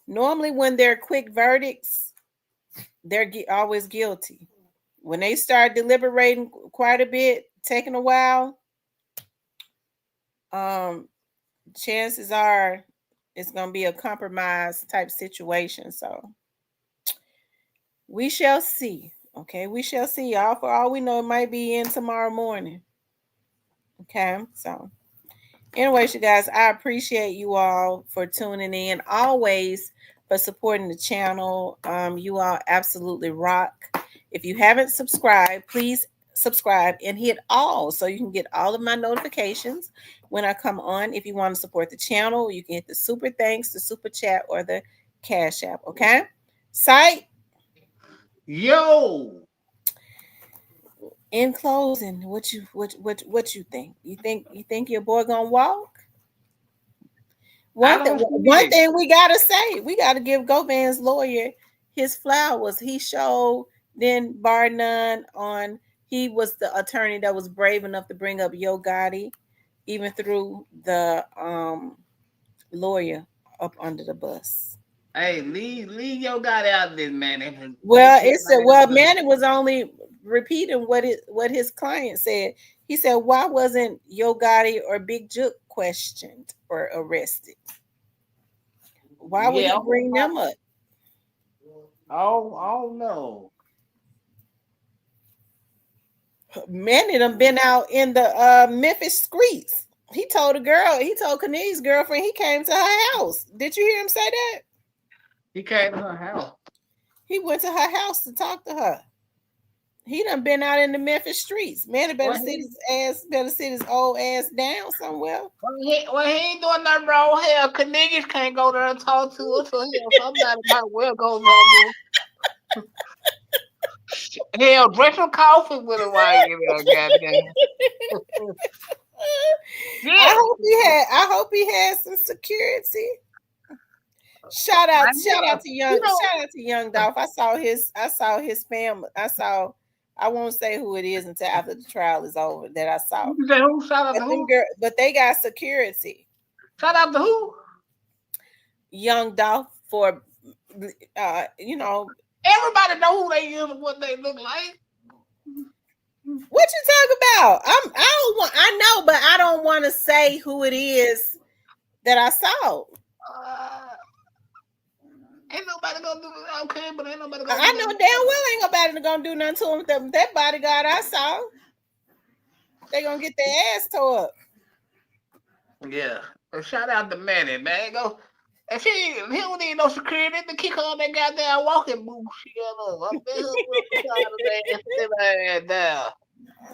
Normally, when they're quick verdicts, they're always guilty. When they start deliberating quite a bit, taking a while, chances are it's going to be a compromise type situation. So we shall see. Okay, we shall see. For all we know, it might be in tomorrow morning. Okay, so Anyways, you guys, I appreciate you all for tuning in, always for supporting the channel. You all absolutely rock. If you haven't subscribed, please subscribe and hit all so you can get all of my notifications when I come on. If you want to support the channel, you can hit the super thanks, the super chat, or the Cash App. Okay. Sight. Yo. In closing, what you think? You think your boy gonna walk? One thing we gotta say, we gotta give Govan's lawyer his flowers. He showed then bar none on. He was the attorney that was brave enough to bring up Yo Gotti, even through the lawyer up under the bus. Hey, leave Yo Gotti out of this, man. Well, it said, well, Manny was only repeating what his client said. He said, why wasn't Yo Gotti or Big Jook questioned or arrested? Why would you bring them up? Oh, I don't know. Manny done been out in the Memphis streets. He told Cornelius' girlfriend he came to her house. Did you hear him say that? He came to her house. He went to her house to talk to her. He done been out in the Memphis streets. Manny better sit his old ass down somewhere. Well, he ain't doing nothing wrong. Hell, Cornelius can't go there and talk to us. So somebody might well go there. Hell, drink some coffee with him while you there, goddamn. Yeah. I hope he had some security. Shout out to Young Dolph. I saw his family. I won't say who it is until after the trial is over that I saw. Shout out to who? But they got security. Shout out to who? Young Dolph for everybody know who they is and what they look like. What you talk about? I know, but I don't want to say who it is that I saw. Ain't nobody gonna do it. Okay, but ain't nobody gonna I know damn well ain't nobody gonna do nothing to him with that bodyguard I saw. They gonna get their ass tore up. Yeah. Well, shout out to Manny, man. Go. If he don't need no security, to kick her on that goddamn walking boot.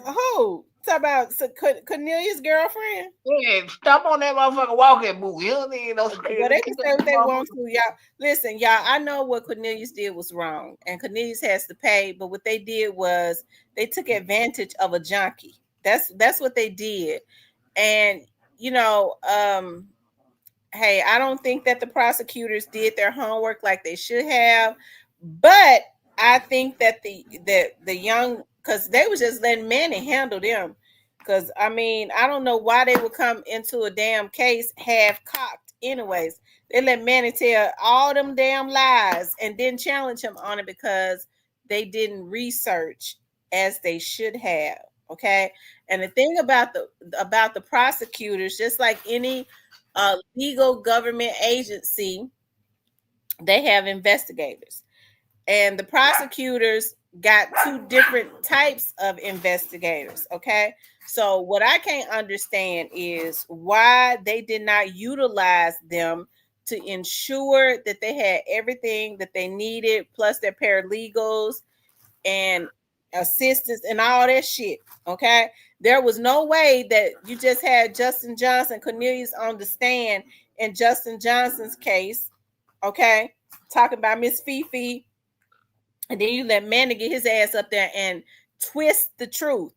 Who? Talk about Cornelius' girlfriend? Yeah, stop on that motherfucking walking boot. You don't need no security. Well, they can say what they want to, y'all. Listen, y'all, I know what Cornelius did was wrong, and Cornelius has to pay, but what they did was they took advantage of a junkie. That's what they did. And hey, I don't think that the prosecutors did their homework like they should have, but I think that the young, because they was just letting Manny handle them. Because I don't know why they would come into a damn case half cocked. Anyways, they let Manny tell all them damn lies and didn't challenge him on it because they didn't research as they should have. Okay, and the thing about the prosecutors, just like any legal government agency, they have investigators, and the prosecutors got two different types of investigators. Okay, so what I can't understand is why they did not utilize them to ensure that they had everything that they needed, plus their paralegals and assistants and all that shit. Okay, there was no way that you just had Justin Johnson, Cornelius on the stand in Justin Johnson's case, okay, talking about Miss Fifi, and then you let Manny get his ass up there and twist the truth.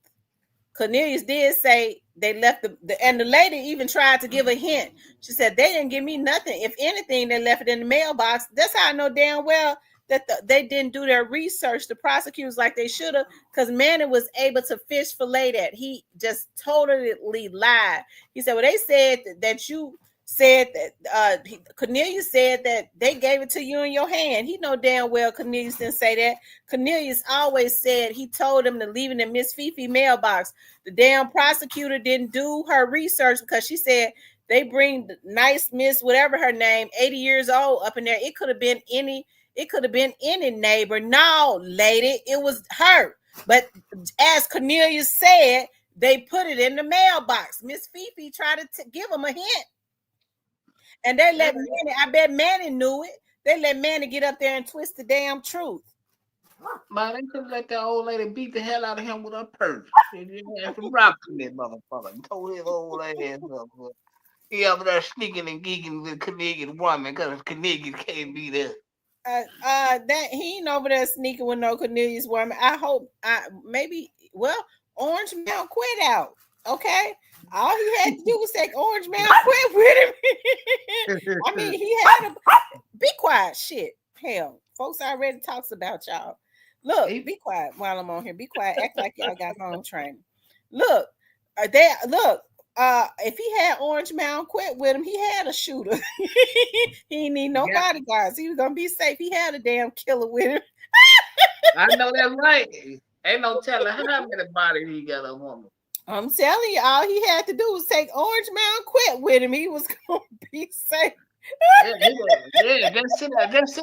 Cornelius did say they left and the lady even tried to give a hint. She said they didn't give me nothing. If anything, they left it in the mailbox. That's how I know damn well that they didn't do their research, the prosecutors, like they should have, because Manny was able to fish fillet that. He just totally lied. He said, well, they said that you said that Cornelius said that they gave it to you in your hand. He know damn well Cornelius didn't say that. Cornelius always said he told him to leave it in Miss Fifi mailbox. The damn prosecutor didn't do her research because she said they bring the nice Miss whatever her name, 80 years old, up in there. It could have been any neighbor. No, lady, it was her. But as Cornelius said, They put it in the mailbox. Miss Fifi tried to give them a hint. And they let Manny, I bet Manny knew it. They let Manny get up there and twist the damn truth. Man, they could let that old lady beat the hell out of him with her purse. She just had some rocks in that motherfucker and tore his old ass up. He over there sneaking and geeking with Canadian woman because Canadian can't be there. That he ain't over there sneaking with no Cornelius woman. I hope Orange Man quit out. Okay. All he had to do was take Orange Man quit with him. I mean, he had to be quiet. Shit. Hell, folks already talks about y'all. Look, be quiet while I'm on here. Be quiet. Act like y'all got home training. Look, if he had Orange Mound quit with him, he had a shooter. He didn't need no bodyguards. He was gonna be safe. He had a damn killer with him. I know that's right. Ain't no telling how many bodies he got a woman. I'm telling you, all he had to do was take Orange Mound quit with him. He was gonna be safe. Just sit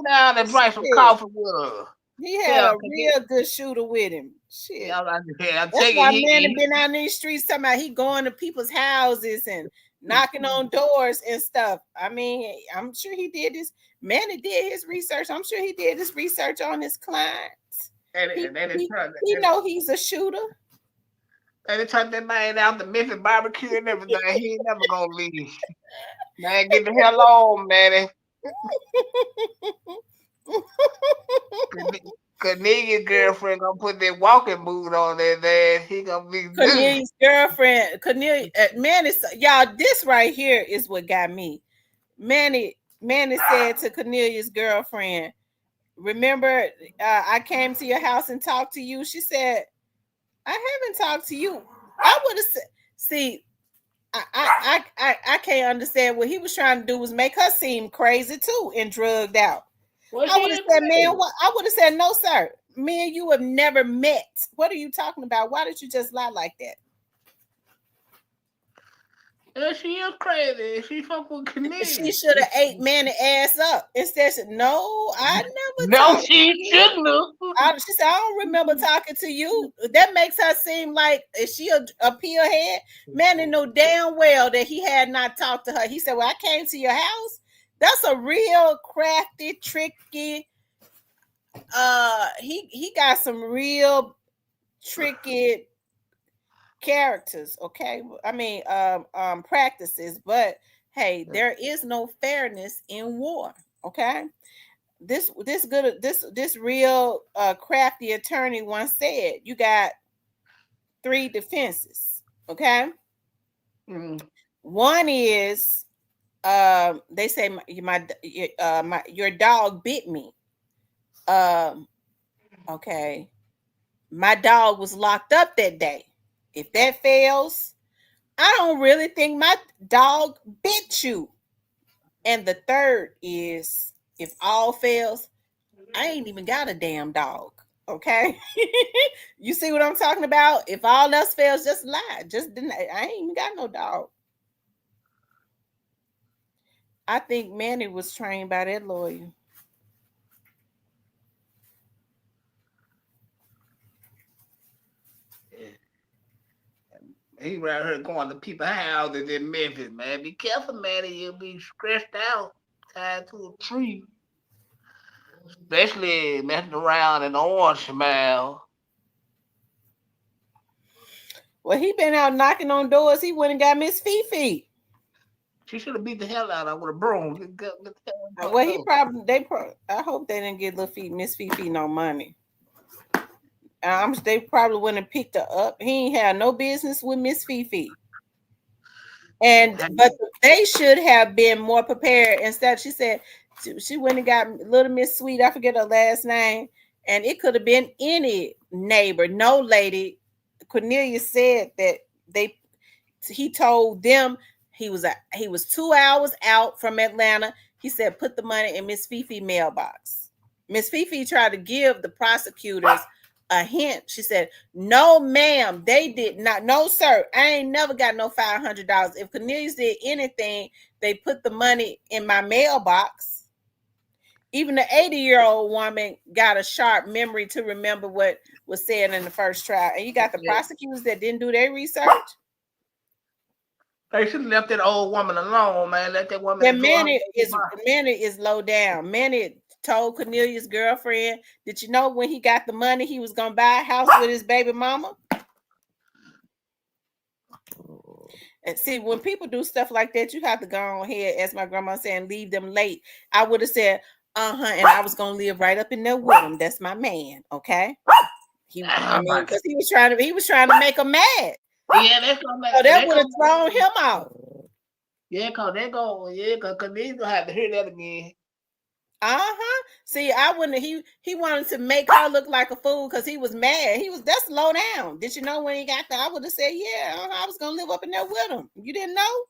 down and drink some coffee with her. He had a real good shooter with him. Shit. That's why man have been out in these streets talking about he going to people's houses and knocking on doors and stuff. I mean, I'm sure he did this. Manny did his research. I'm sure he did his research on his clients. He know he's a shooter. And they turned that man out to Memphis barbecue and everything. He ain't never gonna leave. Man, get the hell on, Manny. Cornelius' girlfriend gonna put that walking boot on that ass. He gonna be Cornelius' girlfriend. Cornelius, Manny, y'all, this right here is what got me. Manny said to Cornelius' girlfriend, "Remember, I came to your house and talked to you." She said, "I haven't talked to you." I would have said, "See, I can't understand what he was trying to do was make her seem crazy too and drugged out." I would have said, "Man, what?" I would have said, "No, sir. Me and you have never met. What are you talking about? Why did you just lie like that?" She is crazy. She fuck with Cornelius. She should have ate Manny ass up. Instead, no, I never. No, she shouldn't have. She said, "I don't remember talking to you." That makes her seem like, is she a peel head? Manny knew damn well that he had not talked to her. He said, "Well, I came to your house." That's a real crafty, tricky. He got some real tricky characters. Okay, I mean, practices. But hey, there is no fairness in war. Okay, this real crafty attorney once said, "You got 3 defenses." Okay, one is. They say your dog bit me. Okay, my dog was locked up that day. If that fails, I don't really think my dog bit you. And the third is, if all fails, I ain't even got a damn dog. Okay, you see what I'm talking about? If all else fails, just lie. I ain't even got no dog. I think Manny was trained by that lawyer. He right here going to people's houses in Memphis, man. Be careful, Manny. You'll be stressed out, tied to a tree. Especially messing around in Orange Mound. Well, he been out knocking on doors. He went and got Miss Fifi. She should have beat the hell out of her with a broom. Well, I hope they didn't get Miss Fifi no money. They probably wouldn't have picked her up. He ain't had no business with Miss Fifi. But they should have been more prepared. Instead, she said she went and got little Miss Sweet. I forget her last name. And it could have been any neighbor, no lady. Cornelius said that he told them he was 2 hours out from Atlanta. He said, "Put the money in Miss Fifi mailbox." Miss Fifi tried to give the prosecutors a hint. She said, "No, ma'am, they did not. No, sir, I ain't never got no $500. If Cornelius did anything, they put the money in my mailbox." Even the 80-year-old woman got a sharp memory to remember what was said in the first trial. And you got the prosecutors that didn't do their research. They should have left that old woman alone, man. Let that woman. Yeah, Manny is low down. Manny told Cornelius' girlfriend, did you know when he got the money, he was gonna buy a house with his baby mama? And see, when people do stuff like that, you have to go on ahead, as my grandma saying, leave them late. I would have said, and I was gonna live right up in there with him. That's my man, okay? Because he was trying to make him mad. Yeah, that's gonna make. So that would have thrown him out. Yeah, cause Cornelius gonna have to hear that again. See, I wouldn't. He wanted to make her look like a fool because he was mad. That's low down. Did you know when he got there? I would have said, yeah, I was gonna live up in there with him. You didn't know?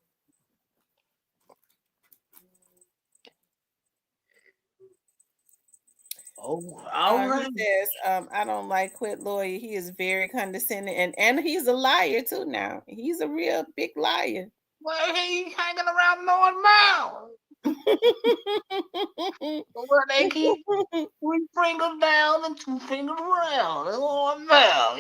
Oh, all right. He says, I don't like quit lawyer. He is very condescending and he's a liar too now. He's a real big liar. Well, he hanging around North Mount. Where they keep 3 fingers down and 2 fingers around. North Mount.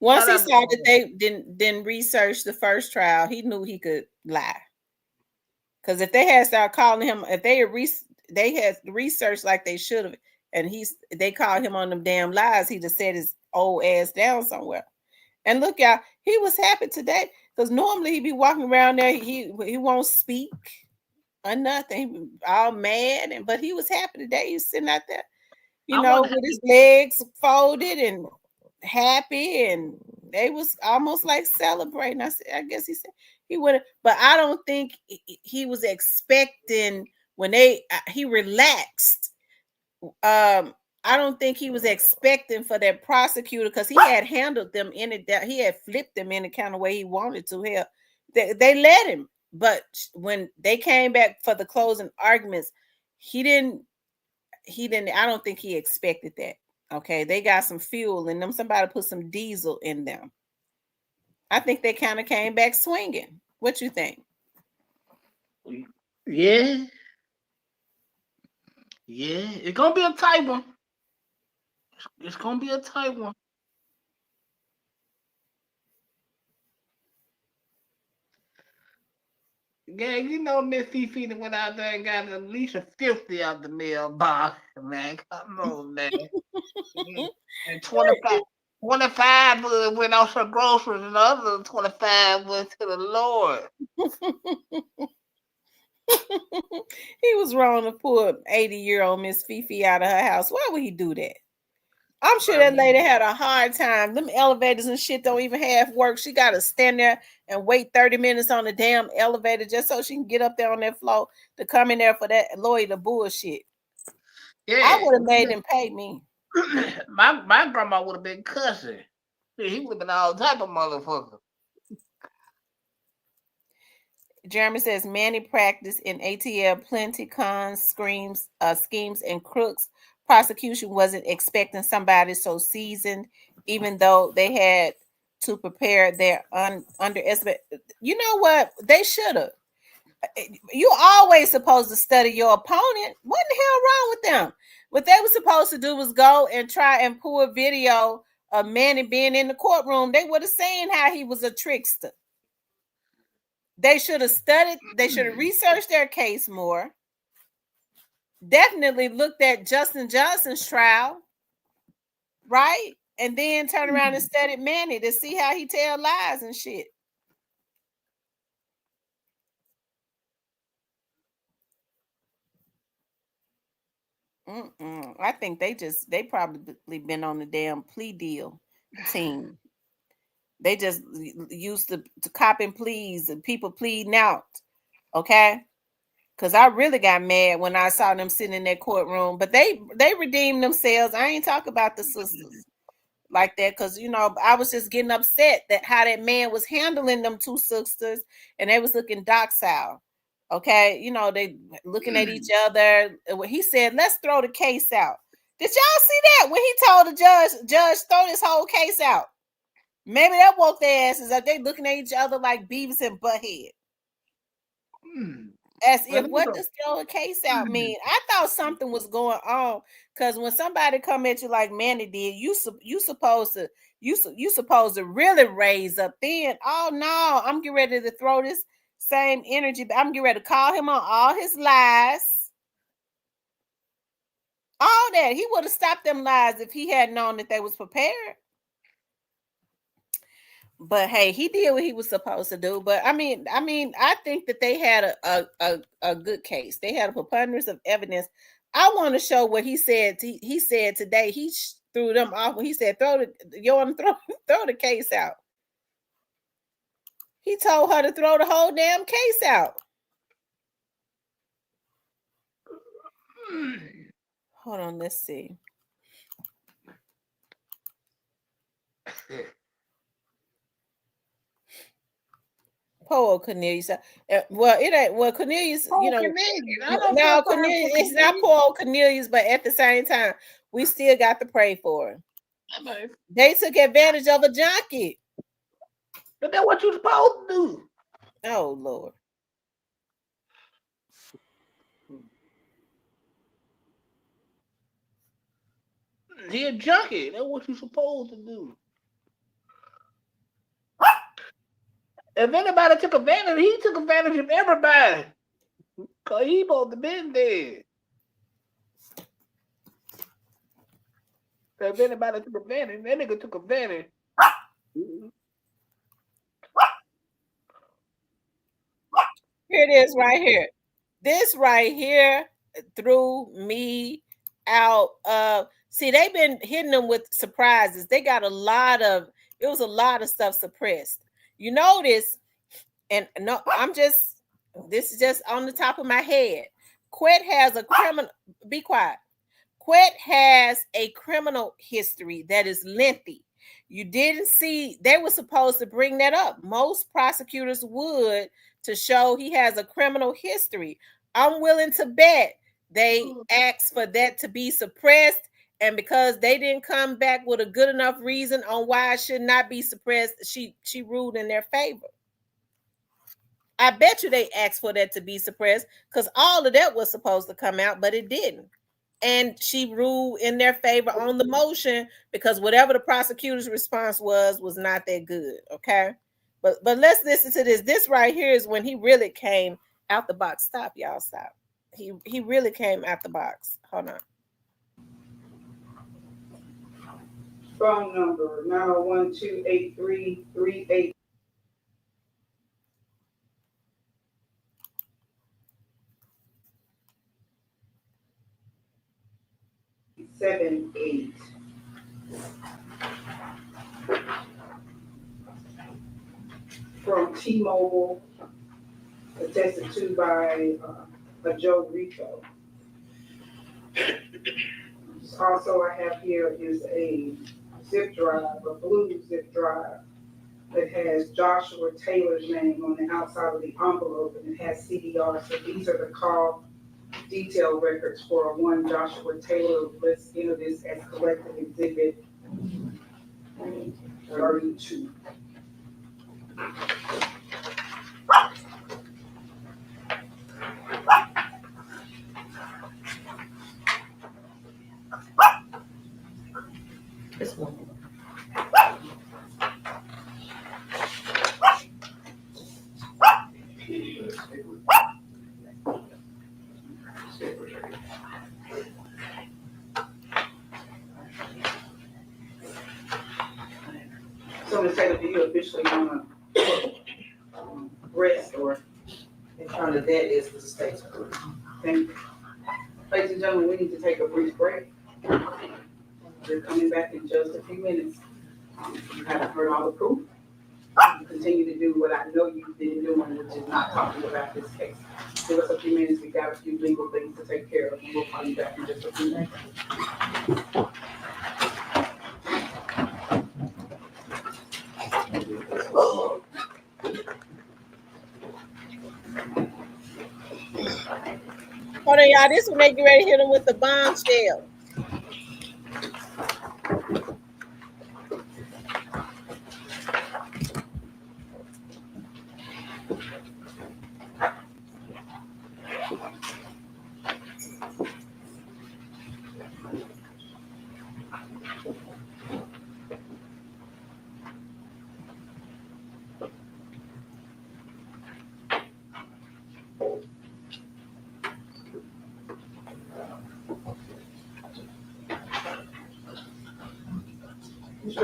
Once he saw that they didn't research the first trial, he knew he could lie. Because if they had started calling him, if they had researched like they should have, and they called him on them damn lies, he just set his old ass down somewhere. And look, y'all, he was happy today because normally he'd be walking around there, he won't speak or nothing, all mad, but he was happy today. He was sitting out there, with his legs folded and happy, and they was almost like celebrating. I guess he said he would have, but I don't think he was expecting when he relaxed. I don't think he was expecting for that prosecutor because he had handled them in it. He had flipped them in the kind of way he wanted to. Hell, they let him, but when they came back for the closing arguments, he didn't. I don't think he expected that. Okay, they got some fuel in them. Somebody put some diesel in them. I think they kind of came back swinging. What you think? Yeah. Yeah, it's gonna be a tight one. It's gonna be a tight one. Yeah, Miss Fifi went out there and got at least a 50 out the mailbox, man. Come on, man. And 25 went out for groceries, and the other 25 went to the Lord. He was wrong to pull 80-year-old Miss Fifi out of her house. Why would he do that? I'm sure that lady had a hard time. Them elevators and shit don't even have work. She got to stand there and wait 30 minutes on the damn elevator just so she can get up there on that floor to come in there for that lawyer to bullshit. Yeah, I would have made him pay me. My grandma would have been cussing. He would have been all type of motherfucker. Jeremy says Manny practiced in ATL plenty cons, schemes, and crooks. Prosecution wasn't expecting somebody so seasoned, even though they had to prepare their underestimate. You know what? They should have. You always supposed to study your opponent. What the hell wrong with them? What they were supposed to do was go and try and pull a video of Manny being in the courtroom. They would have seen how he was a trickster. They should have studied. They should have researched their case more. Definitely looked at Justin Johnson's trial, right? And then turn around and studied Manny to see how he tell lies and shit. I think they probably been on the damn plea deal team. They just used to copying pleas and people pleading out. Okay. Because I really got mad when I saw them sitting in that courtroom. But they redeemed themselves. I ain't talking about the sisters like that. Because, I was just getting upset that how that man was handling them two sisters. And they was looking docile. Okay. They looking at each other. When he said, let's throw the case out. Did y'all see that? When he told the judge, throw this whole case out. Maybe that woke their asses up. They looking at each other like Beavis and Butthead. As Well, if what does throw a case out mean? I thought something was going on because when somebody come at you like Manny did, you supposed to really raise up. Then oh no, I'm getting ready to throw this same energy. I'm getting ready to call him on all his lies. All that he would have stopped them lies if he had known that they was prepared. But hey, he did what he was supposed to do. But I mean, I think that they had a good case. They had a preponderance of evidence. I want to show what he said. He said today he threw them off when he said throw the case out. He told her to throw the whole damn case out. Hold on, let's see. Poor Cornelius. Well, it ain't. Well, Cornelius, Cornelius. No, Cornelius. It's not poor Cornelius, but at the same time, we still got to pray for him. They took advantage of a junkie. But that's what you're supposed to do. Oh Lord. He a junkie. That's what you're supposed to do. If anybody took advantage, he took advantage of everybody. Cause he supposed to been dead. If anybody took advantage, that nigga took advantage. Here it is right here. This right here threw me out of. See, they've been hitting them with surprises. They got it was a lot of stuff suppressed. You notice, and no, this is just on the top of my head. Quet has a criminal, be quiet. Quet has a criminal history that is lengthy. You didn't see, they were supposed to bring that up. Most prosecutors would, to show he has a criminal history. I'm willing to bet they asked for that to be suppressed, and because they didn't come back with a good enough reason on why it should not be suppressed, she ruled in their favor. I bet you they asked for that to be suppressed because all of that was supposed to come out, but it didn't. And she ruled in their favor on the motion because whatever the prosecutor's response was not that good. Okay. But let's listen to this. This right here is when he really came out the box. Stop, y'all. Stop. He really came out the box. Hold on. Phone number 901-283-3878. From T-Mobile, attested to by a Joe Rico. Also, I have here is a zip drive, a blue zip drive that has Joshua Taylor's name on the outside of the envelope, and it has CDR. So these are the call detail records for one Joshua Taylor. Let's enter this as collective exhibit 32. This one. So, Ms. Taylor, do you officially want to rest or? In front of that is the state's court. Thank you. Ladies and gentlemen, we need to take a brief break. We're coming back in just a few minutes. You haven't heard all the proof. You continue to do what I know you've been doing, which is not talking about this case. Give us a few minutes. We got a few legal things to take care of, and we'll call you back in just a few minutes. Hold on, y'all. This will make you ready to hit them with the bombshell. Mr.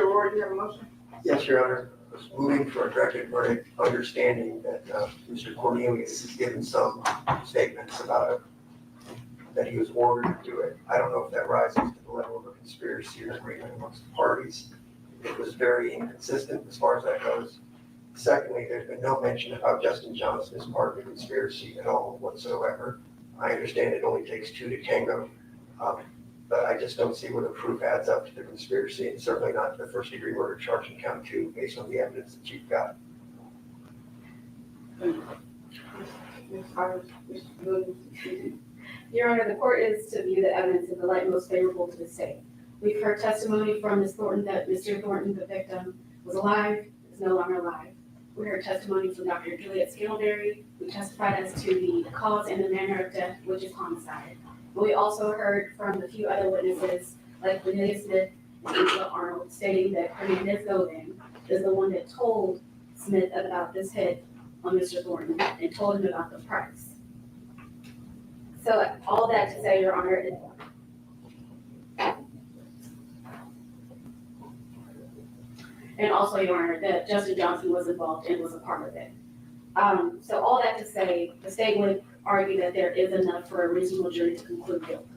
Ward, you have a motion? Yes, Your Honor. I was moving for a directed verdict, understanding that Mr. Cornelius has given some statements about it, that he was ordered to do it. I don't know if that rises to the level of a conspiracy or agreement amongst the parties. It was very inconsistent as far as that goes. Secondly, there's been no mention of how Justin Johnson is part of the conspiracy at all whatsoever. I understand it only takes two to tango, but I just don't see where the proof adds up to the conspiracy, and certainly not the first degree murder charge in count 2 based on the evidence that you've got. Your Honor, the court is to view the evidence in the light most favorable to the state. We've heard testimony from Ms. Thornton that Mr. Thornton, the victim, was alive, is no longer alive. We heard testimony from Dr. Juliet Skittleberry, who testified as to the cause and the manner of death, which is homicide. And we also heard from a few other witnesses, like Cornelius Smith and Angela Arnold, stating that Hernandez Govan is the one that told Smith about this hit on Mr. Thornton and told him about the price. So all that to say, Your Honor, and also, Your Honor, that Justin Johnson was involved and was a part of it. So all that to say, the state would argue that there is enough for a reasonable jury to conclude guilt.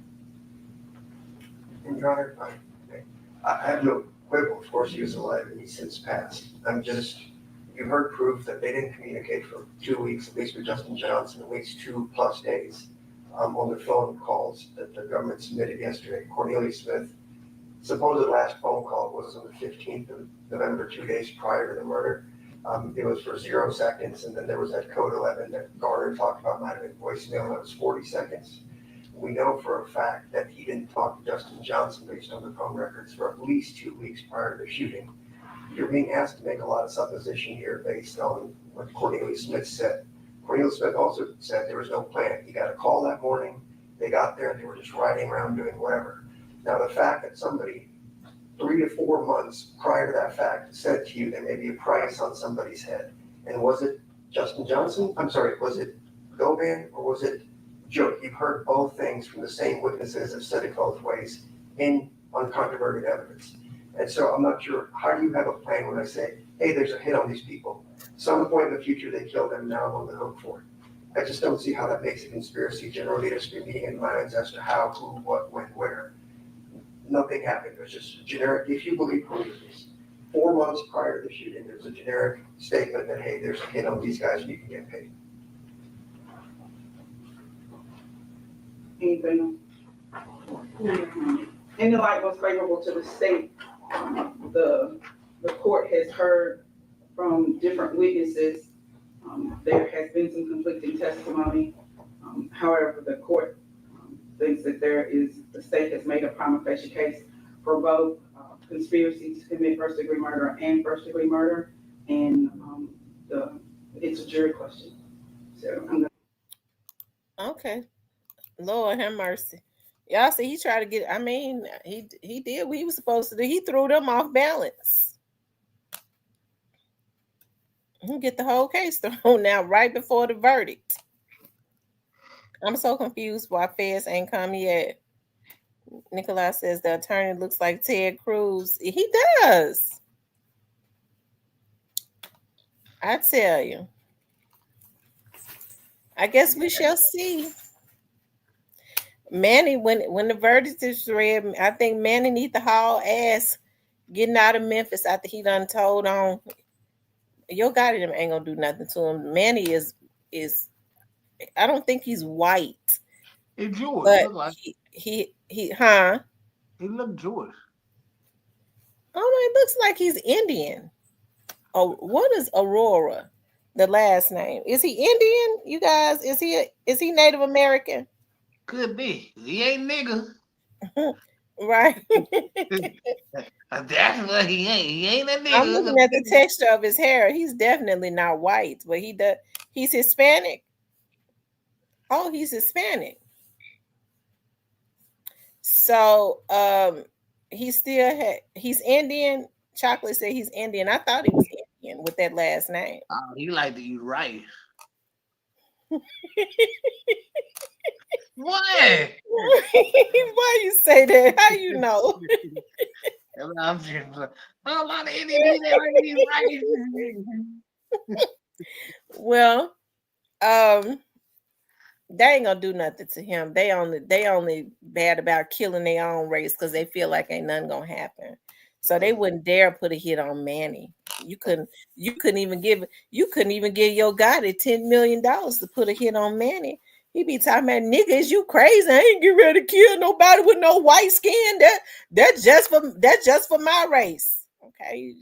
And Your Honor, I have no quibble. Of course, he was alive and he's since passed. You heard proof that they didn't communicate for 2 weeks, at least with Justin Johnson, at least 2+ days on the phone calls that the government submitted yesterday. Cornelius Smith, supposed last phone call was on the 15th of November, 2 days prior to the murder. It was for 0 seconds, and then there was that code 11 that Garner talked about, might have been voicemail, that was 40 seconds. We know for a fact that he didn't talk to Justin Johnson based on the phone records for at least 2 weeks prior to the shooting. You're being asked to make a lot of supposition here based on what Cornelius Smith said. Cornelius Smith also said there was no plan. He got a call that morning, they got there, and they were just riding around doing whatever. Now, the fact that somebody 3 to 4 months prior to that fact said to you there may be a price on somebody's head, and was it Justin Johnson? I'm sorry, was it Govan or was it Joe? You've heard both things from the same witnesses have said it both ways in uncontroverted evidence. And so I'm not sure, how do you have a plan when I say, hey, there's a hit on these people? Some point in the future they killed them, now I'm on the hook for it. I just don't see how that makes a conspiracy. Generally, there's been meeting in minds as to how, who, what, when, where. Nothing happened. It was just generic. If you believe Cornelius, 4 months prior to the shooting, there was a generic statement that, hey, there's a hit on these guys and you can get paid. Anything else? In the light most favorable to the state, the court has heard from different witnesses. There has been some conflicting testimony. However, the court thinks that the state has made a prima facie case for both conspiracy to commit first-degree murder and first-degree murder, and it's a jury question. So I'm gonna. Okay. Lord have mercy. Y'all see, he tried to get, he did what he was supposed to do. He threw them off balance. He'll get the whole case thrown now right before the verdict. I'm so confused why feds ain't come yet. Nikolai says the attorney looks like Ted Cruz. He does. I tell you. I guess we shall see. Manny, when the verdict is read, I think Manny need to haul ass getting out of Memphis after he done told on. Your guy ain't gonna do nothing to him. Manny is I don't think he's white. He's Jewish. But Like he He looked Jewish. Oh no, it looks like he's Indian. Oh, what is Aurora? The last name. Is he Indian? You guys, is he Native American? Could be. He ain't nigga. Right. That's what he ain't. He ain't a nigga. I'm looking at the texture of his hair. He's definitely not white, but he's Hispanic. Oh, he's Hispanic. So he's Indian. Chocolate said he's Indian. I thought he was Indian with that last name. Oh, he like to eat rice. What? Why you say that? How you know? I'm just a lot of Indians that like to eat rice. Well, they ain't gonna do nothing to him. They only bad about killing their own race because they feel like ain't nothing gonna happen. So they wouldn't dare put a hit on Manny. You couldn't even give your guy the $10 million to put a hit on Manny. He be talking about, nigga, is you crazy? I ain't get ready to kill nobody with no white skin. That's just for my race. Okay,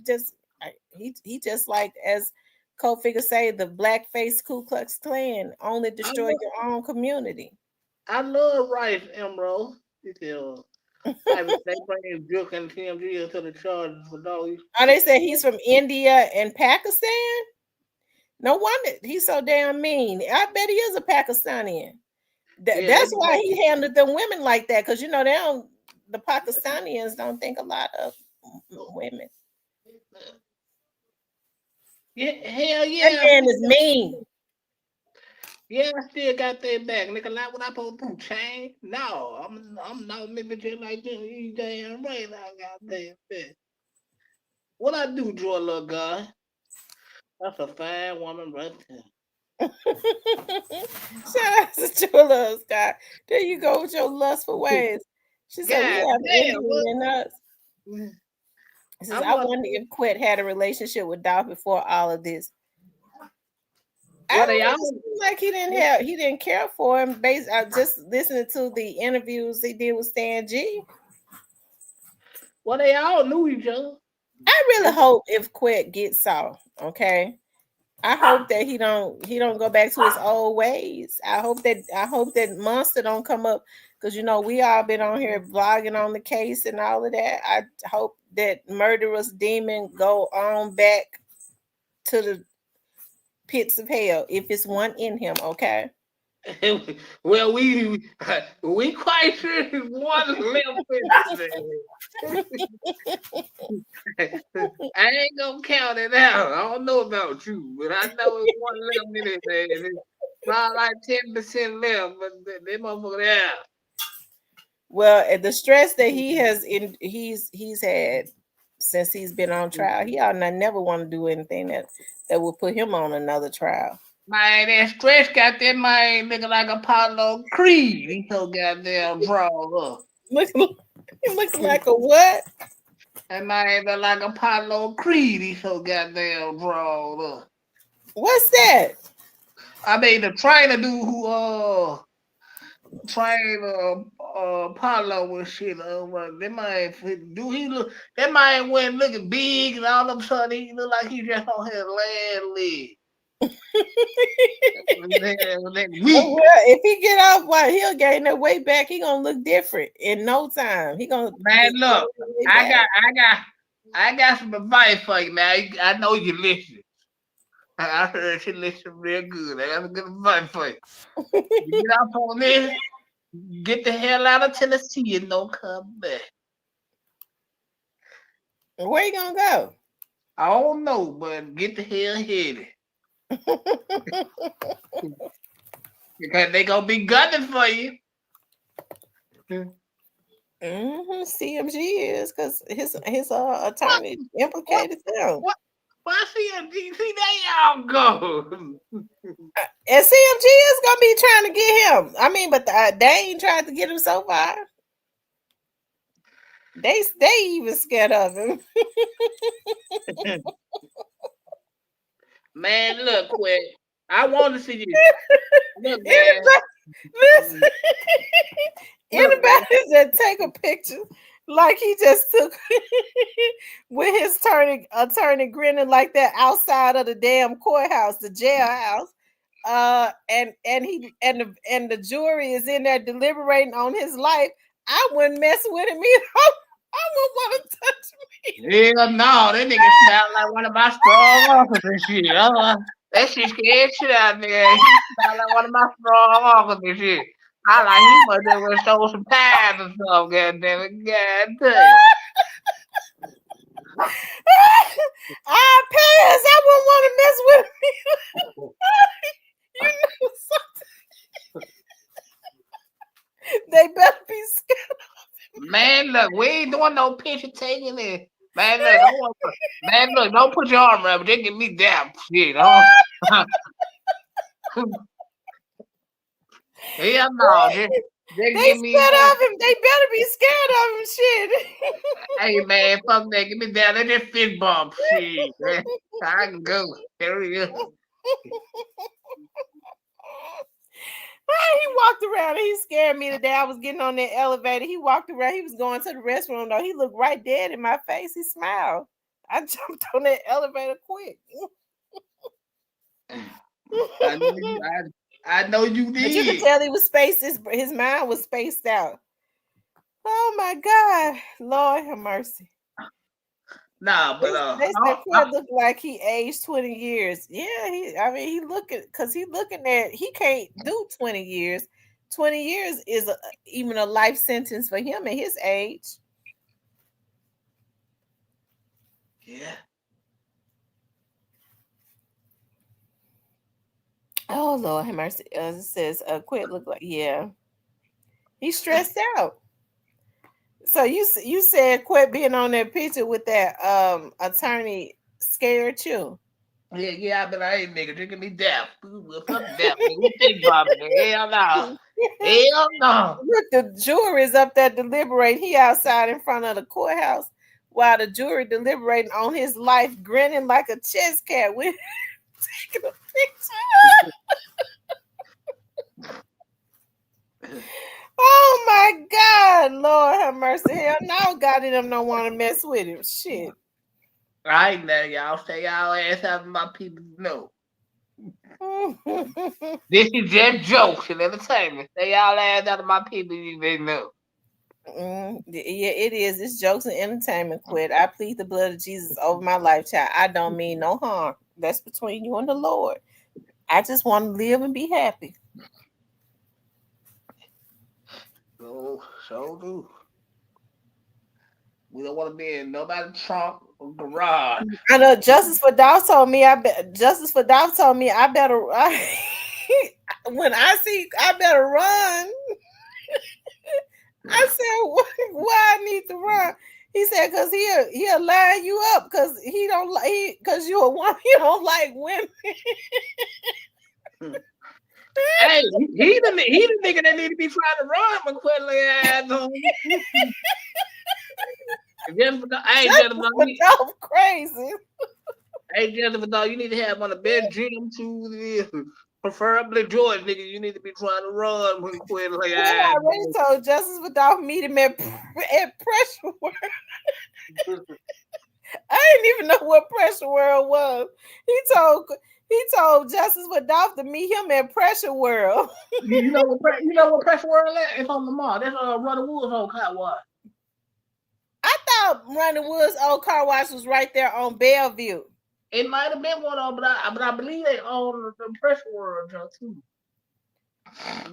he just like, as co-figure say, the blackface Ku Klux Klan only destroy your own community. I love Rice, Emerald. They bring Duke and TMG to the charges for those. Oh, they say he's from India and Pakistan? No wonder he's so damn mean. I bet he is a Pakistani. That's why he handled them women like that, because the Pakistanians don't think a lot of women. Yeah, hell yeah. That man is mean. Yeah, I still got that back. Nigga, like what I supposed to do? Change? No, I'm not living just like this. You damn right I got that back. What I do, draw a little guy? That's a fine woman right there. Shout out to Jewel Scott. There you go with your lustful ways. She said, we have Indian in us. She says, I wonder if Quet had a relationship with Doc before all of this. I don't like he didn't care for him. Based just listening to the interviews he did with Stan G. Well, they all knew each other. I really hope if Quet gets off, okay. I hope that he don't go back to his old ways. I hope that Monster don't come up, because we all been on here vlogging on the case and all of that. I hope that murderous demon go on back to the pits of hell if it's one in him, okay? Well, we quite sure there's one left. I ain't gonna count it out. I don't know about you, but I know it's one left in it. It's not like 10% left, but they motherfucker out. Well, the stress that he's had since he's been on trial, he ought not never want to do anything that will put him on another trial. Man, that stress got that man looking like Apollo Creed. He so goddamn drawn up. He looking like a what? That man look like Apollo Creed. He so goddamn drawn up. What's that? I mean, the trainer dude who trained Apollo and shit. That man went looking big, and all of a sudden he look like he just on his last leg. Well, if he get off, he'll gain that weight back. He gonna look different in no time. He gonna look. I got some advice for you, man. I know you listen. I heard she listen real good. I got some good advice for you. You get off on this, get the hell out of Tennessee and don't come back. Where you gonna go? I don't know, but get the hell headed. Because they gonna be gunning for you. CMG is, because his attorney implicated them. Why CMG? See, they all go. And CMG is gonna be trying to get him. I mean, but they ain't tried to get him so far. They even scared of him. Man, look, Quet. I want to see you. Look, man. Anybody that take a picture like he just took with his attorney grinning like that outside of the damn courthouse, the jailhouse, and the jury is in there deliberating on his life, I wouldn't mess with him either. I wouldn't want to touch me. Hell no, that nigga smell like one of my strong officers and shit. That shit scared shit out there. He sound like one of my strong uncles and shit. I like he must have went stole some ties or something, goddamn it. God damn. Parents, I wouldn't want to mess with him. You know something. They better be scared. Man, look, we ain't doing no picture taking it. Man, look, don't put your arm around me. They get me down. Shit, huh? Hell no. They They give me scared down. of him. They better be scared of him. Shit. Hey, man, fuck that. Get me down. They just fist bump. Shit, man. I can go. There we go. He walked around and he scared me today. I was getting on that elevator. He walked around. He was going to the restroom though. He looked right dead in my face. He smiled. I jumped on that elevator quick. I know you did. But you could tell he was spaced. His mind was spaced out. Oh my God, Lord have mercy. Nah, but they said Quinn looked like he aged 20 years. Yeah, he looking because he looking at he can't do 20 years. 20 years is even a life sentence for him at his age. Yeah. Oh Lord have mercy. It says Quinn look like he's stressed out. So you said quit being on that picture with that attorney scared you. Yeah, but I ain't nigga drinking me death. Fuck death, nigga. We think Bob, nigga. Hell no. Hell no. Look, the jury's up there deliberating. He outside in front of the courthouse while the jury deliberating on his life, grinning like a chess cat. We're taking a picture. Oh my God, Lord have mercy. Hell no, God in them don't want to mess with him. Shit. I ain't letting y'all stay y'all ass out of my people know. This is just jokes and entertainment. Stay y'all ass out of my people, you may know. Yeah, it is. It's jokes and entertainment. Quit. I plead the blood of Jesus over my life, child. I don't mean no harm. That's between you and the Lord. I just want to live and be happy. So do. We don't want to be in nobody's trunk or garage. I know Justice for Dolph told me I better when I see I better run. I said, why I need to run? He said, because he'll line you up because he don't like because you're a woman, you don't like women. Hey, he the nigga that need to be trying to run McQuilly ass on. Jennifer, crazy. Hey, Jennifer, no, you need to have on the bed gym too. Preferably George, nigga. You need to be trying to run McQuilly ass. I already told Justice without meeting him at Pressure World. I didn't even know what Pressure World was. He told Justice for Dolph to meet him at Pressure World. You know what Pressure World is? It's on the mall. That's Running Woods old car wash. I thought Running Woods old car wash was right there on Bellevue. It might have been one of them, but I believe they own the Pressure World too.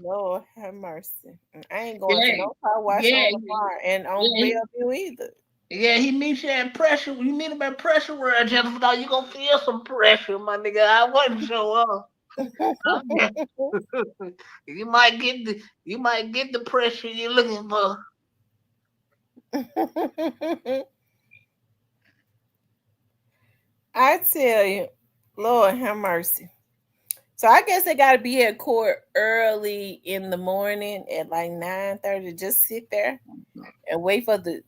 Lord have mercy. I ain't going to no car wash on Lamar and on Bellevue either. Yeah, he meets you at Pressure. You meet him at Pressure World, Jennifer. Now you gonna feel some pressure, my nigga. I wouldn't show up. You might get the pressure you're looking for. I tell you, Lord have mercy. So I guess they got to be at court early in the morning at like 9:30. Just sit there and wait to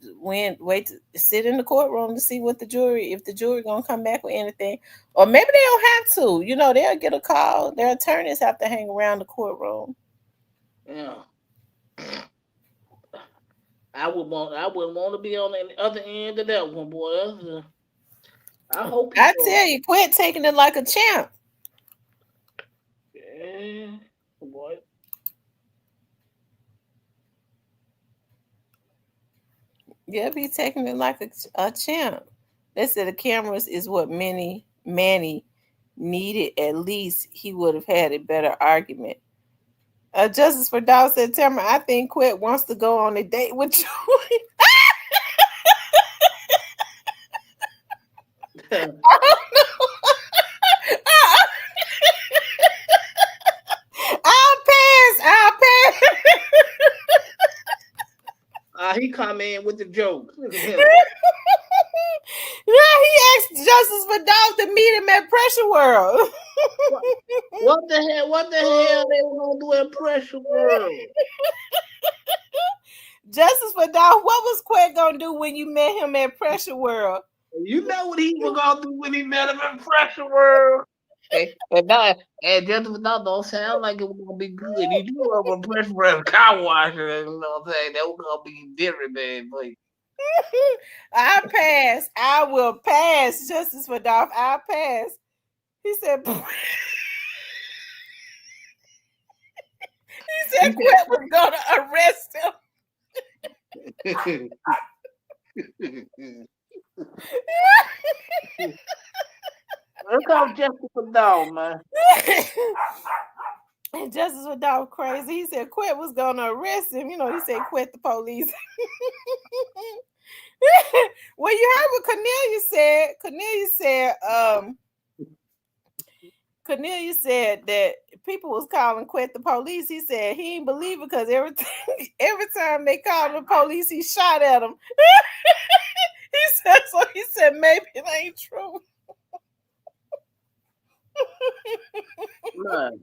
sit in the courtroom to see what if the jury gonna come back with anything, or maybe they don't have to. You know, they'll get a call. Their attorneys have to hang around the courtroom. Yeah. I wouldn't want to be on the other end of that one, boy. I hope. I tell you, quit taking it like a champ. Yeah, boy. Yeah, be taking it like a champ. They said the cameras is what Manny needed, at least he would have had a better argument. Justice for Dawg said, Tamara, I think Quet wants to go on a date with you. I don't know. I'll pass. He come in with the joke. Look at him. Yeah, he asked Justice for Dawg to meet him at Pressure World. What the hell? What the hell they were gonna do at Pressure World? Justice for Dawg, what was Quet gonna do when you met him at Pressure World? You know what he was gonna do when he met him at Pressure World. And Justice for Dawg don't sound like it was gonna be good. He do over Pressure World car wash, you know what I'm saying? That was gonna be different, man. But I pass. I will pass. Justice for Dawg, I'll pass. He said Quet was gonna arrest him. Look how Justice for Dawg, man. And Justice for Dawg crazy. He said Quet was gonna arrest him. You know, he said Quet the police. Well, you heard what Cornelius said. Cornelius said that people was calling Quet the police. He said he didn't believe it because every time they called the police, he shot at them. He said maybe it ain't true. Man.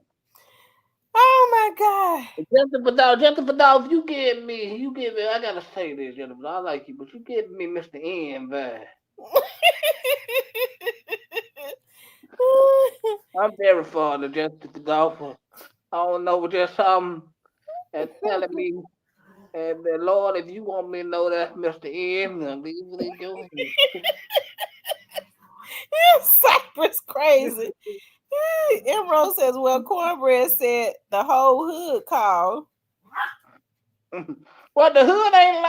Oh my God. Justice for Dawg, if you give me, I gotta say this, gentlemen. I like you, but you give me Mr. N, man. I'm very fond of Justice for Dawg. I don't know, just something that's telling me, and the Lord, if you want me to know that's Mr. M, then leave it in your hands. Cypress crazy. Emerald says, well, Cornbread said the whole hood called. Well, the hood ain't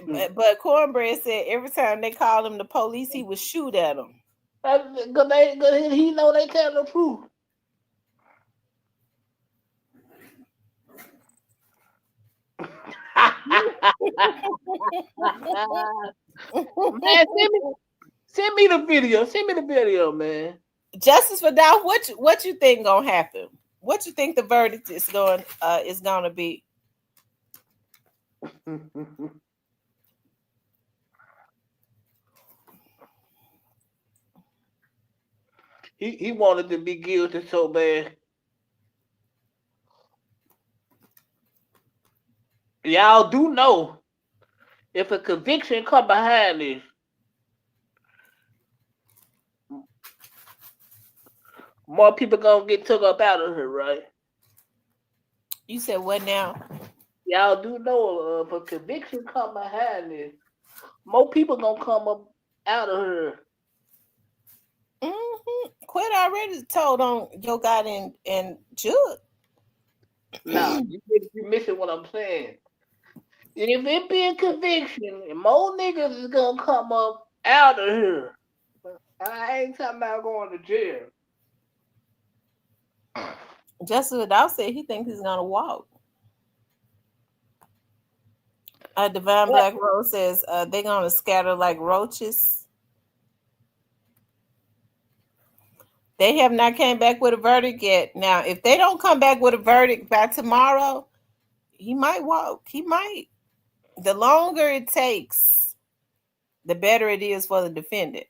lying. But Cornbread said every time they called him the police, he would shoot at them. Because he know they tell the truth. Man, send me the video. Send me the video, man. Justice for Dawg, what you think gonna happen? What you think the verdict is gonna be? He wanted to be guilty so bad. Y'all do know if a conviction come behind this, more people gonna get took up out of here, right? You said what now? Y'all do know if a conviction come behind this, more people gonna come up out of here. Quit already told on your God and Jud. Nah, you missing what I'm saying. If it be a conviction, more niggas is gonna come up out of here. I ain't talking about going to jail. Justice Dawg said he thinks he's gonna walk. Divine Black Rose says they're gonna scatter like roaches. They have not came back with a verdict yet. Now, if they don't come back with a verdict by tomorrow, he might walk. He might. The longer it takes, the better it is for the defendant.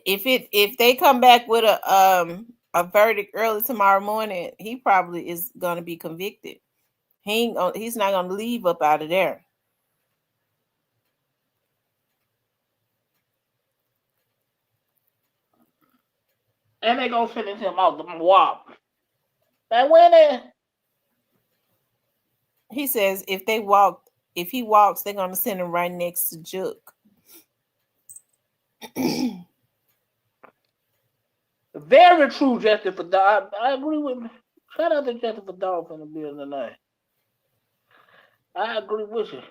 If they come back with a verdict early tomorrow morning, he probably is going to be convicted. He's not going to leave up out of there. And they gonna sentence him out the walk. And when they, he says if he walks, they're gonna send him right next to Juke. Very true, Justice for Dawg. I agree with. Shout out to Justice for Dawg from the building tonight. I agree with you.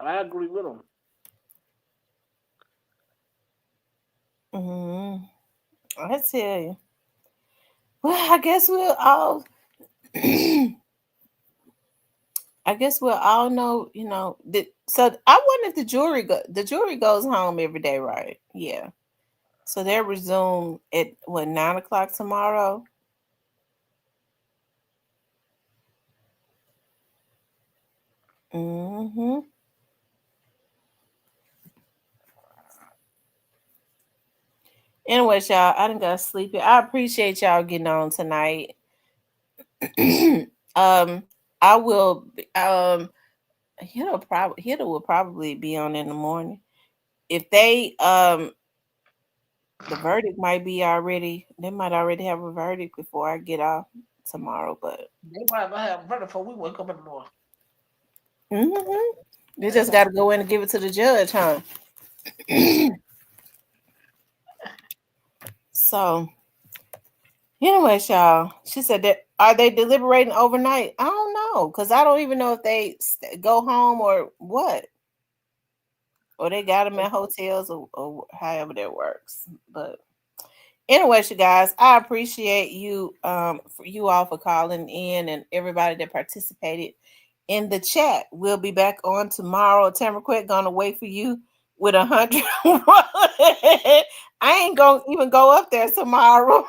I agree with him. I tell you. Well, I guess we'll all know, so I wonder if the jury goes home every day, right? Yeah. So they're resumed at 9:00 tomorrow? Mm-hmm. Anyways, y'all, I done got sleepy. I appreciate y'all getting on tonight. I will Hitta will probably be on in the morning. If they the verdict might be already, they might already have a verdict before I get off tomorrow, but they might have a verdict before we wake up in the morning. They just got to go in and give it to the judge, huh? So, anyways, y'all, she said that are they deliberating overnight? I don't know, because I don't even know if they go home or what, or they got them at hotels or however that works. But anyways, you guys, I appreciate you for you all for calling in and everybody that participated in the chat. We'll be back on tomorrow. Tamara Quick gonna wait for you with 100. I ain't gonna even go up there tomorrow.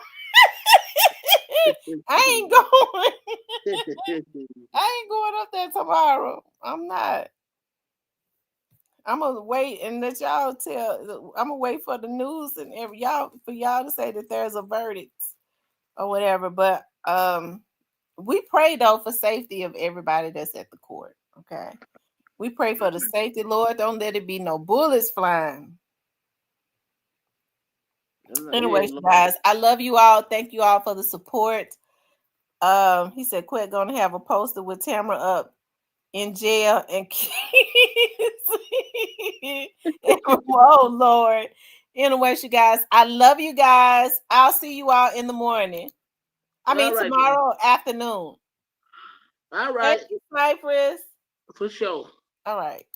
I ain't going up there tomorrow. I'm not. I'm gonna wait and let y'all tell. I'm gonna wait for the news and for y'all to say that there's a verdict or whatever. But we pray though for safety of everybody that's at the court. Okay, we pray for the safety, Lord. Don't let it be no bullets flying. Anyways, guys, I love you all. Thank you all for the support. He said, "Quit gonna have a poster with Tamara up in jail and kids." Oh Lord. Anyways, you guys, I love you guys. I'll see you all in the morning. Tomorrow afternoon. All right. Thank you, Cypress. For sure. All right.